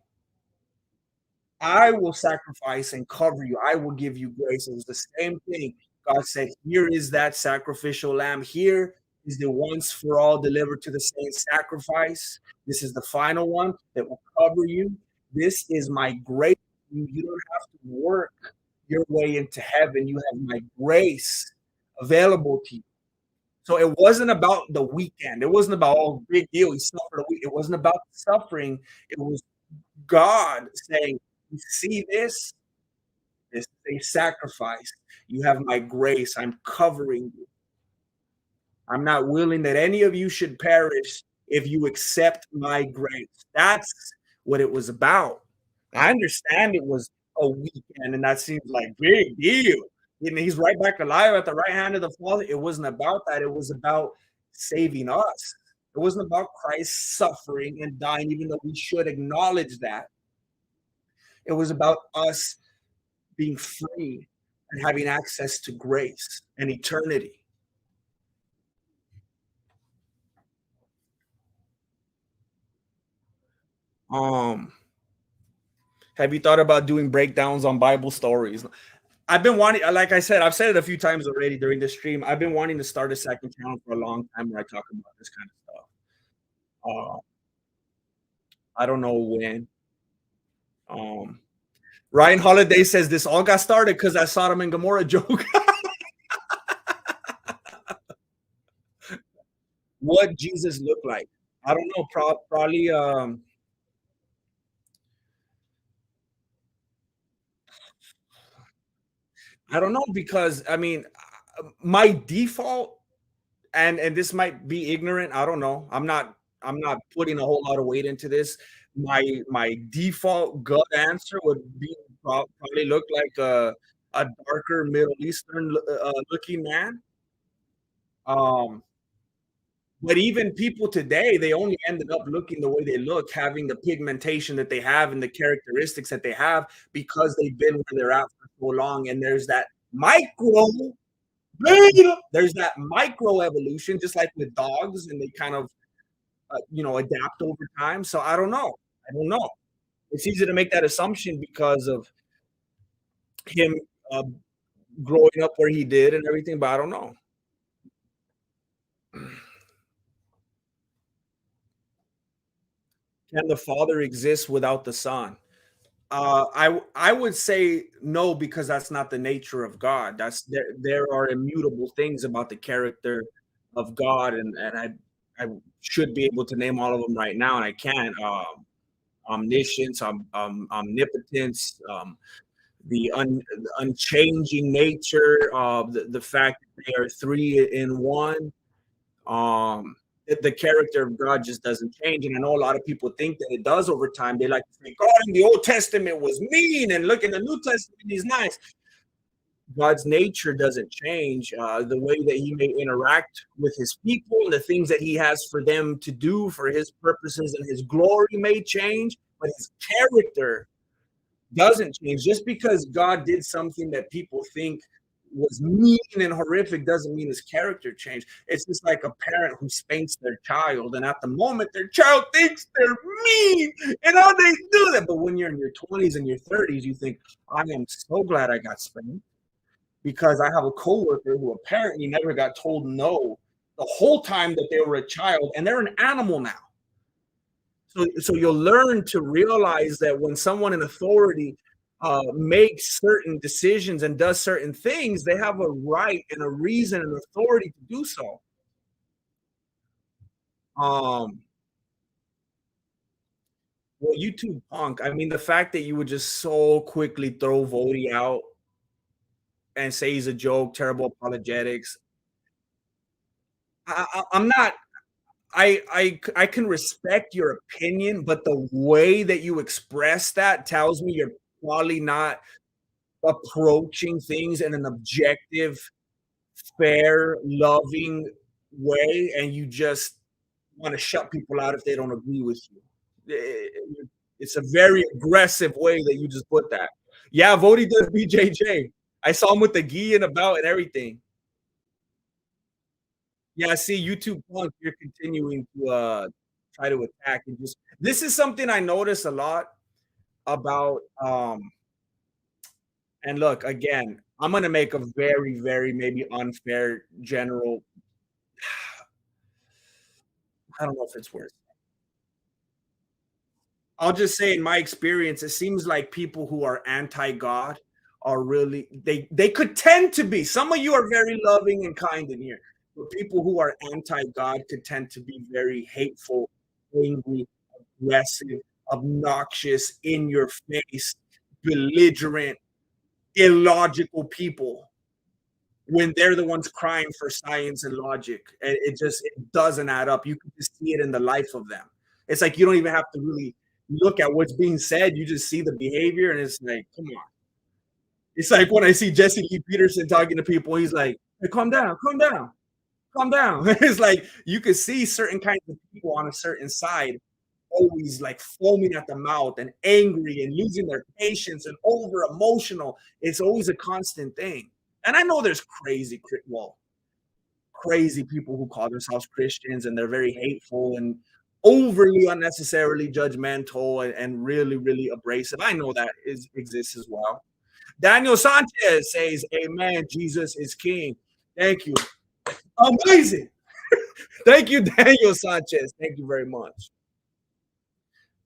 I will sacrifice and cover you. I will give you grace." It was the same thing. God said, "Here is that sacrificial lamb. Here is the once for all delivered to the saints sacrifice. This is the final one that will cover you. This is my grace. You don't have to work your way into heaven. You have my grace available to you." So it wasn't about the weekend. It wasn't about, oh, big deal. He suffered a week. It wasn't about suffering. It was God saying, "You see this? This is a sacrifice. You have my grace. I'm covering you. I'm not willing that any of you should perish if you accept my grace." That's what it was about. I understand it was a weekend, and that seems like big deal. You know, he's right back alive at the right hand of the Father. It wasn't about that. It was about saving us. It wasn't about Christ suffering and dying, even though we should acknowledge that. It was about us being free and having access to grace and eternity. Um, have you thought about doing breakdowns on Bible stories? I've been wanting, like I said, I've said it a few times already during the stream. I've been wanting to start a second channel for a long time where I talk about this kind of stuff. Uh, I don't know when. Um, Ryan Holiday says this all got started because that Sodom and Gomorrah joke. What Jesus looked like? I don't know. Probably. I don't know because I mean, my default, and this might be ignorant. I don't know. I'm not putting a whole lot of weight into this. My default gut answer would be probably look like a darker Middle Eastern looking man. Um, but even people today, they only ended up looking the way they look, having the pigmentation that they have and the characteristics that they have because they've been where they're at for so long. And there's that micro evolution, just like with dogs, and they kind of adapt over time. So I don't know. I don't know. It's easy to make that assumption because of him uh, growing up where he did and everything, but I don't know. Can the Father exist without the Son? I would say no because that's not the nature of God. There are immutable things about the character of God, and I should be able to name all of them right now, and I can't. Omniscience, omnipotence, the unchanging nature of the fact that they are three in one. Um, the character of God just doesn't change, and I know a lot of people think that it does over time. They like to say God in the Old Testament was mean, and look in the New Testament he's nice. God's nature doesn't change. The way that he may interact with his people and the things that he has for them to do for his purposes and his glory may change, but his character doesn't change. Just because God did something that people think was mean and horrific doesn't mean his character changed. It's just like a parent who spanks their child, and at the moment their child thinks they're mean and how they do that. But when you're in your 20s and your 30s, you think, I am so glad I got spanked because I have a coworker who apparently never got told no the whole time that they were a child, and they're an animal now. So you'll learn to realize that when someone in authority makes certain decisions and does certain things, they have a right and a reason and authority to do so. Um, well, YouTube punk. I mean, the fact that you would just so quickly throw Vody out and say he's a joke, terrible apologetics. I'm not. I can respect your opinion, but the way that you express that tells me you're probably not approaching things in an objective, fair, loving way, and you just want to shut people out if they don't agree with you. It's a very aggressive way that you just put that. Yeah, Vody does BJJ. I saw him with the gi and the belt and everything. Yeah, I see YouTube Punk, you're continuing to try to attack and just this is something I notice a lot about and look again, I'm gonna make a very, very maybe unfair general I don't know if it's worth I'll just say in my experience, it seems like people who are anti-God are really they could tend to be. Some of you are very loving and kind in here, but people who are anti-God could tend to be very hateful, angry, aggressive, obnoxious, in your face, belligerent, illogical people when they're the ones crying for science and logic. It just it doesn't add up. You can just see it in the life of them. It's like you don't even have to really look at what's being said. You just see the behavior, and it's like, come on. It's like when I see Jesse Lee Peterson talking to people, he's like, hey, calm down, calm down, calm down. It's like you could see certain kinds of people on a certain side always like foaming at the mouth and angry and losing their patience and over emotional. It's always a constant thing. And I know there's well, crazy people who call themselves Christians and they're very hateful and overly unnecessarily judgmental and really, really abrasive. I know that is exists as well. Daniel Sanchez says, Amen. Jesus is King. Thank you. Amazing. Thank you, Daniel Sanchez. Thank you very much.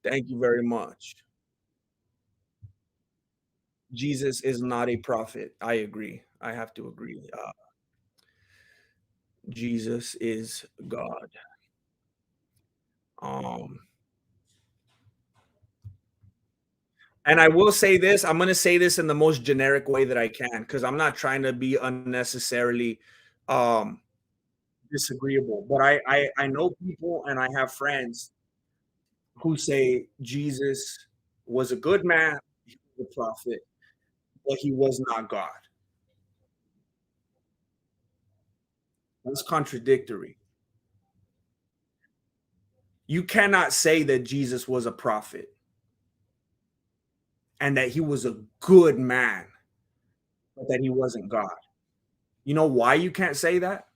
Thank you very much. Jesus is not a prophet. I agree. I have to agree. Jesus is God. Um, and I will say this. I'm going to say this in the most generic way that I can because I'm not trying to be unnecessarily um, disagreeable. But I know people and I have friends who say Jesus was a good man, he was a prophet, but he was not God. That's contradictory. You cannot say that Jesus was a prophet and that he was a good man, but that he wasn't God. You know why you can't say that?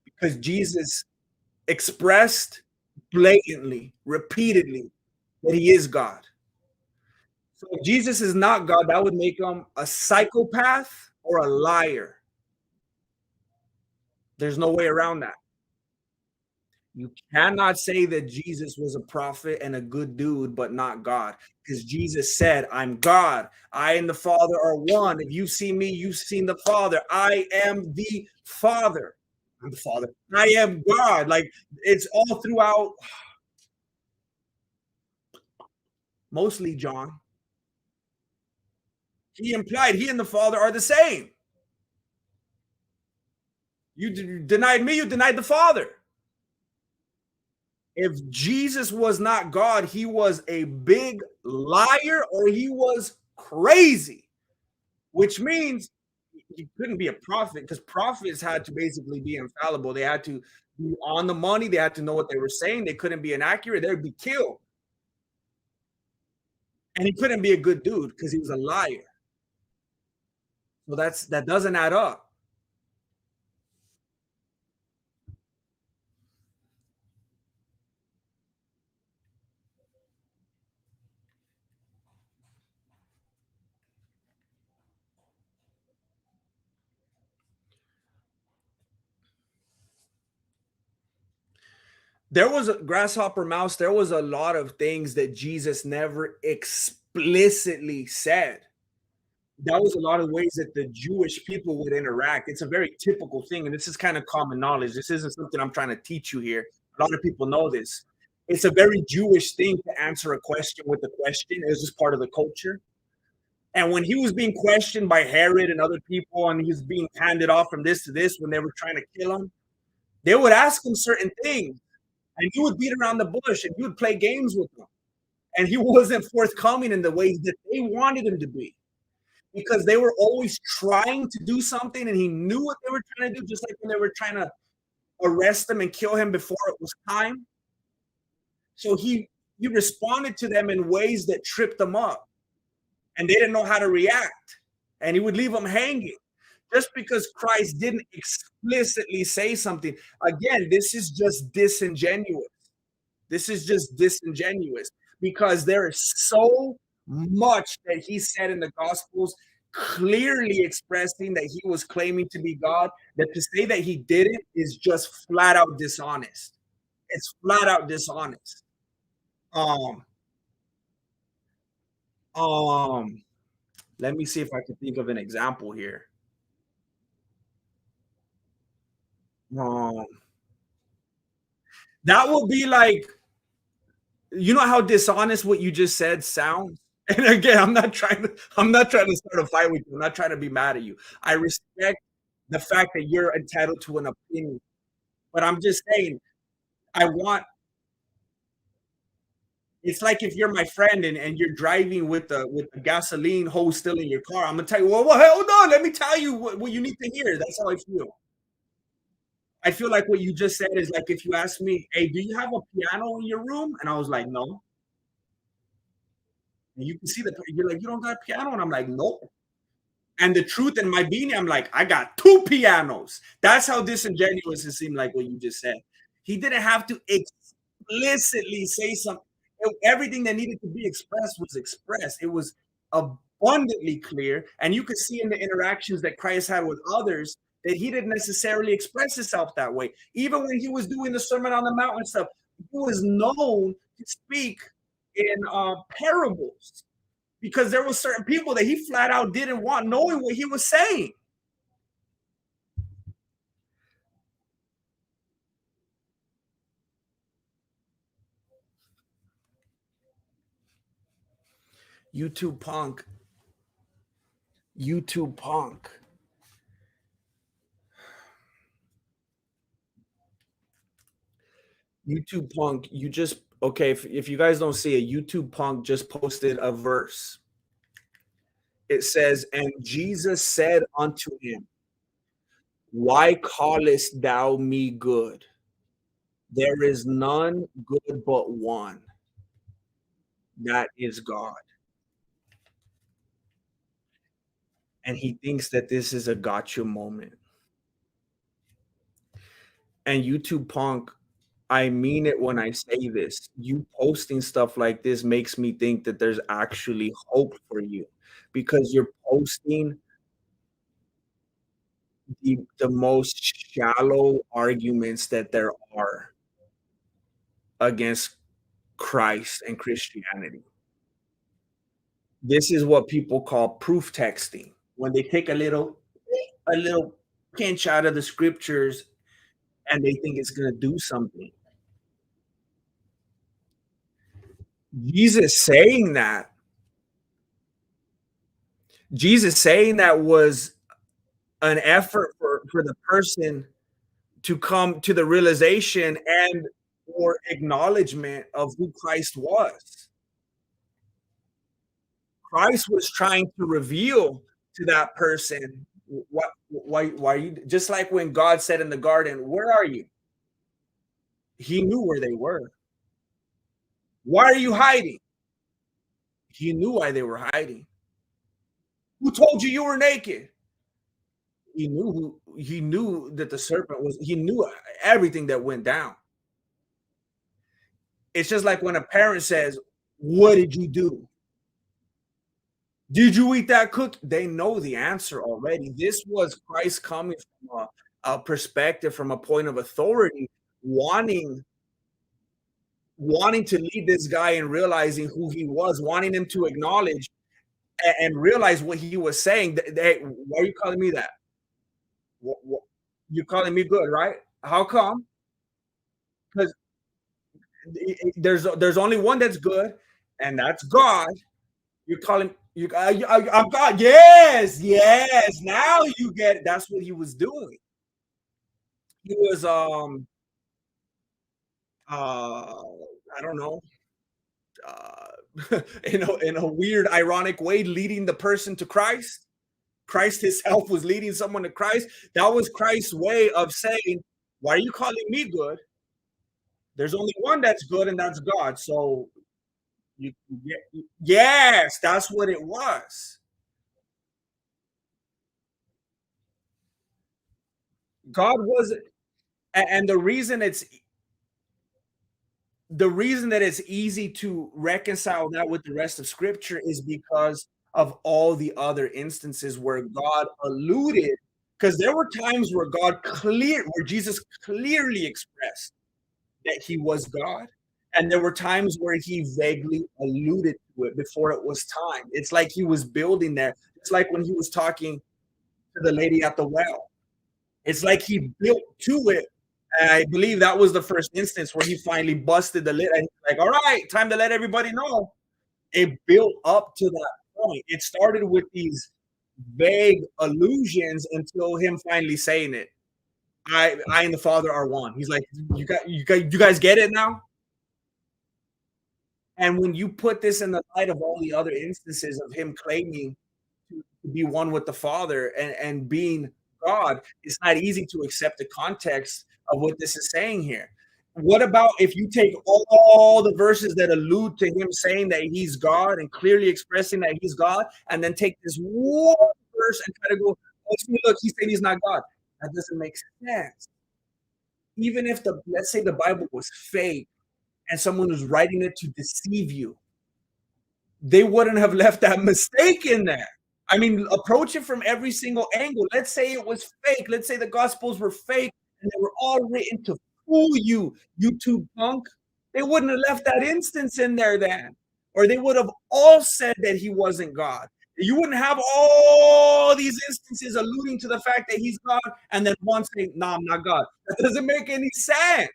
Because Jesus expressed blatantly, repeatedly, that he is God. So if Jesus is not God, that would make him a psychopath or a liar. There's no way around that. You cannot say that Jesus was a prophet and a good dude, but not God. Because Jesus said, I'm God. I and the Father are one. If you've seen me, you've seen the Father. I am the Father. I'm the Father. I am God. Like it's all throughout, mostly John. He implied he and the Father are the same. You denied me, you denied the Father. If Jesus was not God, he was a big liar or he was crazy, which means he couldn't be a prophet because prophets had to basically be infallible. They had to be on the money. They had to know what they were saying. They couldn't be inaccurate. They'd be killed. And he couldn't be a good dude because he was a liar. So that doesn't add up. There was a grasshopper mouse. There was a lot of things that Jesus never explicitly said. That was a lot of ways that the Jewish people would interact. It's a very typical thing, and this is kind of common knowledge. This isn't something I'm trying to teach you here. A lot of people know this. It's a very Jewish thing to answer a question with a question. It's just part of the culture. And when he was being questioned by Herod and other people, and he was being handed off from this to this when they were trying to kill him, they would ask him certain things, and he would beat around the bush and he would play games with them. And he wasn't forthcoming in the ways that they wanted him to be because they were always trying to do something and he knew what they were trying to do, just like when they were trying to arrest him and kill him before it was time. So he responded to them in ways that tripped them up, and they didn't know how to react, and he would leave them hanging just because Christ didn't explicitly say something. Again, this is just disingenuous. This is just disingenuous because there is so much that he said in the Gospels, clearly expressing that he was claiming to be God, that to say that he didn't is just flat out dishonest. It's flat out dishonest. Um, um, Let me see if I can think of an example here. Um, that will be like, you know how dishonest what you just said sounds? And again, I'm not trying to start a fight with you. I'm not trying to be mad at you. I respect the fact that you're entitled to an opinion, but I'm just saying, I want it's like if you're my friend and you're driving with the gasoline hose still in your car. I'm gonna tell you, well, hold on, let me tell you what you need to hear. That's how I feel. I feel like what you just said is like if you ask me, hey, do you have a piano in your room? And I was like, no. And you can see you're like, you don't got a piano? And I'm like, nope. And the truth in my being, I'm like, I got two pianos. That's how disingenuous it seemed like what you just said. He didn't have to explicitly say something. Everything that needed to be expressed was expressed. It was abundantly clear. And you could see in the interactions that Christ had with others that he didn't necessarily express himself that way. Even when he was doing the Sermon on the Mount and stuff, he was known to speak in parables because there were certain people that he flat out didn't want knowing what he was saying. YouTube punk, YouTube punk, YouTube punk. You just okay. If you guys don't see it, YouTube punk just posted a verse. It says, "And Jesus said unto him, Why callest thou me good? There is none good but one, that is God." And he thinks that this is a gotcha moment. And YouTube punk, I mean it when I say this. You posting stuff like this makes me think that there's actually hope for you because you're posting the most shallow arguments that there are against Christ and Christianity. This is what people call proof texting. When they take a little pinch out of the scriptures and they think it's going to do something. Jesus saying that, Jesus saying that was an effort for the person to come to the realization and or acknowledgement of who Christ was. Christ was trying to reveal to that person what why you just like when God said in the garden, "Where are you?" He knew where they were. Why are you hiding? He knew why they were hiding. Who told you you were naked? He knew that the serpent was he knew everything that went down. It's just like when a parent says, "What did you do? Did you eat that cookie?" They know the answer already. This was Christ coming from a perspective, from a point of authority, wanting wanting to lead this guy and realizing who he was, wanting him to acknowledge and realize what he was saying. Hey, why are you calling me that? You're calling me good, right? How come? Because there's only one that's good, and that's God. You're calling I'm God. Yes, yes. Now you get it. That's what he was doing. He was I don't know, in a weird ironic way leading the person to Christ. Christ himself was leading someone to Christ. That was Christ's way of saying, "Why are you calling me good? There's only one that's good, and that's God. So Yes, that's what it was. God was, and the reason that it's easy to reconcile that with the rest of scripture is because of all the other instances where God alluded, because there were times where where Jesus clearly expressed that he was God. And there were times where he vaguely alluded to it before it was time. It's like he was building there. It's like when he was talking to the lady at the well. It's like he built to it. And I believe that was the first instance where he finally busted the lid and he's like, all right, time to let everybody know. It built up to that point. It started with these vague allusions until him finally saying it. I and the Father are one. He's like, you guys get it now? And when you put this in the light of all the other instances of him claiming to be one with the Father and being God, it's not easy to accept the context of what this is saying here. What about if you take all the verses that allude to him saying that he's God and clearly expressing that he's God, and then take this one verse and try to go, oh, see, look, he's saying he's not God. That doesn't make sense. Even if let's say the Bible was fake and someone was writing it to deceive you, they wouldn't have left that mistake in there. I mean, approach it from every single angle. Let's say it was fake. Let's say the gospels were fake and they were all written to fool you, YouTube punk. They wouldn't have left that instance in there then. Or they would have all said that he wasn't God. You wouldn't have all these instances alluding to the fact that he's God and then one saying, no, I'm not God. That doesn't make any sense.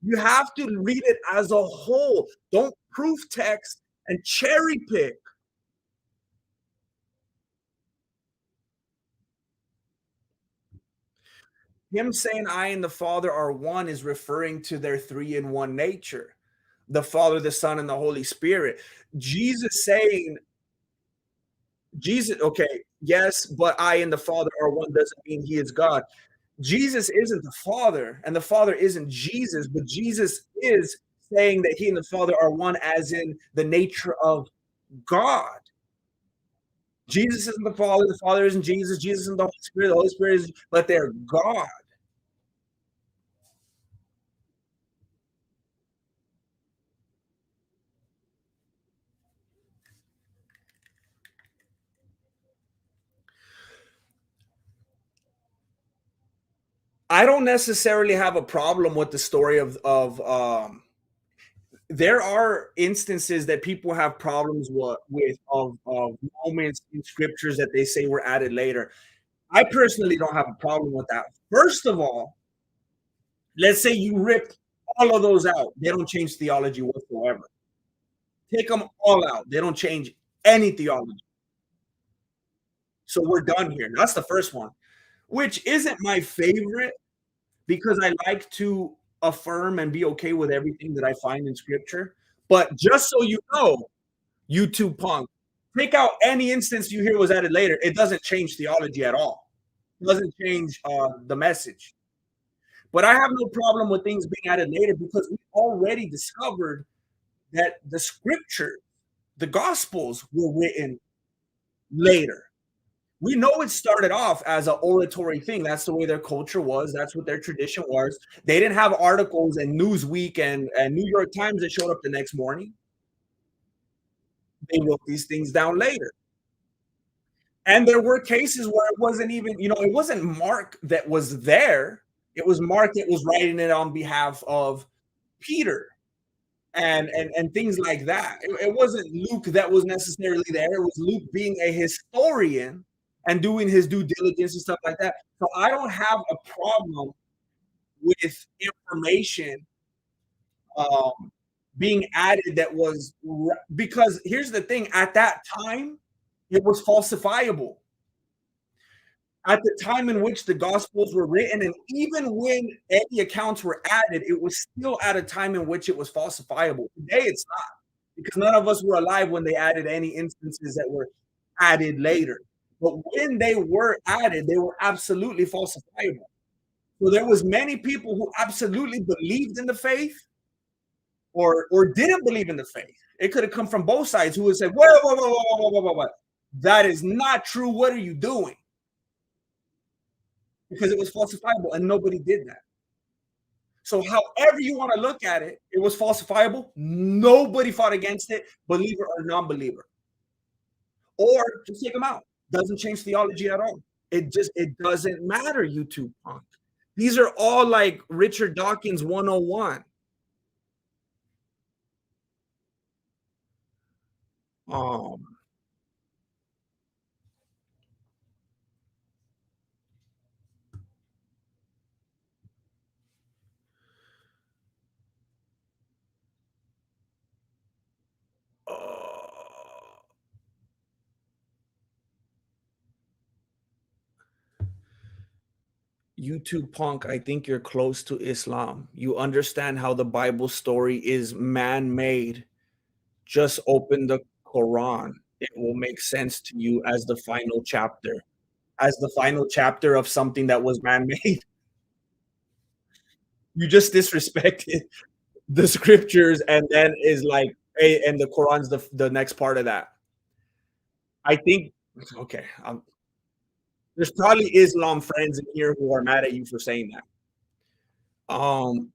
You have to read it as a whole. Don't proof text and cherry pick. Him saying I and the Father are one is referring to their three in one nature, the Father, the Son, and the Holy Spirit. Jesus saying, Jesus, okay, yes, but I and the Father are one doesn't mean he is God. Jesus isn't the Father, and the Father isn't Jesus, but Jesus is saying that he and the Father are one, as in the nature of God. Jesus isn't the Father isn't Jesus, Jesus isn't the Holy Spirit is, but they're God. I don't necessarily have a problem with the story of there are instances that people have problems with of moments in scriptures that they say were added later. I personally don't have a problem with that. First of all, let's say you ripped all of those out. They don't change theology whatsoever. Take them all out. They don't change any theology. So we're done here. That's the first one, which isn't my favorite because I like to affirm and be okay with everything that I find in scripture. But just so you know, YouTube punk, take out any instance you hear was added later. It doesn't change theology at all. It doesn't change the message. But I have no problem with things being added later because we already discovered that the scripture, the gospels were written later. We know it started off as an oratory thing. That's the way their culture was. That's what their tradition was. They didn't have articles and Newsweek and New York Times that showed up the next morning. They wrote these things down later. And there were cases where it wasn't even, it wasn't Mark that was there. It was Mark that was writing it on behalf of Peter and things like that. It wasn't Luke that was necessarily there. It was Luke being a historian and doing his due diligence and stuff like that. So I don't have a problem with information um, being added that was because here's the thing: at that time, it was falsifiable. At the time in which the Gospels were written, and even when any accounts were added, it was still at a time in which it was falsifiable. Today, it's not because none of us were alive when they added any instances that were added later. But when they were added, they were absolutely falsifiable. So there was many people who absolutely believed in the faith, or didn't believe in the faith. It could have come from both sides who would say, whoa. That is not true. What are you doing? Because it was falsifiable and nobody did that. So, however you want to look at it, it was falsifiable. Nobody fought against it, believer or non believer. Or just take them out. Doesn't change theology at all. It doesn't matter, YouTube punk. These are all like Richard Dawkins 101. Um, uh, YouTube punk, I think you're close to Islam. You understand how the Bible story is man made. Just open the Quran. It will make sense to you as the final chapter. As the final chapter of something that was man made. You just disrespected the scriptures and then is like, hey, and the Quran's the next part of that. I think, okay, there's probably Islam friends in here who are mad at you for saying that. Um,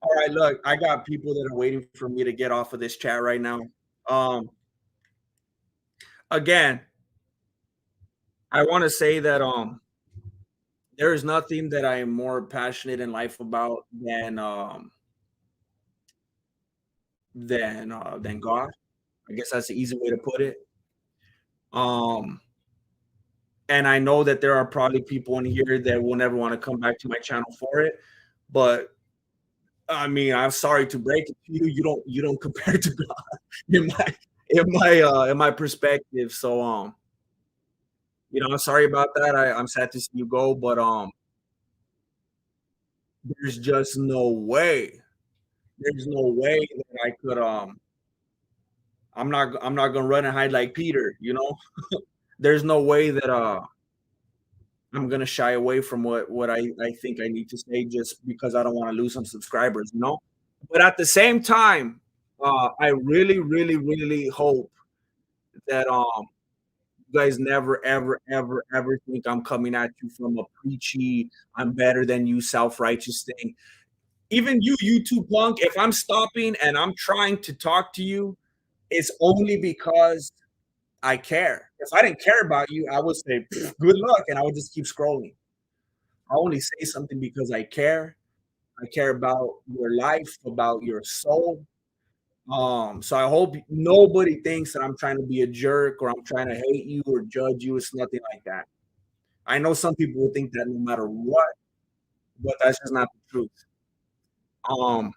all right, look, I got people that are waiting for me to get off of this chat right now. Um, again, I want to say that there is nothing that I am more passionate in life about than God. I guess that's the easy way to put it. Um, and I know that there are probably people in here that will never want to come back to my channel for it, but I mean, I'm sorry to break it to you. You don't compare to God in my perspective. So I'm sorry about that. I'm sad to see you go, but there's just no way. There's no way that I could I'm not gonna run and hide like Peter, you know? There's no way that I'm gonna shy away from what I think I need to say just because I don't want to lose some subscribers, you know? But at the same time, I really, really, really hope that you guys never, ever, ever, ever think I'm coming at you from a preachy, I'm better than you, self-righteous thing. Even you, YouTube punk, if I'm stopping and I'm trying to talk to you, it's only because I care. If I didn't care about you, I would say, good luck, and I would just keep scrolling. I only say something because I care. I care about your life, about your soul. So I hope nobody thinks that I'm trying to be a jerk or I'm trying to hate you or judge you. It's nothing like that. I know some people will think that no matter what, but that's just not the truth. Um,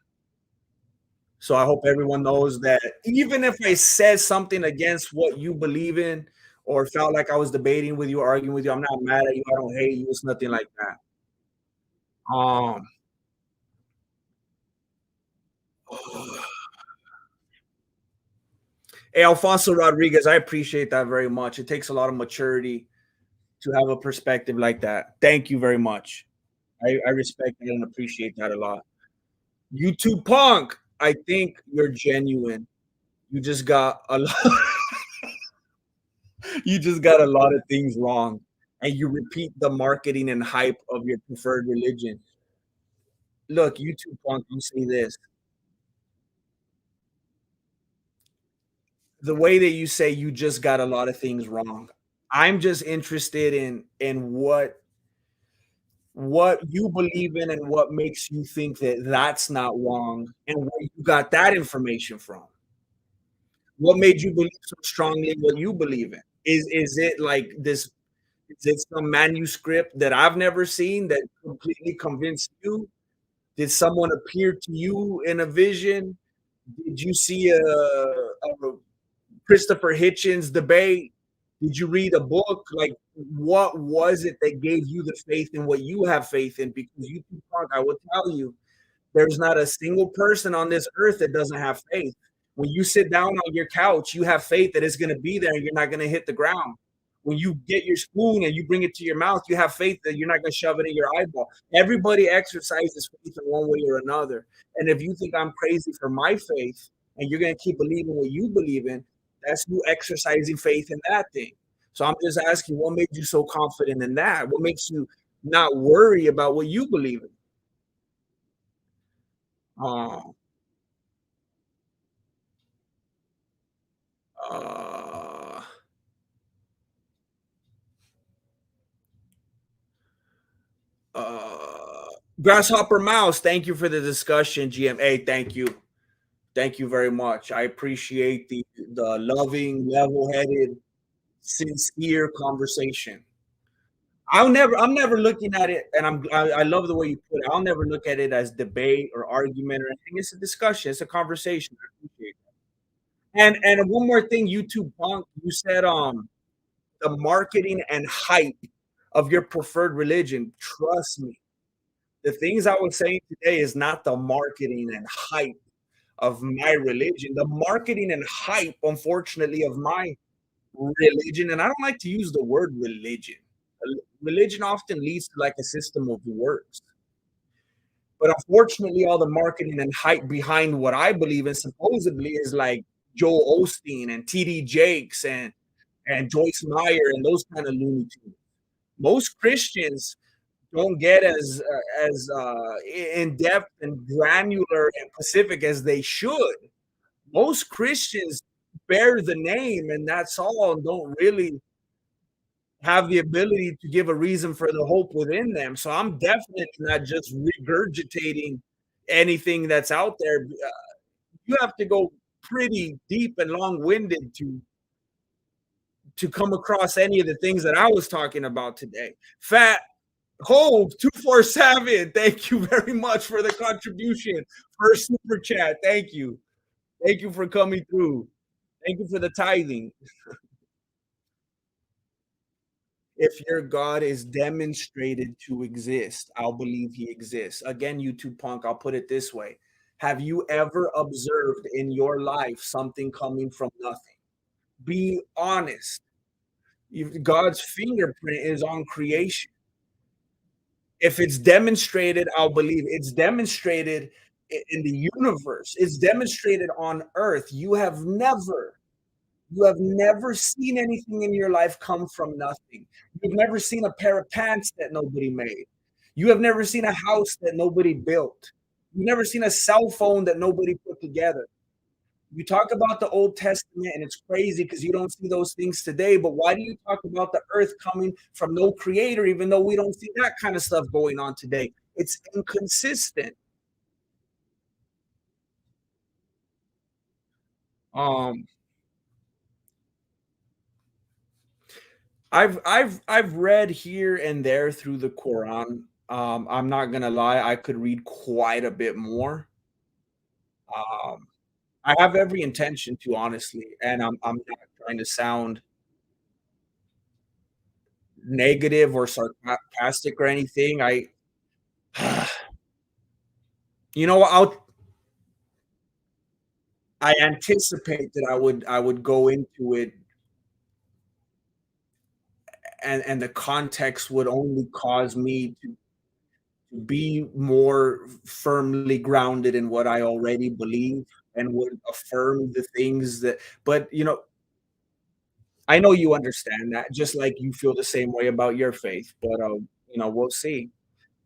so I hope everyone knows that even if I said something against what you believe in or felt like I was debating with you, arguing with you, I'm not mad at you. I don't hate you. It's nothing like that. Um, Hey, Alfonso Rodriguez, I appreciate that very much. It takes a lot of maturity to have a perspective like that. Thank you very much. I respect that and appreciate that a lot. YouTube punk, I think you're genuine. You just got a lot, you just got a lot of things wrong. And you repeat the marketing and hype of your preferred religion. Look, YouTube punk, you say this. The way that you say you just got a lot of things wrong. I'm just interested in what you believe in and what makes you think that that's not wrong and where you got that information from. What made you believe so strongly in what you believe in? Is it like this? Is it some manuscript that I've never seen that completely convinced you? Did someone appear to you in a vision? Did you see a Christopher Hitchens debate? Did you read a book? Like, what was it that gave you the faith in what you have faith in? Because you can talk, I will tell you, there's not a single person on this earth that doesn't have faith. When you sit down on your couch, you have faith that it's going to be there and you're not going to hit the ground. When you get your spoon and you bring it to your mouth, you have faith that you're not gonna shove it in your eyeball. Everybody exercises faith in one way or another. And if you think I'm crazy for my faith and you're gonna keep believing what you believe in, that's you exercising faith in that thing. So I'm just asking, what made you so confident in that? What makes you not worry about what you believe in? Oh, uh, uh, Grasshopper Mouse, thank you for the discussion, GMA. Thank you. Thank you very much. I appreciate the loving, level-headed, sincere conversation. I'm never looking at it, and I love the way you put it. I'll never look at it as debate or argument or anything. It's a discussion. It's a conversation. I appreciate it. And one more thing, YouTube punk, you said the marketing and hype of your preferred religion. Trust me, the things I was saying today is not the marketing and hype of my religion. The marketing and hype, unfortunately, of my religion, and I don't like to use the word religion. Religion often leads to like a system of works. But unfortunately, all the marketing and hype behind what I believe in supposedly is like Joel Osteen and TD Jakes and Joyce Meyer and those kind of Looney Tunes. Most Christians don't get as in depth and granular and specific as they should. Most Christians bear the name, and that's all, and don't really have the ability to give a reason for the hope within them. So I'm definitely not just regurgitating anything that's out there. You have to go pretty deep and long-winded to come across any of the things that I was talking about today. Fat Hove 247, thank you very much for the contribution. First super chat, thank you. Thank you for coming through. Thank you for the tithing. If your God is demonstrated to exist, I'll believe he exists. Again, YouTube punk, I'll put it this way. Have you ever observed in your life something coming from nothing? Be honest. God's fingerprint is on creation. If it's demonstrated, I'll believe it's demonstrated in the universe. It's demonstrated on earth. You have never seen anything in your life come from nothing. You've never seen a pair of pants that nobody made. You have never seen a house that nobody built. You've never seen a cell phone that nobody put together. You talk about the Old Testament, and it's crazy because you don't see those things today. But why do you talk about the earth coming from no creator, even though we don't see that kind of stuff going on today? It's inconsistent. Um, I've read here and there through the Quran. I'm not gonna lie, I could read quite a bit more. Um, I have every intention to honestly, and I'm not trying to sound negative or sarcastic or anything. You know, I anticipate that I would go into it, and the context would only cause me to be more firmly grounded in what I already believe and would affirm the things that, but I know you understand that, just like you feel the same way about your faith, but we'll see.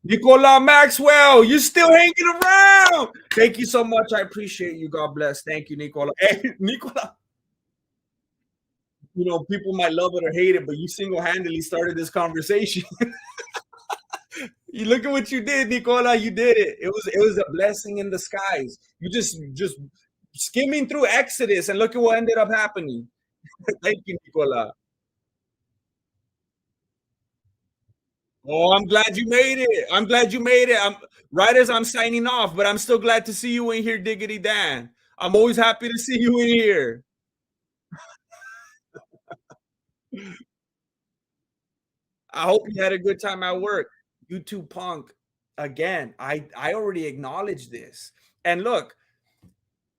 Nicola Maxwell, you still hanging around. Thank you so much. I appreciate you. God bless. Thank you, Nicola. Hey, Nicola, people might love it or hate it, but you single-handedly started this conversation. You look at what you did, Nicola. You did it. It was a blessing in disguise. You just skimming through Exodus, and look at what ended up happening. Thank you, Nicola. Oh, I'm glad you made it. I'm glad you made it. I'm right as I'm signing off, but I'm still glad to see you in here, Diggity Dan. I'm always happy to see you in here. I hope you had a good time at work. YouTube punk. Again, I already acknowledged this. And look,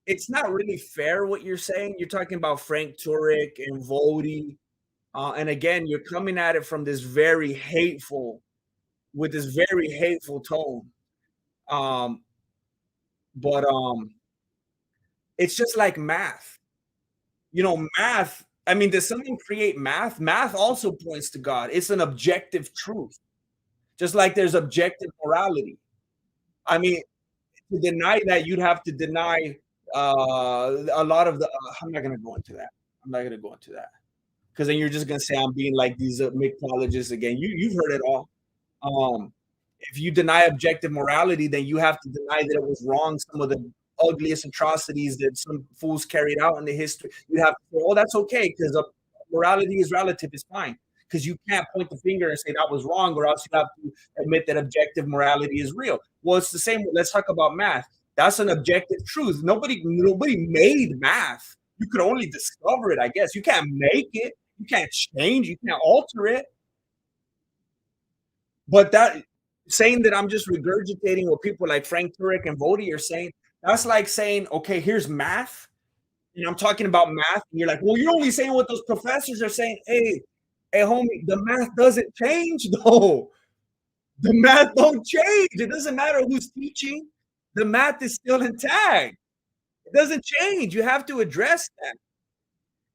it's not really fair what you're saying. You're talking about Frank Turek and Vody. And again, you're coming at it from this very hateful, with this very hateful tone. Um, but it's just like math. Math. I mean, does someone create math? Math also points to God. It's an objective truth, just like there's objective morality. I mean, to deny that, you'd have to deny a lot of the. I'm not gonna go into that. I'm not gonna go into that because then you're just gonna say I'm being like these mixologists again. You've heard it all. Um, if you deny objective morality, then you have to deny that it was wrong. Some of the ugliest atrocities that some fools carried out in the history, you have to say, "Oh, that's okay," because morality is relative. It's fine because you can't point the finger and say that was wrong, or else you have to admit that objective morality is real. Well, it's the same. Let's talk about math. That's an objective truth. Nobody made math. You could only discover it, I guess. You can't make it. You can't change. You can't alter it. But that saying that I'm just regurgitating what people like Frank Turek and Vody are saying, that's like saying, okay, here's math, and I'm talking about math, and you're like, well, you're only saying what those professors are saying. Hey, homie, the math doesn't change though. The math don't change. It doesn't matter who's teaching. The math is still intact. It doesn't change. You have to address that.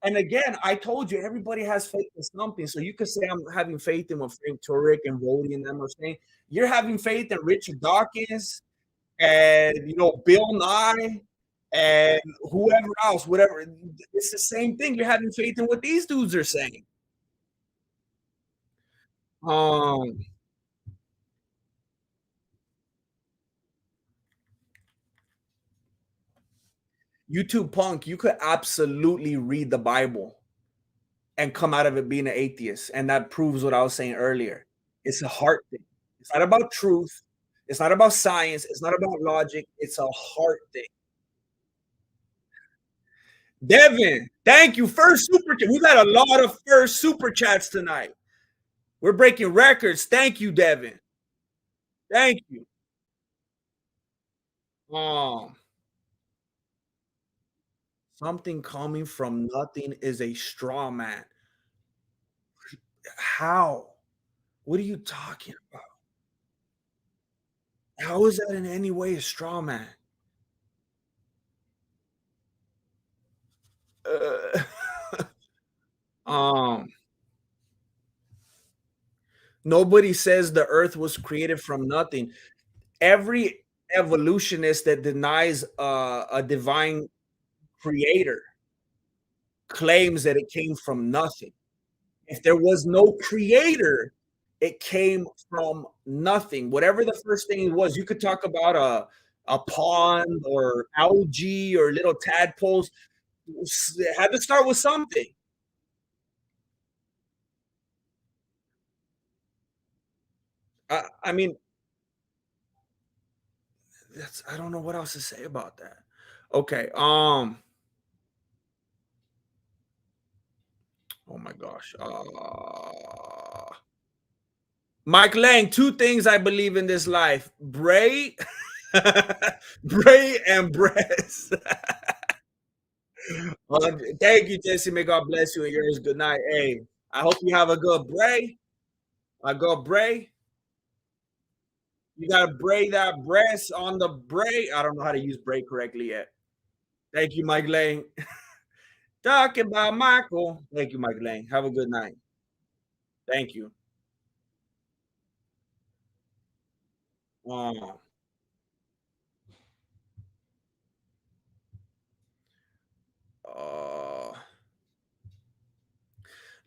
And again, I told you everybody has faith in something. So you could say I'm having faith in what Frank Turek and Rody and them are saying. You're having faith in Richard Dawkins and Bill Nye and whoever else, whatever. It's the same thing. You're having faith in what these dudes are saying. Um, YouTube punk, you could absolutely read the Bible and come out of it being an atheist. And that proves what I was saying earlier. It's a heart thing. It's not about truth. It's not about science. It's not about logic. It's a heart thing. Devin, thank you. First super chat. We got a lot of first super chats tonight. We're breaking records. Thank you, Devin. Thank you. Um, Something coming from nothing is a straw man. How? What are you talking about? How is that in any way a straw man? Uh, um, Nobody says the earth was created from nothing. Every evolutionist that denies a divine creator claims that it came from nothing. If there was no creator, it came from nothing. Whatever the first thing was, you could talk about a pond or algae or little tadpoles. It had to start with something. I mean, I don't know what else to say about that. Okay. Oh my gosh. Mike Lang, two things I believe in this life: Bray, Bray, and breast. Thank you, Jesse. May God bless you and yours. Good night. Hey, I hope you have a good Bray. I go Bray. You gotta bray that breast on the bray. I don't know how to use bray correctly yet. Thank you, Mike Lang. Talking about Michael. Thank you, Mike Lang. Have a good night. Thank you. Uh, uh,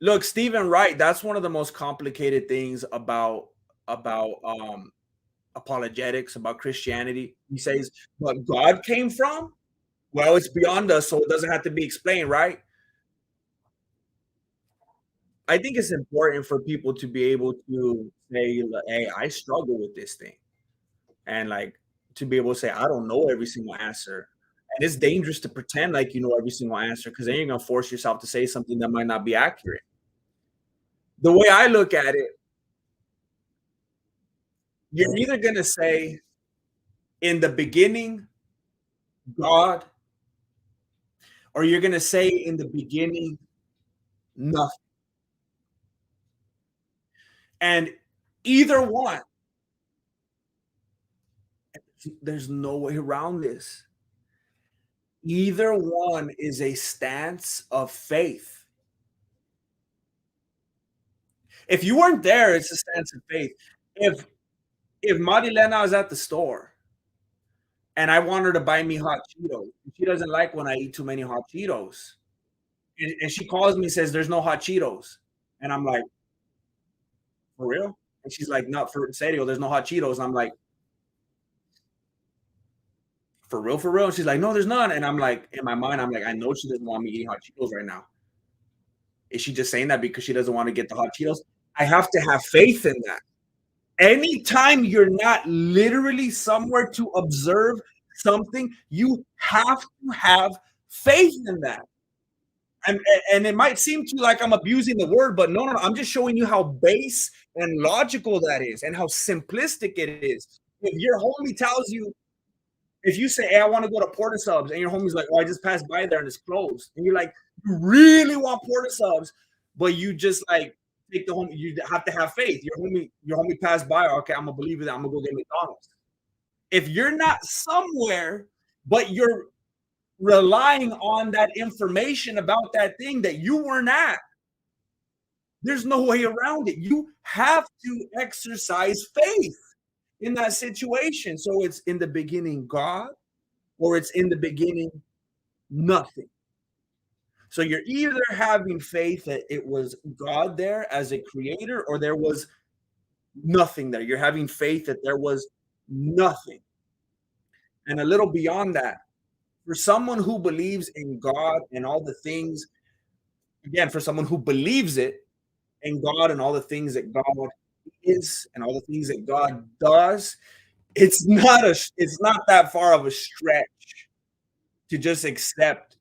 Look, Stephen Wright. That's one of the most complicated things about apologetics, about Christianity. He says, "But God came from." Well, it's beyond us, so it doesn't have to be explained, right? I think it's important for people to be able to say, "Hey, I struggle with this thing," and like to be able to say, "I don't know every single answer." And it's dangerous to pretend like you know every single answer because then you're gonna force yourself to say something that might not be accurate. The way I look at it, you're either gonna say, "In the beginning, God," or you're gonna say, "In the beginning, nothing." And either one, there's no way around this. Either one is a stance of faith. If you weren't there, it's a stance of faith. If Marilena is at the store and I want her to buy me hot Cheetos, she doesn't like when I eat too many hot Cheetos. And she calls me and says, "There's no hot Cheetos." And I'm like, "For real?" And she's like, "No, for serio, there's no hot Cheetos." I'm like, "For real, for real?" And she's like, "No, there's none." And I'm like, in my mind, I'm like, I know she doesn't want me eating hot Cheetos right now. Is she just saying that because she doesn't want to get the hot Cheetos? I have to have faith in that. Anytime you're not literally somewhere to observe something, you have to have faith in that. And and it might seem to like I'm abusing the word, but no, no, no, I'm just showing you how base and logical that is and how simplistic it is. If your homie tells you, if you say, "Hey, I want to go to Porter Subs," and your homie's like, "Oh, I just passed by there and it's closed," and you're like, "You really want Porter Subs," but you just like take the home. You have to have faith. Your homie passed by. Okay, I'm gonna believe it. I'm gonna go get McDonald's. If you're not somewhere, but you're relying on that information about that thing that you weren't at, there's no way around it. You have to exercise faith in that situation. So it's in the beginning, God, or it's in the beginning, nothing. So you're either having faith that it was God there as a creator, or there was nothing there. You're having faith that there was nothing. And a little beyond that, for someone who believes in God and all the things, again, for someone who believes it in God and all the things that God is and all the things that God does, it's not that far of a stretch to just accept,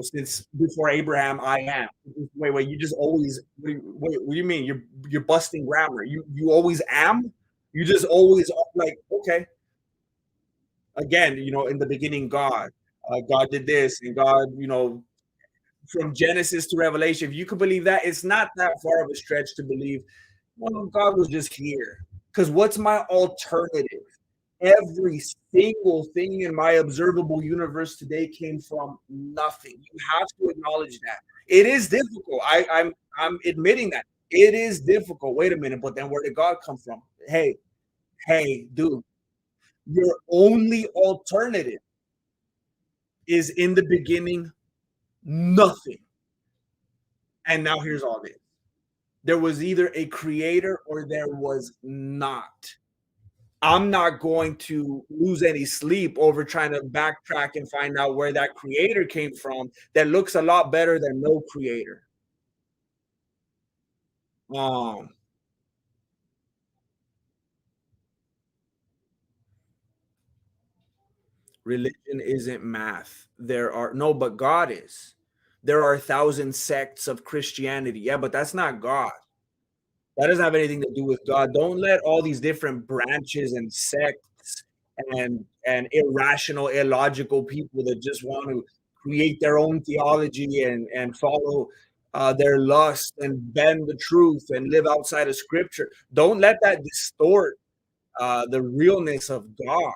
since before Abraham, I am. Wait, you just always wait, what do you mean? You're busting grammar. You always am? You just always like, okay. Again, in the beginning, God did this, and God, from Genesis to Revelation, if you could believe that, it's not that far of a stretch to believe, well, God was just here. Because what's my alternative? Every single thing in my observable universe today came from nothing. You have to acknowledge that. It is difficult. I'm admitting that. It is difficult. Wait a minute, but then where did God come from? Hey, dude, your only alternative is in the beginning, nothing. And now here's all this. There was either a creator or there was not. I'm not going to lose any sleep over trying to backtrack and find out where that creator came from that looks a lot better than no creator. Um, Religion isn't math. There are no, but God is. There are 1,000 sects of Christianity. Yeah, but that's not God. That doesn't have anything to do with God. Don't let all these different branches and sects and irrational, illogical people that just want to create their own theology and follow their lust and bend the truth and live outside of Scripture. Don't let that distort the realness of God.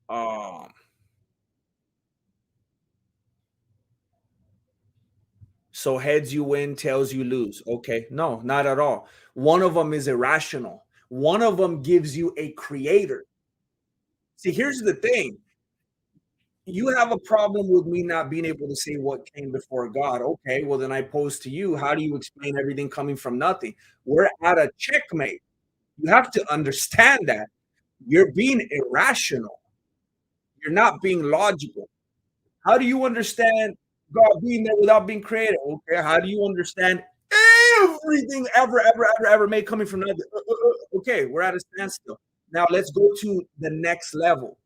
Um, so heads you win, tails you lose. Okay, no, not at all. One of them is irrational. One of them gives you a creator. See, here's the thing. You have a problem with me not being able to say what came before God. Okay, well, then I pose to you, how do you explain everything coming from nothing? We're at a checkmate. You have to understand that you're being irrational. You're not being logical. How do you understand God being there without being created? Okay, how do you understand everything ever made coming from nothing? Okay, we're at a standstill. Now let's go to the next level.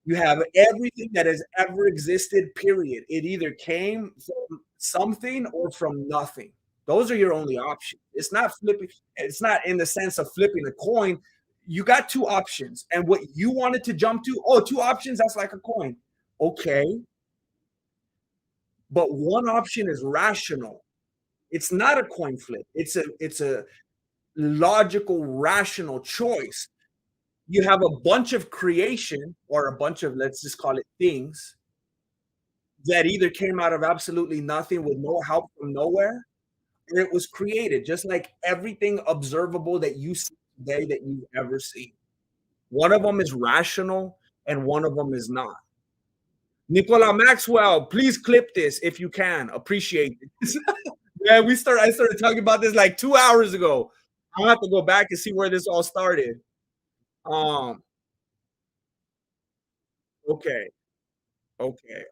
You have everything that has ever existed, period. It either came from something or from nothing. Those are your only options. It's not flipping, it's not in the sense of flipping a coin. You got two options. And what you wanted to jump to, oh, two options, that's like a coin. Okay. but one option is rational. It's not a coin flip. It's a logical, rational choice. You have a bunch of creation or a bunch of, let's just call it, things that either came out of absolutely nothing with no help from nowhere, or it was created, just like everything observable that you see today that you've ever seen. One of them is rational and one of them is not. Nicola Maxwell, please clip this if you can. Appreciate it. Yeah, I started talking about this like 2 hours ago. I'll have to go back and see where this all started. Um, okay, okay.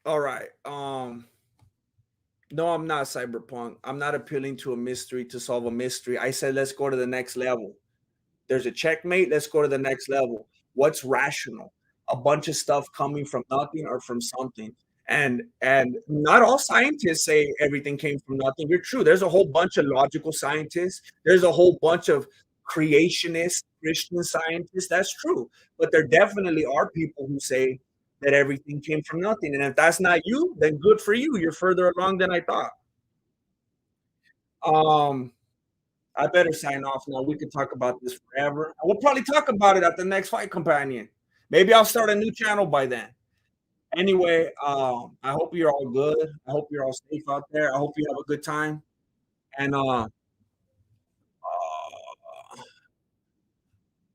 All right. No, I'm not cyberpunk. I'm not appealing to a mystery to solve a mystery. I said let's go to the next level. There's a checkmate. Let's go to the next level. What's rational? A bunch of stuff coming from nothing or from something. And not all scientists say everything came from nothing. You're true. There's a whole bunch of logical scientists. There's a whole bunch of creationist Christian scientists. That's true. But there definitely are people who say that everything came from nothing. And if that's not you, then good for you. You're further along than I thought. Um, I better sign off now. We could talk about this forever. We'll probably talk about it at the next Fight Companion. Maybe I'll start a new channel by then. Anyway, I hope you're all good. I hope you're all safe out there. I hope you have a good time. And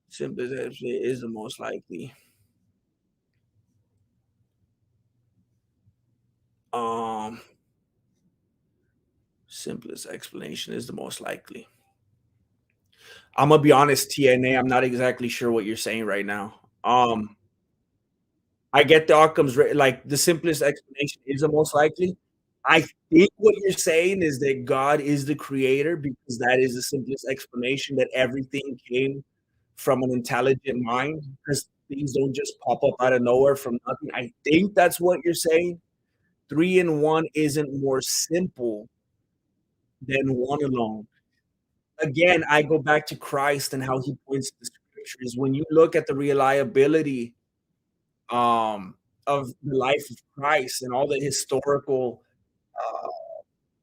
simply is the most likely. Um, simplest explanation is the most likely. I'm gonna be honest, TNA. I'm not exactly sure what you're saying right now. I get the outcomes like the simplest explanation is the most likely. I think what you're saying is that God is the creator because that is the simplest explanation that everything came from an intelligent mind because things don't just pop up out of nowhere from nothing. I think that's what you're saying. Three in one isn't more simple than one alone. Again, I go back to Christ and how he points to the scriptures. When you look at the reliability um, of the life of Christ and all the historical uh,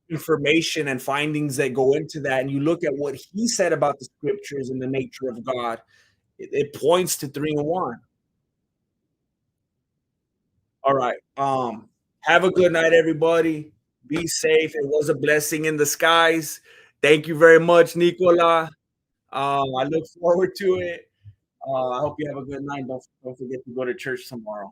information and findings that go into that, and you look at what he said about the scriptures and the nature of God, it points to three and one. All right. Have a good night, everybody. Be safe. It was a blessing in the skies. Thank you very much, Nicola. I look forward to it. I hope you have a good night. Don't forget to go to church tomorrow.